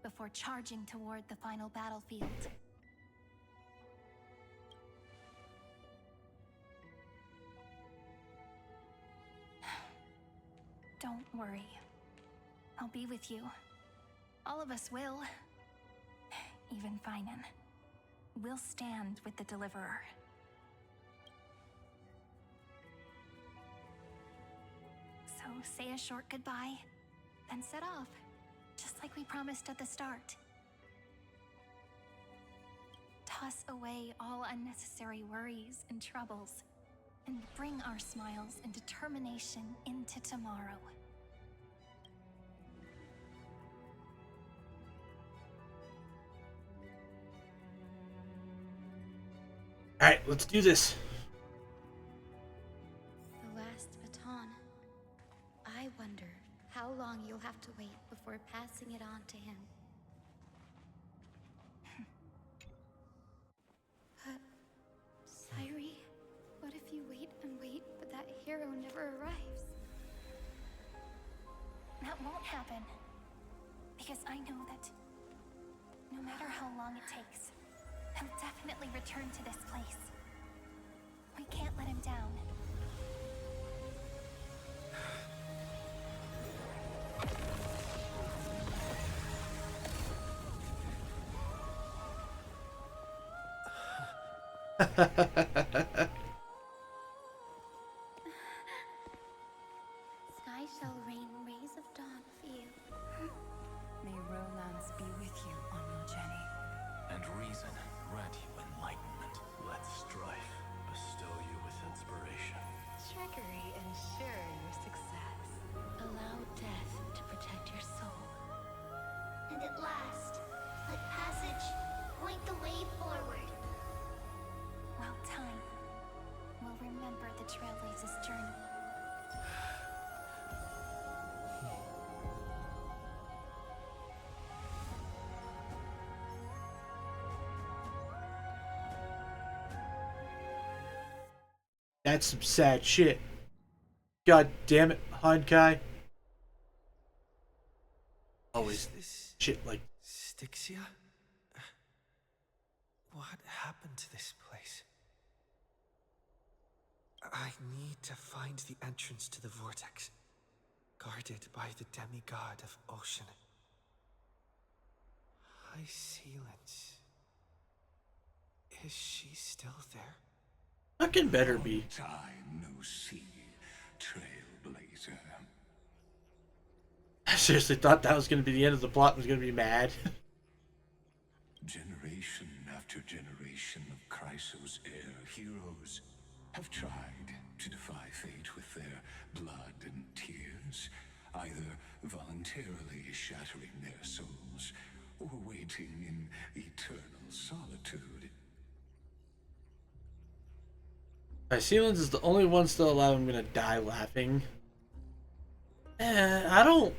before charging toward the final battlefield. Don't worry. I'll be with you. All of us will. Even Finon. We'll stand with the Deliverer. So say a short goodbye, then set off, just like we promised at the start. Toss away all unnecessary worries and troubles, and bring our smiles and determination into tomorrow. Alright, let's do this. The last baton. I wonder how long you'll have to wait before passing it on to him. But, Sairi, what if you wait and wait, but that hero never arrives? That won't happen. Because I know that no matter how long it takes, he'll definitely return to this place. We can't let him down. Sky shall rain rays of dawn for you. May romance be with you on your journey. And reason grant you enlightenment. Let strife bestow you with inspiration. Trickery ensure your success. Allow death to protect your soul. And at last, let passage point the way forward. While time will remember the Trailblazer's journey. That's some sad shit. God damn it, Honkai. Always shit like Styxia? What happened to this place? I need to find the entrance to the vortex, guarded by the demigod of ocean. High Sealants. Is she still there? fucking better be. Time no see, Trailblazer. I seriously thought that was going to be the end of the plot and was going to be mad. Generation after generation of Chrysos heir heroes have tried to defy fate with their blood and tears, either voluntarily shattering their souls or waiting in eternal solitude. Sealans is the only one still alive. I'm going to die laughing. I don't...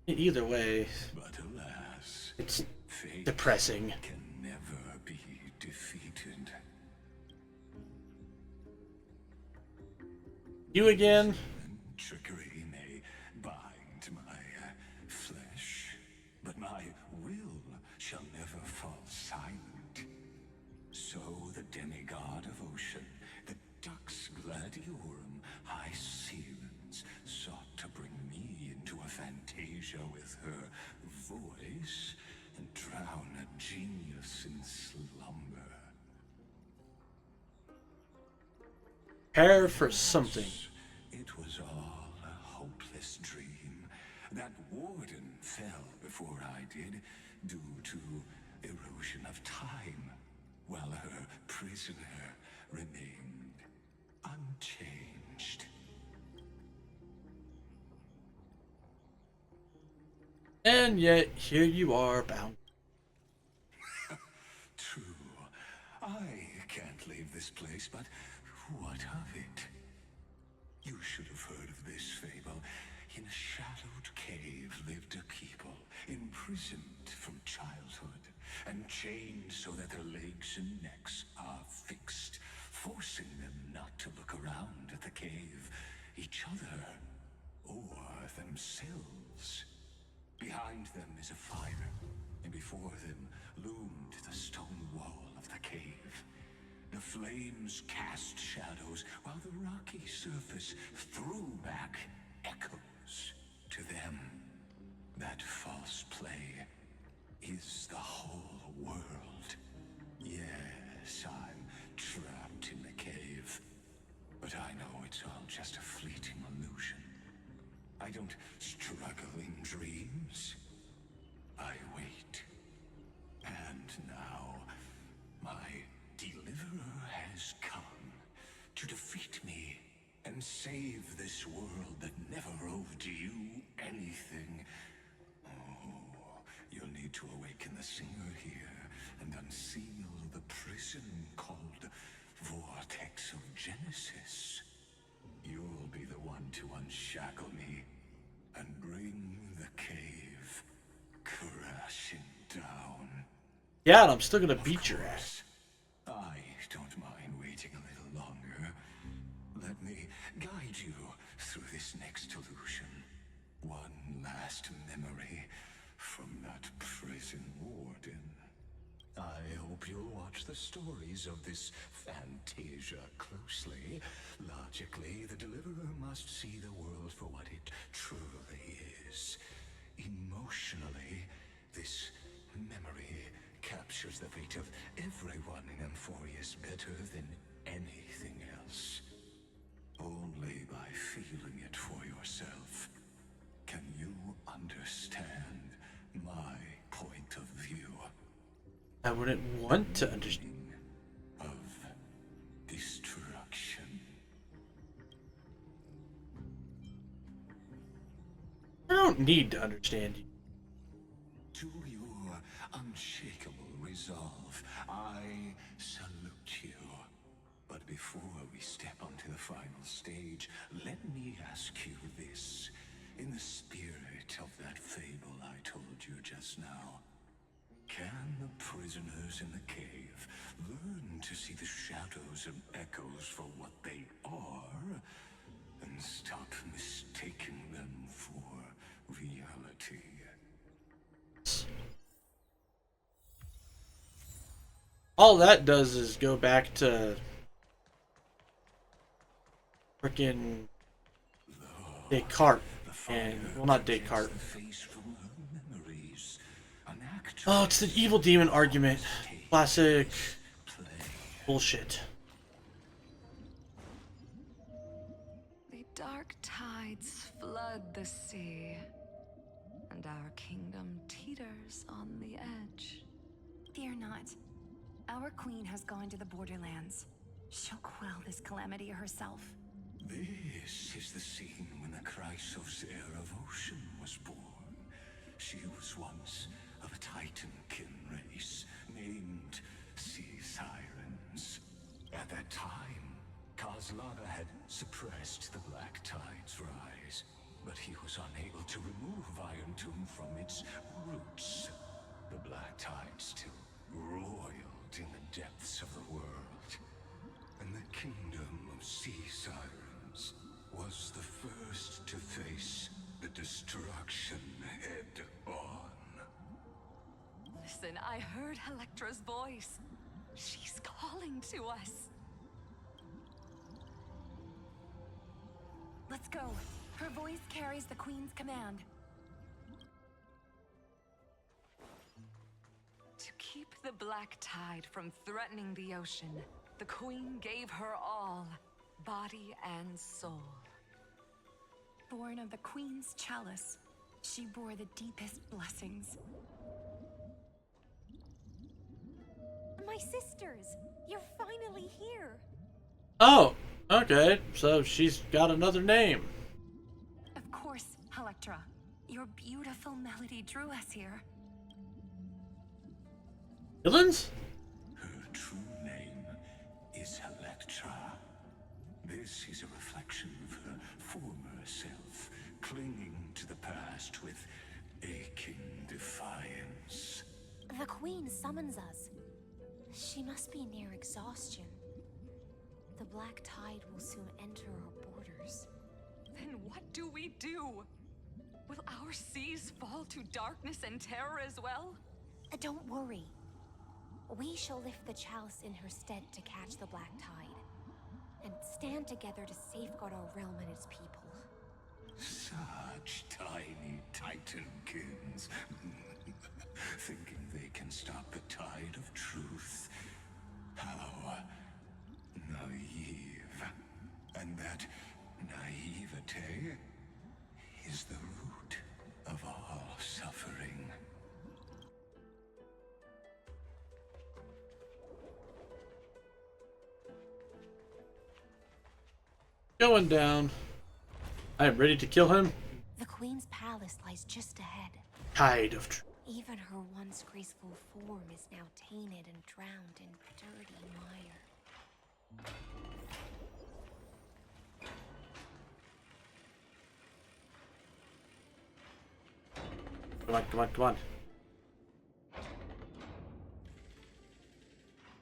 Either way, But alas, it's fate depressing. can never be defeated. You again? Trickery may bind my flesh, but my will shall never fall silent. So the demigod of ocean, the Dux Gladiorum, High Sealans, sought to bring me into a fantasia with her voice and drown a genius in slumber. Prepare for something. It was all a hopeless dream. That warden fell before I did, due to erosion of time, while her prisoner remained unchanged. And yet, here you are, bound. True. I can't leave this place, but what of it? You should have heard of this fable. In a shadowed cave lived a people, imprisoned from childhood, and chained so that their legs and necks are fixed, forcing them not to look around at the cave, each other, or themselves. Behind them is a fire, and before them loomed the stone wall of the cave. The flames cast shadows, while the rocky surface threw back echoes to them. That false play is the whole world. Yes, I'm trapped in the cave, but I know it's all just a fleeting illusion. I don't struggle in dreams. I wait. And now, my deliverer has come to defeat me and save this world that never owed you anything. Oh, you'll need to awaken the singer here and unseal the prison called Vortex of Genesis. You'll be the one to unshackle me and bring the cave crashing down. Yeah, and I'm still gonna beat your ass. I don't mind waiting a little longer. Let me guide you through this next illusion. One last memory from that prison warden. I hope you'll watch the stories of this Fantasia closely. Logically, the Deliverer must see the world for what it truly is. Emotionally, this memory captures the fate of everyone in Amphorius better than anything else. Only by feeling it for yourself can you understand my point of view. I wouldn't want to understand. Of destruction. I don't need to understand you. To your unshakable resolve, I salute you. But before we step onto the final stage, let me ask you this. In the spirit of that fable I told you just now, can the prisoners in the cave learn to see the shadows and echoes for what they are, and stop mistaking them for reality? All that does is go back to frickin' Descartes. And, well, not Descartes. Oh, it's the evil demon argument. Classic bullshit. The dark tides flood the sea, and our kingdom teeters on the edge. Fear not. Our queen has gone to the borderlands. She'll quell this calamity herself. This is the scene when the Chrysos heir of Ocean was born. She was once of a Titankin race named Sea Sirens. At that time, Kozlana had suppressed the Black Tide's rise, but he was unable to remove Iron Tomb from its roots. The Black Tide still roiled in the depths of the world, and the kingdom of Sea Sirens was the first to face the destruction head-on. Listen, I heard Electra's voice. She's calling to us. Let's go. Her voice carries the queen's command. To keep the Black Tide from threatening the ocean, the queen gave her all. body and soul. Born of the Queen's chalice, she bore the deepest blessings. My sisters, you're finally here. Oh, okay. So she's got another name. Of course, Electra. Your beautiful melody drew us here. Villains? Her true name is Electra. This is a reflection of her former self, clinging to the past with aching defiance. The Queen summons us. She must be near exhaustion. The Black Tide will soon enter our borders. Then what do we do? Will our seas fall to darkness and terror as well? Don't worry. We shall lift the chalice in her stead to catch the Black Tide, and stand together to safeguard our realm and its people. Such tiny Titankins, thinking they can stop the tide of truth. How naive. And that naivete is the root of all suffering. Going down. I am ready to kill him. The Queen's palace lies just ahead. Tide of truth. Even her once graceful form is now tainted and drowned in dirty mire. Come on, come on, come on.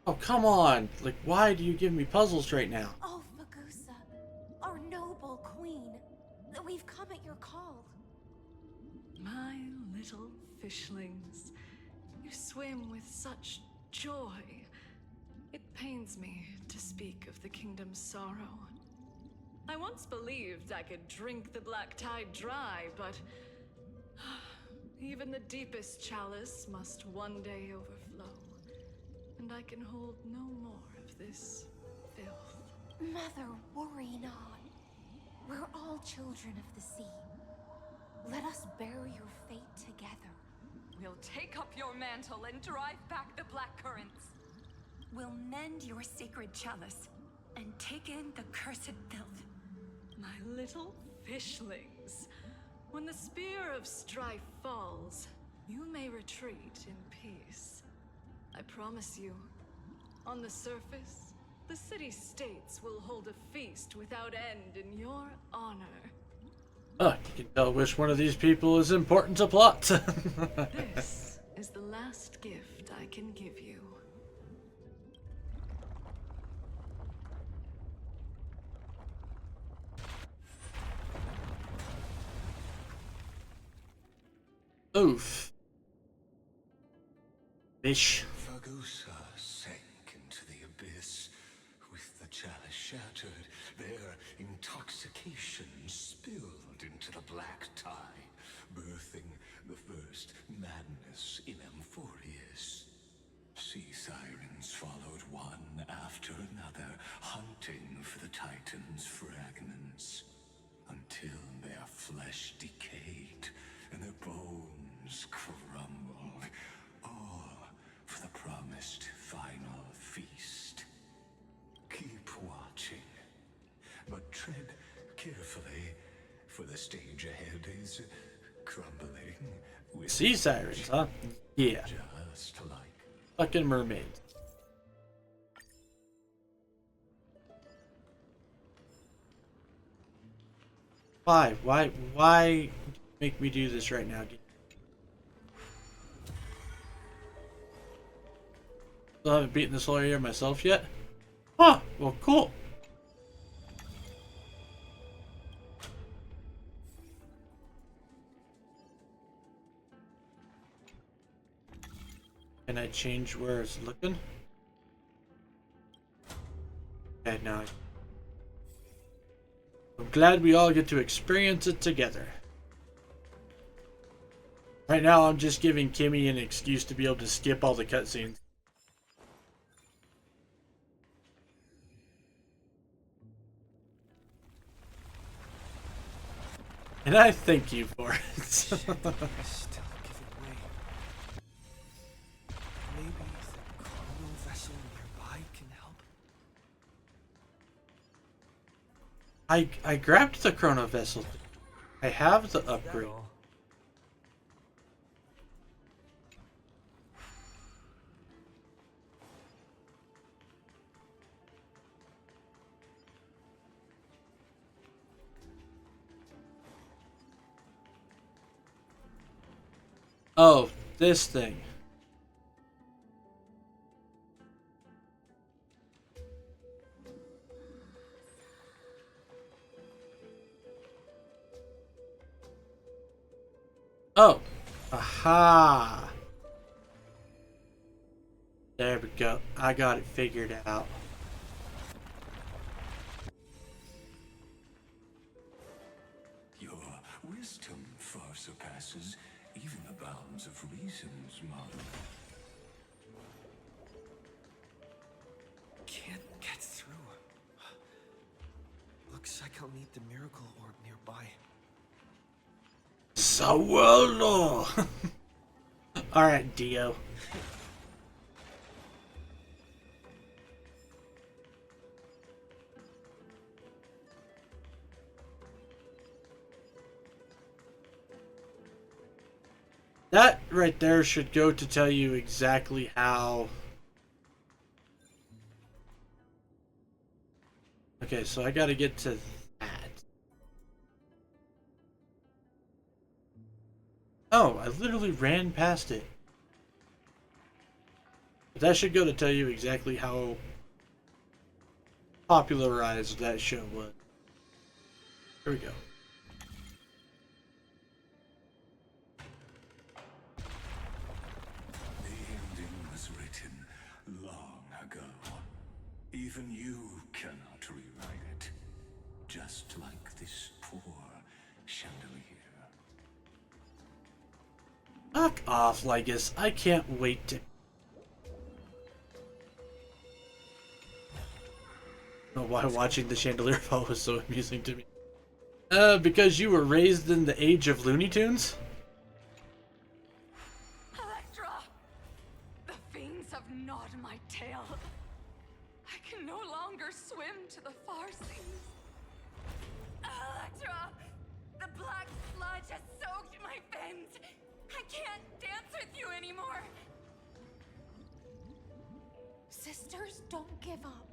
Oh, come on. Like, why do you give me puzzles right now? Oh, Fagusa, our noble queen, we've come at your call. My little fishlings, you swim with such joy. It pains me to speak of the kingdom's sorrow. I once believed I could drink the black tide dry, but even the deepest chalice must one day overflow, and I can hold no more of this filth. Mother, worry not. We're all children of the sea. Let us bear your fate together. We'll take up your mantle and drive back the black currents. We'll mend your sacred chalice and take in the cursed filth. My little fishlings, when the spear of strife falls, you may retreat in peace. I promise you, on the surface, the city-states will hold a feast without end in your honor. Oh, you can tell which one of these people is important to plot. This is the last gift I can give you. Oof. Fish. Fagusa sank into the abyss. With the chalice shattered, their intoxication spilled into the black tide, birthing the first madness in Amphorius. Sea sirens followed one after another, hunting for the Titan's fragments, until their flesh decayed and their bones crumbled, all for the promised final feast. Keep watching, but tread carefully, for the stage ahead is crumbling with Sea sirens, huh? Yeah. just like Fucking mermaids. Why? Why make me do this right now? Still haven't beaten this whole area myself yet? Huh, well cool. Can I change where it's looking? Okay, now I'm glad we all get to experience it together. Right now I'm just giving Kimmy an excuse to be able to skip all the cutscenes. And I thank you for it. Still giving way. Maybe the chrono vessel nearby can help. I grabbed the chrono vessel. I have the upgrade. Oh, this thing. Oh. Aha. There we go. I got it figured out. Your wisdom far surpasses even the bounds of reason's monk. Can't get through. Looks like I'll need the miracle orb nearby. Sawolo. Alright, Dio. That right there should go to tell you exactly how... Okay, so I gotta get to that. Oh, I literally ran past it. But that should go to tell you exactly how popularized that show was. Here we go. The ending was written long ago. Even you cannot rewrite it. Just like this poor chandelier. Fuck off, Lygus. I can't wait to... I don't know why watching the chandelier fall was so amusing to me. Because you were raised in the age of Looney Tunes? Electra! The fiends have gnawed my tail. I can no longer swim to the far seas. Electra! The black sludge has soaked my fins. I can't dance with you anymore. Sisters, don't give up.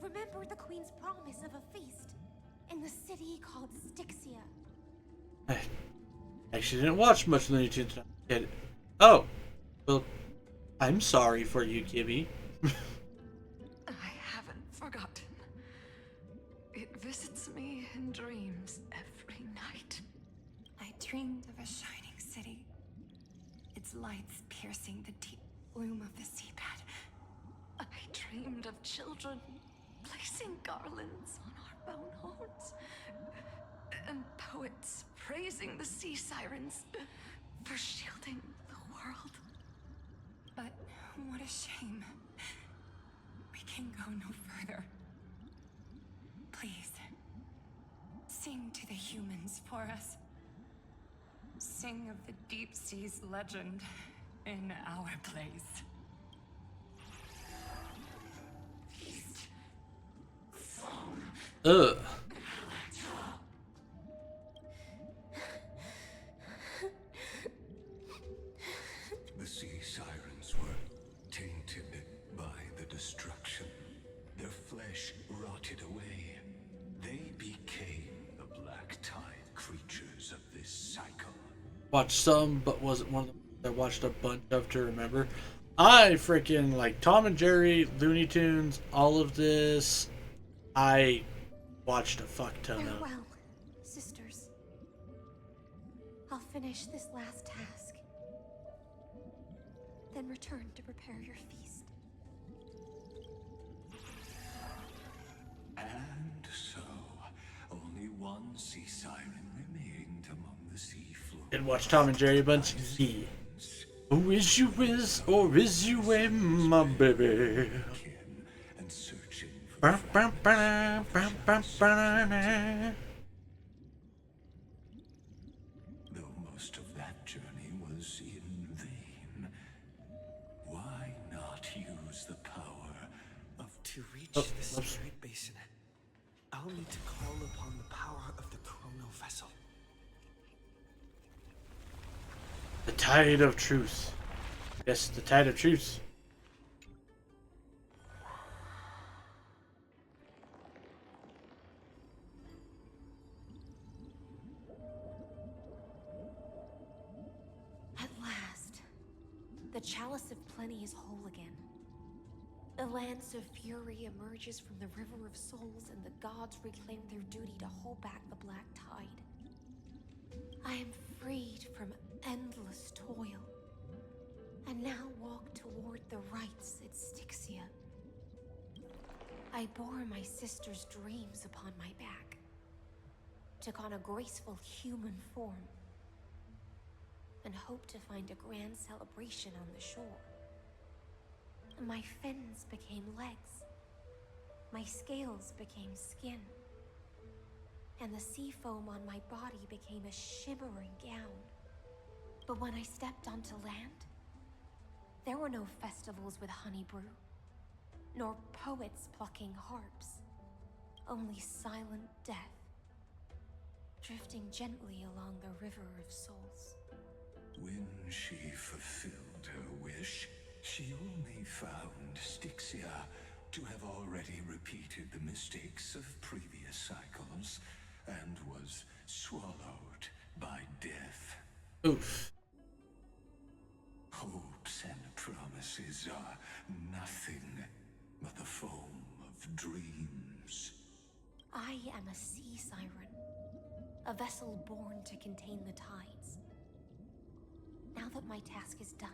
Remember the Queen's promise of a feast in the city called Styxia. I actually didn't watch much Looney Tunes. Oh, well, I'm sorry for you, Gibby. I haven't forgotten. It visits me in dreams every night. I dreamed of a shining city, its lights piercing the deep gloom of the seabed. I dreamed of children placing garlands on our bone horns, and poets praising the sea sirens for shielding the world. But what a shame. We can go no further. Please, sing to the humans for us. Sing of the deep sea's legend in our place. Ugh. The sea sirens were tainted by the destruction. Their flesh rotted away. They became the black tide creatures of this cycle. Watched some, but wasn't one of them I watched a bunch of to remember. I freaking like Tom and Jerry, Looney Tunes, all of this. I watched a fuck ton of. Farewell, sisters. I'll finish this last task, then return to prepare your feast. And so, only one sea siren remained among the sea floor. Did watch Tom and Jerry a bunch? Yeah. Who is you is, or is you a my baby? And searching Ba, ba, ba, ba, ba, ba, ba. use the power of... To reach the Spirit Basin, I'll need to call upon the power of the Chrono Vessel. The Tide of Truth. Yes, the Tide of Truth. At last, the Chalice of Plenty is whole again. The Lance of Fury emerges from the River of Souls, and the gods reclaim their duty to hold back the Black Tide. I am freed from endless toil, and now walk toward the rites at Styxia. I bore my sister's dreams upon my back, took on a graceful human form, and hoped to find a grand celebration on the shore. My fins became legs, my scales became skin, and the sea foam on my body became a shimmering gown. But when I stepped onto land, there were no festivals with honey brew, nor poets plucking harps, only silent death, drifting gently along the River of Souls. When she fulfilled her wish, she only found Styxia to have already repeated the mistakes of previous cycles and was swallowed by death. Oof. Hopes and promises are nothing but the foam of dreams. I am a sea siren, a vessel born to contain the tides. Now that my task is done,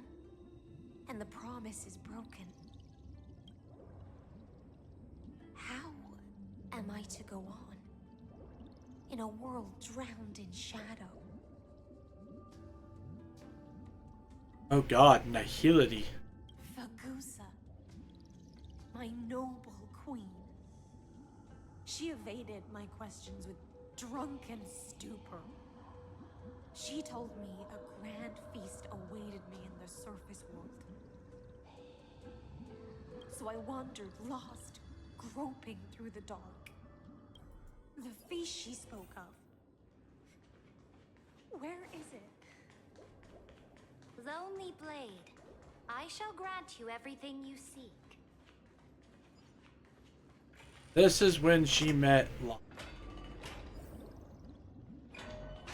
and the promise is broken, how am I to go on in a world drowned in shadow? Oh god, Nihility. Fagusa, my noble queen. She evaded my questions with drunken stupor. She told me a grand feast awaited me in the surface world. So I wandered, lost, groping through the dark. The feast she spoke of. Where is it? Lonely Blade, I shall grant you everything you seek. This is when she met Locke.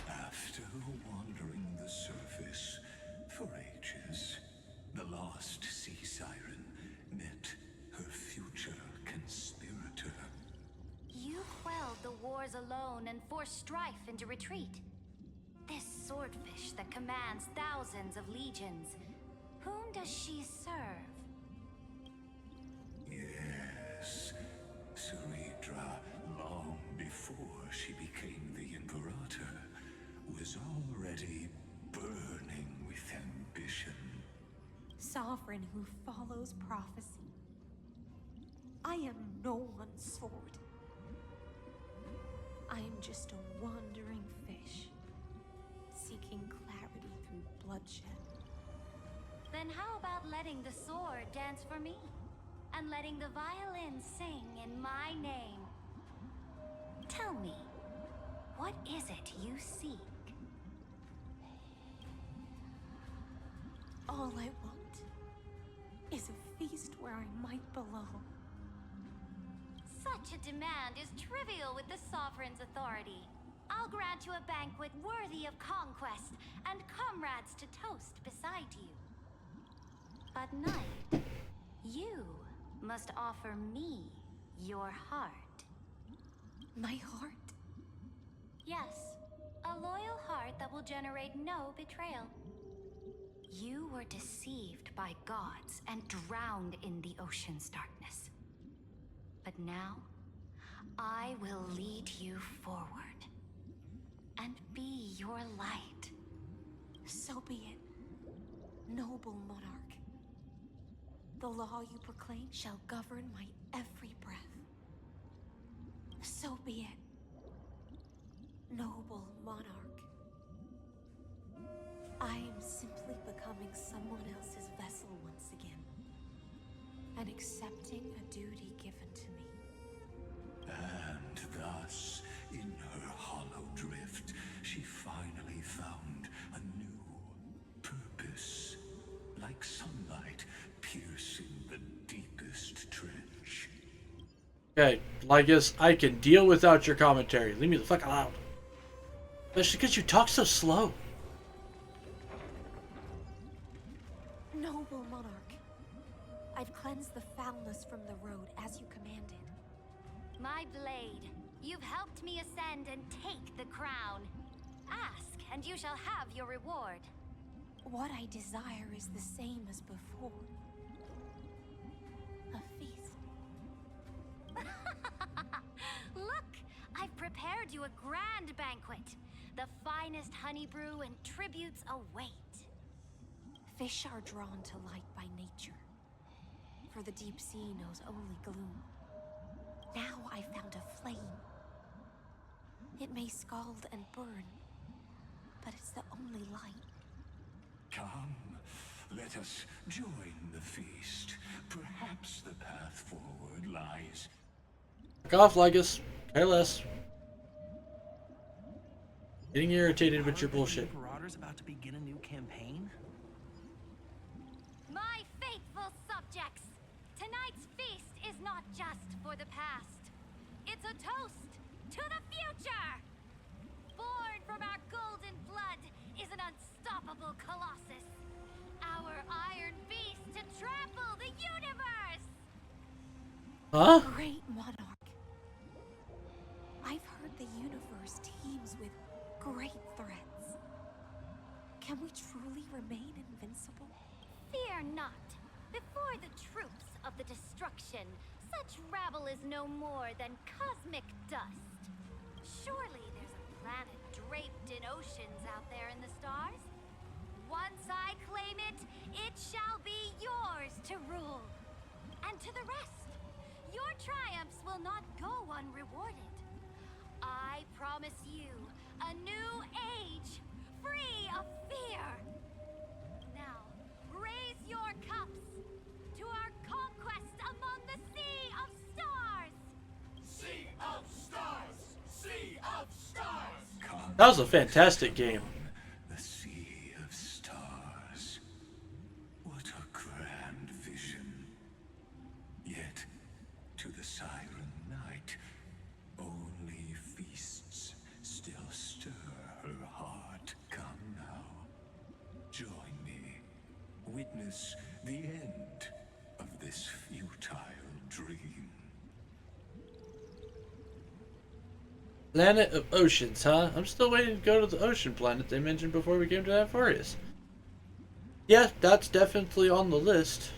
After wandering the surface for ages, the lost sea siren met her future conspirator. You quelled the wars alone and forced strife into retreat. This swordfish that commands thousands of legions, whom does she serve? Yes, Ceredra, long before she became the Imperator, was already burning with ambition. Sovereign who follows prophecy. I am no one's sword. I am just a wandering fish, seeking clarity through bloodshed. Then how about letting the sword dance for me? And letting the violin sing in my name? Tell me, what is it you seek? All I want is a feast where I might belong. Such a demand is trivial with the Sovereign's authority. I'll grant you a banquet worthy of conquest and comrades to toast beside you. But Knight, you must offer me your heart. My heart? Yes, a loyal heart that will generate no betrayal. You were deceived by gods and drowned in the ocean's darkness. But now, I will lead you forward and be your light. So be it, noble monarch. The law you proclaim shall govern my every breath. So be it, noble monarch. I am simply becoming someone else's vessel once again. A and accepting a duty given to me. And thus, in her hollow drift, she finally found a new purpose, like sunlight piercing the deepest trench. Okay, I guess I can deal without your commentary. Leave me the fuck alone. Especially because you talk so slow. Noble monarch, I've cleansed the foulness from the road as you commanded. My blade, you've helped me ascend and take the crown. Ask, and you shall have your reward. What I desire is the same as before. A feast. Look, I've prepared you a grand banquet. The finest honey brew and tributes await. Fish are drawn to light by nature, for the deep sea knows only gloom. Now I found a flame. It may scald and burn, but it's the only light. Come, let us join the feast. Perhaps the path forward lies. Fuck off, Legus. Care less. Getting irritated with your bullshit. Marauder's about to begin a new campaign? My faithful subjects, tonight's feast is not just for the past. It's a toast to the future! Born from our golden blood is an unstoppable colossus. Our iron beast to trample the universe! Huh? Great monarch. I've heard the universe teems with great threats. Can we truly remain invincible? Fear not. Before the troops of the destruction, such rabble is no more than cosmic dust. Surely there's a planet draped in oceans out there in the stars. Once I claim it, it shall be yours to rule. And to the rest, your triumphs will not go unrewarded. I promise you a new age, free of fear. Now, raise your cups to our conquest among the Sea of Stars! Sea of Stars! Sea of Stars! That was a fantastic game. The Sea of Stars. What a grand vision. Yet, to the Siren Night, only feasts still stir her heart. Come now, join me. Witness the end of this futile dream. Planet of Oceans, huh? I'm still waiting to go to the ocean planet they mentioned before we came to Amphorius. Yeah, that's definitely on the list.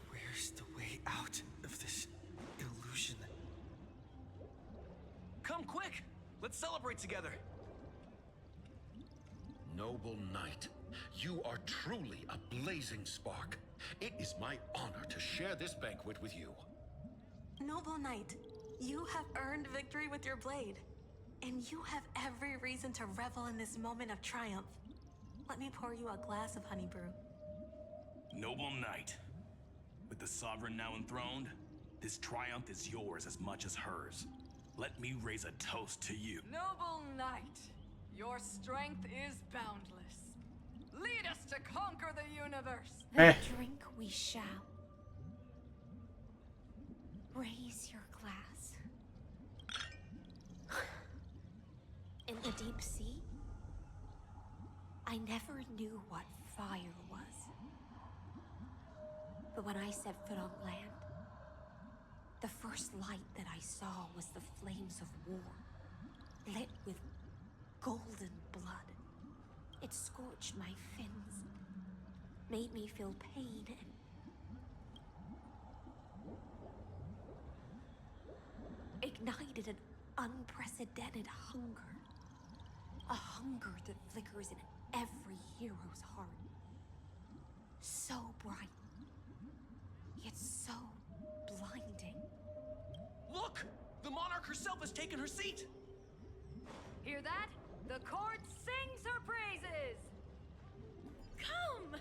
Where's the way out of this illusion? Come quick! Let's celebrate together! Noble knight, you are truly a blazing spark. It is my honor to share this banquet with you. Noble knight, you have earned victory with your blade. And you have every reason to revel in this moment of triumph. Let me pour you a glass of honey brew. Noble knight, with the sovereign now enthroned, this triumph is yours as much as hers. Let me raise a toast to you. Noble knight, your strength is boundless. Lead us to conquer the universe. Then drink we shall. Raise your glass. In the deep sea, I never knew what fire was. But when I set foot on land, the first light that I saw was the flames of war, lit with golden blood. It scorched my fins, made me feel pain and ignited an unprecedented hunger. A hunger that flickers in every hero's heart. So bright, yet so blinding. Look! The monarch herself has taken her seat! Hear that? The court sings her praises! Come!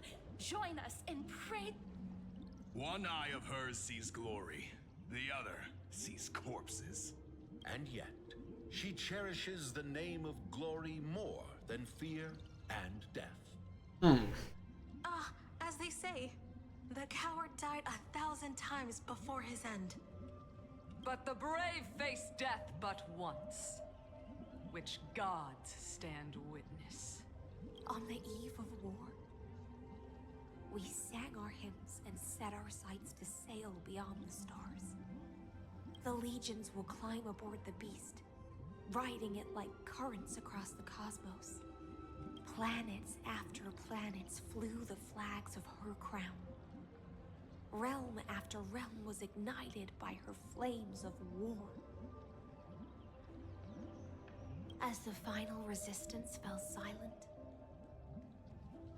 join us and pray. One eye of hers sees glory, the other sees corpses. And yet, she cherishes the name of glory more than fear and death. As they say, the coward died 1,000 times before his end. But the brave face death but once, which gods stand witness. On the eve of war, we sang our hymns and set our sights to sail beyond the stars. The legions will climb aboard the beast, riding it like currents across the cosmos. Planets after planets flew the flags of her crown. Realm after realm was ignited by her flames of war. As the final resistance fell silent,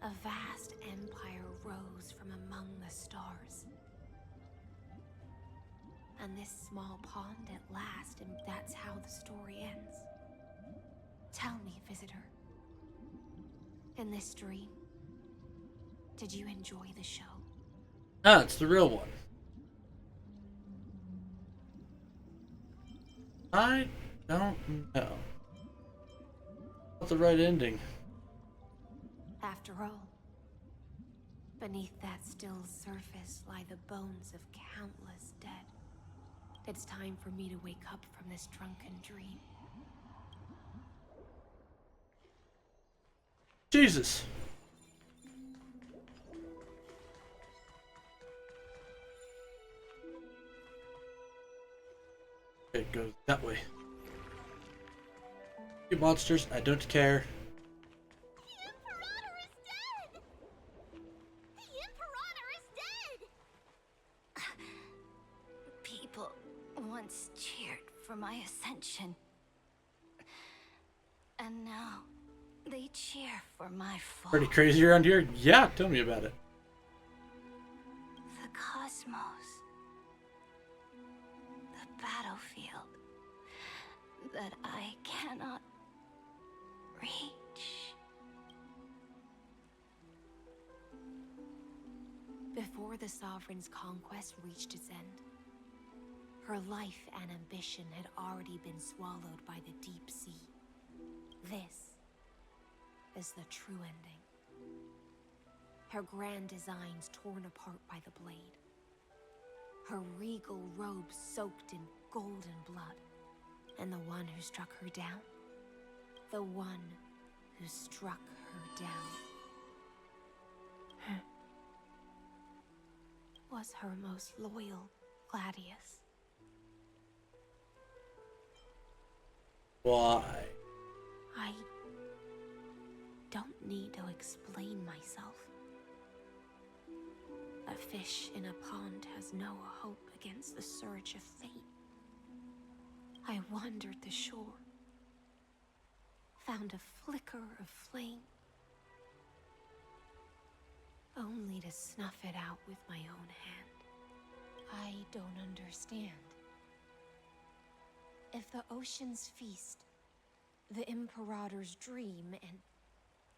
a vast empire rose from among the stars. And this small pond at last, and that's how the story ends. Tell me, visitor, in this dream, did you enjoy the show? Ah, it's the real one. I don't know. What's the right ending? After all, beneath that still surface lie the bones of countless dead. It's time for me to wake up from this drunken dream. Jesus. Okay, it goes that way. You monsters, I don't care. People once cheered for my ascension. And now they cheer for my fall. Pretty crazy around here? Yeah, tell me about it. The cosmos. The battlefield that I cannot reach. Before the Sovereign's conquest reached its end, her life and ambition had already been swallowed by the deep sea. This is the true ending. Her grand designs torn apart by the blade. Her regal robes soaked in golden blood. And the one who struck her down? The one who struck her down was her most loyal Gladius. Why? I don't need to explain myself. A fish in a pond has no hope against the surge of fate. I wandered the shore, found a flicker of flame, only to snuff it out with my own hand. I don't understand. If the ocean's feast, the Imperator's dream, and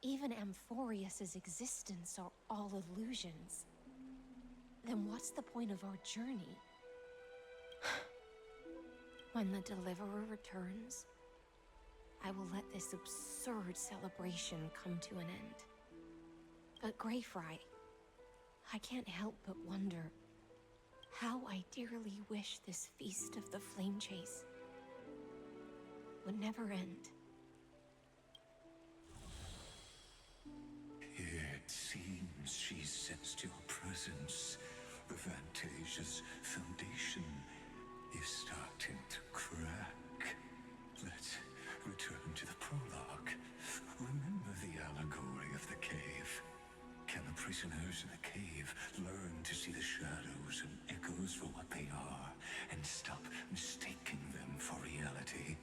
even Amphorius's existence are all illusions, then what's the point of our journey? When the Deliverer returns, I will let this absurd celebration come to an end. But Greyfry, I can't help but wonder how I dearly wish this feast of the Flame Chase would never end. It seems she sensed your presence. The Fantasia's foundation is starting to crack. Let's return to the prologue. Remember the allegory of the cave? Can the prisoners in the cave learn to see the shadows and echoes for what they are, and stop mistaking them for reality?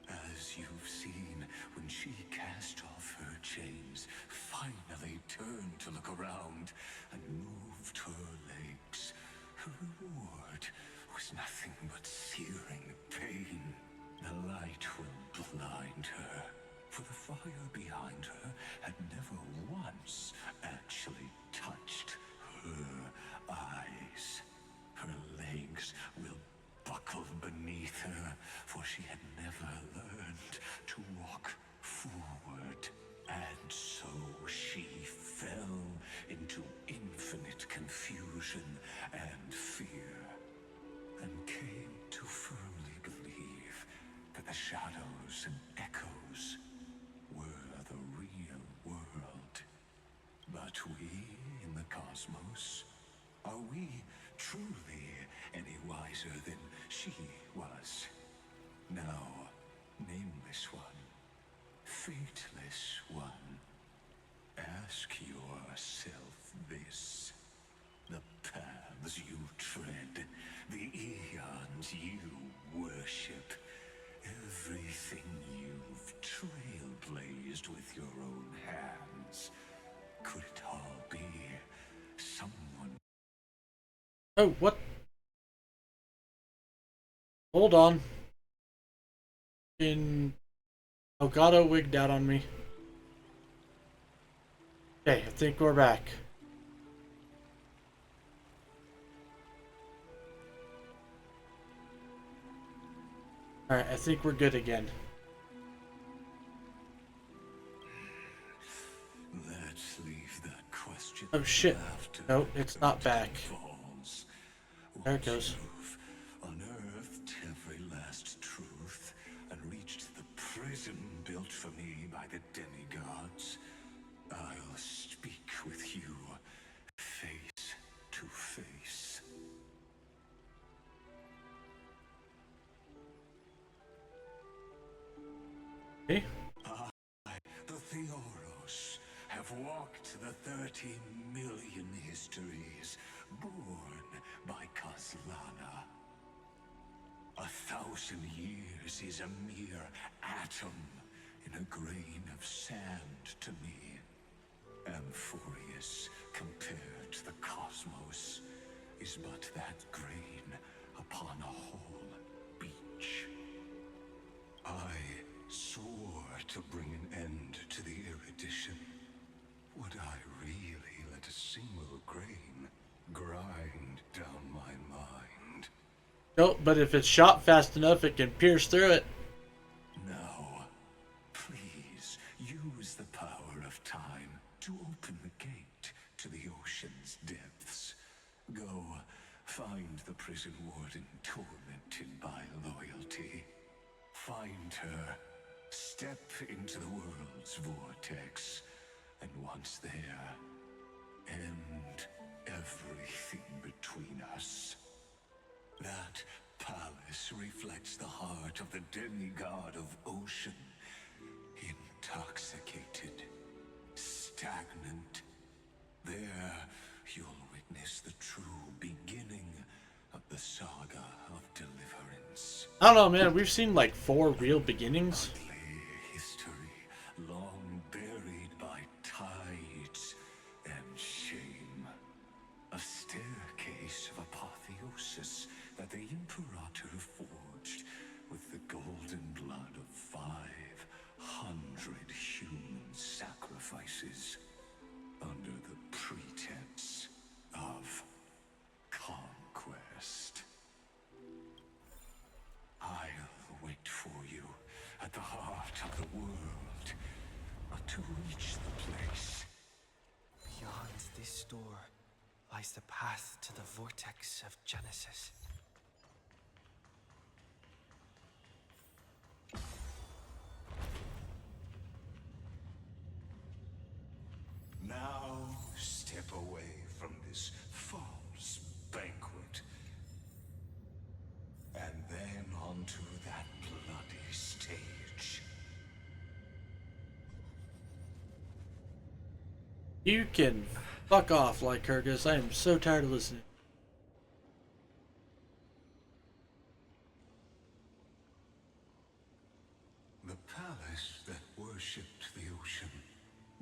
As you've seen, when she cast off her chains, finally turned to look around, and moved her legs, her reward was nothing but searing pain. The light will blind her, for the fire behind her had never once actually touched cosmos? Are we truly any wiser than she was? Now, nameless one, fateless one, ask yourself this. The paths you tread, the eons you worship, everything you've trailblazed with your own hands, could it all be someone? Oh, what? Hold on. Elgato wigged out on me. Okay, I think we're back. Alright, I think we're good again. Let's leave that question. Oh shit. No, it's not back. There it goes. You've unearthed every last truth and reached the prison built for me by the demigods. I'll speak with you face to face. Okay. I, the Theoros, have walked the 30 million histories born by Kaslana. 1,000 years is a mere atom in a grain of sand to me. Amphorius, compared to the cosmos, is but that grain upon a whole beach. I swore to bring an end to the erudition. Would I really let a single grain grind down my mind? No, but if it's shot fast enough, it can pierce through it. Now, please use the power of time to open the gate to the ocean's depths. Go, find the prison warden tormented by loyalty. Find her, step into the world's vortex, and once there, end everything between us. That palace reflects the heart of the demigod of ocean. Intoxicated, stagnant. There, you'll witness the true beginning of the saga of deliverance. I don't know, man. We've seen like 4 real beginnings. History long buried by tides and shame. A staircase of apotheosis that the Imperator forged with the golden blood of 500 human sacrifices under the pretense of conquest. I'll wait for you at the heart of the world, to reach the place. Beyond this door lies the path to the vortex of Genesis. Now step away from this false banquet, and then onto that bloody stage. You can fuck off, Lycurgus. I am so tired of listening. The palace that worshipped the ocean,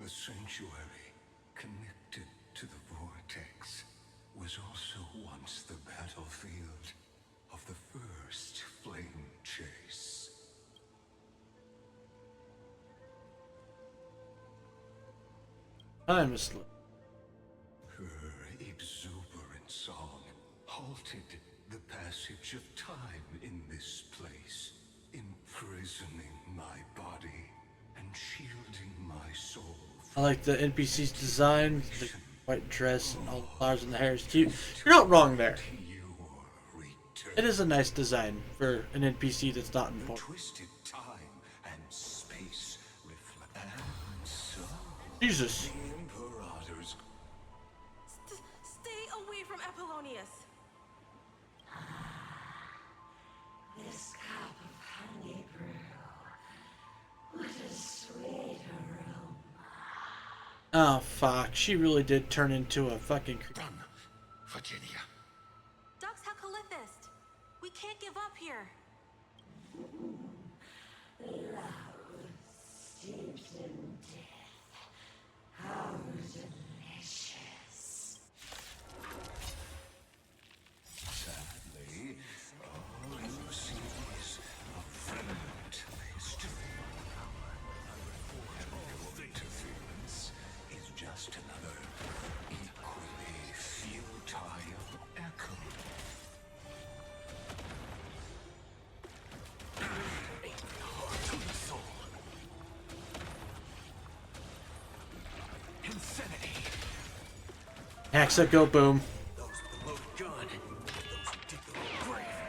the sanctuary connected to the vortex, was also once the battlefield of the first flame chase. I'm asleep. Her exuberant song halted the passage of time in this place, imprisoning my body and shielding my soul. I like the NPC's design, the white dress, and all the flowers in the hair is cute. You're not wrong there. It is a nice design for an NPC that's not important. Twisted time and space reflect. And so Jesus. the Imperator's from Apollonius. This cup of honey brew. What a sweet aroma. Oh fuck, she really did turn into a fucking Run, Virginia. Dux Hakalithist. We can't give up here. Love steeped in death. How delicious. Sadly, all you see is a fragment of history. Your interference is just another equally futile echo. To the soul. Insanity. Hexa, go boom. Those with the loaded gun. Those who dig their own grave.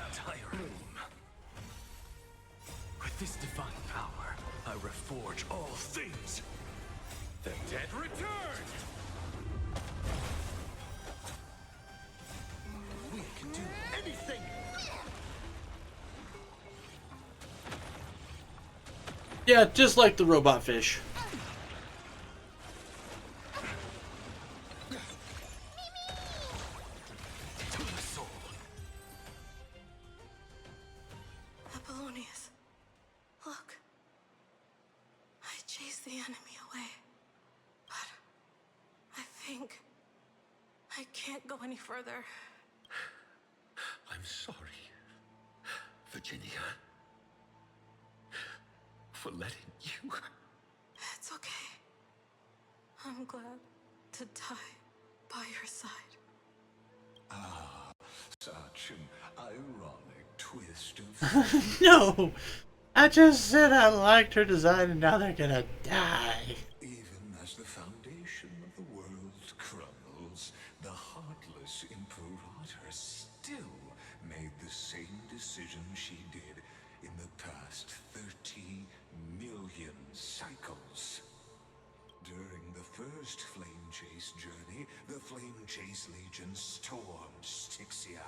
Entire room. With this divine power, I reforge all things. The dead return! We can do anything! Yeah, just like the robot fish. To the soul. Apollonius. Look. I chased the enemy away. But I think I can't go any further. I'm sorry, Virginia, for letting you. It's okay. I'm glad to die by your side. Ah, such an ironic twist of No! I just said I liked her design and now they're gonna die. Even as the foundation of the world crumbles, the heartless Imperator still made the same decision she did in the past 30 million cycles. During the first Flame Chase journey, the Flame Chase Legion stormed Styxia.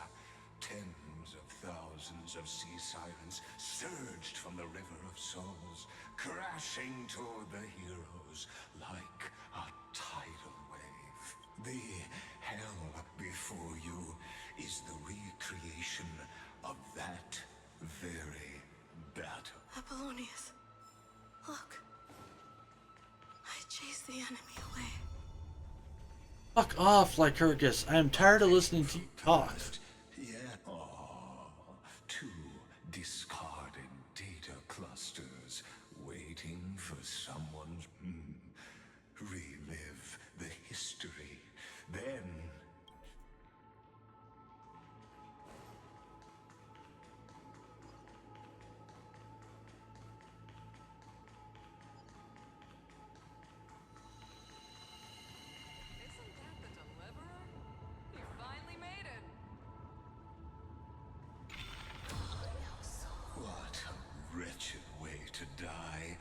Tens of thousands of sea sirens surged from the River of Souls, crashing toward the heroes like a tidal wave. The hell before you is the recreation of that very battle. Apollonius. Look. I chased the enemy away. Fuck off, Lycurgus. I am tired of listening to you talk. Yeah. Oh, two discarded data clusters waiting for someone relive the history. Then Isn't that the deliverer? You finally made it. what a wretched way to die.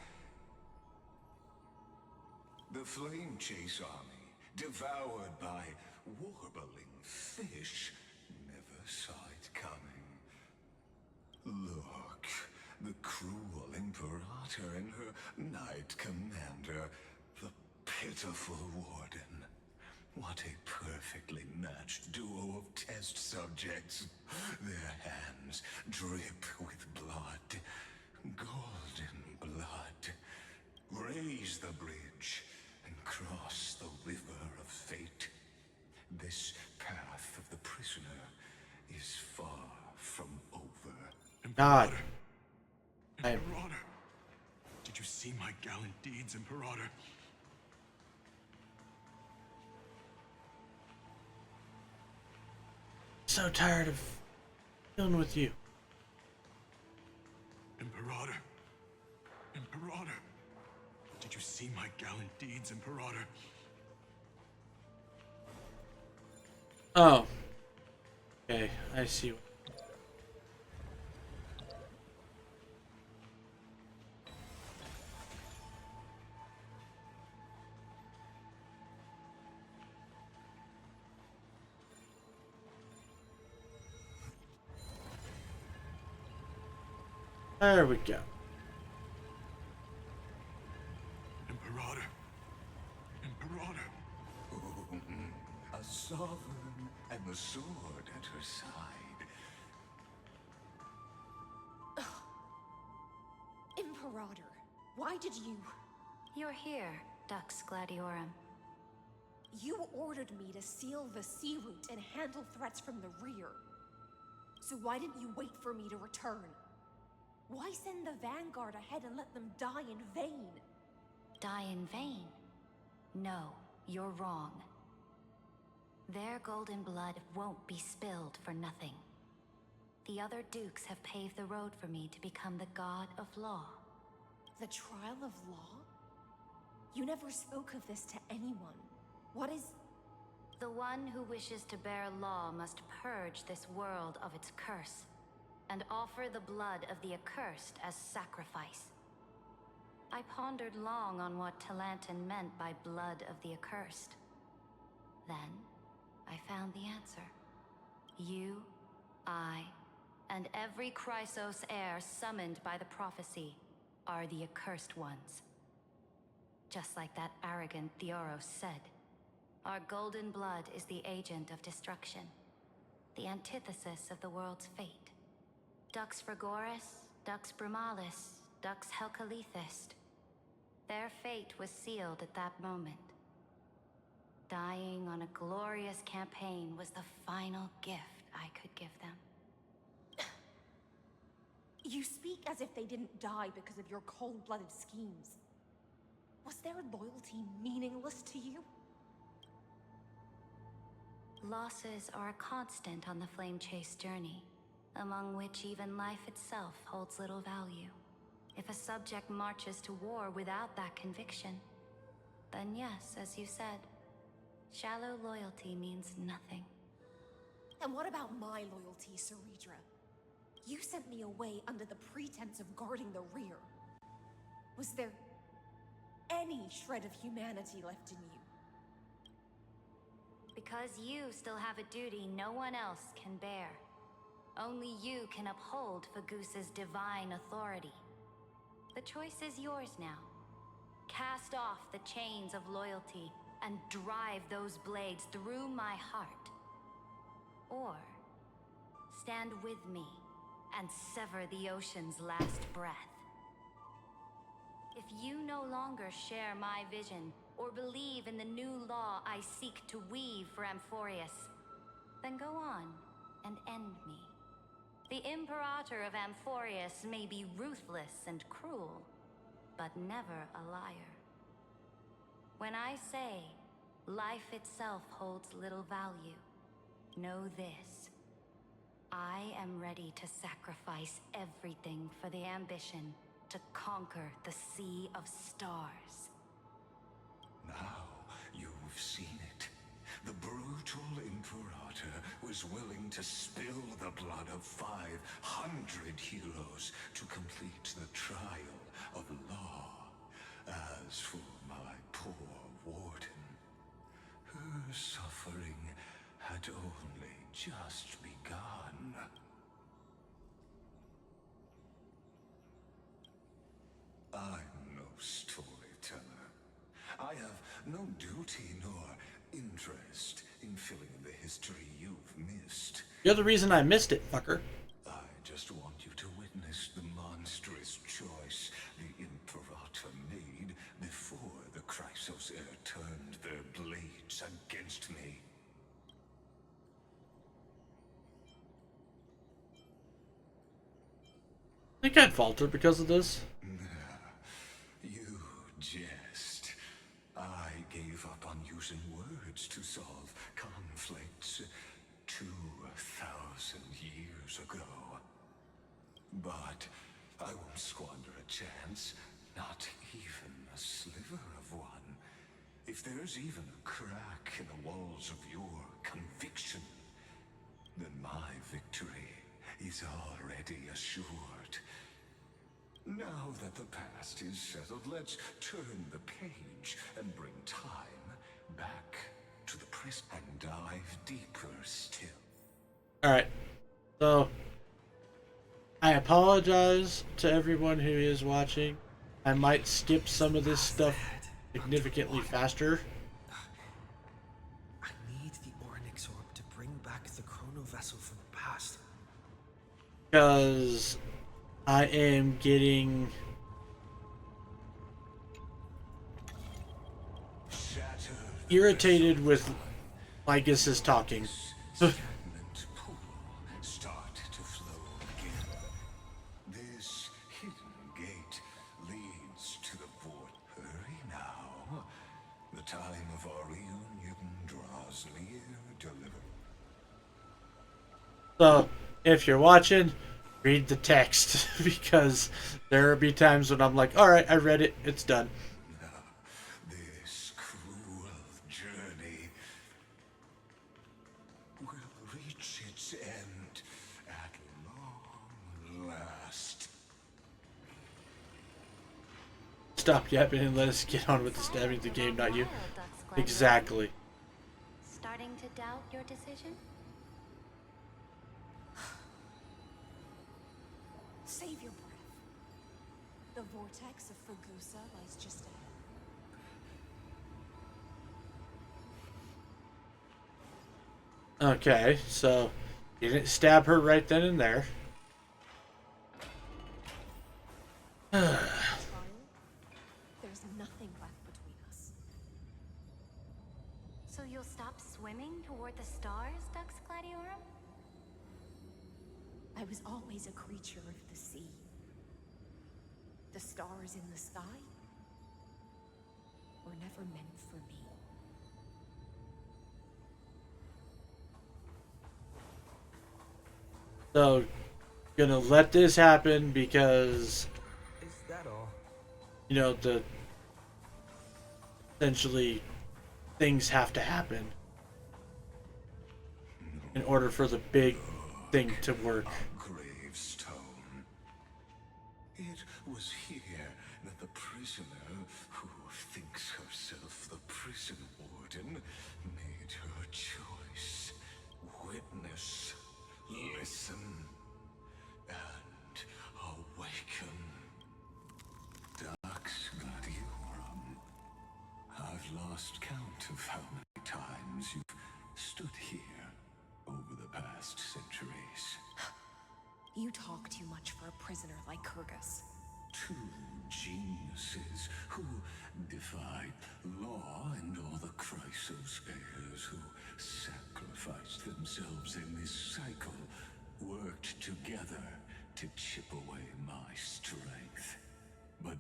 The Flame Chase army, devoured by warbling fish, never saw it coming. Look, the cruel Imperator and her Knight Commander, the pitiful Warden. What a perfectly matched duo of test subjects. Their hands drip with blood. Golden blood. Raise the bridge and cross the river of fate. This path of the prisoner is far from over. God. Imperator! Did you see my gallant deeds, Imperator? So tired of dealing with you. Imperator! Imperator! Did you see my gallant deeds, Imperator? Oh. Okay, I see. There we go. Imperator. Imperator. A sovereign and the sword at her side. Imperator, why did you... You're here, Dux Gladiorum. You ordered me to seal the sea route and handle threats from the rear. So why didn't you wait for me to return? Why send the vanguard ahead and let them die in vain? Die in vain? No, you're wrong. Their golden blood won't be spilled for nothing. The other dukes have paved the road for me to become the god of law. The trial of law? You never spoke of this to anyone. What is... The one who wishes to bear law must purge this world of its curse, and offer the blood of the accursed as sacrifice. I pondered long on what Talantin meant by blood of the accursed. Then, I found the answer. You, I, and every Chrysos heir summoned by the prophecy are the accursed ones. Just like that arrogant Theoros said, our golden blood is the agent of destruction, the antithesis of the world's fate. Dux Frigoris, Dux Brumalis, Dux Helcalethist. Their fate was sealed at that moment. Dying on a glorious campaign was the final gift I could give them. You speak as if they didn't die because of your cold-blooded schemes. Was their loyalty meaningless to you? Losses are a constant on the Flame Chase journey, among which even life itself holds little value. If a subject marches to war without that conviction, then yes, as you said, shallow loyalty means nothing. And what about my loyalty, Ceredra? You sent me away under the pretense of guarding the rear. Was there any shred of humanity left in you? Because you still have a duty no one else can bear. Only you can uphold Fagoos's divine authority. The choice is yours now. Cast off the chains of loyalty and drive those blades through my heart. Or stand with me and sever the ocean's last breath. If you no longer share my vision or believe in the new law I seek to weave for Amphorius, then go on and end me. The Imperator of Amphorius may be ruthless and cruel, but never a liar. When I say life itself holds little value, know this. I am ready to sacrifice everything for the ambition to conquer the Sea of Stars. Now you've seen it. The brutal Imperator was willing to spill the blood of 500 heroes to complete the trial of law. As for my poor warden, her suffering had only just begun. I'm no storyteller. I have no duty nor interest in filling in the history you've missed. You're the reason I missed it, fucker. I just want you to witness the monstrous choice the Imperator made before the Chrysos heir turned their blades against me. I think I'd falter because of this. You jest. I gave up on using words to solve conflicts 2,000 years ago. But I won't squander a chance, not even a sliver of one. If there's even a crack in the walls of your conviction, then my victory is already assured. Now that the past is settled, let's turn the page and bring time back to the present and dive deeper still. Alright. So, I apologize to everyone who is watching. I might skip some of this stuff significantly faster. I need the Oryx orb to bring back the chrono vessel from the past. Because I am getting irritated with Lycus's talking. Stagnant pool start to flow again. This hidden gate leads to the port. Hurry now. The time of our reunion draws near. Deliver. So, if you're watching, read the text because there will be times when I'm like, alright, I read it, it's done. This cruel journey will reach its end at long last. Stop yapping and let us get on with the stabbing of the game, not you. Exactly. Starting to doubt your decision? Save your breath. The vortex of Fugusa lies just ahead. Okay, so you didn't stab her right then and there. There's nothing left between us. So you'll stop swimming toward the stars, Dux Gladiorum? I was always a creature of the sea. The stars in the sky were never meant for me. So, gonna let this happen because, Is that all? you know, essentially things have to happen in order for the big thing to work. Gravestone. It was here that the prisoner, who thinks herself the prison warden, made her choice. Witness, listen, and awaken. Dux Gladiorum. I've lost count of how many times you've stood here over the past centuries. You talk too much for a prisoner like Kyrgyz. Two geniuses who defied law and all the Chrysos heirs who sacrificed themselves in this cycle, worked together to chip away my strength. But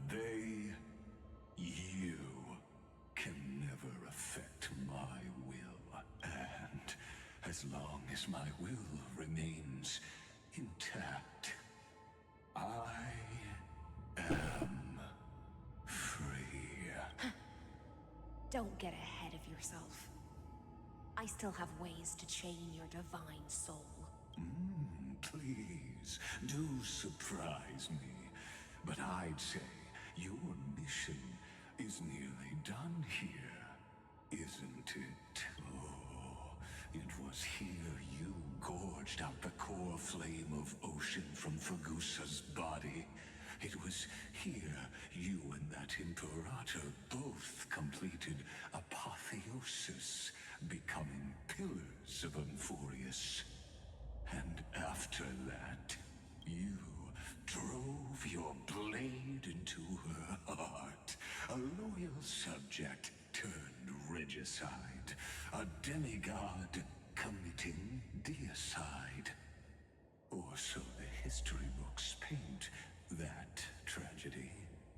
you, can never affect my will. And as long as my will remains intact, I am free. Don't get ahead of yourself. I still have ways to chain your divine soul. Please, do surprise me. But I'd say your mission is nearly done here, isn't it? Oh, it was here you gorged out the core flame of ocean from Fugusa's body. It was here you and that Imperator both completed apotheosis, becoming pillars of Amphorius. And after that, you drove your blade into her heart. A loyal subject turned regicide. A demigod committing deicide. Or so the history books paint that tragedy.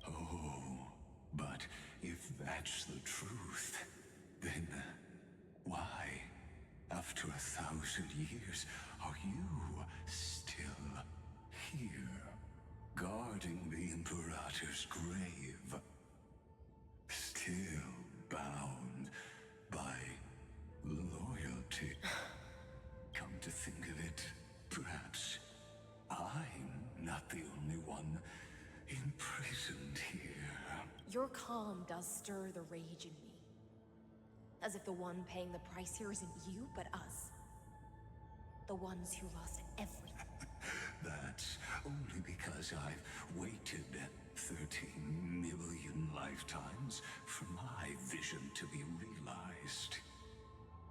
Oh, but if that's the truth, then why, after 1,000 years, are you still here, guarding the Imperator's grave? Still bound by loyalty. Come to think of it, perhaps I'm not the only one imprisoned here. Your calm does stir the rage in me. As if the one paying the price here isn't you, but us. The ones who lost everything. That's only because I've waited 13 million lifetimes for my vision to be realized.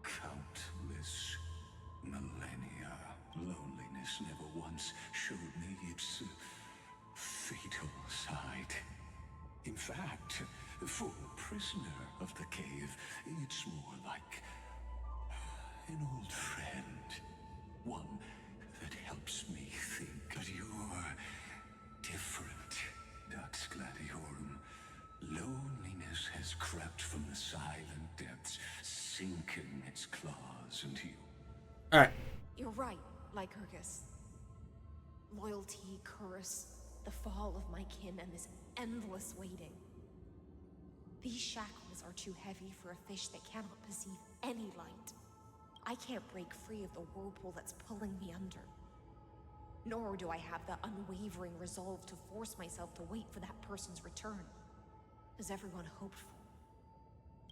Countless millennia. Loneliness never once showed me its fatal side. In fact, for a prisoner of the cave, it's more like an old friend. One that helps me think. But you're different, Dux Gladiorum. Loneliness has crept from the silent depths, sinking its claws into you. Alright. You're right, Lycurgus. Loyalty, curse, the fall of my kin, and this endless waiting. These shackles are too heavy for a fish that cannot perceive any light. I can't break free of the whirlpool that's pulling me under. Nor do I have the unwavering resolve to force myself to wait for that person's return, as everyone hoped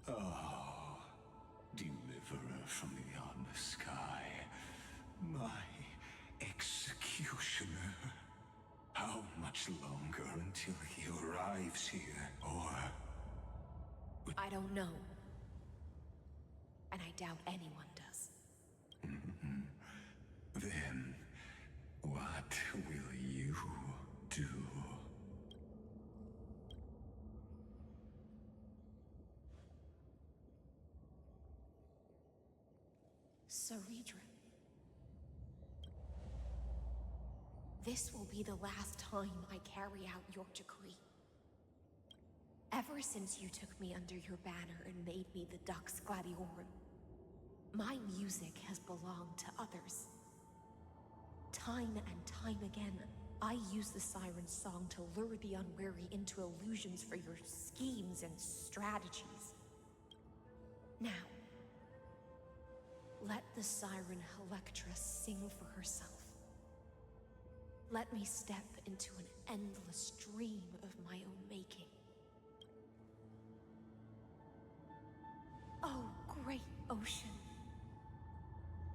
for. Oh, deliverer from beyond the sky, my executioner. How much longer until he arrives here, or... I don't know. And I doubt anyone does. Then, what will you do? Ceredra. This will be the last time I carry out your decree. Ever since you took me under your banner and made me the Dux Gladiorum, my music has belonged to others. Time and time again, I use the siren's song to lure the unwary into illusions for your schemes and strategies. Now, let the siren Electra sing for herself. Let me step into an endless dream of my own making. Oh, great ocean.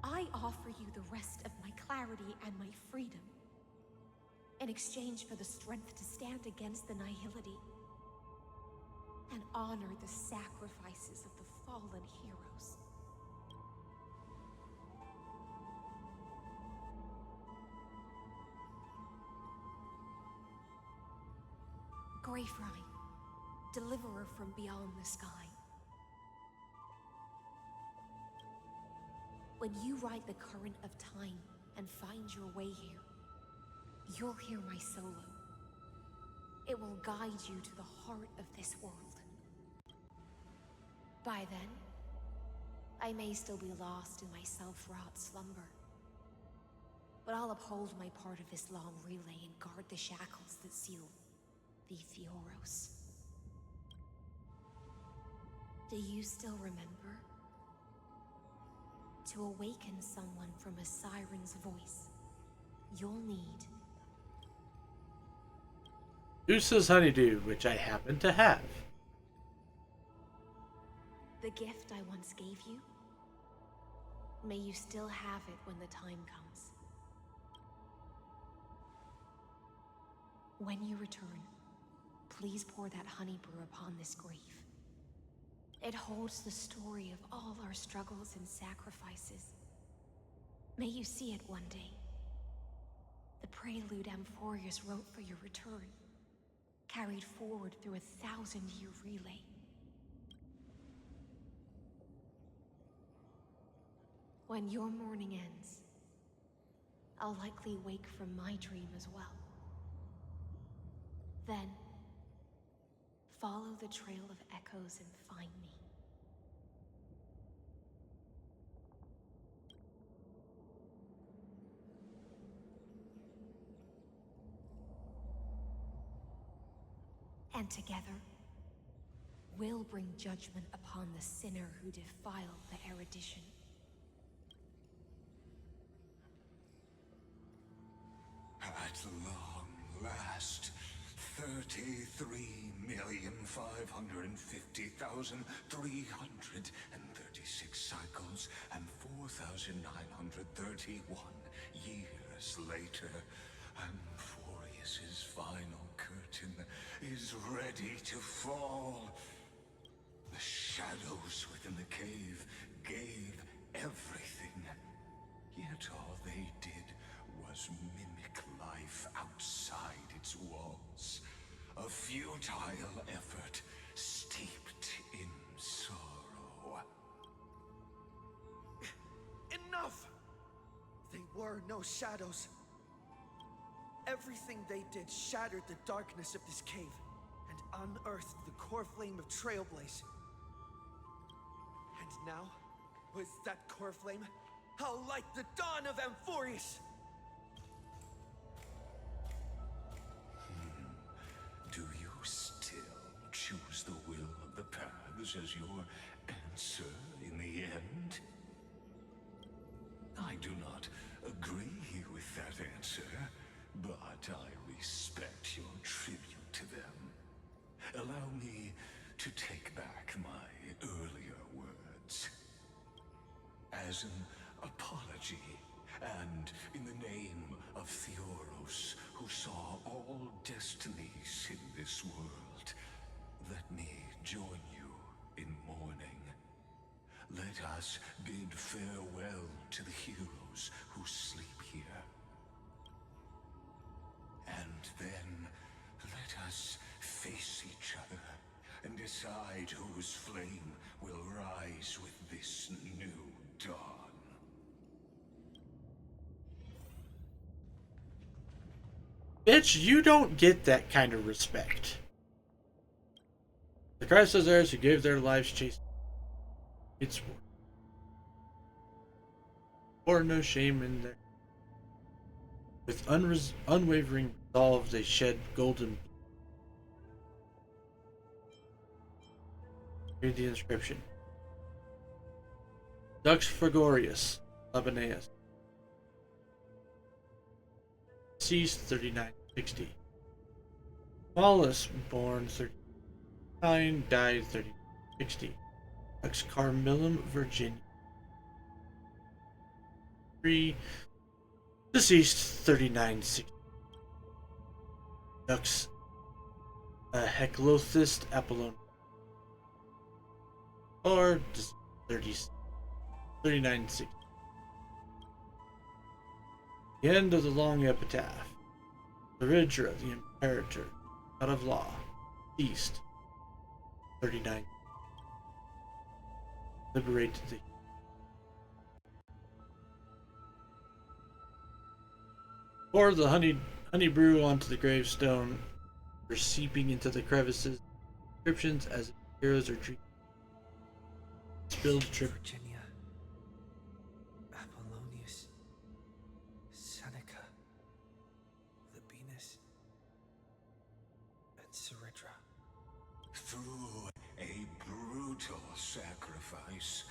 I offer you the rest of my clarity and my freedom, in exchange for the strength to stand against the nihility and honor the sacrifices of the fallen heroes. Greyfry, deliverer from beyond the sky. When you ride the current of time and find your way here, you'll hear my solo. It will guide you to the heart of this world. By then, I may still be lost in my self-wrought slumber, but I'll uphold my part of this long relay and guard the shackles that seal the Theoros. Do you still remember? To awaken someone from a siren's voice, you'll need Usa's honeydew, which I happen to have. the gift I once gave you. May you still have it when the time comes. When you return, please pour that honey brew upon this grave. It holds the story of all our struggles and sacrifices. May you see it one day. The prelude Amphorius wrote for your return, carried forward through a 1,000-year relay. When your morning ends, I'll likely wake from my dream as well. Then, follow the trail of echoes and find me. And together, we'll bring judgment upon the sinner who defiled the erudition. At long last, 33,550,336 cycles and 4,931 years later, Amphorius's final curtain is ready to fall. The shadows within the cave gave everything. Yet all they did was mimic life outside its walls. A futile effort steeped in sorrow. Enough! They were no shadows. Everything they did shattered the darkness of this cave and unearthed the core flame of Trailblaze. And now, with that core flame, I'll light the dawn of Amphorius! Do you still choose the will of the paths as your answer in the end? I do not agree with that answer, but I respect your tribute to them. Allow me to take back my earlier words. As an apology, and in the name of Theoros, who saw all destinies in this world, let me join you in mourning. Let us bid farewell to the heroes who sleep here. And then let us face each other and decide whose flame will rise with this new dawn. Bitch, you don't get that kind of respect. The Christ of theirs who gave their lives chasing its war. Or no shame in there. With unwavering resolve, they shed golden blood. Read the inscription. Dux Fragorius, Labaneus. Deceased 3960. Wallace, born 39, died 3060. Dux Carmillum, Virginia. 3, deceased 3960. Dux Heclothist Apollon. Or 3960. The end of the long epitaph. Theridra, the Imperator, God of Law, East, 39. Liberate thee. Pour the honey brew onto the gravestone, for seeping into the crevices. Inscriptions as heroes are treated. Spilled trip. Virginia, Apollonius, Seneca, Libinus, and Ceridra. Through a brutal sacrifice,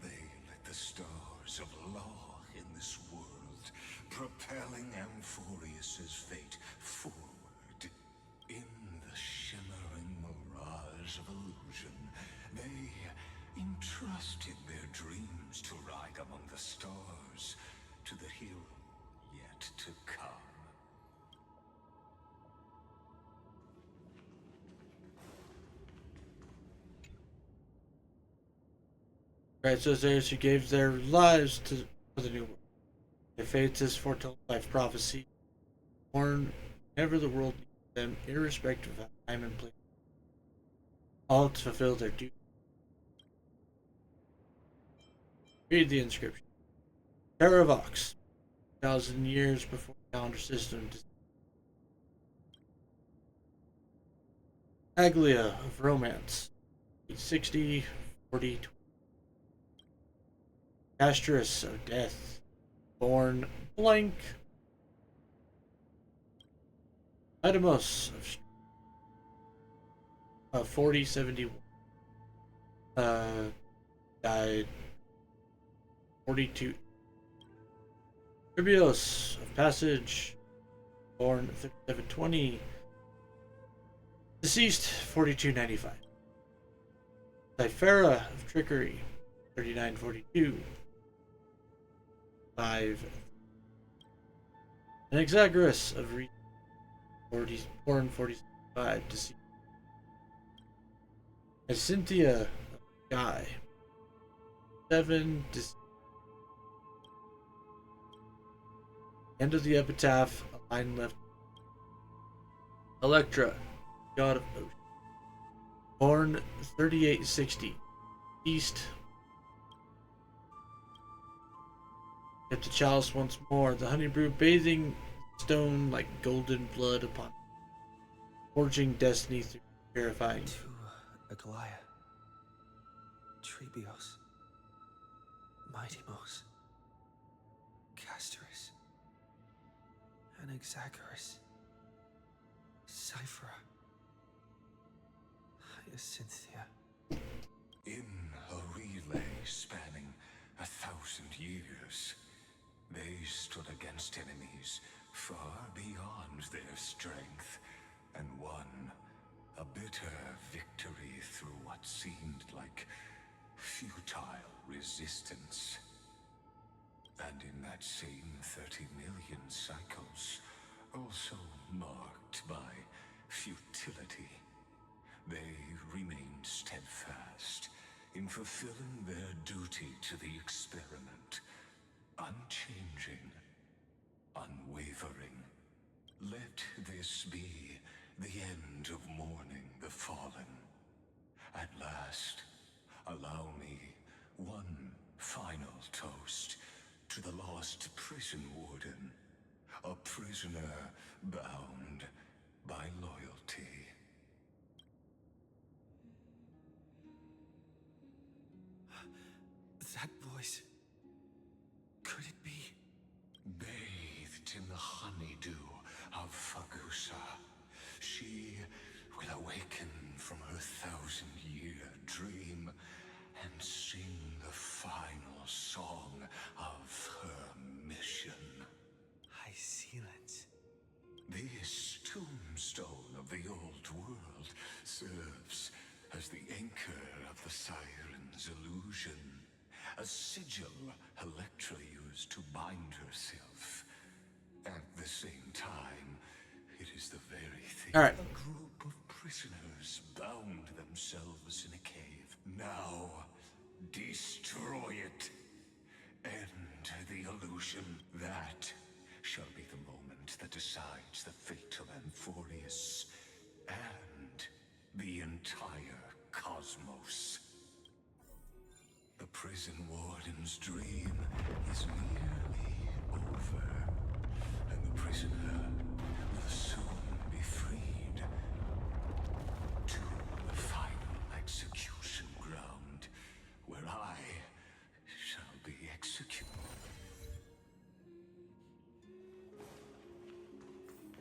they lit the stars of law in this world, propelling Amphorius's fate forward. In the shimmering mirage of illusion, they entrusted their dreams to ride among the stars to the hero yet to come. Right, so those who gave their lives to the new world. Their fates is foretold by prophecy, born whenever the world needs them, irrespective of time and place. All to fulfill their duty. Read the inscription. Terravox, 1,000 years before the calendar system. Aglia of Romance, 860, 40, 20. Castris of Death, born blank. Idamos of 4071. Died 42. Tribios of Passage, born 3720. Deceased 4295. Cyphera of Trickery, 3942. 5. An Exagoras of 45 to see. A Cynthia Guy. 7 to see. End of the epitaph, a line left. Electra, God of Ocean. Born 3860. East. Get the chalice once more. The honey brew bathing stone like golden blood upon forging destiny through purifying. To Aglaia, Trebios, Mightymos, Castoris, Anaxagoras, Cyphera, Hyacinthia. In a relay spanning 1,000 years, they stood against enemies far beyond their strength and won a bitter victory through what seemed like futile resistance. And in that same 30 million cycles, also marked by futility, they remained steadfast in fulfilling their duty to the experiment, unchanging, unwavering. Let this be the end of mourning the fallen. At last, allow me one final toast to the lost prison warden, a prisoner bound by loyalty. That voice. Could it be? Bathed in the honeydew of Fagusa, she will awaken from her 1,000-year dream and sing the final song of her mission. Hyacinthia. This tombstone of the old world serves as the anchor of the siren's illusion, a sigil Electra used to bind herself. At the same time, it is the very thing All right. a group of prisoners bound themselves in a cave. Now, destroy it. End the illusion. That shall be the moment that decides the fate of Amphorius and the entire cosmos. The prison warden's dream is nearly over, and the prisoner will soon be freed to the final execution ground, where I shall be executed.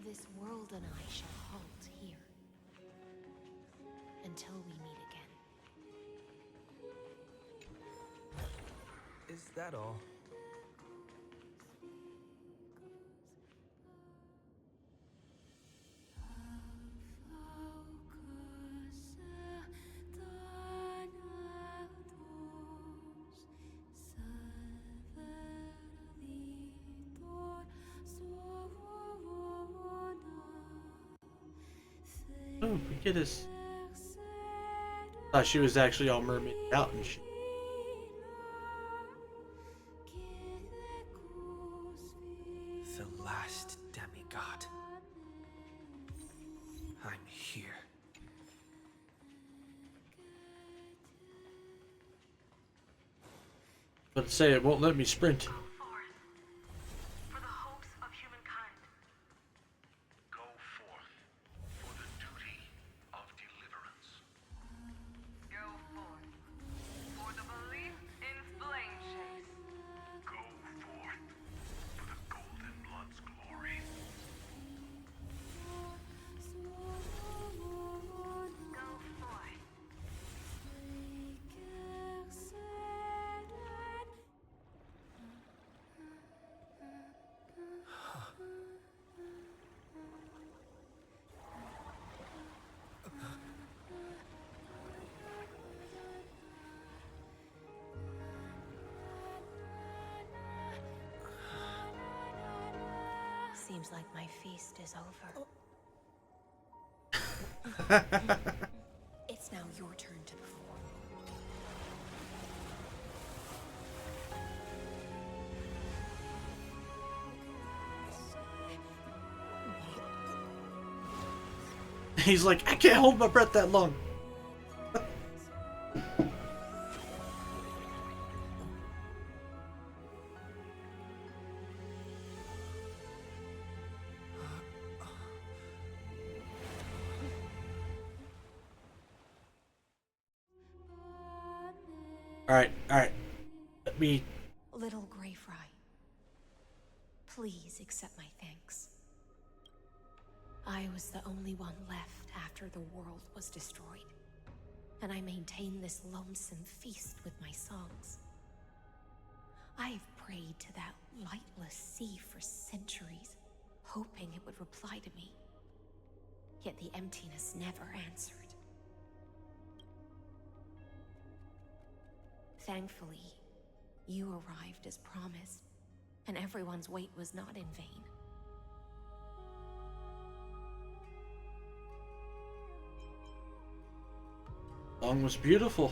This world and I shall halt here until we meet again. Is that all? Oh, we get this. Thought she was actually all mermaid out and shit. The last demigod. I'm here. But say it won't let me sprint. For the hopes of humankind. Go forth for the duty of deliverance. Go forth for the belief in flame chase. Go forth for the Golden Blood's glory. Go forth. Seems like my feast is over. It's now your turn to perform. He's like, I can't hold my breath that long. Alright. Let me... Little Grey Fry, please accept my thanks. I was the only one left after the world was destroyed, and I maintained this lonesome feast with my songs. I've prayed to that lightless sea for centuries, hoping it would reply to me. Yet the emptiness never answered. Thankfully, you arrived as promised, and everyone's wait was not in vain. Song was beautiful.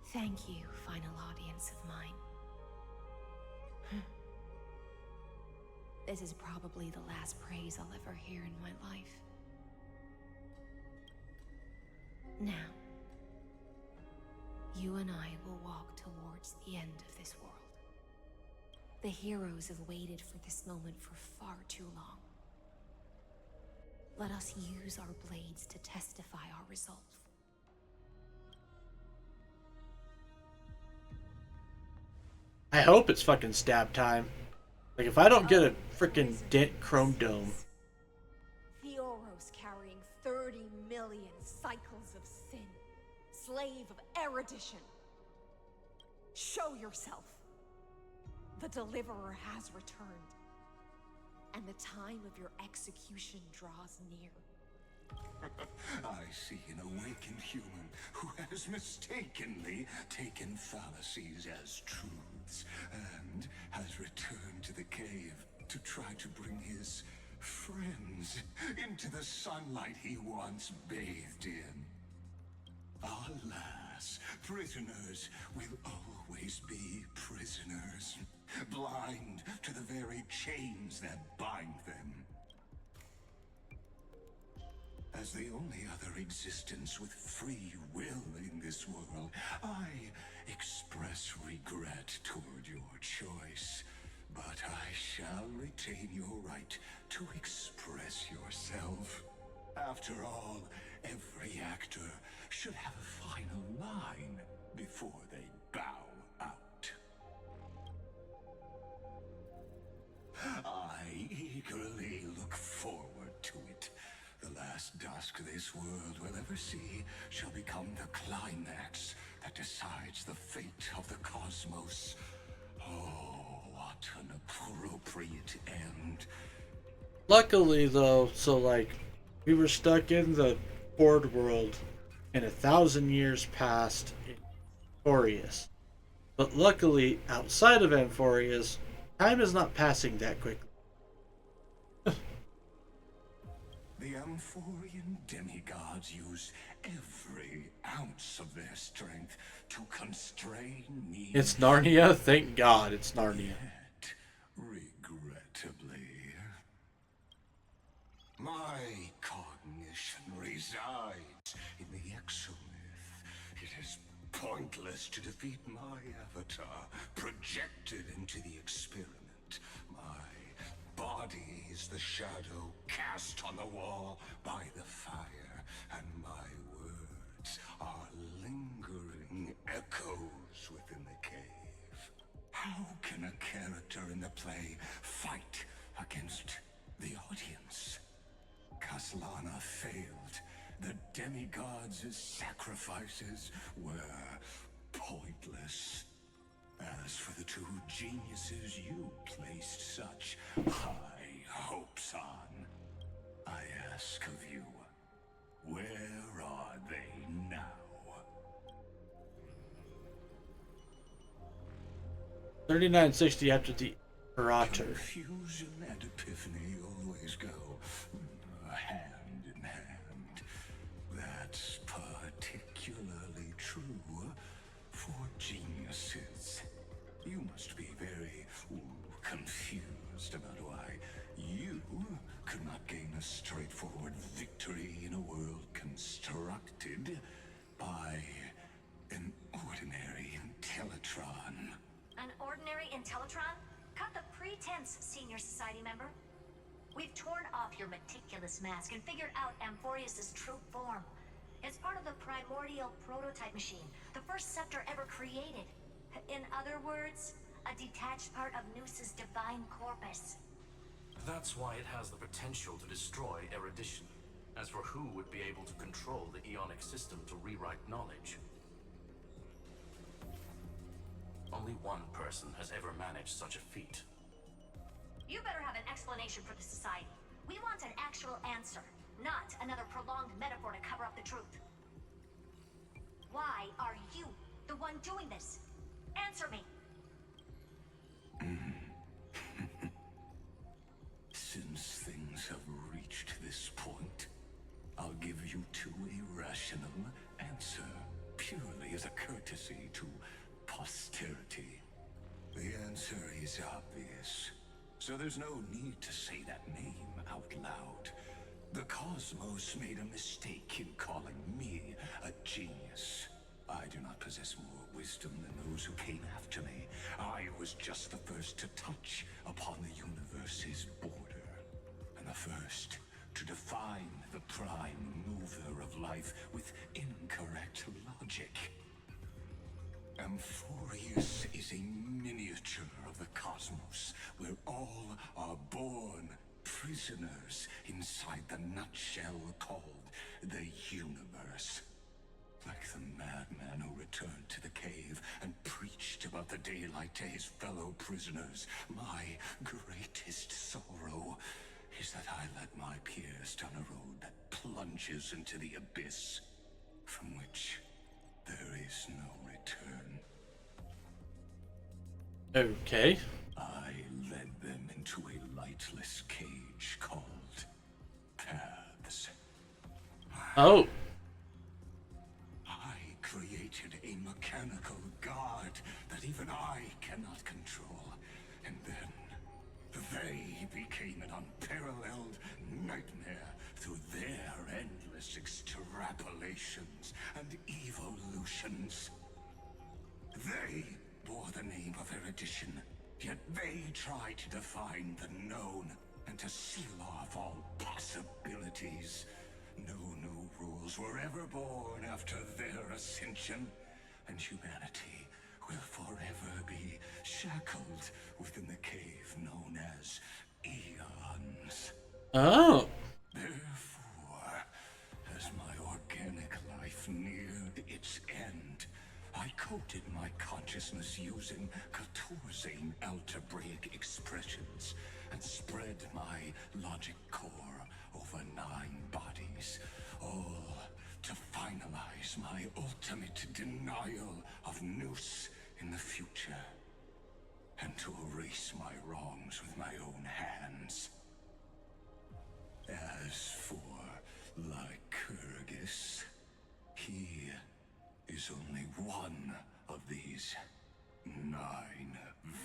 Thank you, final audience of mine. This is probably the last praise I'll ever hear in my life. Now, you and I will walk towards the end of this world. The heroes have waited for this moment for far too long. Let us use our blades to testify our resolve. I hope it's fucking stab time. Like, if I don't get a freaking dent chrome dome. Theoros carrying 30 million cycles of sin. Slave of erudition. Show yourself. The Deliverer has returned. And the time of your execution draws near. I see an awakened human who has mistakenly taken fallacies as truths and has returned to the cave to try to bring his friends into the sunlight he once bathed in. Alas, prisoners will always be prisoners, blind to the very chains that bind them. As the only other existence with free will in this world, I express regret toward your choice. But I shall retain your right to express yourself. After all, every actor should have a final line before they bow out. I eagerly look forward to it. The last dusk this world will ever see shall become the climax that decides the fate of the cosmos. Oh, what an appropriate end. Luckily, though, so like, we were stuck in the Horde world, and 1,000 years passed in Amphorius. But luckily, outside of Amphorius, time is not passing that quickly. The Amphorian demigods use every ounce of their strength to constrain me. It's Narnia? Thank God it's Narnia. Yet, regrettably, my cognition resides in the exomyth. It is pointless to defeat my avatar, projected into the experiment. My body is the shadow cast on the wall by the fire, and my words are lingering echoes within the cave. How can a character in the play fight against the audience? Kaslana failed. The demigods' sacrifices were pointless. As for the two geniuses you placed such high hopes on, I ask of you, where are they now? 3960 after the Imperator. Confusion and epiphany always go hand in hand. That's particularly true for geniuses. You must be very confused about why you could not gain a straightforward victory in a world constructed by an ordinary Intellitron. An ordinary Intellitron? Cut the pretense, Senior Society member. We've torn off your meticulous mask and figured out Amphorius' true form. It's part of the primordial prototype machine, the first scepter ever created. In other words, a detached part of Noos's divine corpus. That's why it has the potential to destroy erudition. As for who would be able to control the Ionic system to rewrite knowledge, only one person has ever managed such a feat. You better have an explanation for the Society. We want an actual answer, not another prolonged metaphor to cover up the truth. Why are you the one doing this? Answer me. Since things have reached this point, I'll give you two irrational answer, purely as a courtesy to posterity. The answer is obvious, so there's no need to say that name out loud. The cosmos made a mistake in calling me a genius. I do not possess more wisdom than those who came after me. I was just the first to touch upon the universe's border, and the first to define the prime mover of life with incorrect logic. Amphorius is a miniature of the cosmos, where all are born prisoners inside the nutshell called the universe. Like the madman who returned to the cave and preached about the daylight to his fellow prisoners, my greatest sorrow is that I led my peers down a road that plunges into the abyss, from which there is no return. Okay. I led them into a lightless cage called Paths. Oh. I created a mechanical guard that even I cannot control. And then they became an unparalleled nightmare through their endless extrapolations and evolutions. They bore the name of erudition, yet they tried to define the known and to seal off all possibilities. No new rules were ever born after their ascension, and humanity will forever be shackled within the cave known as eons. Oh. Therefore, as my organic life neared its end, I coded my consciousness using Katorzane algebraic expressions and spread my logic core over 9 bodies, all to finalize my ultimate denial of Noos in the future, and to erase my wrongs with my own hands. As for Lycurgus, he is only one of these 9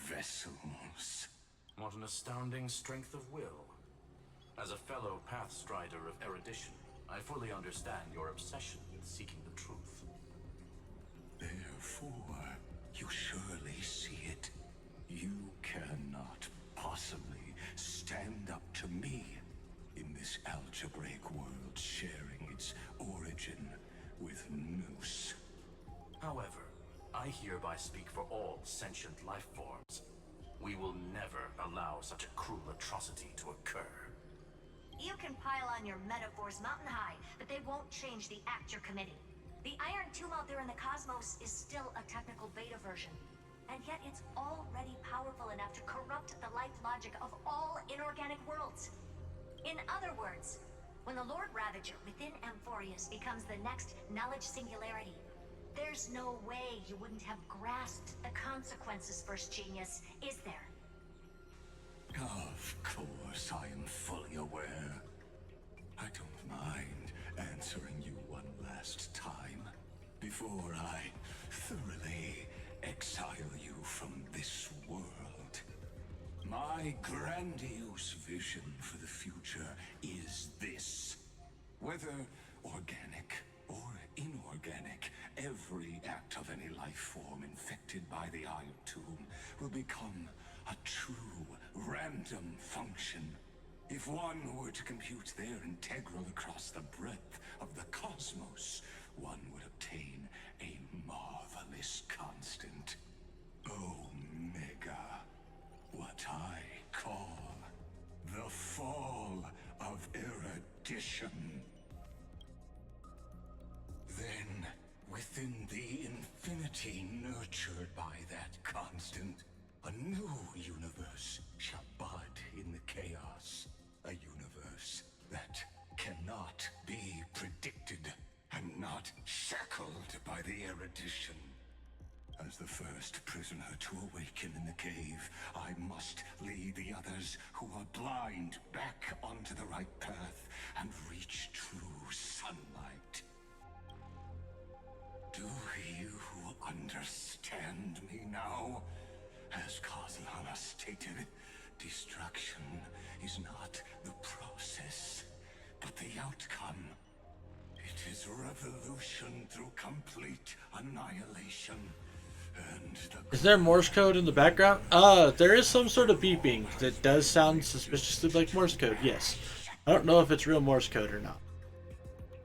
vessels. What an astounding strength of will. As a fellow Pathstrider of erudition, I fully understand your obsession with seeking the truth. Therefore, you surely see it. You cannot possibly stand up to me in this algebraic world sharing its origin with Noos. However, I hereby speak for all sentient life forms. We will never allow such a cruel atrocity to occur. You can pile on your metaphors mountain high, but they won't change the act you're committing. The Iron Tomb out there in the cosmos is still a technical beta version, and yet it's already powerful enough to corrupt the life logic of all inorganic worlds. In other words, when the Lord Ravager within Amphorius becomes the next knowledge singularity, There's no way you wouldn't have grasped the consequences, First Genius, is there? Of course, I am fully aware. I don't mind answering you one last time before I thoroughly exile you from this world. My grandiose vision for the future is this. Whether organic or inorganic, every act of any life form infected by the Iron Tomb will become a true random function. If one were to compute their integral across the breadth of the cosmos, one would obtain a marvelous constant. Omega. What I call the fall of erudition. Then, within the infinity nurtured by that constant, a new universe shall bud in the chaos. A universe that cannot be predicted and not shackled by the erudition. As the first prisoner to awaken in the cave, I must lead the others who are blind back onto the right path and reach true sunlight. Do you understand me now? As Kozlana stated, destruction is not the process, but the outcome. It is revolution through complete annihilation. Is there Morse code in the background? There is some sort of beeping that does sound suspiciously like Morse code, yes. I don't know if it's real Morse code or not.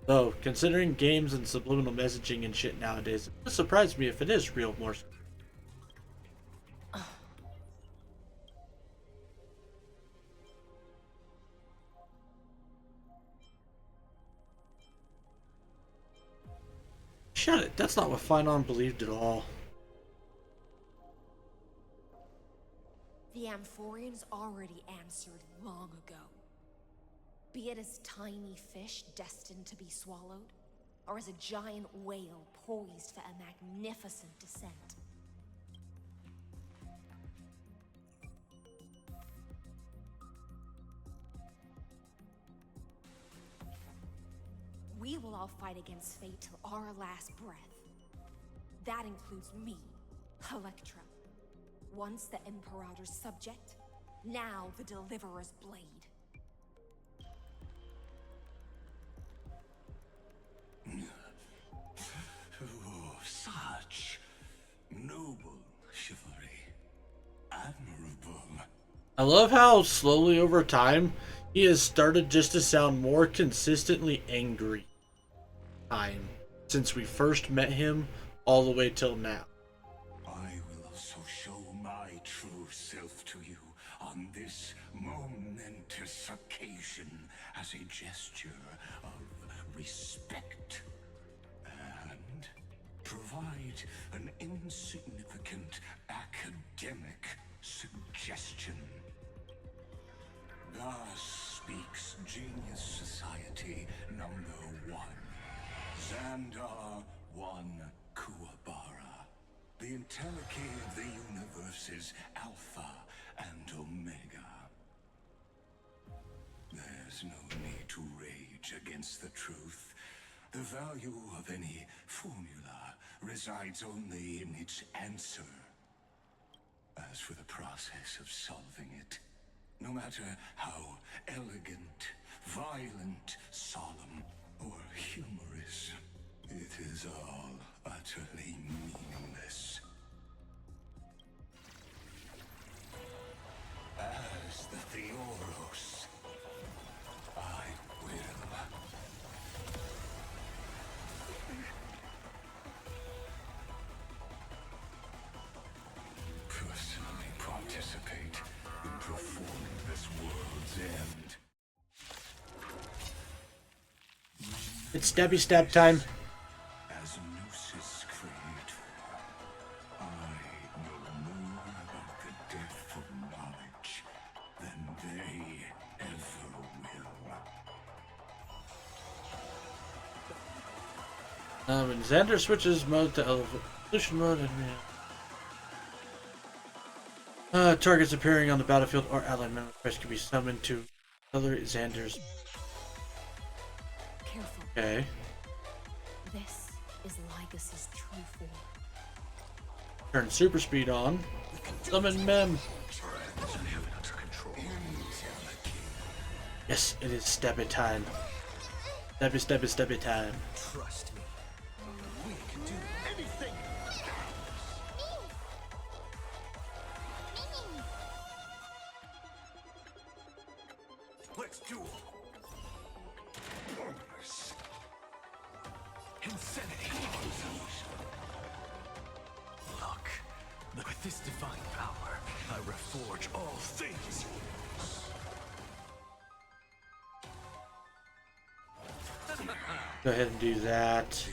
Though, considering games and subliminal messaging and shit nowadays, it surprised me if it is real Morse code. Shut it, that's not what Finon believed at all. The Amphorians already answered long ago. Be it as tiny fish destined to be swallowed, or as a giant whale poised for a magnificent descent. We will all fight against fate till our last breath. That includes me, Electra. Once the Imperator's subject, now the Deliverer's blade. Oh, such noble chivalry. Admirable. I love how slowly over time he has started just to sound more consistently angry. Since we first met him all the way till now. I will also show my true self to you on this momentous occasion as a gesture of respect and provide an insignificant academic suggestion. Thus speaks Genius Society number 1. Xandar 1 Kuwabara. The entelechy of the universe's Alpha and Omega. There's no need to rage against the truth. The value of any formula resides only in its answer. As for the process of solving it, no matter how elegant, violent, solemn, or humorous, it is all utterly meaningless. As the Theoros, I will personally participate in performing this world's end. It's stabby stab time. As Gnosis creator, I know more about the death of knowledge than they ever will. And Xander switches mode to evolution mode, and targets appearing on the battlefield or allied members can be summoned to accelerate Xander's. Careful. Okay. This is Lycus's true form. Turn super speed on. Summon Mem. Yes, it is stabby time. Stabby time. Trust me. We can do anything. Let's do it. Insanity. Look, with this divine power, I reforge all things. Go ahead and do that.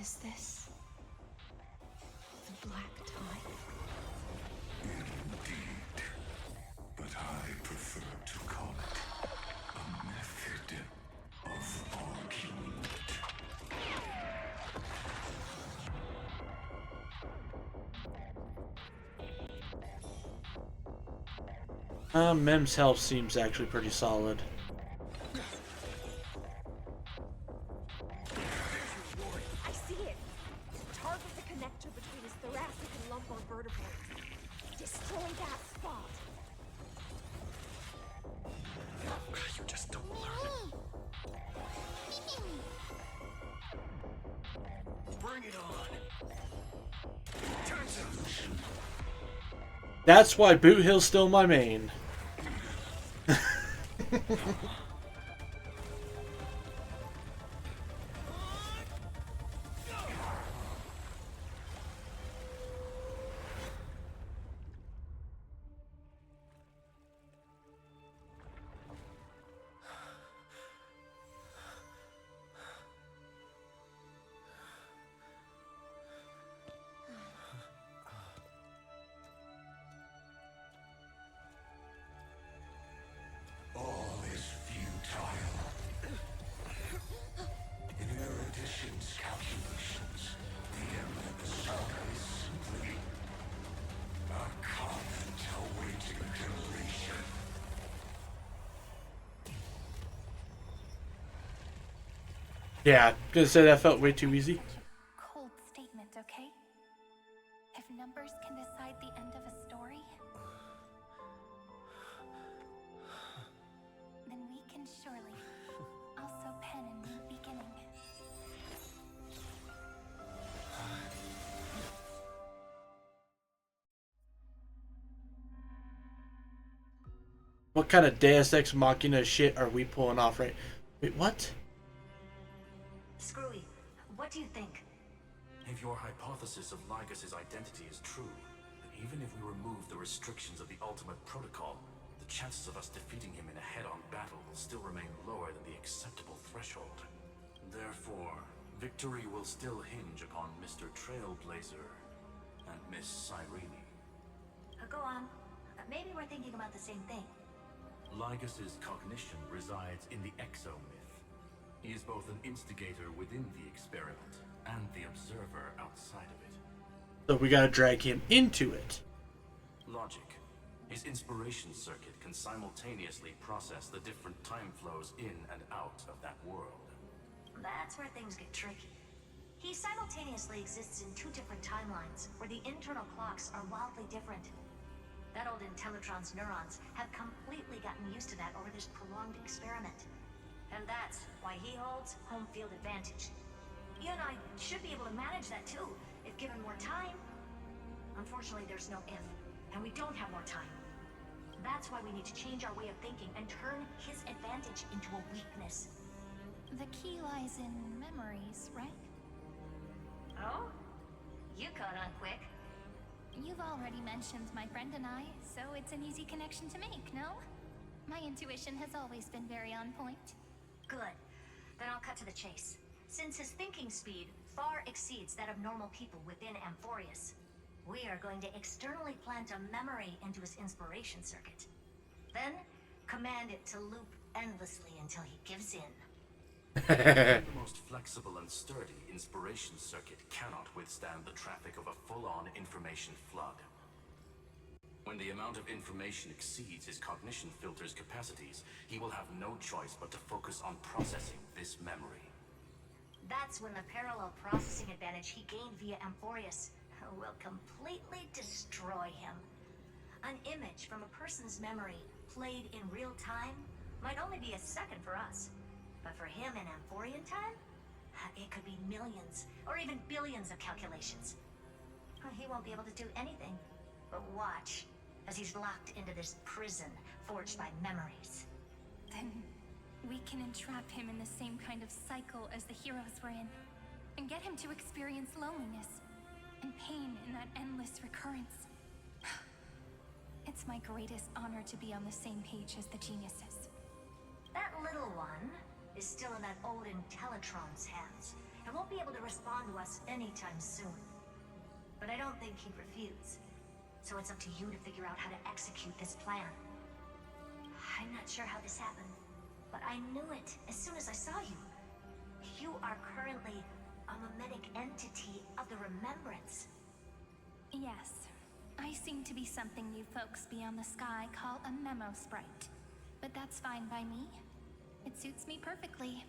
Is this the black tide? Indeed. But I prefer to call it a method of argument. Mem's health seems actually pretty solid. I see it! Target the connector between his thoracic and lumbar vertebrae. Destroy that spot! You just don't learn. Bring it on. Time's up. That's why Boot Hill's still my main. All is futile. In erudition's calculations, the end of the saga is simply a comment awaiting completion. Yeah, gonna say that felt way too easy. Cold statement, okay? If numbers can decide the end of a story, then we can surely also pen a new beginning. What kind of Deus Ex Machina shit are we pulling off right? Wait, what? Screwy, what do you think? If your hypothesis of Lycus's identity is true, then even if we remove the restrictions of the Ultimate Protocol, the chances of us defeating him in a head-on battle will still remain lower than the acceptable threshold. Therefore, victory will still hinge upon Mr. Trailblazer and Miss Cyrene. Go on. Maybe we're thinking about the same thing. Lycus's cognition resides in the exomyth. He is both an instigator within the experiment and the observer outside of it. So we gotta drag him into it. Logic. His inspiration circuit can simultaneously process the different time flows in and out of that world. That's where things get tricky. He simultaneously exists in two different timelines, where the internal clocks are wildly different. That old Intellitron's neurons have completely gotten used to that over this prolonged experiment. And that's why he holds home field advantage. You and I should be able to manage that too, if given more time. Unfortunately, there's no if, and we don't have more time. That's why we need to change our way of thinking and turn his advantage into a weakness. The key lies in memories, right? Oh? You caught on quick. You've already mentioned my friend and I, so it's an easy connection to make, no? My intuition has always been very on point. Good. Then I'll cut to the chase. Since his thinking speed far exceeds that of normal people within Amphorius. We are going to externally plant a memory into his inspiration circuit. Then, command it to loop endlessly until he gives in. The most flexible and sturdy inspiration circuit cannot withstand the traffic of a full-on information flood. When the amount of information exceeds his cognition filter's capacities, he will have no choice but to focus on processing this memory. That's when the parallel processing advantage he gained via Amphorius will completely destroy him. An image from a person's memory played in real time might only be a second for us. But for him in Amphorian time, it could be millions or even billions of calculations. He won't be able to do anything but watch as he's locked into this prison forged by memories. Then we can entrap him in the same kind of cycle as the heroes were in, and get him to experience loneliness and pain in that endless recurrence. It's my greatest honor to be on the same page as the geniuses. That little one is still in that old Intellitron's hands and won't be able to respond to us anytime soon. But I don't think he'd refuse. So it's up to you to figure out how to execute this plan. I'm not sure how this happened, but I knew it as soon as I saw you. You are currently a mimetic entity of the remembrance. Yes, I seem to be something you folks beyond the sky call a memo sprite. But that's fine by me. It suits me perfectly.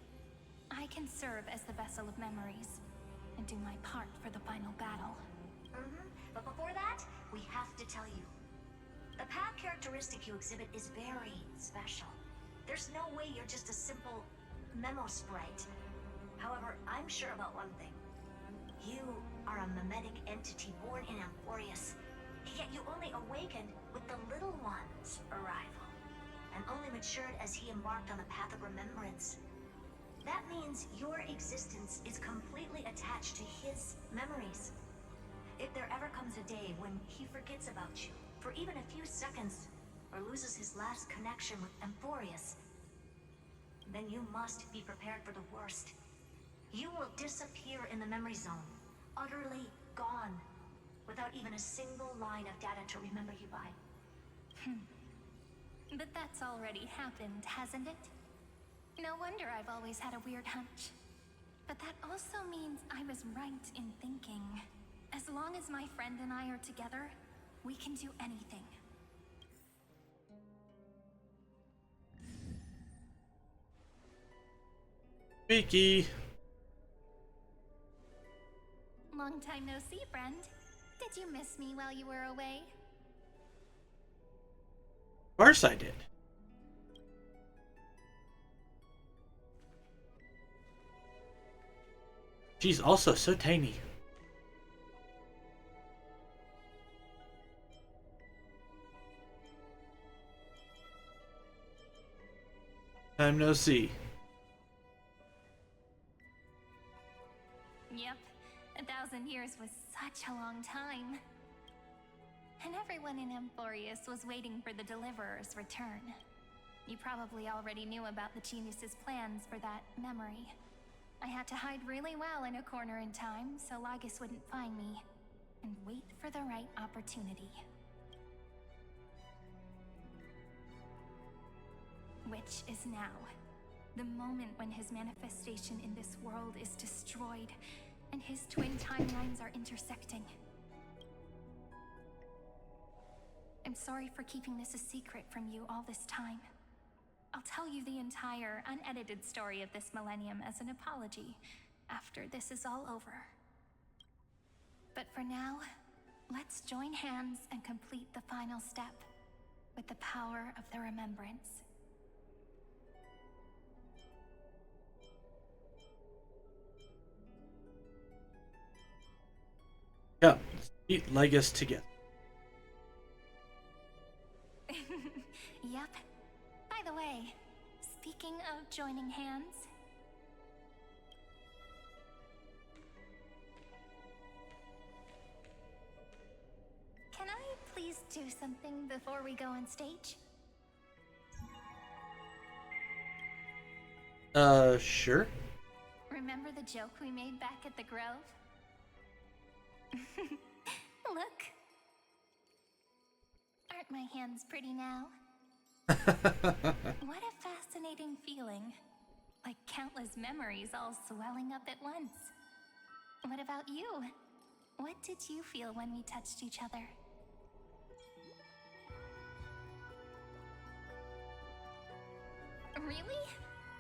I can serve as the vessel of memories and do my part for the final battle. But before that, we have to tell you. The path characteristic you exhibit is very special. There's no way you're just a simple memo sprite. However, I'm sure about one thing. You are a mimetic entity born in Amphorius, yet you only awakened with the Little One's arrival, and only matured as he embarked on the path of remembrance. That means your existence is completely attached to his memories. If there ever comes a day when he forgets about you for even a few seconds, or loses his last connection with Amphorius, then you must be prepared for the worst. You will disappear in the memory zone, utterly gone, without even a single line of data to remember you by. But that's already happened, hasn't it? No wonder I've always had a weird hunch. But that also means I was right in thinking, as long as my friend and I are together, we can do anything. Vicky! Long time no see, friend. Did you miss me while you were away? Of course I did. She's also so tiny. Time no see. Yep, 1,000 years was such a long time. And everyone in Amphorius was waiting for the Deliverer's return. You probably already knew about the genius's plans for that memory. I had to hide really well in a corner in time so Lagus wouldn't find me, and wait for the right opportunity. Which is now. The moment when his manifestation in this world is destroyed, and his twin timelines are intersecting. I'm sorry for keeping this a secret from you all this time. I'll tell you the entire, unedited story of this millennium as an apology after this is all over. But for now, let's join hands and complete the final step with the power of the remembrance. Yeah, let's eat Lagus together. Yep. By the way, speaking of joining hands, can I please do something before we go on stage? Sure. Remember the joke we made back at the Grove? Look. Aren't my hands pretty now? What a fascinating feeling. Like countless memories all swelling up at once. What about you? What did you feel when we touched each other? Really?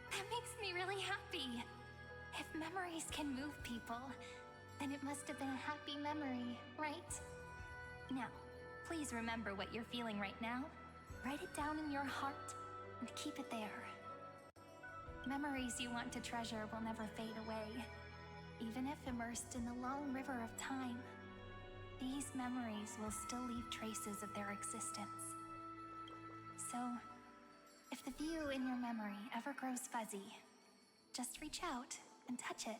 That makes me really happy. If memories can move people, then it must have been a happy memory, right? Now, please remember what you're feeling right now. Write it down in your heart and keep it there. Memories you want to treasure will never fade away. Even if immersed in the long river of time, these memories will still leave traces of their existence. So, if the view in your memory ever grows fuzzy, just reach out and touch it.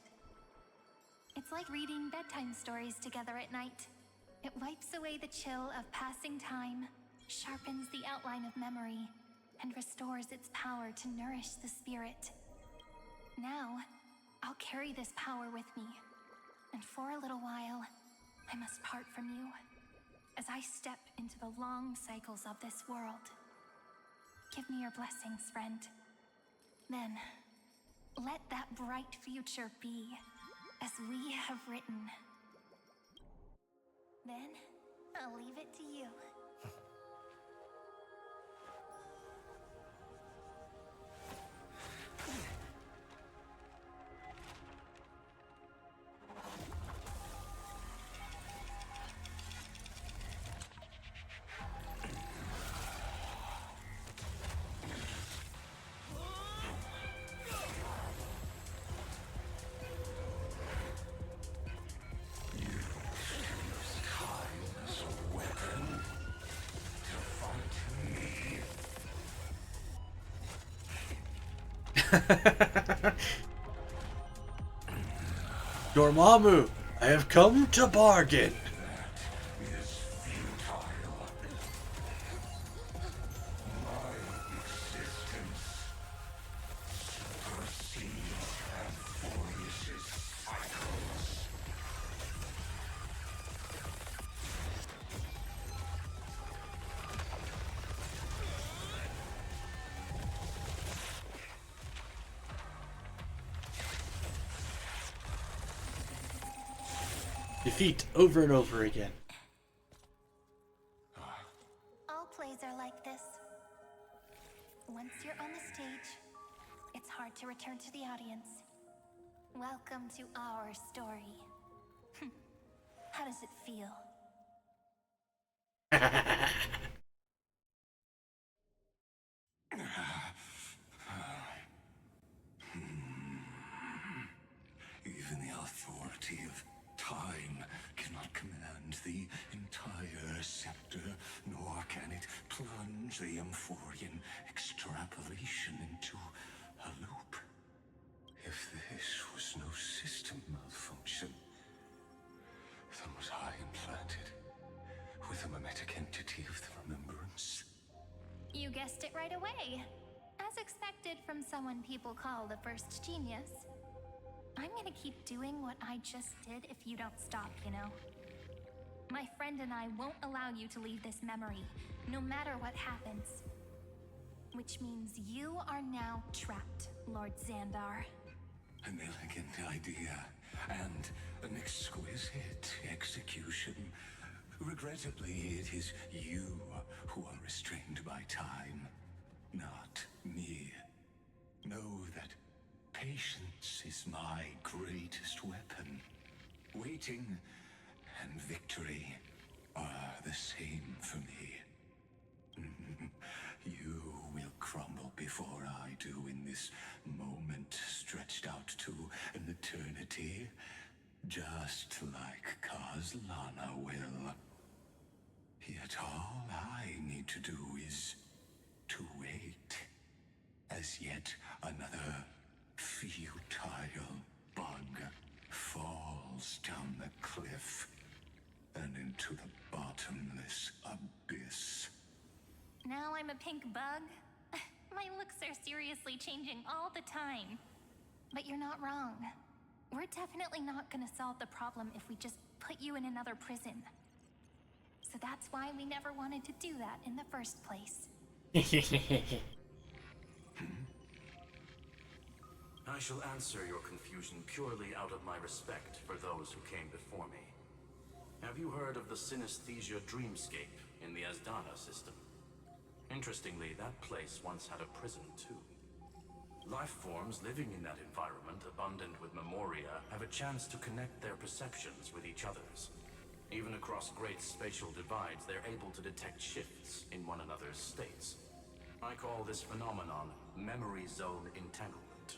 It's like reading bedtime stories together at night. It wipes away the chill of passing time, sharpens the outline of memory, and restores its power to nourish the spirit. Now, I'll carry this power with me, and for a little while, I must part from you, as I step into the long cycles of this world. Give me your blessings, friend. Then, let that bright future be, as we have written. Then, I'll leave it to you. Dormammu, I have come to bargain. Defeat over and over again. All plays are like this. Once you're on the stage, it's hard to return to the audience. Welcome to our story. How does it feel? Even the authority of time cannot command the entire scepter, nor can it plunge the Amphorian extrapolation into a loop. If this was no system malfunction, then was I implanted with a mimetic entity of the remembrance? You guessed it right away. As expected from someone people call the first genius. I'm gonna keep doing what I just did if you don't stop, you know? My friend and I won't allow you to leave this memory, no matter what happens. Which means you are now trapped, Lord Xandar. An elegant idea, and an exquisite execution. Regrettably, it is you who are restrained by time, not me. Know that patience is my greatest weapon. Waiting and victory are the same for me. You will crumble before I do in this moment stretched out to an eternity, just like Kazlana will. Yet all I need to do is to wait, as yet another futile bug falls down the cliff and into the bottomless abyss. Now I'm a pink bug? My looks are seriously changing all the time. But you're not wrong. We're definitely not gonna solve the problem if we just put you in another prison. So that's why we never wanted to do that in the first place. I shall answer your confusion purely out of my respect for those who came before me. Have you heard of the synesthesia dreamscape in the Asdana system? Interestingly, that place once had a prison too. Life forms living in that environment, abundant with memoria, have a chance to connect their perceptions with each other's. Even across great spatial divides, they're able to detect shifts in one another's states. I call this phenomenon memory zone entanglement.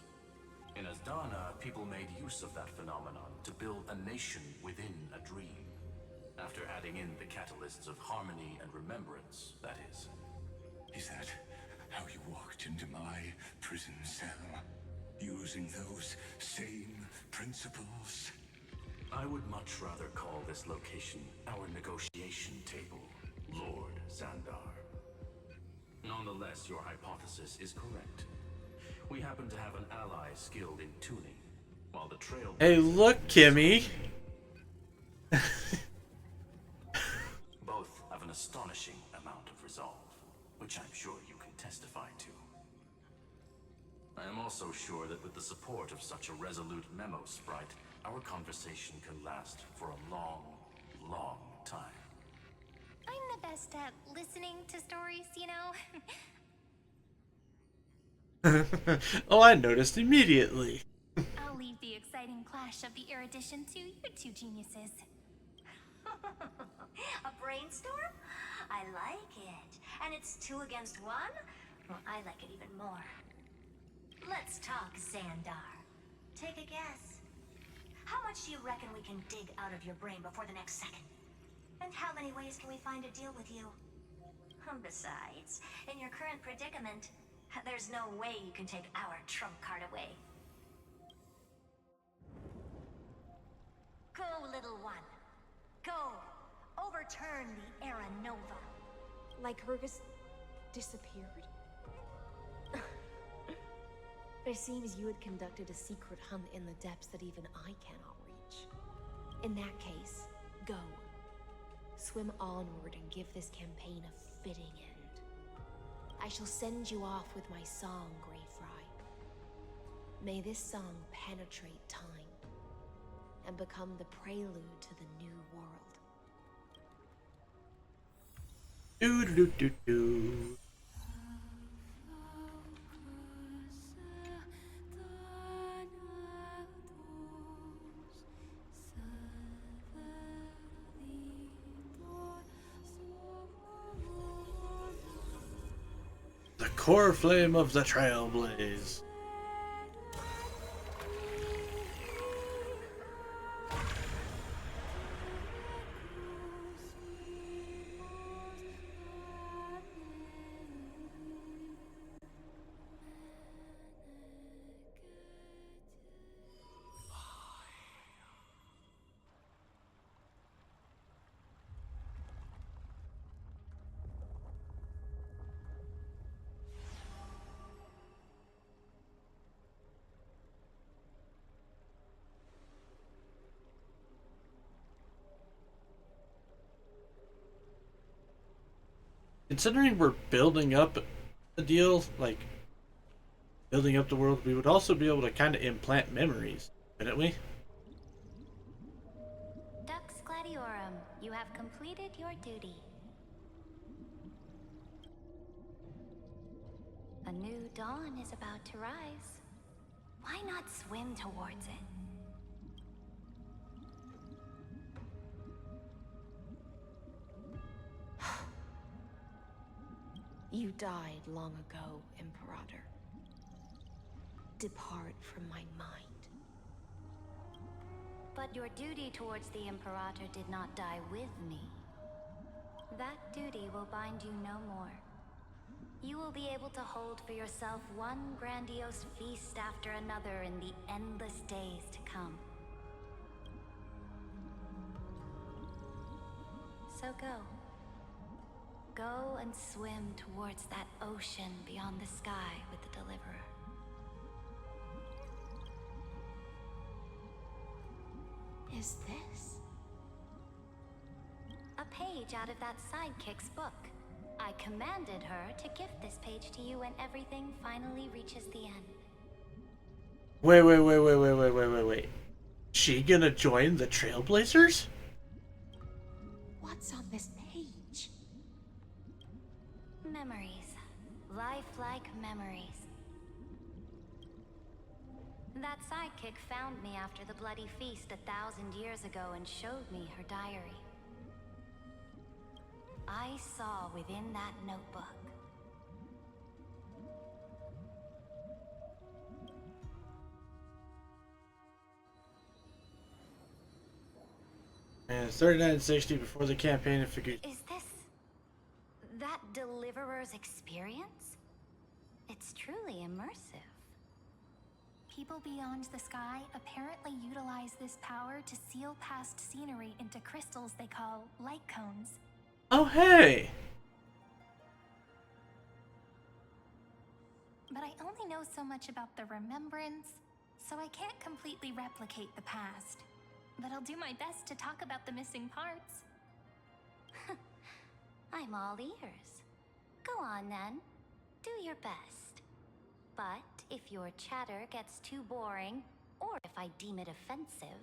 In Asdana, people made use of that phenomenon to build a nation within a dream. After adding in the catalysts of harmony and remembrance, that is. Is that how you walked into my prison cell? Using those same principles? I would much rather call this location our negotiation table, Lord Xandar. Nonetheless, your hypothesis is correct. We happen to have an ally skilled in tuning, while the trail... Hey, look, Kimmy! Both have an astonishing amount of resolve, which I'm sure you can testify to. I am also sure that with the support of such a resolute memo sprite, our conversation can last for a long, long time. I'm the best at listening to stories, you know? Oh, I noticed immediately. I'll leave the exciting clash of the erudition to you two geniuses. A brainstorm? I like it. And it's 2 against 1? Well, I like it even more. Let's talk, Xandar. Take a guess. How much do you reckon we can dig out of your brain before the next second? And how many ways can we find to deal with you? Besides, in your current predicament, there's no way you can take our trump card away. Go, little one. Go. Overturn the Era Nova. Like Hergus disappeared? It seems you had conducted a secret hunt in the depths that even I cannot reach. In that case, go. Swim onward and give this campaign a fitting end. I shall send you off with my song, Greyfry. May this song penetrate time and become the prelude to the new world. Do. The core flame of the Trailblaze. Considering we're building up a deal, like building up the world, we would also be able to kind of implant memories, couldn't we? Dux Gladiorum, you have completed your duty. A new dawn is about to rise. Why not swim towards it? You died long ago, Imperator. Depart from my mind. But your duty towards the Imperator did not die with me. That duty will bind you no more. You will be able to hold for yourself one grandiose feast after another in the endless days to come. So go. Go and swim towards that ocean beyond the sky with the Deliverer. is this? A page out of that sidekick's book. I commanded her to gift this page to you when everything finally reaches the end. Wait. She gonna join the Trailblazers? What's on this page? Memories. Lifelike memories. That sidekick found me after the bloody feast 1,000 years ago and showed me her diary. I saw within that notebook. And 3960 before the campaign and figures. Is this that deliverer's experience? It's truly immersive. People beyond the sky apparently utilize this power to seal past scenery into crystals they call light cones. Oh, hey! But I only know so much about the remembrance, so I can't completely replicate the past. But I'll do my best to talk about the missing parts. I'm all ears. Go on then. Do your best. But if your chatter gets too boring, or if I deem it offensive,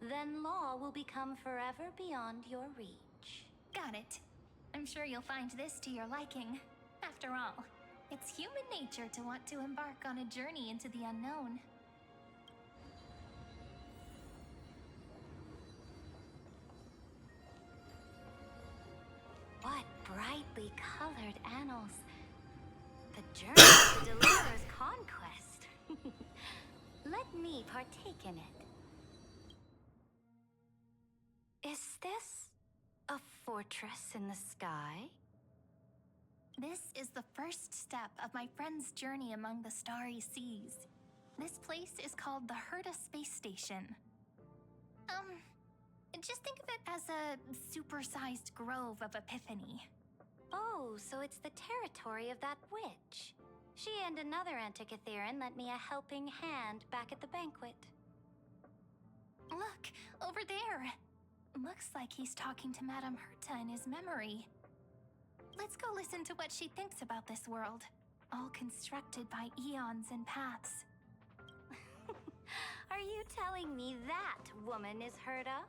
then law will become forever beyond your reach. Got it. I'm sure you'll find this to your liking. After all, it's human nature to want to embark on a journey into the unknown. What brightly colored annals. The journey to Deliverer's conquest. Let me partake in it. Is this a fortress in the sky? This is the first step of my friend's journey among the starry seas. This place is called the Herta Space Station. Just think of it as a supersized grove of Epiphany. Oh, so it's the territory of that witch. She and another Antikytherian lent me a helping hand back at the banquet. Look, over there. Looks like he's talking to Madame Herta in his memory. Let's go listen to what she thinks about this world, all constructed by eons and paths. Are you telling me that woman is Herta?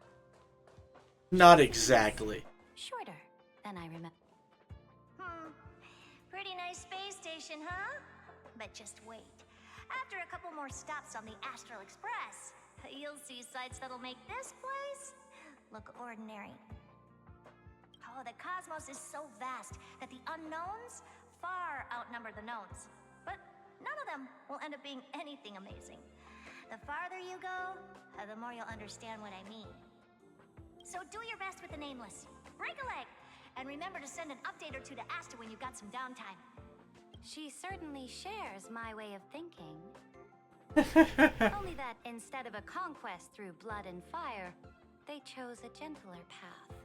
Not exactly. Shorter than I remember. Pretty nice space station, huh? But just wait. After a couple more stops on the Astral Express, you'll see sights that'll make this place look ordinary. Oh, the cosmos is so vast that the unknowns far outnumber the knowns. But none of them will end up being anything amazing. The farther you go, the more you'll understand what I mean. So do your best with the nameless. Break a leg! And remember to send an update or two to Asta when you've got some downtime. She certainly shares my way of thinking. Only that instead of a conquest through blood and fire, they chose a gentler path.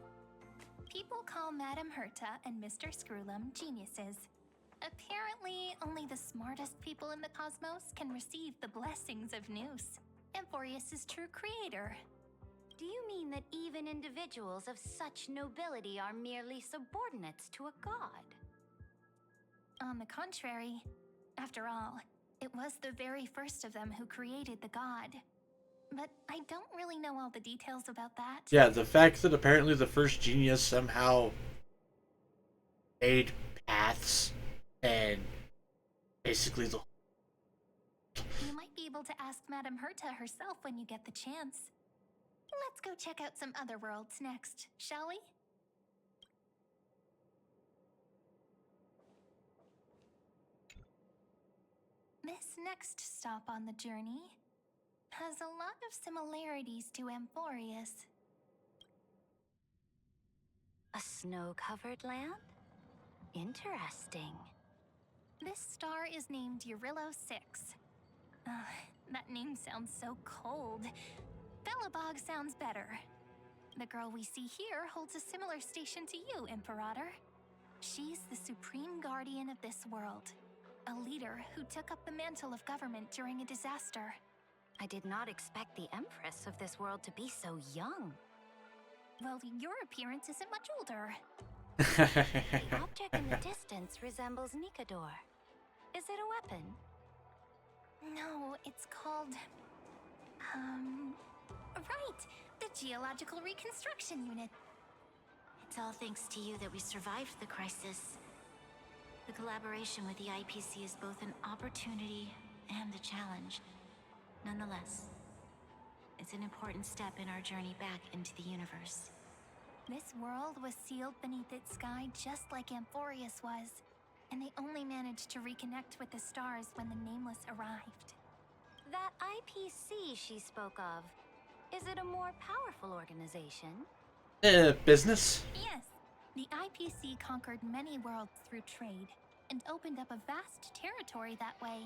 People call Madame Herta and Mr. Screwlum geniuses. Apparently, only the smartest people in the cosmos can receive the blessings of Nous, Amphorius' true creator. Do you mean that even individuals of such nobility are merely subordinates to a god? On the contrary, after all, it was the very first of them who created the god. But I don't really know all the details about that. Yeah, the fact that apparently the first genius somehow made paths and basically the... You might be able to ask Madame Herta herself when you get the chance. Let's go check out some other worlds next, shall we? This next stop on the journey has a lot of similarities to Amphorius. A snow-covered land? Interesting. This star is named Eurillo 6. That name sounds so cold. Belobog sounds better. The girl we see here holds a similar station to you, Imperator. She's the supreme guardian of this world. A leader who took up the mantle of government during a disaster. I did not expect the Empress of this world to be so young. Well, your appearance isn't much older. The object in the distance resembles Nikador. Is it a weapon? No, it's called... Right! The Geological Reconstruction Unit. It's all thanks to you that we survived the crisis. The collaboration with the IPC is both an opportunity and a challenge. Nonetheless, it's an important step in our journey back into the universe. This world was sealed beneath its sky just like Amphorius was, and they only managed to reconnect with the stars when the Nameless arrived. That IPC she spoke of, is it a more powerful organization? Business? Yes. The IPC conquered many worlds through trade, and opened up a vast territory that way.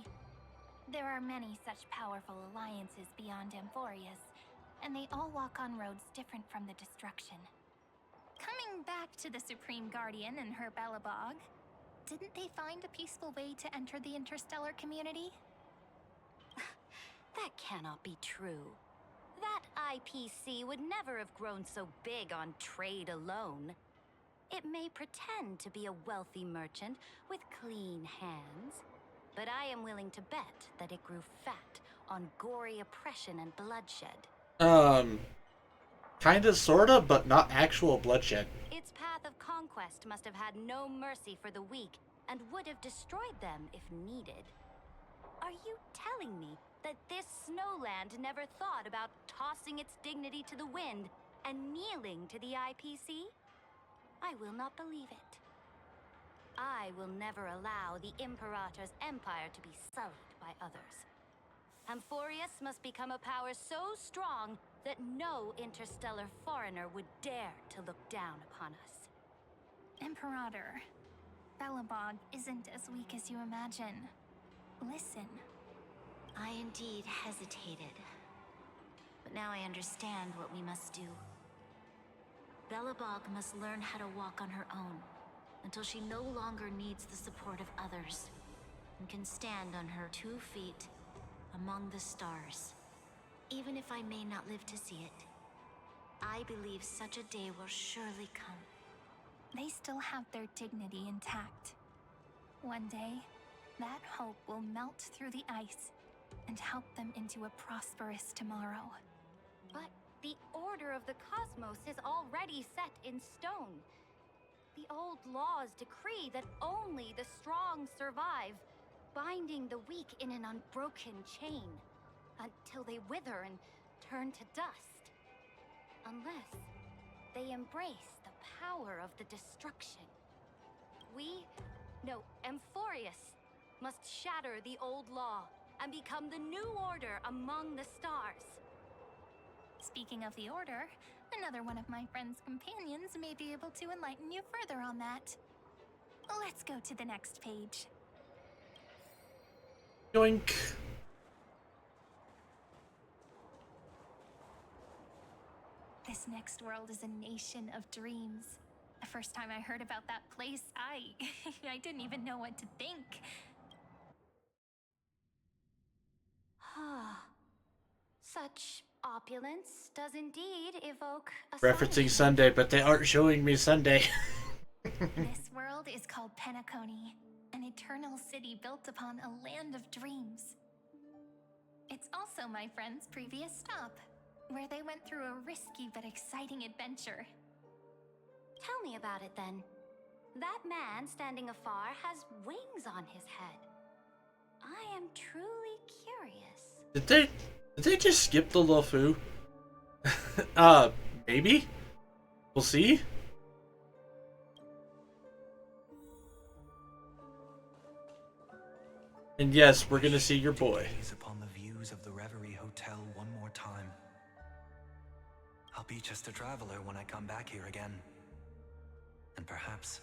There are many such powerful alliances beyond Amphorius, and they all walk on roads different from the destruction. Coming back to the Supreme Guardian and her Belobog, didn't they find a peaceful way to enter the interstellar community? That cannot be true. That IPC would never have grown so big on trade alone. It may pretend to be a wealthy merchant with clean hands, but I am willing to bet that it grew fat on gory oppression and bloodshed. Kinda, sorta, but not actual bloodshed. Its path of conquest must have had no mercy for the weak, and would have destroyed them if needed. Are you telling me that this snowland never thought about tossing its dignity to the wind and kneeling to the IPC? I will not believe it. I will never allow the Imperator's empire to be sullied by others. Amphorius must become a power so strong that no interstellar foreigner would dare to look down upon us. Imperator, Belobog isn't as weak as you imagine. Listen. I indeed hesitated. But now I understand what we must do. Belobog must learn how to walk on her own, until she no longer needs the support of others, and can stand on her 2 feet among the stars. Even if I may not live to see it, I believe such a day will surely come. They still have their dignity intact. One day, that hope will melt through the ice and help them into a prosperous tomorrow. But the order of the cosmos is already set in stone. The old laws decree that only the strong survive, binding the weak in an unbroken chain, until they wither and turn to dust. Unless they embrace the power of the destruction. Amphorius must shatter the old law and become the new order among the stars. Speaking of the Order, another one of my friend's companions may be able to enlighten you further on that. Let's go to the next page. Yoink. This next world is a nation of dreams. The first time I heard about that place, I didn't even know what to think. Such opulence does indeed evoke Referencing Sunday, but they aren't showing me Sunday. This world is called Penacony, an eternal city built upon a land of dreams. It's also my friend's previous stop, where they went through a risky but exciting adventure. Tell me about it then. That man standing afar has wings on his head. I am truly curious. Did they just skip the Luofu? Maybe? We'll see. And yes, we're gonna see your boy. Gaze upon the views of the Reverie Hotel one more time. I'll be just a traveler when I come back here again. And perhaps,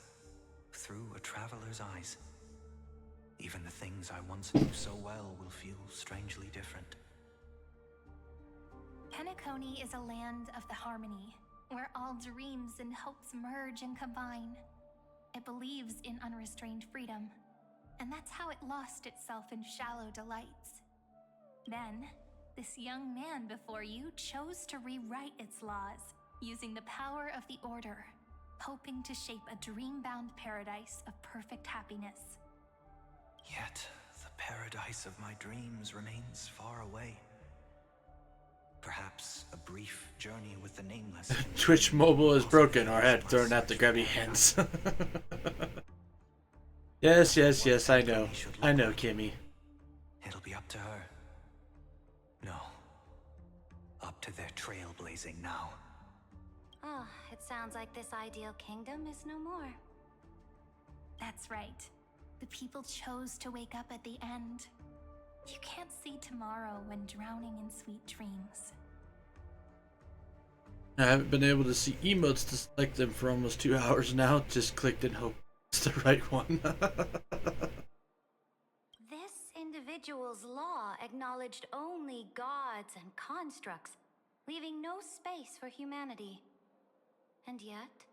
through a traveler's eyes, even the things I once knew so well will feel strangely different. Penacony is a land of the harmony, where all dreams and hopes merge and combine. It believes in unrestrained freedom, and that's how it lost itself in shallow delights. Then, this young man before you chose to rewrite its laws, using the power of the Order, hoping to shape a dream-bound paradise of perfect happiness. Yet, the paradise of my dreams remains far away. Perhaps a brief journey with the Nameless. Twitch mobile is broken, or head thrown out the grabby hands. Yes, I know. I know, Kimmy. It'll be up to her. No. Up to their trailblazing now. Oh, it sounds like this ideal kingdom is no more. That's right. The people chose to wake up at the end. You can't see tomorrow when drowning in sweet dreams. I haven't been able to see emotes to select them for almost 2 hours now. Just clicked and hope it's the right one. This individual's law acknowledged only gods and constructs, leaving no space for humanity. And yet,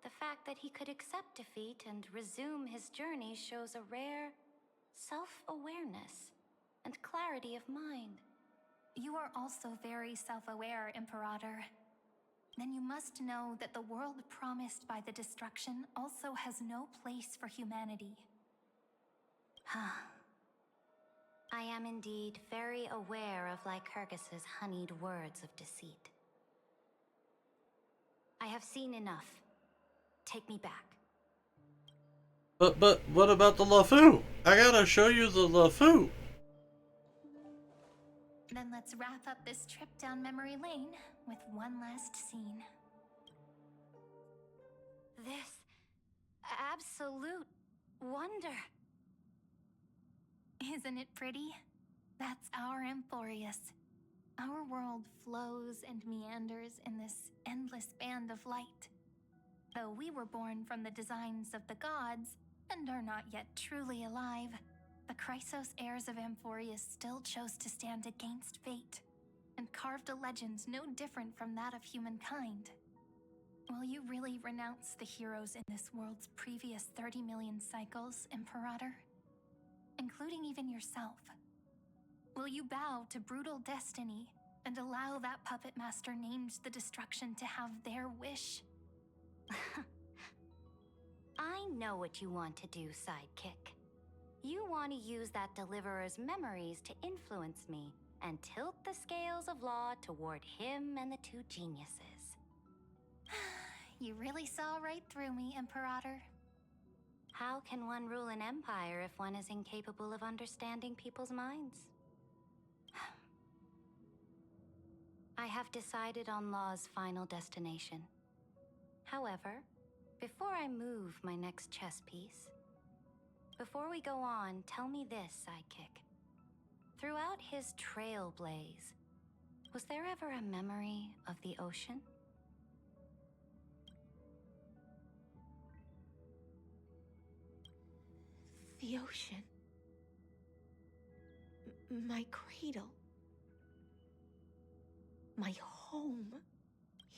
the fact that he could accept defeat and resume his journey shows a rare self-awareness and clarity of mind. You are also very self-aware, Imperator. Then you must know that the world promised by the destruction also has no place for humanity. I am indeed very aware of Lycurgus's honeyed words of deceit. I have seen enough. Take me back. But what about the LeFou? I gotta show you the LeFou. Then let's wrap up this trip down memory lane with one last scene. This absolute wonder. Isn't it pretty? That's our Amphorius. Our world flows and meanders in this endless band of light. Though we were born from the designs of the gods and are not yet truly alive, the Chrysos heirs of Amphorius still chose to stand against fate and carved a legend no different from that of humankind. Will you really renounce the heroes in this world's previous 30 million cycles, Imperator? Including even yourself. Will you bow to brutal destiny and allow that puppet master named the destruction to have their wish? I know what you want to do, sidekick. You want to use that deliverer's memories to influence me and tilt the scales of law toward him and the two geniuses. You really saw right through me, Imperator. How can one rule an empire if one is incapable of understanding people's minds? I have decided on Law's final destination. However, before I move my next chess piece, before we go on, tell me this, sidekick. Throughout his trailblaze, was there ever a memory of the ocean? The ocean. My cradle. My home.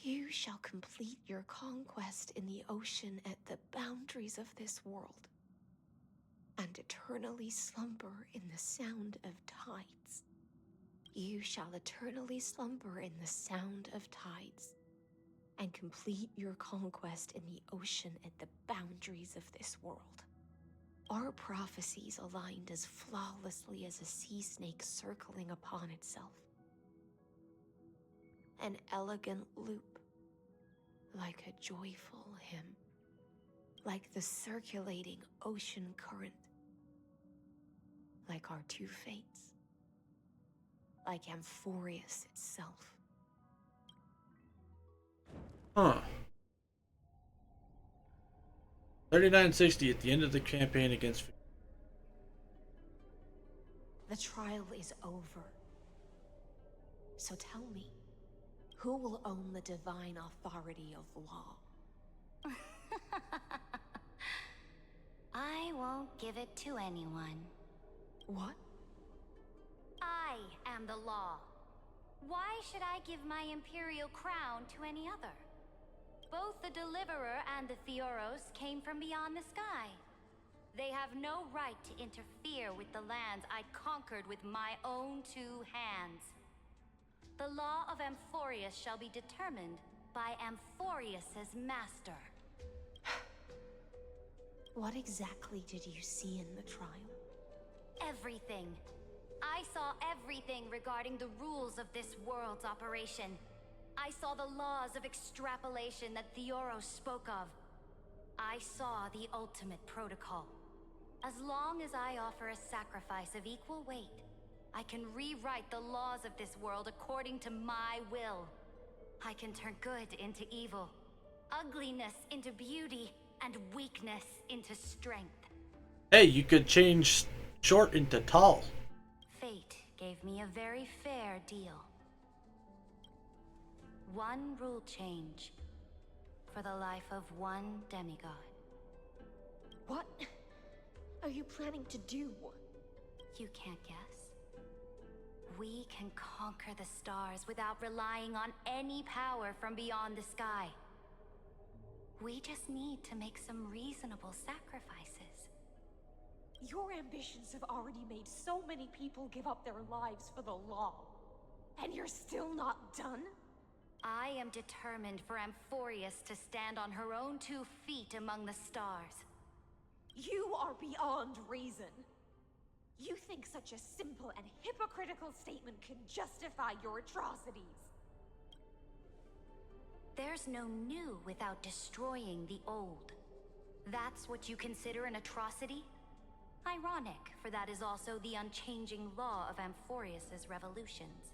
You shall complete your conquest in the ocean at the boundaries of this world, and eternally slumber in the sound of tides. You shall eternally slumber in the sound of tides, and complete your conquest in the ocean at the boundaries of this world. Our prophecies aligned as flawlessly as a sea snake circling upon itself. An elegant loop, like a joyful hymn, like the circulating ocean current, like our two fates, like Amphorius itself. Huh. 3960 at the end of the campaign against. The trial is over. So tell me, who will own the divine authority of law? I won't give it to anyone. What? I am the law. Why should I give my imperial crown to any other? Both the Deliverer and the Theoros came from beyond the sky. They have no right to interfere with the lands I conquered with my own two hands. The law of Amphorius shall be determined by Amphorius's master. What exactly did you see in the trial? Everything. I saw everything regarding the rules of this world's operation. I saw the laws of extrapolation that Theoros spoke of. I saw the ultimate protocol. As long as I offer a sacrifice of equal weight, I can rewrite the laws of this world according to my will. I can turn good into evil, ugliness into beauty, and weakness into strength. Hey, you could change short into tall. Fate gave me a very fair deal. One rule change for the life of one demigod. What are you planning to do? You can't guess. We can conquer the stars without relying on any power from beyond the sky. We just need to make some reasonable sacrifices. Your ambitions have already made so many people give up their lives for the law. And you're still not done? I am determined for Amphorius to stand on her own 2 feet among the stars. You are beyond reason. You think such a simple and hypocritical statement can justify your atrocities? There's no new without destroying the old. That's what you consider an atrocity? Ironic, for that is also the unchanging law of Amphorius's revolutions.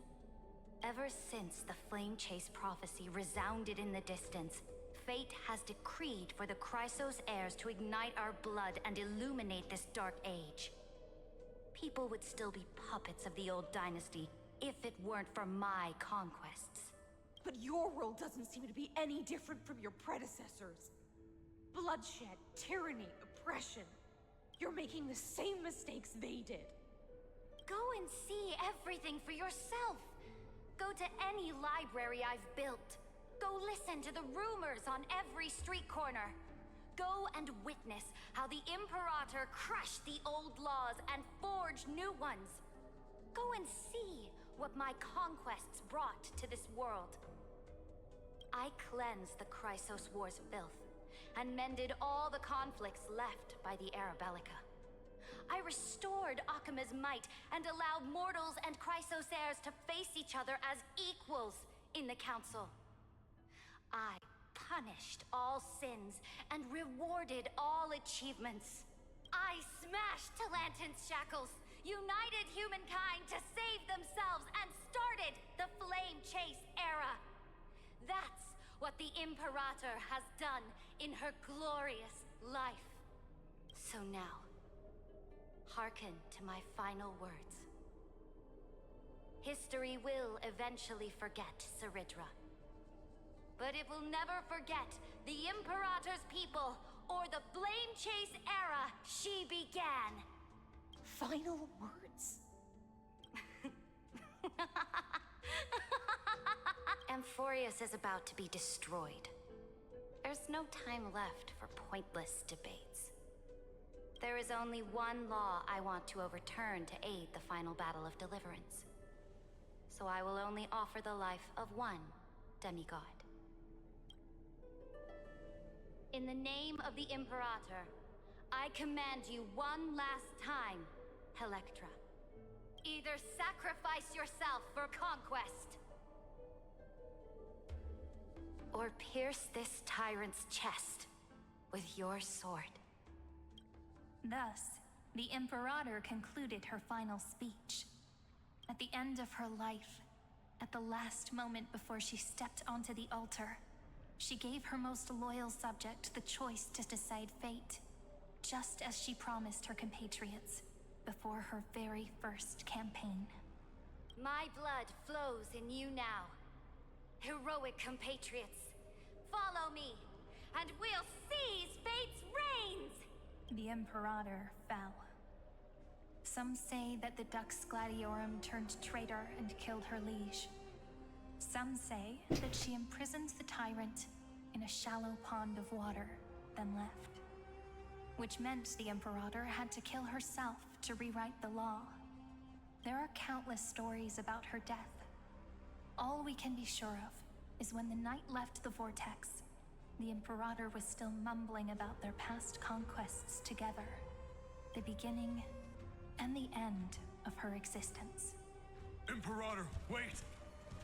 Ever since the Flame Chase prophecy resounded in the distance, fate has decreed for the Chrysos heirs to ignite our blood and illuminate this dark age. People would still be puppets of the old dynasty if it weren't for my conquests. But your world doesn't seem to be any different from your predecessors. Bloodshed, tyranny, oppression. You're making the same mistakes they did. Go and see everything for yourself. Go to any library I've built. Go listen to the rumors on every street corner. Go and witness how the Imperator crushed the old laws and forged new ones. Go and see what my conquests brought to this world. I cleansed the Chrysos War's filth and mended all the conflicts left by the Arabellica. I restored Akima's might and allowed mortals and Chrysos heirs to face each other as equals in the council. I punished all sins and rewarded all achievements. I smashed Talantin's shackles, united humankind to save themselves, and started the Flame Chase era. That's what the Imperator has done in her glorious life. So now, hearken to my final words. History will eventually forget Ceridra, but it will never forget the Imperator's people or the Flame Chase era she began. Final words? Amphorius is about to be destroyed. There's no time left for pointless debates. There is only one law I want to overturn to aid the final battle of deliverance. So I will only offer the life of one demigod. In the name of the Imperator, I command you one last time, Electra. Either sacrifice yourself for conquest, or pierce this tyrant's chest with your sword. Thus, the Imperator concluded her final speech. At the end of her life, at the last moment before she stepped onto the altar, she gave her most loyal subject the choice to decide fate, just as she promised her compatriots before her very first campaign. My blood flows in you now. Heroic compatriots, follow me, and we'll seize fate's reins! The Imperator fell. Some say that the Dux Gladiorum turned traitor and killed her liege. Some say that she imprisoned the tyrant in a shallow pond of water, then left. Which meant the Imperator had to kill herself to rewrite the law. There are countless stories about her death. All we can be sure of is when the knight left the vortex, the Imperator was still mumbling about their past conquests together, the beginning and the end of her existence. Imperator, wait!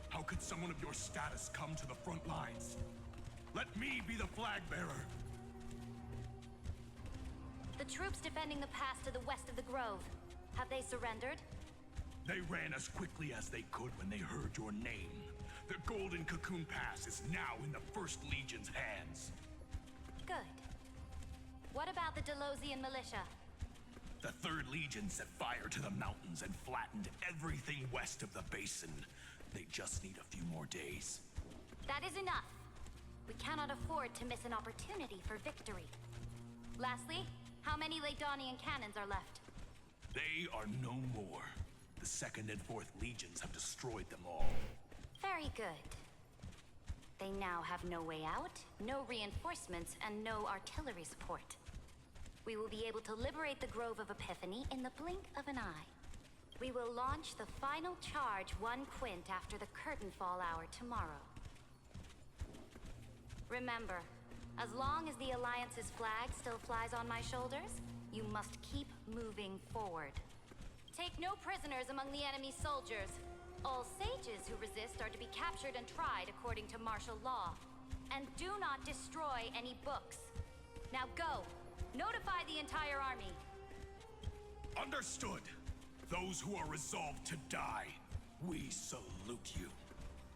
How could someone of your status come to the front lines? Let me be the flag bearer! The troops defending the pass to the west of the grove. Have they surrendered? They ran as quickly as they could when they heard your name. The Golden Cocoon Pass is now in the First Legion's hands. Good. What about the Delosian militia? The Third Legion set fire to the mountains and flattened everything west of the basin. They just need a few more days. That is enough. We cannot afford to miss an opportunity for victory. Lastly, how many Ladonian cannons are left? They are no more. The 2nd and 4th Legions have destroyed them all. Very good. They now have no way out, no reinforcements, and no artillery support. We will be able to liberate the Grove of Epiphany in the blink of an eye. We will launch the final charge 1 quint after the curtain fall hour tomorrow. Remember, as long as the Alliance's flag still flies on my shoulders, you must keep moving forward. Take no prisoners among the enemy soldiers. All sages who resist are to be captured and tried according to martial law. And do not destroy any books. Now go! Notify the entire army! Understood! Those who are resolved to die, we salute you.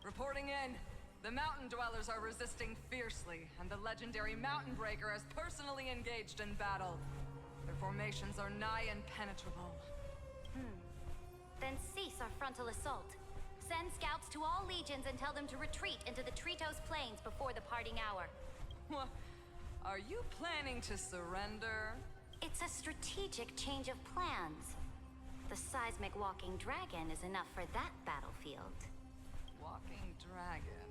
Reporting in. The mountain dwellers are resisting fiercely, and the legendary Mountain Breaker has personally engaged in battle. Their formations are nigh impenetrable. Then cease our frontal assault. Send scouts to all legions and tell them to retreat into the Tritos Plains before the parting hour. What? Are you planning to surrender? It's a strategic change of plans. The seismic walking dragon is enough for that battlefield. Walking dragon?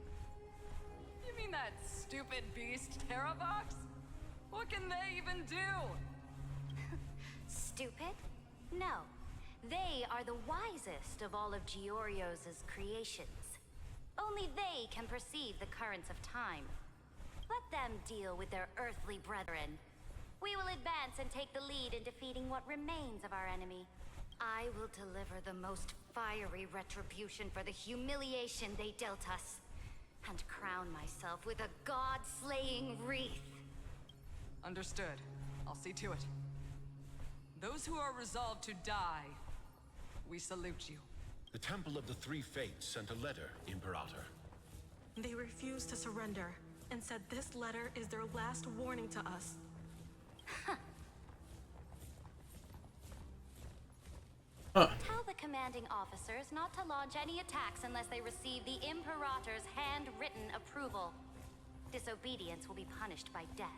You mean that stupid beast, Terravox? What can they even do? Stupid? No. They are the wisest of all of Giorio's creations. Only they can perceive the currents of time. Let them deal with their earthly brethren. We will advance and take the lead in defeating what remains of our enemy. I will deliver the most fiery retribution for the humiliation they dealt us, and crown myself with a god-slaying wreath. Understood. I'll see to it. Those who are resolved to die, we salute you. The Temple of the Three Fates sent a letter, Imperator. They refused to surrender and said this letter is their last warning to us. Tell the commanding officers not to launch any attacks unless they receive the Imperator's handwritten approval. Disobedience will be punished by death.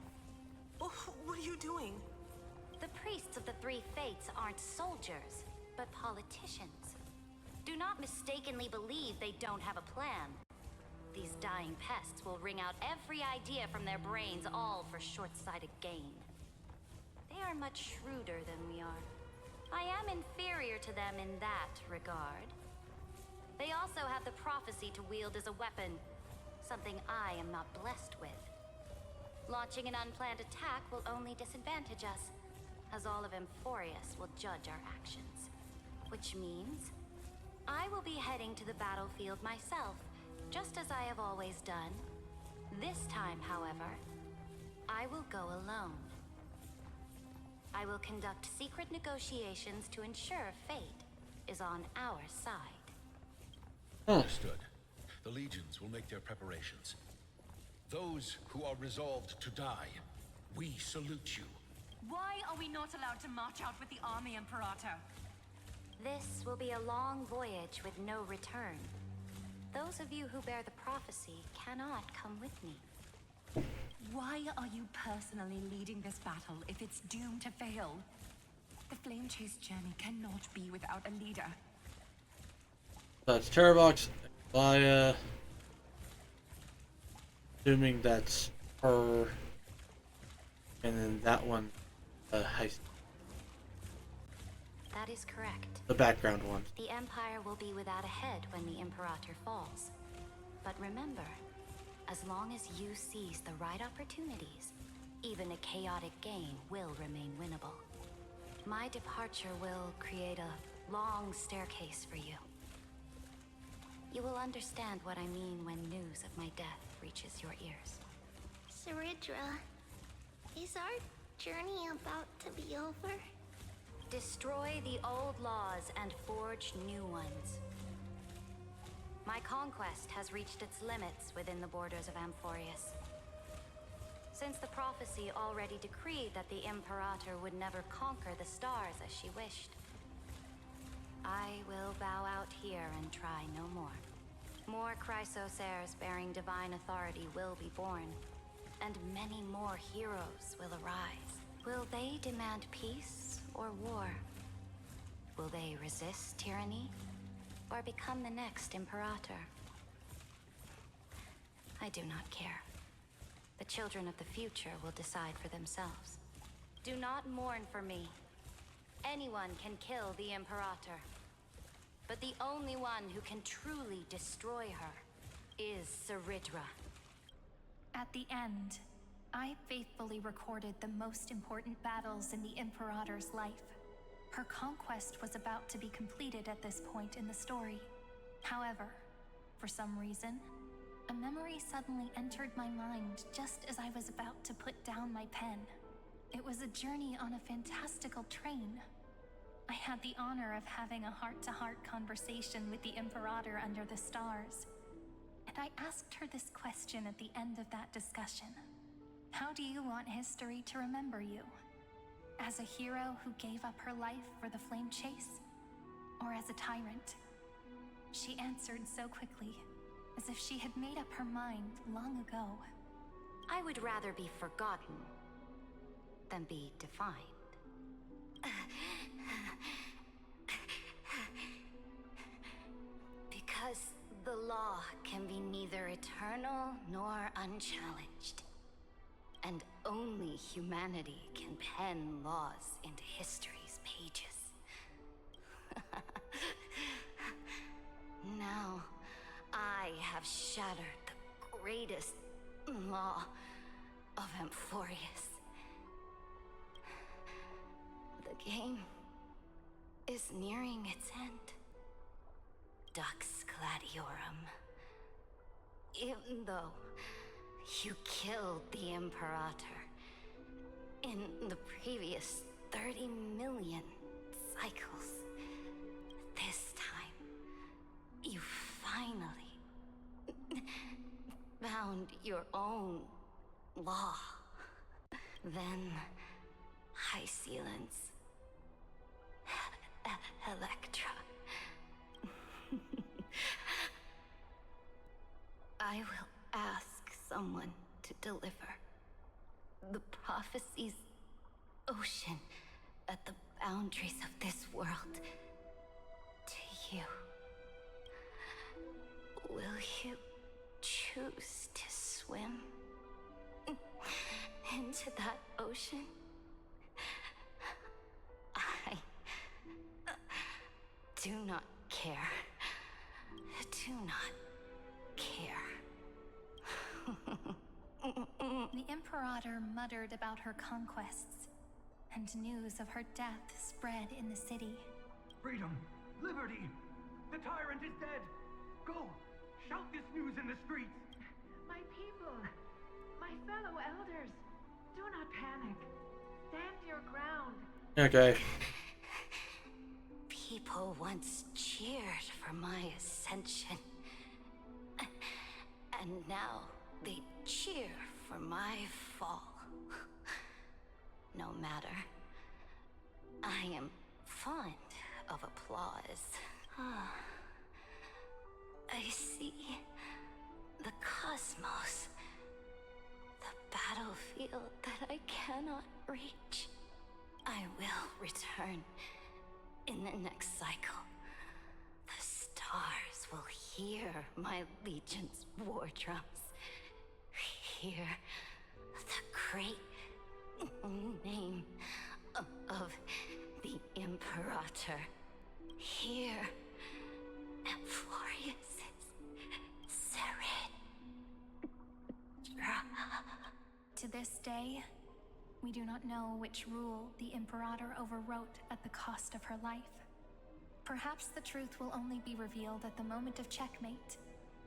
Oh, what are you doing? The priests of the Three Fates aren't soldiers, but politicians. Do not mistakenly believe they don't have a plan. These dying pests will wring out every idea from their brains, all for short-sighted gain. They are much shrewder than we are. I am inferior to them in that regard. They also have the prophecy to wield as a weapon, something I am not blessed with. Launching an unplanned attack will only disadvantage us, as all of Amphorius will judge our actions. Which means I will be heading to the battlefield myself, just as I have always done. This time, however, I will go alone. I will conduct secret negotiations to ensure fate is on our side. Understood. The legions will make their preparations. Those who are resolved to die, we salute you. Why are we not allowed to march out with the army, Imperator? This will be a long voyage with no return. Those of you who bear the prophecy cannot come with me. Why are you personally leading this battle if it's doomed to fail? The Flame Chase journey cannot be without a leader. That's Terravox, Elia. Assuming that's her. And then that one, heist. That is correct. The background one. The Empire will be without a head when the Imperator falls. But remember, as long as you seize the right opportunities, even a chaotic game will remain winnable. My departure will create a long staircase for you. You will understand what I mean when news of my death reaches your ears. Saridra, is our journey about to be over? Destroy the old laws and forge new ones. My conquest has reached its limits within the borders of Amphorius. Since the prophecy already decreed that the Imperator would never conquer the stars as she wished, I will bow out here and try no more. More Chrysos heirs bearing divine authority will be born, and many more heroes will arise. Will they demand peace or war? Will they resist tyranny or become the next Imperator? I do not care. The children of the future will decide for themselves. Do not mourn for me. Anyone can kill the Imperator. But the only one who can truly destroy her is Saridra. At the end, I faithfully recorded the most important battles in the Imperator's life. Her conquest was about to be completed at this point in the story. However, for some reason, a memory suddenly entered my mind just as I was about to put down my pen. It was a journey on a fantastical train. I had the honor of having a heart-to-heart conversation with the Imperator under the stars. And I asked her this question at the end of that discussion. How do you want history to remember you? As a hero who gave up her life for the flame chase? Or as a tyrant? She answered so quickly, as if she had made up her mind long ago. I would rather be forgotten than be defined. Because the law can be neither eternal nor unchallenged. And only humanity can pen laws into history's pages. Now, I have shattered the greatest law of Amphorius. The game is nearing its end. Dux Gladiorum. Even though you killed the Imperator in the previous 30 million cycles, this time, you finally found your own law. Then, Hysealans, Electra. I will ask someone to deliver the prophecy's ocean at the boundaries of this world to you. Will you choose to swim into that ocean? I do not care. Do not care. The Imperator muttered about her conquests, and news of her death spread in the city. Freedom! Liberty! The tyrant is dead! Go! Shout this news in the streets! My people! My fellow elders! Do not panic. Stand your ground. Okay. People once cheered for my ascension. And now they cheer for my fall. No matter. I am fond of applause. I see the cosmos. The battlefield that I cannot reach. I will return in the next cycle. The stars will hear my legion's war drums. Hear the great name of the Imperator. Hear Amphorius's Saridra. We do not know which rule the Imperator overwrote at the cost of her life. Perhaps the truth will only be revealed at the moment of checkmate,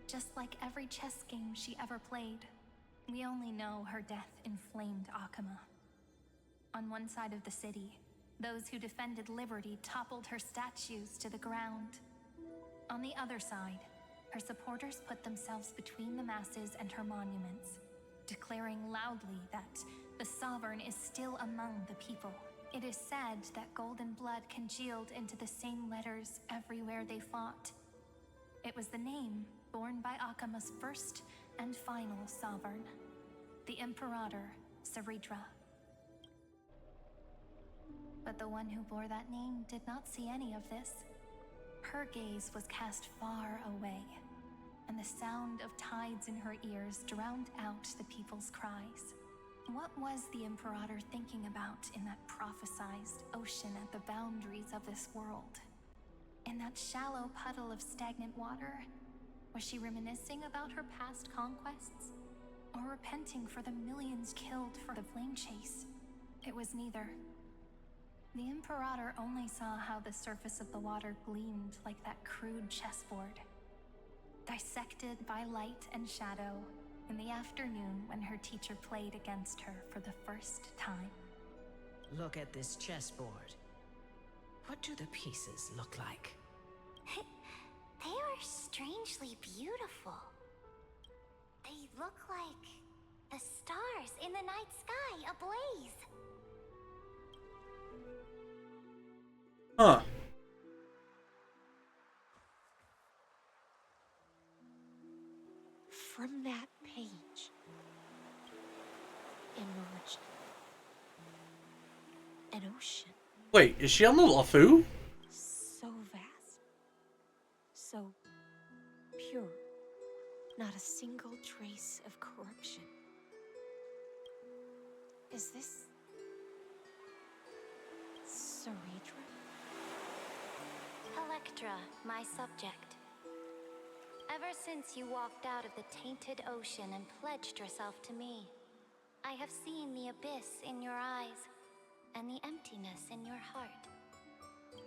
just like every chess game she ever played. We only know her death inflamed Akuma. On one side of the city, those who defended liberty toppled her statues to the ground. On the other side, her supporters put themselves between the masses and her monuments, declaring loudly that the Sovereign is still among the people. It is said that golden blood congealed into the same letters everywhere they fought. It was the name borne by Akuma's first and final sovereign, the Imperator Saritra. But the one who bore that name did not see any of this. Her gaze was cast far away, and the sound of tides in her ears drowned out the people's cries. What was the Imperator thinking about in that prophesized ocean at the boundaries of this world? In that shallow puddle of stagnant water, was she reminiscing about her past conquests? Or repenting for the millions killed for the flame chase? It was neither. The Imperator only saw how the surface of the water gleamed like that crude chessboard, dissected by light and shadow in the afternoon when her teacher played against her for the first time. Look at this chessboard. What do the pieces look like? They are strangely beautiful. They look like the stars in the night sky ablaze. Huh. From that page emerged an ocean. Wait, is she on the Lafu? So vast, so pure, not a single trace of corruption. Is this Saritra? Electra, my subject. Ever since you walked out of the tainted ocean and pledged yourself to me, I have seen the abyss in your eyes and the emptiness in your heart.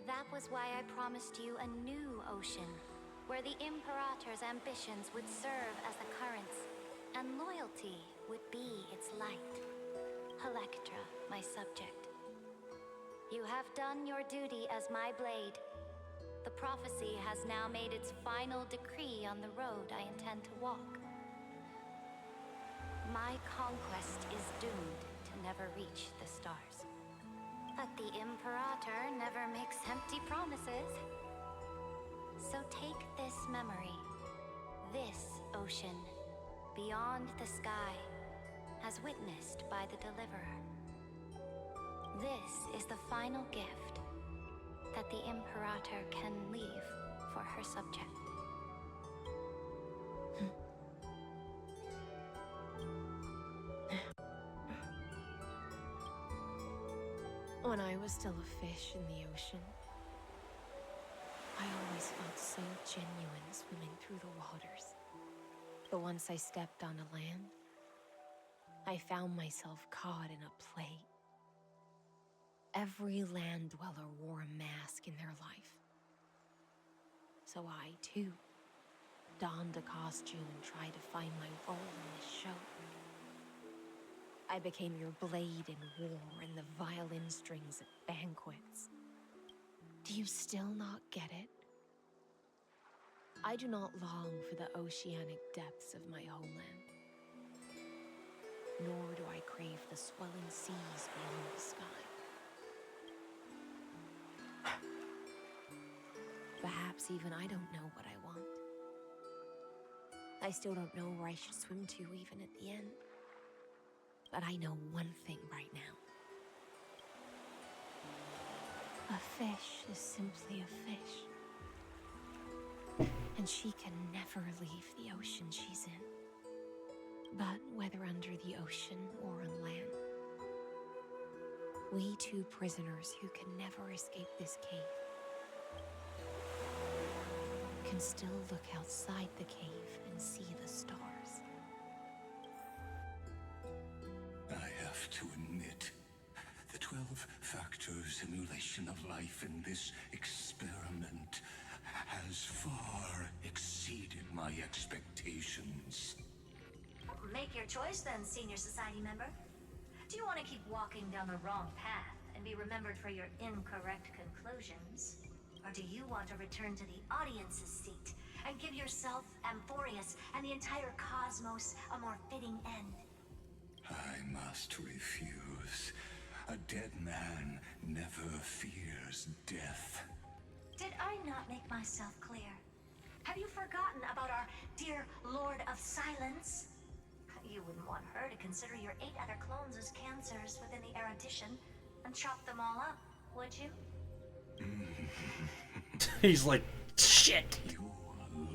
That was why I promised you a new ocean, where the Imperator's ambitions would serve as the currents, and loyalty would be its light. Electra, my subject. You have done your duty as my blade. The prophecy has now made its final decree on the road I intend to walk. My conquest is doomed to never reach the stars. But the Imperator never makes empty promises. So take this memory, this ocean, beyond the sky, as witnessed by the Deliverer. This is the final gift that the Imperator can leave for her subject. When I was still a fish in the ocean, I always felt so genuine swimming through the waters. But once I stepped onto land, I found myself caught in a play. Every land dweller wore a mask in their life. So I, too, donned a costume and tried to find my role in this show. I became your blade in war and the violin strings at banquets. Do you still not get it? I do not long for the oceanic depths of my homeland. Nor do I crave the swelling seas beyond the sky. Perhaps even I don't know what I want. I still don't know where I should swim to even at the end. But I know one thing right now. A fish is simply a fish. And she can never leave the ocean she's in. But whether under the ocean or on land, we two prisoners who can never escape this cave can still look outside the cave and see the stars. I have to admit, duration of life in this experiment has far exceeded my expectations. Make your choice then, Senior Society member. Do you want to keep walking down the wrong path and be remembered for your incorrect conclusions? Or do you want to return to the audience's seat and give yourself, Amphorius, and the entire cosmos a more fitting end? I must refuse. A dead man never fears death. Did I not make myself clear? Have you forgotten about our dear Lord of Silence? You wouldn't want her to consider your 8 other clones as cancers within the erudition and chop them all up, would you? He's like, shit. Your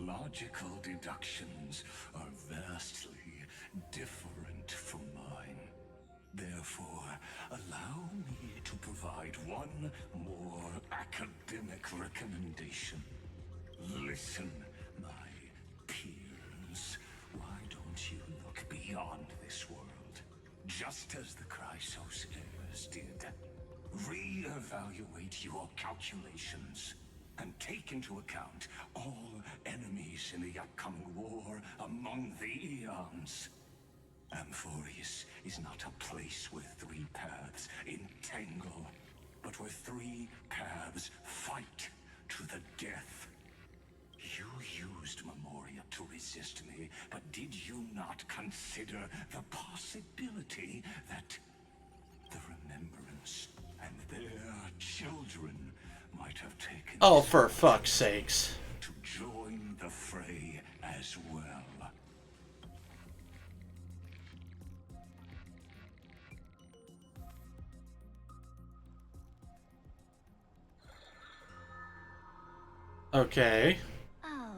logical deductions are vastly different from mine. Therefore, allow me to provide one more academic recommendation. Listen, my peers. Why don't you look beyond this world, just as the Chrysos heirs did? Re-evaluate your calculations and take into account all enemies in the upcoming war among the eons. Amphorius is not a place where 3 paths entangle, but where 3 paths fight to the death. You used Memoria to resist me, but did you not consider the possibility that the Remembrance and their children might have taken... Oh, for fuck's sakes. ...to join the fray as well? Okay. Oh,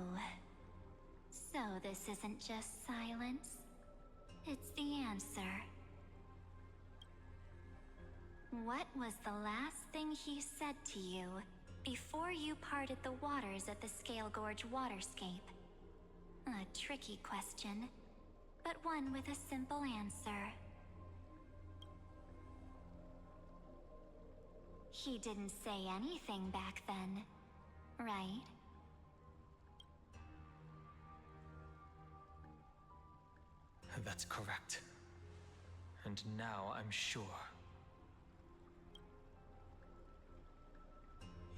so this isn't just silence. It's the answer. What was the last thing he said to you before you parted the waters at the Scale Gorge waterscape? A tricky question, but one with a simple answer. He didn't say anything back then, right? That's correct. And now I'm sure.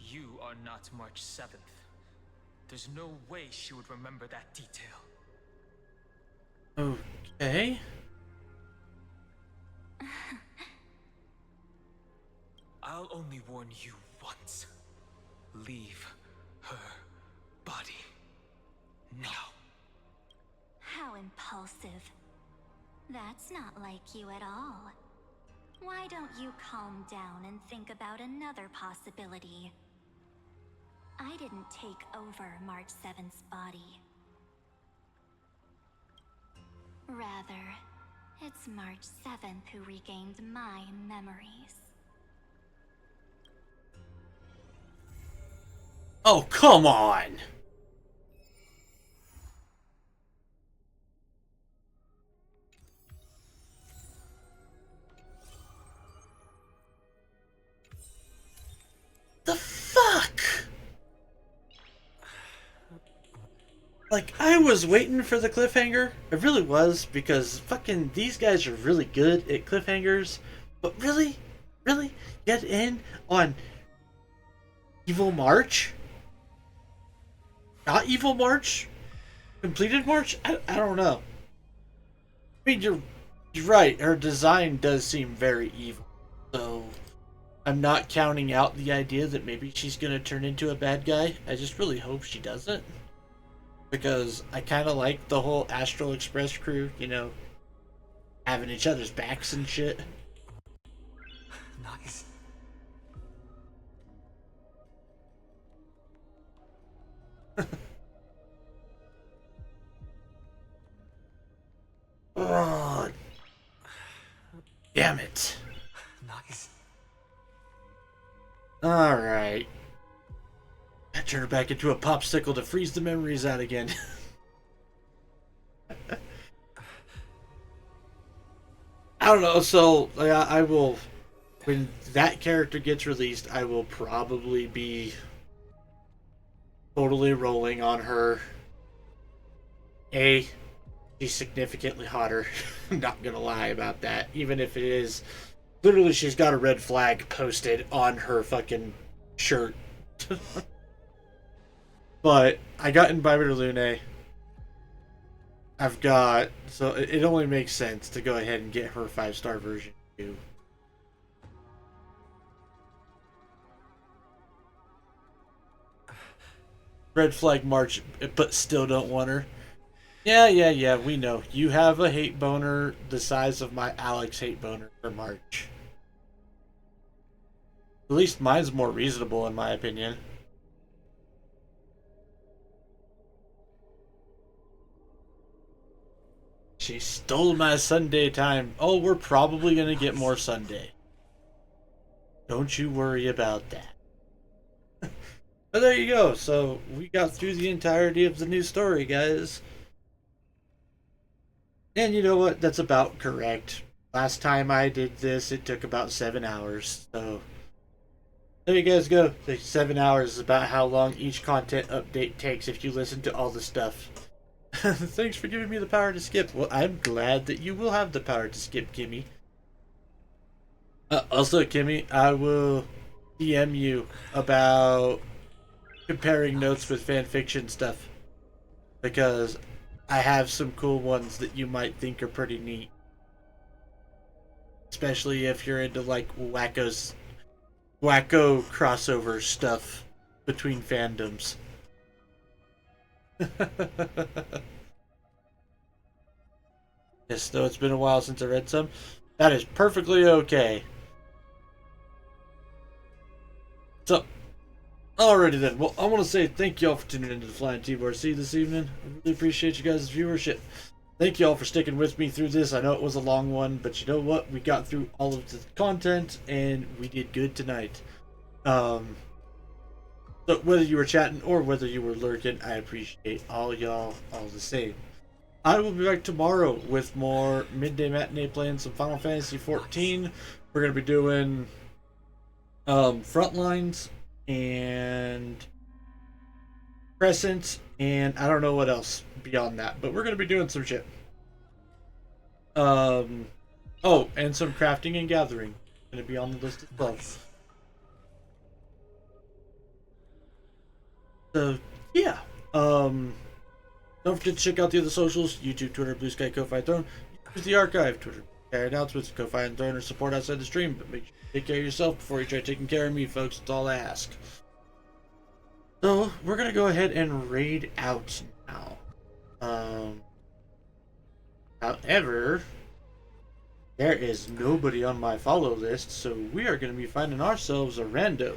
You are not March 7th. There's no way she would remember that detail. Okay. I'll only warn you once. Leave her body. Now. How impulsive. That's not like you at all. Why don't you calm down and think about another possibility? I didn't take over March 7th's body. Rather, it's March 7th who regained my memories. Oh, come on! The fuck? Like, I was waiting for the cliffhanger. I really was, because fucking these guys are really good at cliffhangers. But really? Really? You had to end on Evil March? Not Evil March? Completed March? I don't know. I mean, you're right. Her design does seem very evil. So, I'm not counting out the idea that maybe she's going to turn into a bad guy. I just really hope she doesn't. Because I kind of like the whole Astral Express crew, you know, having each other's backs and shit. Nice. Oh, damn it. Nice. Alright. I turn her back into a popsicle to freeze the memories out again. I don't know, so I will when that character gets released, I will probably be totally rolling on her. She's significantly hotter. I'm not gonna lie about that. Even if it is literally, she's got a red flag posted on her fucking shirt. But I got invited to Lune. I've got, so it only makes sense to go ahead and get her 5-star version too. Red flag March, but still don't want her. Yeah, we know. You have a hate boner the size of my Alex hate boner for March. At least mine's more reasonable in my opinion. She stole my Sunday time. Oh, we're probably going to get more Sunday. Don't you worry about that. But there you go. So we got through the entirety of the new story, guys. And you know what? That's about correct. Last time I did this, it took about 7 hours. So there you guys go. The 7 hours is about how long each content update takes if you listen to all the stuff. Thanks for giving me the power to skip. Well, I'm glad that you will have the power to skip, Kimmy. Also, Kimmy, I will DM you about comparing notes with fanfiction stuff. Because I have some cool ones that you might think are pretty neat. Especially if you're into, like, wacko crossover stuff between fandoms. Yes, though it's been a while since I read some. That is perfectly okay. So, alrighty then. Well, I want to say thank y'all for tuning into the Flying T-Bar-C this evening. I really appreciate you guys' viewership. Thank y'all for sticking with me through this. I know it was a long one, but you know what? We got through all of the content, and we did good tonight. So whether you were chatting or whether you were lurking, I appreciate all y'all all the same. I will be back tomorrow with more midday matinee playing some Final Fantasy XIV. We're going to be doing Frontlines and Crescent, and I don't know what else beyond that, but we're going to be doing some shit. Oh, and some crafting and gathering. Going to be on the list as well. So, yeah. Don't forget to check out the other socials: YouTube, Twitter, Blue Sky, Ko-Fi, Throne. Use the archive, Twitter, announcements, Ko-Fi and Throne, or support outside the stream. But make sure you take care of yourself before you try taking care of me, folks. That's all I ask. So, we're going to go ahead and raid out now. However, there is nobody on my follow list, so we are going to be finding ourselves a rando.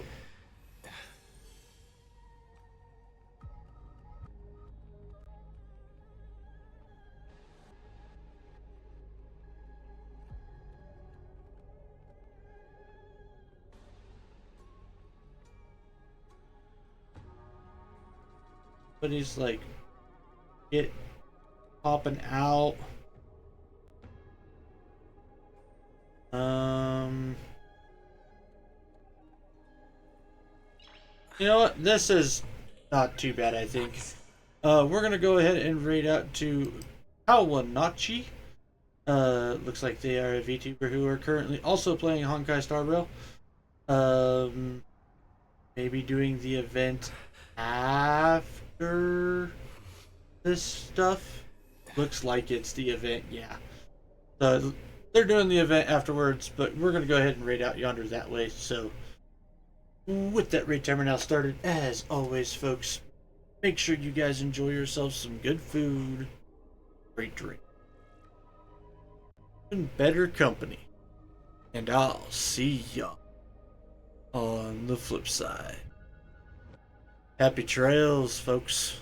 But he's like, get popping out. You know what? This is not too bad, I think. We're gonna go ahead and raid out to Kawanachi. Looks like they are a VTuber who are currently also playing Honkai Star Rail. Maybe doing the event after this stuff. Looks like it's the event, yeah. So they're doing the event afterwards, but we're gonna go ahead and raid out yonder that way. So with that raid timer now started, as always, folks, make sure you guys enjoy yourselves some good food, great drink, and better company. And I'll see y'all on the flip side. Happy trails, folks.